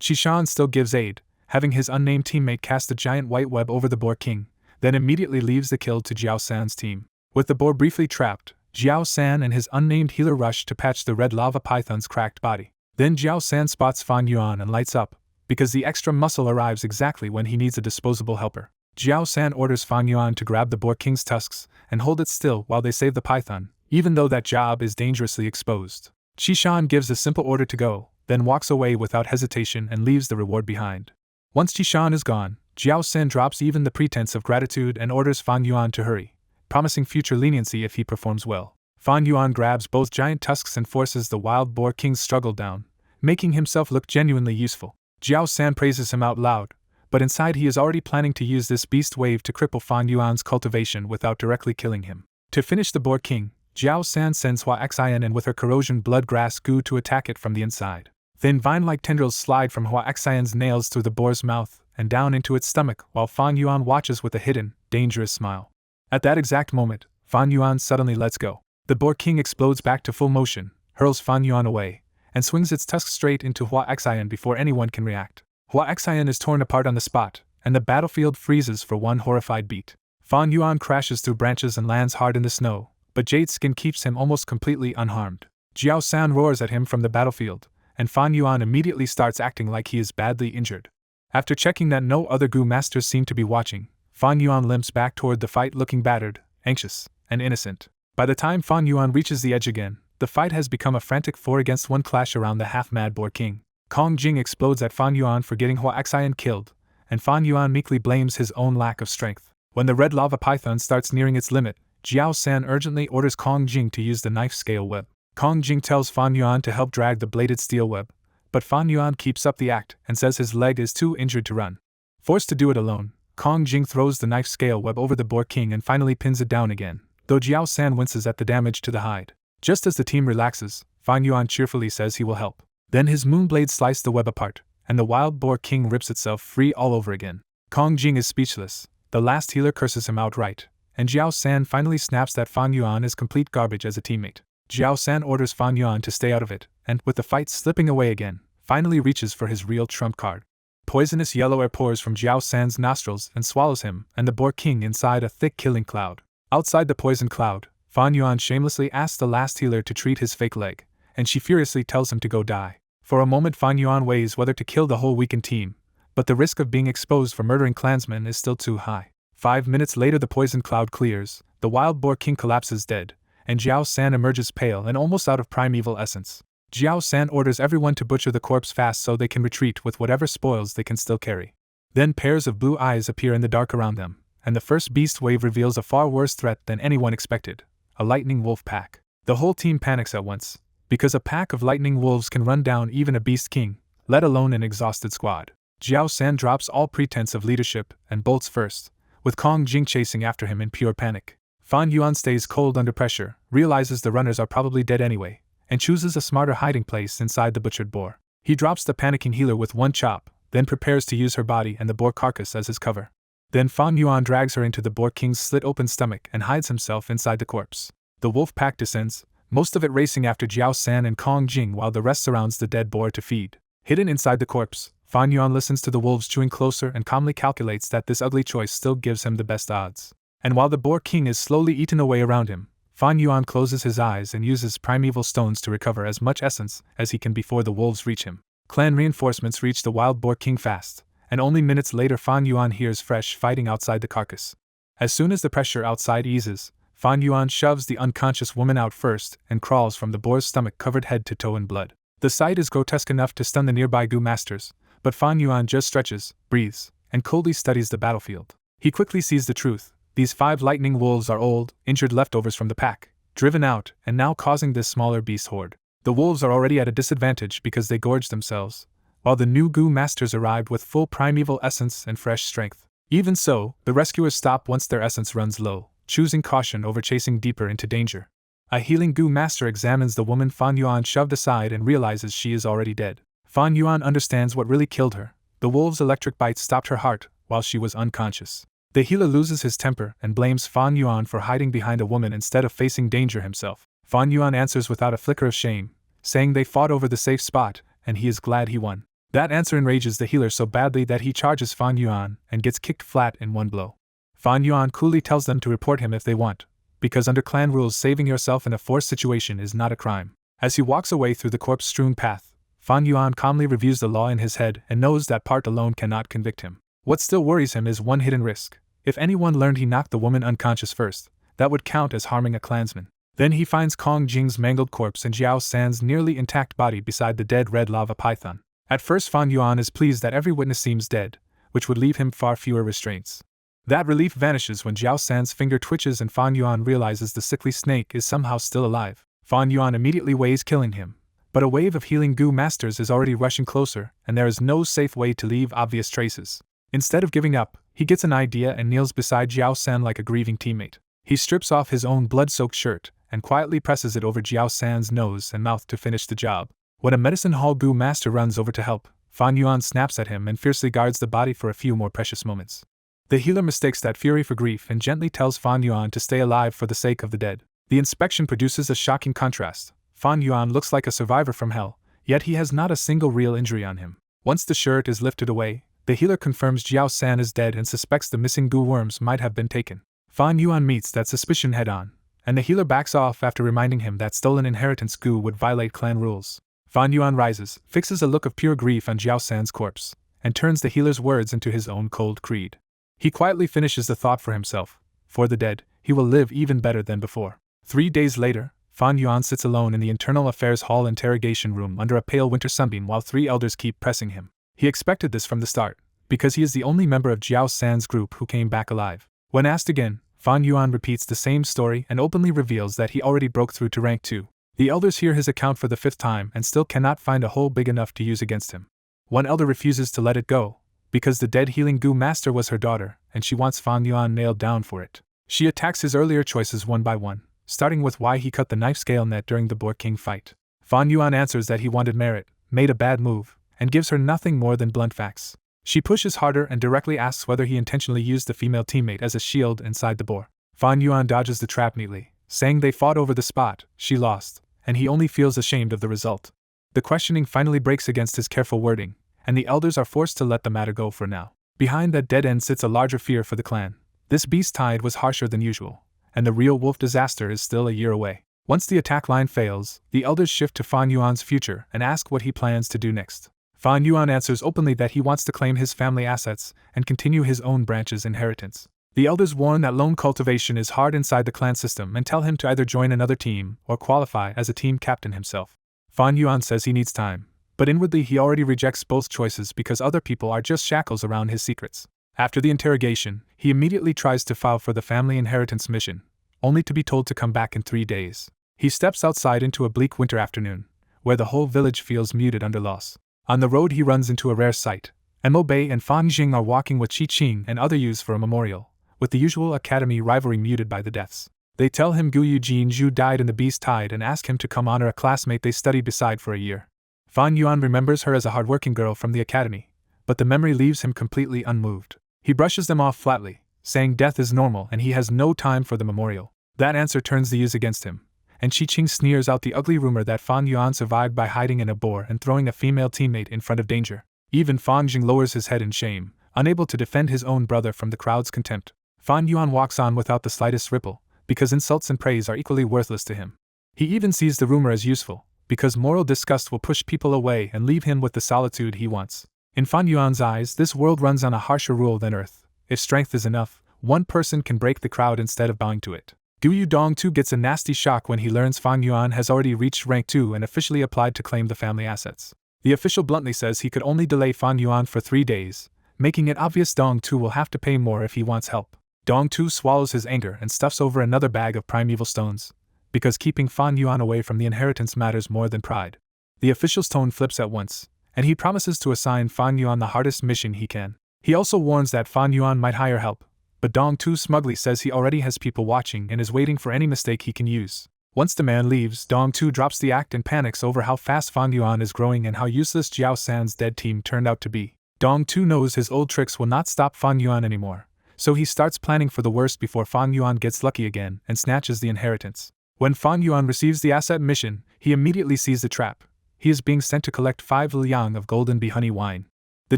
Chi-Shan still gives aid, having his unnamed teammate cast a giant white web over the Boar King, then immediately leaves the kill to Jiao San's team. With the boar briefly trapped, Jiao San and his unnamed healer rush to patch the red lava python's cracked body. Then Jiao San spots Fan Yuan and lights up, because the extra muscle arrives exactly when he needs a disposable helper. Jiao San orders Fan Yuan to grab the Boar King's tusks and hold it still while they save the python, even though that job is dangerously exposed. Chi-Shan gives a simple order to go, then walks away without hesitation and leaves the reward behind. Once Chi-Shan is gone, Jiao San drops even the pretense of gratitude and orders Fan Yuan to hurry, promising future leniency if he performs well. Fan Yuan grabs both giant tusks and forces the Wild Boar King's struggle down, making himself look genuinely useful. Jiao San praises him out loud, but inside he is already planning to use this beast wave to cripple Fan Yuan's cultivation without directly killing him. To finish the Boar King, Jiao San sends Hua Xian in with her corrosion blood grass goo to attack it from the inside. Thin vine-like tendrils slide from Hua Xian's nails through the boar's mouth and down into its stomach while Fan Yuan watches with a hidden, dangerous smile. At that exact moment, Fan Yuan suddenly lets go. The Boar King explodes back to full motion, hurls Fan Yuan away, and swings its tusk straight into Hua Xian before anyone can react. Hua Xian is torn apart on the spot, and the battlefield freezes for one horrified beat. Fan Yuan crashes through branches and lands hard in the snow, but Jade's skin keeps him almost completely unharmed. Jiao San roars at him from the battlefield, and Fan Yuan immediately starts acting like he is badly injured. After checking that no other Gu masters seem to be watching, Fan Yuan limps back toward the fight looking battered, anxious, and innocent. By the time Fan Yuan reaches the edge again, the fight has become a frantic 4-against-1 clash around the half-mad Boar King. Kong Jing explodes at Fan Yuan for getting Hua Xian killed, and Fan Yuan meekly blames his own lack of strength. When the red lava python starts nearing its limit, Jiao San urgently orders Kong Jing to use the knife scale web. Kong Jing tells Fan Yuan to help drag the bladed steel web, but Fan Yuan keeps up the act and says his leg is too injured to run. Forced to do it alone, Kong Jing throws the knife scale web over the Boar King and finally pins it down again, though Jiao San winces at the damage to the hide. Just as the team relaxes, Fan Yuan cheerfully says he will help. Then his moonblade slices the web apart, and the Wild Boar King rips itself free all over again. Kong Jing is speechless, the last healer curses him outright, and Jiao San finally snaps that Fan Yuan is complete garbage as a teammate. Jiao San orders Fan Yuan to stay out of it, and, with the fight slipping away again, finally reaches for his real trump card. Poisonous yellow air pours from Jiao San's nostrils and swallows him and the Boar King inside a thick killing cloud. Outside the poison cloud, Fan Yuan shamelessly asks the last healer to treat his fake leg, and she furiously tells him to go die. For a moment Fan Yuan weighs whether to kill the whole weakened team, but the risk of being exposed for murdering clansmen is still too high. 5 minutes later the poison cloud clears, the Wild Boar King collapses dead, and Jiao San emerges pale and almost out of primeval essence. Jiao San orders everyone to butcher the corpse fast so they can retreat with whatever spoils they can still carry. Then pairs of blue eyes appear in the dark around them, and the first beast wave reveals a far worse threat than anyone expected, a lightning wolf pack. The whole team panics at once, because a pack of lightning wolves can run down even a beast king, let alone an exhausted squad. Jiao San drops all pretense of leadership and bolts first, with Kong Jing chasing after him in pure panic. Fan Yuan stays cold under pressure, realizes the runners are probably dead anyway, and chooses a smarter hiding place inside the butchered boar. He drops the panicking healer with one chop, then prepares to use her body and the boar carcass as his cover. Then Fan Yuan drags her into the Boar King's slit-open stomach and hides himself inside the corpse. The wolf pack descends, most of it racing after Jiao San and Kong Jing while the rest surrounds the dead boar to feed. Hidden inside the corpse, Fan Yuan listens to the wolves chewing closer and calmly calculates that this ugly choice still gives him the best odds. And while the Boar King is slowly eaten away around him, Fan Yuan closes his eyes and uses primeval stones to recover as much essence as he can before the wolves reach him. Clan reinforcements reach the Wild Boar King fast, and only minutes later Fan Yuan hears fresh fighting outside the carcass. As soon as the pressure outside eases, Fan Yuan shoves the unconscious woman out first and crawls from the boar's stomach covered head to toe in blood. The sight is grotesque enough to stun the nearby Gu masters, but Fan Yuan just stretches, breathes, and coldly studies the battlefield. He quickly sees the truth. These 5 lightning wolves are old, injured leftovers from the pack, driven out, and now causing this smaller beast horde. The wolves are already at a disadvantage because they gorged themselves, while the new Gu masters arrived with full primeval essence and fresh strength. Even so, the rescuers stop once their essence runs low, choosing caution over chasing deeper into danger. A healing Gu master examines the woman Fan Yuan shoved aside and realizes she is already dead. Fan Yuan understands what really killed her. The wolves' electric bite stopped her heart while she was unconscious. The healer loses his temper and blames Fan Yuan for hiding behind a woman instead of facing danger himself. Fan Yuan answers without a flicker of shame, saying they fought over the safe spot and he is glad he won. That answer enrages the healer so badly that he charges Fan Yuan and gets kicked flat in one blow. Fan Yuan coolly tells them to report him if they want, because under clan rules saving yourself in a forced situation is not a crime. As he walks away through the corpse-strewn path, Fan Yuan calmly reviews the law in his head and knows that part alone cannot convict him. What still worries him is one hidden risk. If anyone learned he knocked the woman unconscious first, that would count as harming a clansman. Then he finds Kong Jing's mangled corpse and Jiao San's nearly intact body beside the dead red lava python. At first Fan Yuan is pleased that every witness seems dead, which would leave him far fewer restraints. That relief vanishes when Jiao San's finger twitches and Fan Yuan realizes the sickly snake is somehow still alive. Fan Yuan immediately weighs killing him, but a wave of healing Gu masters is already rushing closer and there is no safe way to leave obvious traces. Instead of giving up, he gets an idea and kneels beside Jiao San like a grieving teammate. He strips off his own blood-soaked shirt and quietly presses it over Jiao San's nose and mouth to finish the job. When a medicine hall Gu master runs over to help, Fan Yuan snaps at him and fiercely guards the body for a few more precious moments. The healer mistakes that fury for grief and gently tells Fan Yuan to stay alive for the sake of the dead. The inspection produces a shocking contrast. Fan Yuan looks like a survivor from hell, yet he has not a single real injury on him. Once the shirt is lifted away, the healer confirms Jiao San is dead and suspects the missing Gu worms might have been taken. Fan Yuan meets that suspicion head-on, and the healer backs off after reminding him that stolen inheritance Gu would violate clan rules. Fan Yuan rises, fixes a look of pure grief on Jiao San's corpse, and turns the healer's words into his own cold creed. He quietly finishes the thought for himself. For the dead, he will live even better than before. 3 days later, Fan Yuan sits alone in the Internal Affairs Hall interrogation room under a pale winter sunbeam while 3 elders keep pressing him. He expected this from the start, because he is the only member of Jiao San's group who came back alive. When asked again, Fan Yuan repeats the same story and openly reveals that he already broke through to rank 2. The elders hear his account for the 5th time and still cannot find a hole big enough to use against him. One elder refuses to let it go, because the dead healing Gu master was her daughter, and she wants Fan Yuan nailed down for it. She attacks his earlier choices one by one, starting with why he cut the knife scale net during the Boar King fight. Fan Yuan answers that he wanted merit, made a bad move, and gives her nothing more than blunt facts. She pushes harder and directly asks whether he intentionally used the female teammate as a shield inside the boar. Fan Yuan dodges the trap neatly, saying they fought over the spot, she lost, and he only feels ashamed of the result. The questioning finally breaks against his careful wording, and the elders are forced to let the matter go for now. Behind that dead end sits a larger fear for the clan. This beast tide was harsher than usual, and the real wolf disaster is still a year away. Once the attack line fails, the elders shift to Fan Yuan's future and ask what he plans to do next. Fan Yuan answers openly that he wants to claim his family assets and continue his own branch's inheritance. The elders warn that lone cultivation is hard inside the clan system and tell him to either join another team or qualify as a team captain himself. Fan Yuan says he needs time, but inwardly he already rejects both choices because other people are just shackles around his secrets. After the interrogation, he immediately tries to file for the family inheritance mission, only to be told to come back in 3 days. He steps outside into a bleak winter afternoon, where the whole village feels muted under loss. On the road he runs into a rare sight. Mo Bei and Fan Jing are walking with Qi Qing and other youths for a memorial, with the usual academy rivalry muted by the deaths. They tell him Gu Eugene Zhu died in the beast tide and ask him to come honor a classmate they studied beside for a year. Fan Yuan remembers her as a hardworking girl from the academy, but the memory leaves him completely unmoved. He brushes them off flatly, saying death is normal and he has no time for the memorial. That answer turns the youths against him, and Qi Qing sneers out the ugly rumor that Fan Yuan survived by hiding in a boar and throwing a female teammate in front of danger. Even Fan Jing lowers his head in shame, unable to defend his own brother from the crowd's contempt. Fan Yuan walks on without the slightest ripple, because insults and praise are equally worthless to him. He even sees the rumor as useful, because moral disgust will push people away and leave him with the solitude he wants. In Fan Yuan's eyes, this world runs on a harsher rule than Earth. If strength is enough, one person can break the crowd instead of bowing to it. Gu Yudong too gets a nasty shock when he learns Fan Yuan has already reached rank 2 and officially applied to claim the family assets. The official bluntly says he could only delay Fan Yuan for 3 days, making it obvious Dong Tu will have to pay more if he wants help. Dong Tu swallows his anger and stuffs over another bag of primeval stones, because keeping Fan Yuan away from the inheritance matters more than pride. The official's tone flips at once, and he promises to assign Fan Yuan the hardest mission he can. He also warns that Fan Yuan might hire help, but Dong Tu smugly says he already has people watching and is waiting for any mistake he can use. Once the man leaves, Dong Tu drops the act and panics over how fast Fan Yuan is growing and how useless Jiao San's dead team turned out to be. Dong Tu knows his old tricks will not stop Fan Yuan anymore, so he starts planning for the worst before Fan Yuan gets lucky again and snatches the inheritance. When Fan Yuan receives the asset mission, he immediately sees the trap. He is being sent to collect 5 liang of golden bee honey wine. The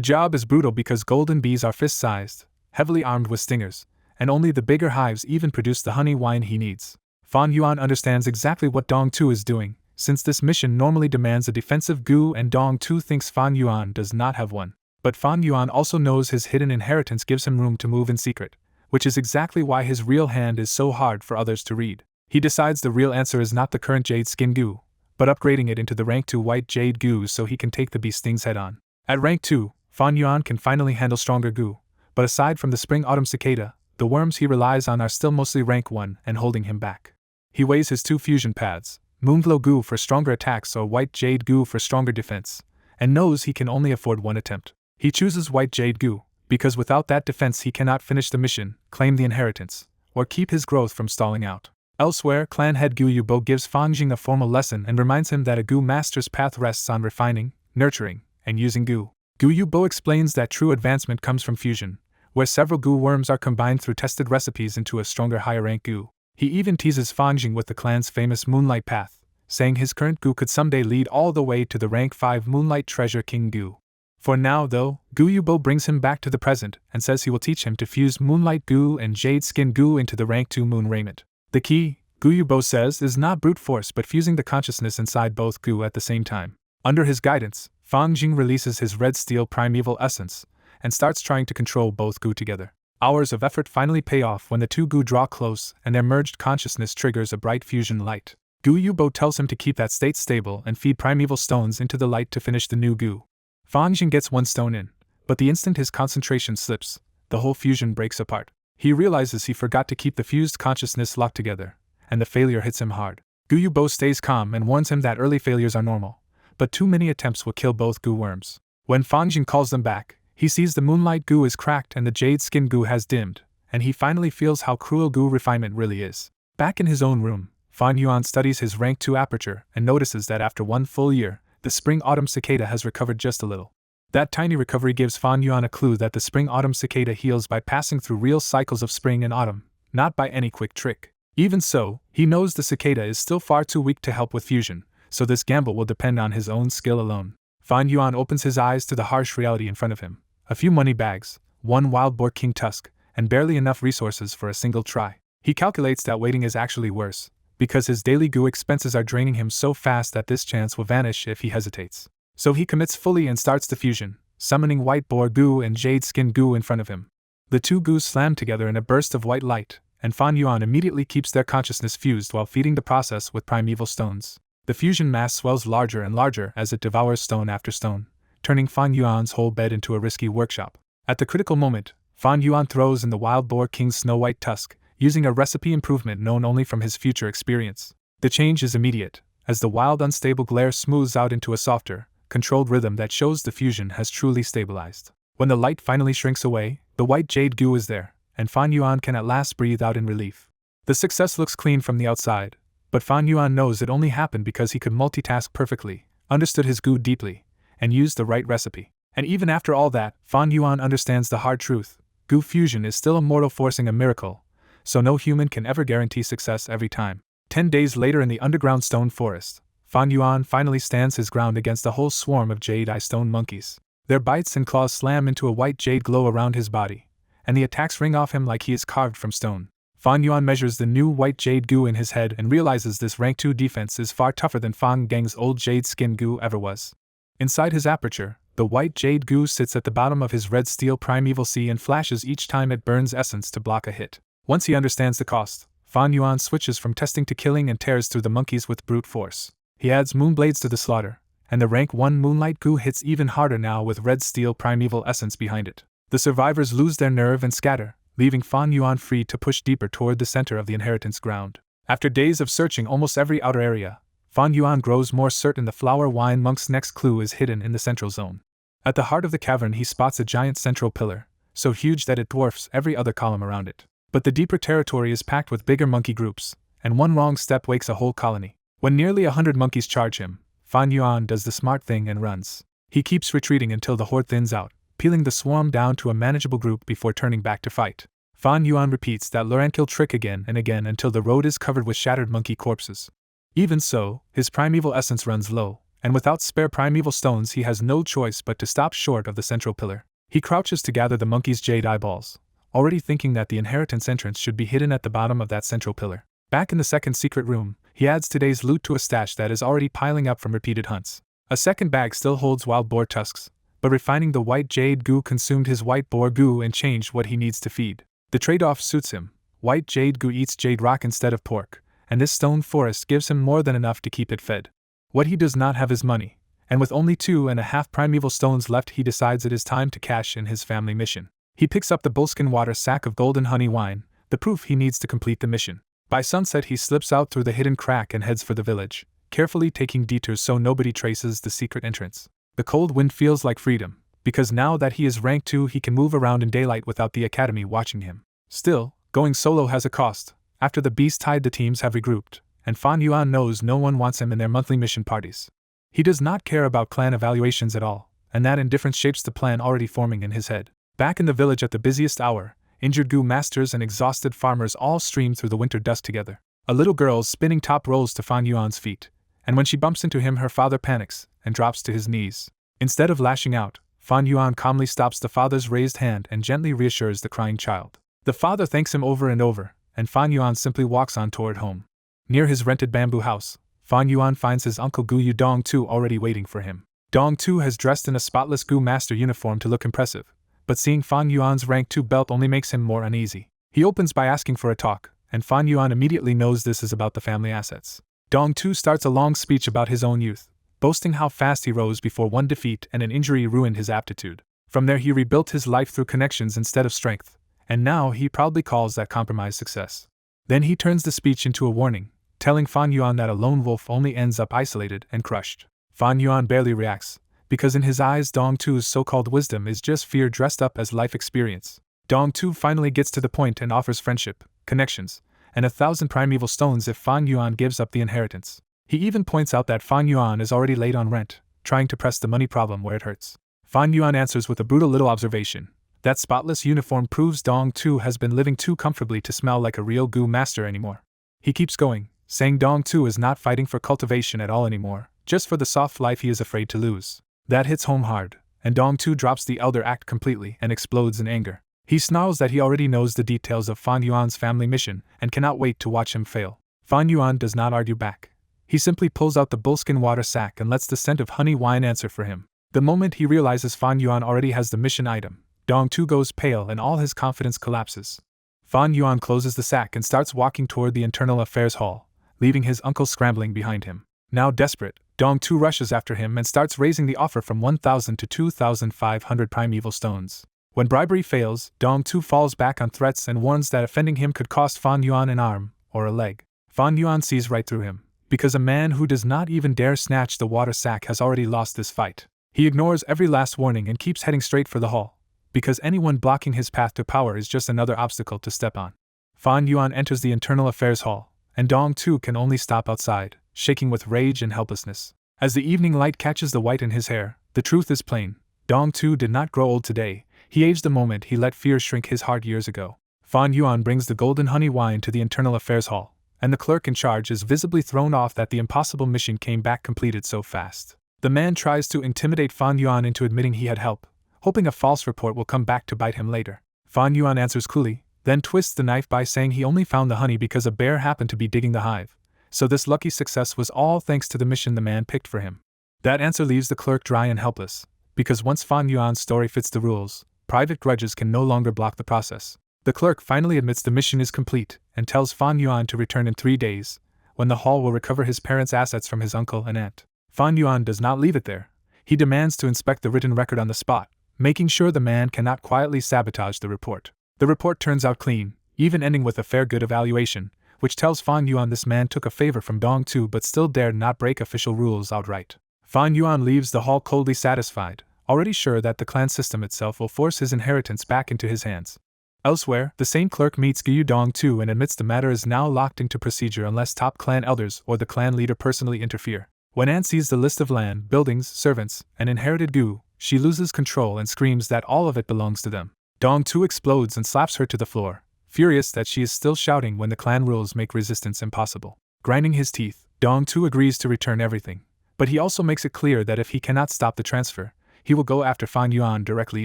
job is brutal because golden bees are fist-sized, heavily armed with stingers, and only the bigger hives even produce the honey wine he needs. Fan Yuan understands exactly what Dong Tu is doing, since this mission normally demands a defensive gu and Dong Tu thinks Fan Yuan does not have one. But Fan Yuan also knows his hidden inheritance gives him room to move in secret, which is exactly why his real hand is so hard for others to read. He decides the real answer is not the current Jade Skin Gu, but upgrading it into the rank 2 White Jade Gu so he can take the bee stings head on. At rank 2, Fan Yuan can finally handle stronger Gu, but aside from the Spring-Autumn Cicada, the worms he relies on are still mostly rank 1 and holding him back. He weighs his 2 fusion paths, Moonglow Gu for stronger attacks or White Jade Gu for stronger defense, and knows he can only afford one attempt. He chooses White Jade Gu, because without that defense he cannot finish the mission, claim the inheritance, or keep his growth from stalling out. Elsewhere, clan head Gu Yubo gives Fan Jing a formal lesson and reminds him that a Gu master's path rests on refining, nurturing, and using Gu. Gu Yubo explains that true advancement comes from fusion, where several Gu worms are combined through tested recipes into a stronger higher rank Gu. He even teases Fan Jing with the clan's famous Moonlight Path, saying his current Gu could someday lead all the way to the rank 5 Moonlight Treasure King Gu. For now, though, Gu Yubo brings him back to the present and says he will teach him to fuse Moonlight Gu and Jade Skin Gu into the rank 2 Moon Raiment. The key, Gu Yubo says, is not brute force but fusing the consciousness inside both Gu at the same time. Under his guidance, Fan Jing releases his red steel primeval essence and starts trying to control both Gu together. Hours of effort finally pay off when the 2 Gu draw close and their merged consciousness triggers a bright fusion light. Gu Yubo tells him to keep that state stable and feed primeval stones into the light to finish the new Gu. Fan Jing gets 1 stone in, but the instant his concentration slips, the whole fusion breaks apart. He realizes he forgot to keep the fused consciousness locked together, and the failure hits him hard. Gu Yubo stays calm and warns him that early failures are normal, but too many attempts will kill both Gu worms. When Fan Jing calls them back, he sees the Moonlight Gu is cracked and the Jade Skin Gu has dimmed, and he finally feels how cruel Gu refinement really is. Back in his own room, Fan Yuan studies his rank 2 aperture and notices that after 1 full year, the Spring-Autumn Cicada has recovered just a little. That tiny recovery gives Fan Yuan a clue that the Spring-Autumn Cicada heals by passing through real cycles of spring and autumn, not by any quick trick. Even so, he knows the cicada is still far too weak to help with fusion, so this gamble will depend on his own skill alone. Fan Yuan opens his eyes to the harsh reality in front of him. A few money bags, 1 wild boar king tusk, and barely enough resources for a single try. He calculates that waiting is actually worse, because his daily Gu expenses are draining him so fast that this chance will vanish if he hesitates. So he commits fully and starts the fusion, summoning White Boar Gu and Jade Skin Gu in front of him. The 2 Gus slam together in a burst of white light, and Fan Yuan immediately keeps their consciousness fused while feeding the process with primeval stones. The fusion mass swells larger and larger as it devours stone after stone, turning Fan Yuan's whole bed into a risky workshop. At the critical moment, Fan Yuan throws in the Wild Boar King's snow-white tusk, using a recipe improvement known only from his future experience. The change is immediate, as the wild unstable glare smooths out into a softer, controlled rhythm that shows the fusion has truly stabilized. When the light finally shrinks away, the White Jade Gu is there, and Fan Yuan can at last breathe out in relief. The success looks clean from the outside, but Fan Yuan knows it only happened because he could multitask perfectly, understood his Gu deeply, and used the right recipe. And even after all that, Fan Yuan understands the hard truth. Gu fusion is still a mortal forcing a miracle, so no human can ever guarantee success every time. 10 days later in the underground stone forest, Fan Yuan finally stands his ground against a whole swarm of jade eye stone monkeys. Their bites and claws slam into a white jade glow around his body, and the attacks ring off him like he is carved from stone. Fan Yuan measures the new white jade goo in his head and realizes this rank 2 defense is far tougher than Fang Gang's old jade skin goo ever was. Inside his aperture, the white jade goo sits at the bottom of his red steel primeval sea and flashes each time it burns essence to block a hit. Once he understands the cost, Fan Yuan switches from testing to killing and tears through the monkeys with brute force. He adds moonblades to the slaughter, and the rank 1 moonlight goo hits even harder now with red steel primeval essence behind it. The survivors lose their nerve and scatter, leaving Fan Yuan free to push deeper toward the center of the inheritance ground. After days of searching almost every outer area, Fan Yuan grows more certain the flower wine monk's next clue is hidden in the central zone. At the heart of the cavern he spots a giant central pillar, so huge that it dwarfs every other column around it. But the deeper territory is packed with bigger monkey groups, and one wrong step wakes a whole colony. When nearly 100 monkeys charge him, Fan Yuan does the smart thing and runs. He keeps retreating until the horde thins out, peeling the swarm down to a manageable group before turning back to fight. Fan Yuan repeats that Lurankill trick again and again until the road is covered with shattered monkey corpses. Even so, his primeval essence runs low, and without spare primeval stones he has no choice but to stop short of the central pillar. He crouches to gather the monkey's jade eyeballs, already thinking that the inheritance entrance should be hidden at the bottom of that central pillar. Back in the second secret room, he adds today's loot to a stash that is already piling up from repeated hunts. A second bag still holds wild boar tusks, but refining the white jade goo consumed his white boar goo and changed what he needs to feed. The trade-off suits him. White jade goo eats jade rock instead of pork, and this stone forest gives him more than enough to keep it fed. What he does not have is money, and with only 2.5 primeval stones left he decides it is time to cash in his family mission. He picks up the bullskin water sack of golden honey wine, the proof he needs to complete the mission. By sunset he slips out through the hidden crack and heads for the village, carefully taking detours so nobody traces the secret entrance. The cold wind feels like freedom, because now that he is rank 2 he can move around in daylight without the academy watching him. Still, going solo has a cost. After the beast-tide the teams have regrouped, and Fan Yuan knows no one wants him in their monthly mission parties. He does not care about clan evaluations at all, and that indifference shapes the plan already forming in his head. Back in the village at the busiest hour, injured goo masters and exhausted farmers all stream through the winter dust together. A little girl's spinning top rolls to Fan Yuan's feet, and when she bumps into him her father panics and drops to his knees. Instead of lashing out, Fan Yuan calmly stops the father's raised hand and gently reassures the crying child. The father thanks him over and over, and Fan Yuan simply walks on toward home. Near his rented bamboo house, Fan Yuan finds his uncle Gu Yu Dong Tu already waiting for him. Dong Tu has dressed in a spotless Gu master uniform to look impressive, but seeing Fan Yuan's rank 2 belt only makes him more uneasy. He opens by asking for a talk, and Fan Yuan immediately knows this is about the family assets. Dong Tu starts a long speech about his own youth, boasting how fast he rose before one defeat and an injury ruined his aptitude. From there he rebuilt his life through connections instead of strength, and now he proudly calls that compromise success. Then he turns the speech into a warning, telling Fan Yuan that a lone wolf only ends up isolated and crushed. Fan Yuan barely reacts, because in his eyes Dong Tu's so-called wisdom is just fear dressed up as life experience. Dong Tu finally gets to the point and offers friendship, connections, and 1,000 primeval stones if Fan Yuan gives up the inheritance. He even points out that Fan Yuan is already late on rent, trying to press the money problem where it hurts. Fan Yuan answers with a brutal little observation. That spotless uniform proves Dong Tu has been living too comfortably to smell like a real Gu master anymore. He keeps going, saying Dong Tu is not fighting for cultivation at all anymore, just for the soft life he is afraid to lose. That hits home hard, and Dong Tu drops the elder act completely and explodes in anger. He snarls that he already knows the details of Fan Yuan's family mission and cannot wait to watch him fail. Fan Yuan does not argue back. He simply pulls out the bullskin water sack and lets the scent of honey wine answer for him. The moment he realizes Fan Yuan already has the mission item, Dong Tu goes pale and all his confidence collapses. Fan Yuan closes the sack and starts walking toward the Internal Affairs Hall, leaving his uncle scrambling behind him. Now desperate, Dong Tu rushes after him and starts raising the offer from 1,000 to 2,500 primeval stones. When bribery fails, Dong Tu falls back on threats and warns that offending him could cost Fan Yuan an arm or a leg. Fan Yuan sees right through him, because a man who does not even dare snatch the water sack has already lost this fight. He ignores every last warning and keeps heading straight for the hall, because anyone blocking his path to power is just another obstacle to step on. Fan Yuan enters the Internal Affairs Hall, and Dong Tu can only stop outside, shaking with rage and helplessness. As the evening light catches the white in his hair, the truth is plain. Dong Tu did not grow old today, he aged the moment he let fear shrink his heart years ago. Fan Yuan brings the golden honey wine to the Internal Affairs Hall, and the clerk in charge is visibly thrown off that the impossible mission came back completed so fast. The man tries to intimidate Fan Yuan into admitting he had help, hoping a false report will come back to bite him later. Fan Yuan answers coolly, then twists the knife by saying he only found the honey because a bear happened to be digging the hive, so this lucky success was all thanks to the mission the man picked for him. That answer leaves the clerk dry and helpless, because once Fan Yuan's story fits the rules, private grudges can no longer block the process. The clerk finally admits the mission is complete and tells Fan Yuan to return in 3 days, when the hall will recover his parents' assets from his uncle and aunt. Fan Yuan does not leave it there. He demands to inspect the written record on the spot, making sure the man cannot quietly sabotage the report. The report turns out clean, even ending with a fair good evaluation, which tells Fan Yuan this man took a favor from Dong Tu but still dared not break official rules outright. Fan Yuan leaves the hall coldly satisfied, already sure that the clan system itself will force his inheritance back into his hands. Elsewhere, the same clerk meets Gyu Dong Tu and admits the matter is now locked into procedure unless top clan elders or the clan leader personally interfere. When Anne sees the list of land, buildings, servants, and inherited Gu, she loses control and screams that all of it belongs to them. Dong Tu explodes and slaps her to the floor, furious that she is still shouting when the clan rules make resistance impossible. Grinding his teeth, Dong Tu agrees to return everything, but he also makes it clear that if he cannot stop the transfer, he will go after Fan Yuan directly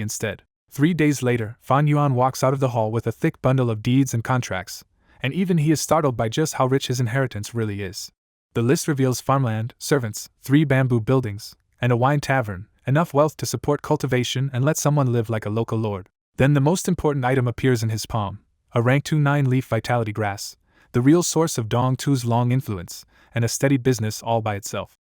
instead. 3 days later, Fan Yuan walks out of the hall with a thick bundle of deeds and contracts, and even he is startled by just how rich his inheritance really is. The list reveals farmland, servants, 3 bamboo buildings, and a wine tavern, enough wealth to support cultivation and let someone live like a local lord. Then the most important item appears in his palm, a rank 2 9-leaf vitality grass, the real source of Dong Tu's long influence, and a steady business all by itself.